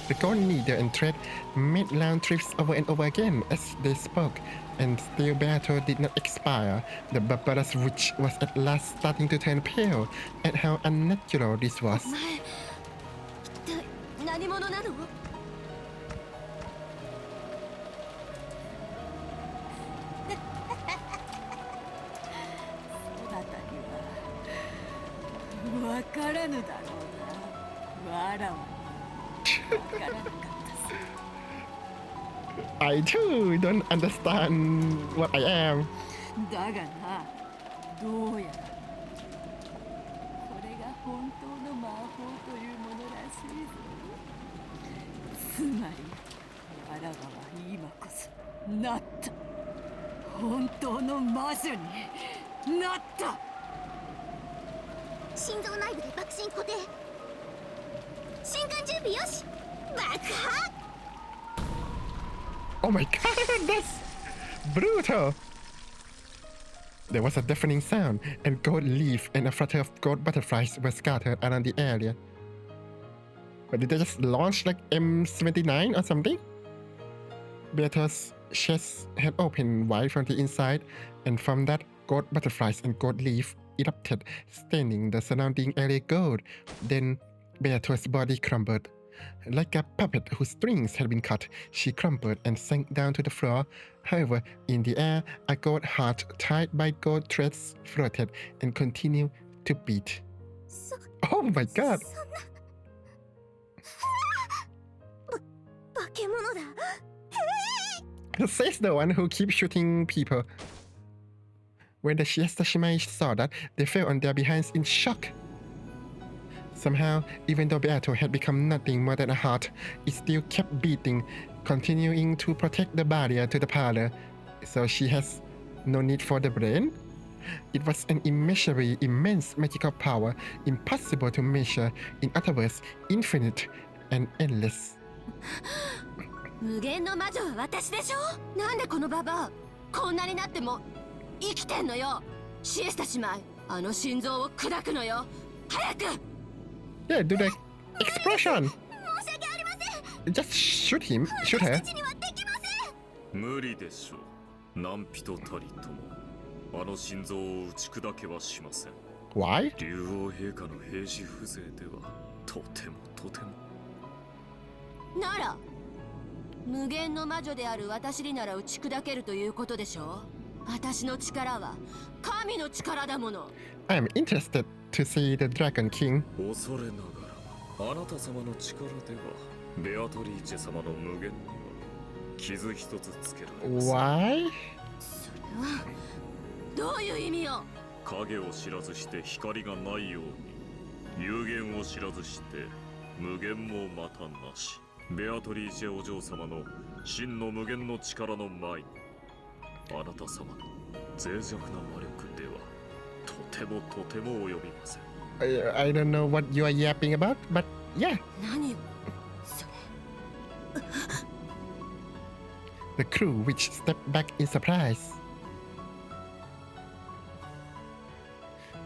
Speaker 1: The golden needle and thread made round trips over and over again as they spoke, and still battle did not expire. The barbarous witch was at last starting to turn pale at how unnatural this was.
Speaker 2: お前一体何者なの？
Speaker 8: そなたにはわからぬだろうな。わらわにわからなかったさ。
Speaker 1: I too don't understand what I am.
Speaker 8: だがな、どうやらこれが本当の魔法というものらしいぞ。つまりわらわは今こそなった。本当の魔女になった。
Speaker 10: 心臓内部で爆心固定。瞬間準備よし。爆破。
Speaker 1: Oh my god, that's brutal! There was a deafening sound, and gold leaf and a flutter of gold butterflies were scattered around the area. But did they just launch like M79 or something? Beatrice's chest had opened wide from the inside, and from that, gold butterflies and gold leaf erupted, staining the surrounding area gold. Then Beatrice's body crumbled. Like a puppet whose strings had been cut, she crumpled and sank down to the floor. However, in the air, a gold heart tied by gold threads floated and continued to beat. Oh my god!
Speaker 10: 化け物だ。
Speaker 1: Says the one who keeps shooting people. When the Shiestashimai saw that, they fell on their behinds in shock. Somehow, even though Beato had become nothing more than a heart, it still kept beating, continuing to protect the barrier to the parlor. So she has no need for the brain? It was an immeasurably immense magical power, impossible to measure, in other words, infinite and endless.
Speaker 2: 無限の魔女は私でしょ。なんでこのババアこんなになっても生きてんのよ。シエスタ姉妹、あの心臓を砕くのよ。早く。
Speaker 1: Yeah, do the explosion!
Speaker 10: 申し訳ありません。
Speaker 1: Just shoot him, shoot her.
Speaker 10: 私たちにはできません。
Speaker 3: 無理でしょう。何人たりともあの心臓を打ち砕けはしません。
Speaker 1: Why?
Speaker 3: 竜王陛下の兵士風情ではとてもとても。
Speaker 2: なら無限の魔女である私になら打ち砕けるということでしょう。私の力は神の力だもの。
Speaker 1: I am interested to see the Dragon King.
Speaker 3: 恐れながらあなた様の力ではベアトリーチェ様の無限には傷一つつけられません。
Speaker 1: Why?
Speaker 2: どういう意味よ。
Speaker 3: 影を知らずして光がないように、有限を知らずして無限もまたなし。ベアトリーチェお嬢様の真の無限の力の前に、あなた様の脆弱な魔力では
Speaker 5: とてもとても及びません。
Speaker 1: I don't know what you are yapping about, but yeah.
Speaker 2: 何よそれ。
Speaker 1: The crew which stepped back in surprise.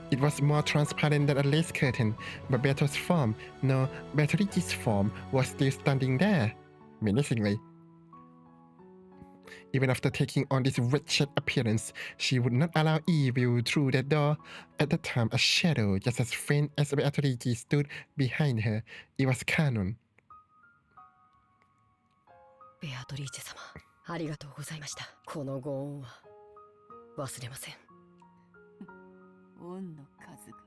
Speaker 1: It was more transparent than a lace curtain, but Berto's form, no, Bertolici's form, was still standing there, menacingly. Even after taking on this wretched appearance, she would not allow evil through the door. At the time, a shadow just as faint as Beatrice stood behind her. It was Canon.
Speaker 11: ベアトリーチェ様、ありがとうございました。このご恩は忘れません。
Speaker 8: 恩の数が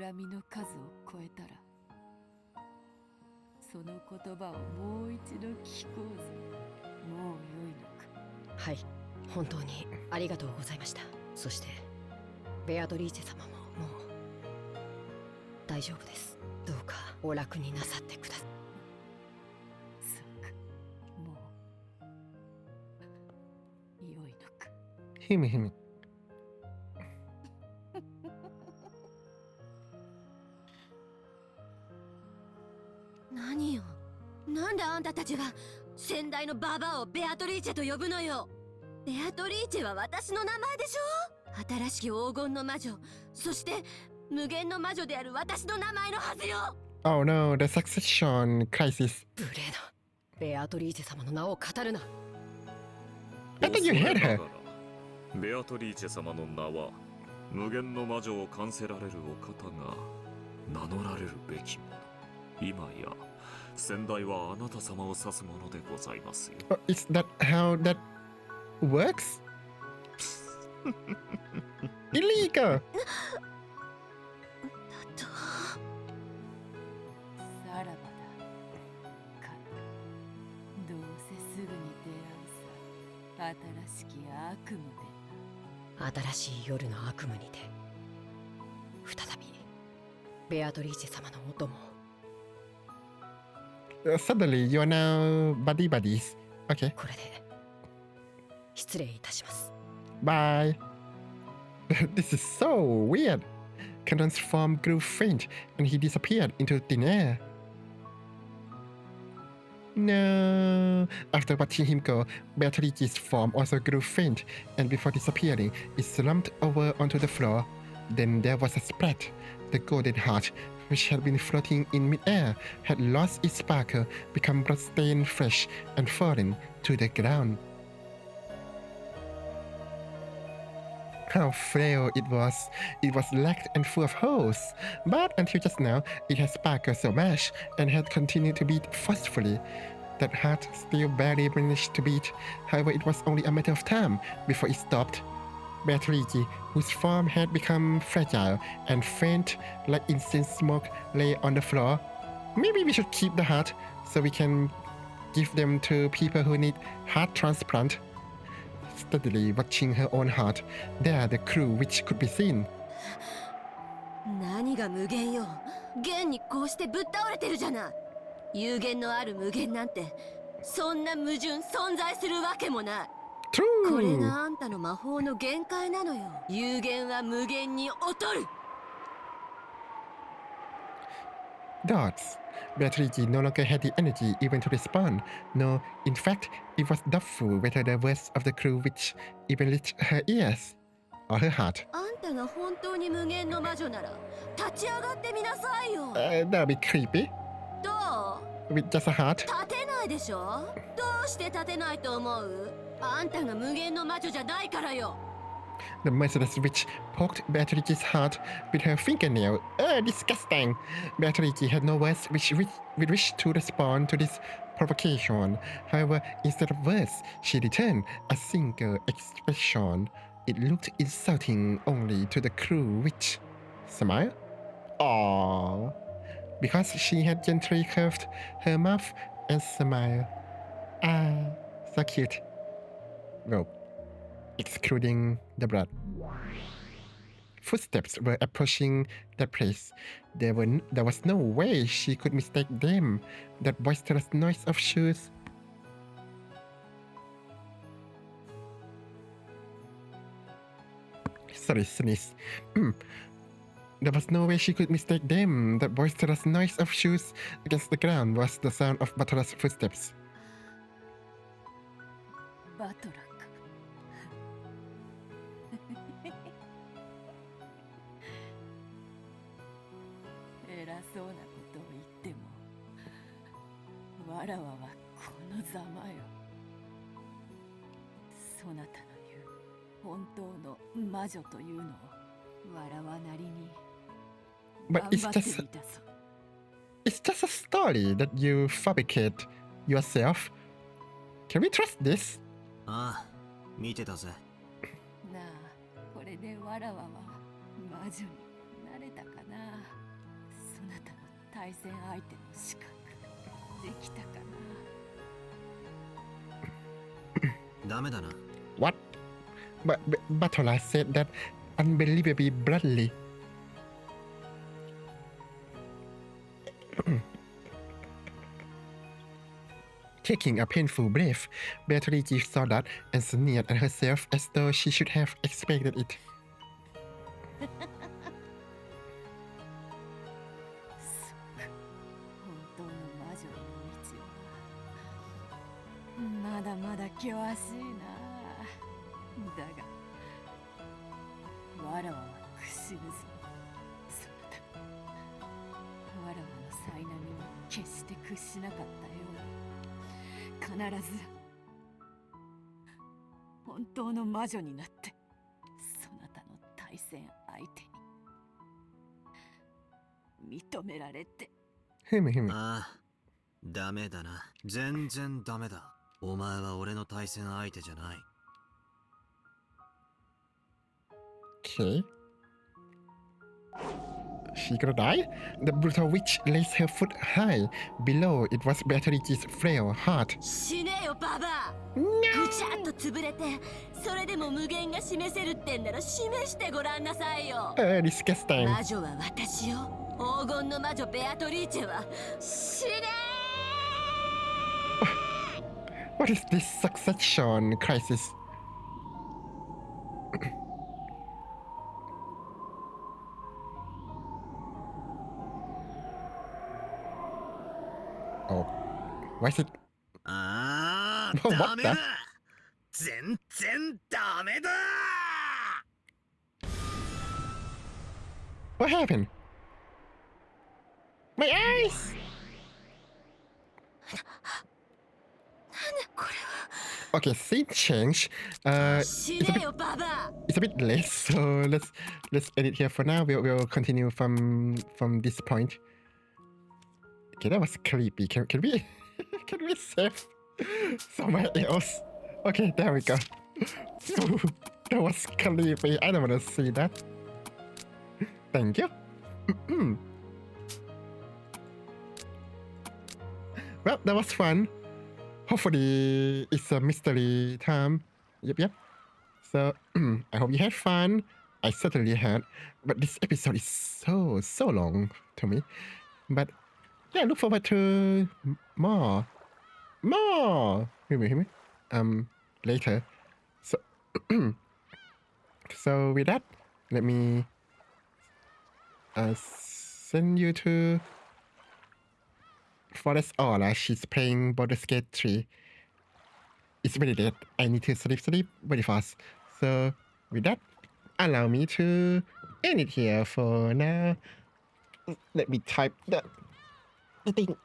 Speaker 8: 恨みの数を超えたら、その言葉をもう一度聞こうぜ。もう良いのか。
Speaker 11: はい、本当にありがとうございました。そしてベアトリーチェ様ももう大丈夫です。どうかお楽になさってください。
Speaker 8: そうか、もう良いのか。
Speaker 1: ひみひみ。
Speaker 2: 何よ、なんであんたたちが先代のババアをベアトリーチェと呼ぶのよ。ベアトリーチェは私の名前でしょ。新しき黄金の魔女、そして無限の魔女である私の名前のはずよ。
Speaker 1: Oh no, the succession crisis.
Speaker 11: 無礼な。ベアトリーチェ様の名を語るな。
Speaker 1: I think you heard her.
Speaker 12: ベアトリーチェ様の名は無限の魔女を冠せられるお方が名乗られるべきもの。今や先代はあなた様を指すものでございますよ。
Speaker 1: Is that how that works? Illegal.
Speaker 8: さらばだ。かどうせすぐに出会うさ。新しき悪夢で。
Speaker 11: 新しい夜の悪夢にて再びベアトリーチェ様のお供。
Speaker 1: Suddenly, you are now buddy buddies. Okay.
Speaker 11: これで失礼いたします。
Speaker 1: Bye. This is so weird. Canon's form grew faint and he disappeared into thin air. No. After watching him go, Beatrice's form also grew faint, and before disappearing, it slumped over onto the floor. Then there was a splat. The golden heart, which had been floating in mid-air, had lost its sparkle, become blood-stained fresh, and fallen to the ground. How frail it was! It was lacked and full of holes, but until just now, it had sparkled so much and had continued to beat forcefully. That heart still barely managed to beat. However, it was only a matter of time before it stopped. Beatrice, whose form had become fragile and faint like incense smoke, lay on the floor. Maybe we should keep the heart so we can give them to people who need heart transplant. Steadily watching her own heart, there the crew which could be seen.
Speaker 2: 何が無限よ。現にこうしてぶっ倒れてるじゃない。有限のある無限なんてそんな矛盾存在するわけもない。これがあんたの魔法の限界なのよ。有限は無限に劣る。
Speaker 1: Dots. Beatrice no longer had the energy even to respond. No, in fact, it was doubtful whether the words of the crew which even reached her ears or her heart.
Speaker 2: あんたが本当に無限の魔女なら立ち上がってみなさいよ。
Speaker 1: That'd be creepy.
Speaker 2: どう？
Speaker 1: With just a heart.
Speaker 2: 立てないでしょ。どうして立てないと思う？あんたが無限の魔女じゃないからよ。
Speaker 1: The merciless witch poked Beatrice's heart with her fingernail. Disgusting! Beatrice had no words with which to respond to this provocation. However, instead of words, she returned a single expression. It looked insulting only to the crew witch. Smile? Aww. Because she had gently curved her mouth and smiled. Ah, so cute. Well, excluding the blood. Footsteps were approaching the place. There was no way she could mistake them. That boisterous noise of shoes. Sorry, sneeze. There was no way she could mistake them. The boisterous noise of shoes against the ground was the sound of Batora's footsteps.
Speaker 8: バトラか偉そうなことを言ってもわらわはこのざまよ。そなたの言う本当の魔女というのをわらわなりに
Speaker 1: But
Speaker 8: 頑
Speaker 1: it's
Speaker 8: 張って
Speaker 1: just
Speaker 8: みたぞ。
Speaker 1: it's just a story that you fabricate yourself. Can we trust this?
Speaker 5: ああ、見てたぜ。
Speaker 8: なあ、これでわらわは魔女になれたかな。そなたの対戦相手の資格できたかな。
Speaker 5: ダメだな。
Speaker 1: What? But Batola said that unbelievably bluntly. Taking a painful breath, Beatrice saw that and sneered at herself as though she should have expected it.
Speaker 8: 本当の魔女の道はまだまだ険しいな。だがわらわは屈しぬぞ。そなたわらわの才能に決して屈しなかったように、必ず本当の魔女になってそなたの対戦相手に認められて。
Speaker 5: ああ、ダメだな。全然ダメだ。お前は俺の対戦相手じゃない。
Speaker 1: Okay. She gonna die? The brutal witch lays her foot high. Below it was Beatrice's frail heart.
Speaker 2: 死ねよババア。ぐちゃっと潰れて、それでも無限が示せるってんなら示してごらんなさいよ。
Speaker 1: Disgusting.
Speaker 2: 魔女は私よ。黄金の魔女ベアトリーチェは死ねー。
Speaker 1: What is this succession crisis? Oh, why is it?
Speaker 5: ああ、
Speaker 1: What
Speaker 5: ダメだ
Speaker 1: the?。
Speaker 5: 全然ダメだ。
Speaker 1: What happened? My eyes! Okay, scene change. It's a bit less, so let's edit here for now. We'll continue from this point. Okay, that was creepy. Can we can we save somewhere else? Okay, there we go. That was creepy. I don't want to see that. Thank you. Well, that was fun. Hopefully, it's a mystery time. Yep. So, I hope you had fun. I certainly had. But this episode is so long to me. But yeah, look forward to more. Hear me. Later. So, so with that, let me send you to Forest Aura. She's playing Baldur's Gate 3. It's very late. I need to sleep very fast. So with that, allow me to end it here for now. Let me type the thing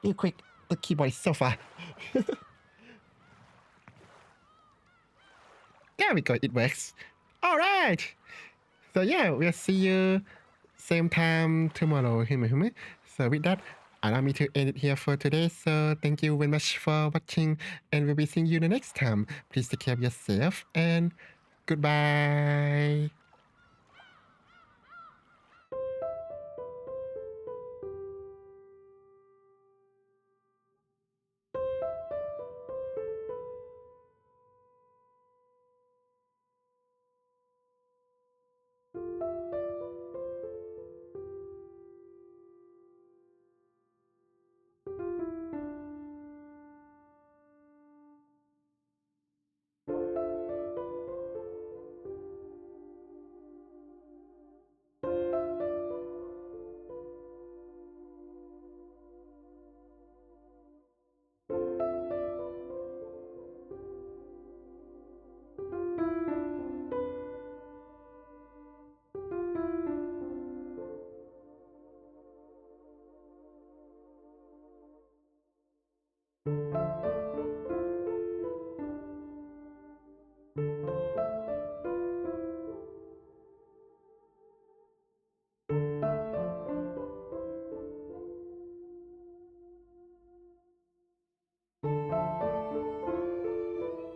Speaker 1: real quick. The keyboard is so far. There we go. It works. All right. So yeah, we'll see you same time tomorrow. So with that, allow me to end it here for today. So thank you very much for watching, and we'll be seeing you the next time. Please take care of yourself, and goodbye.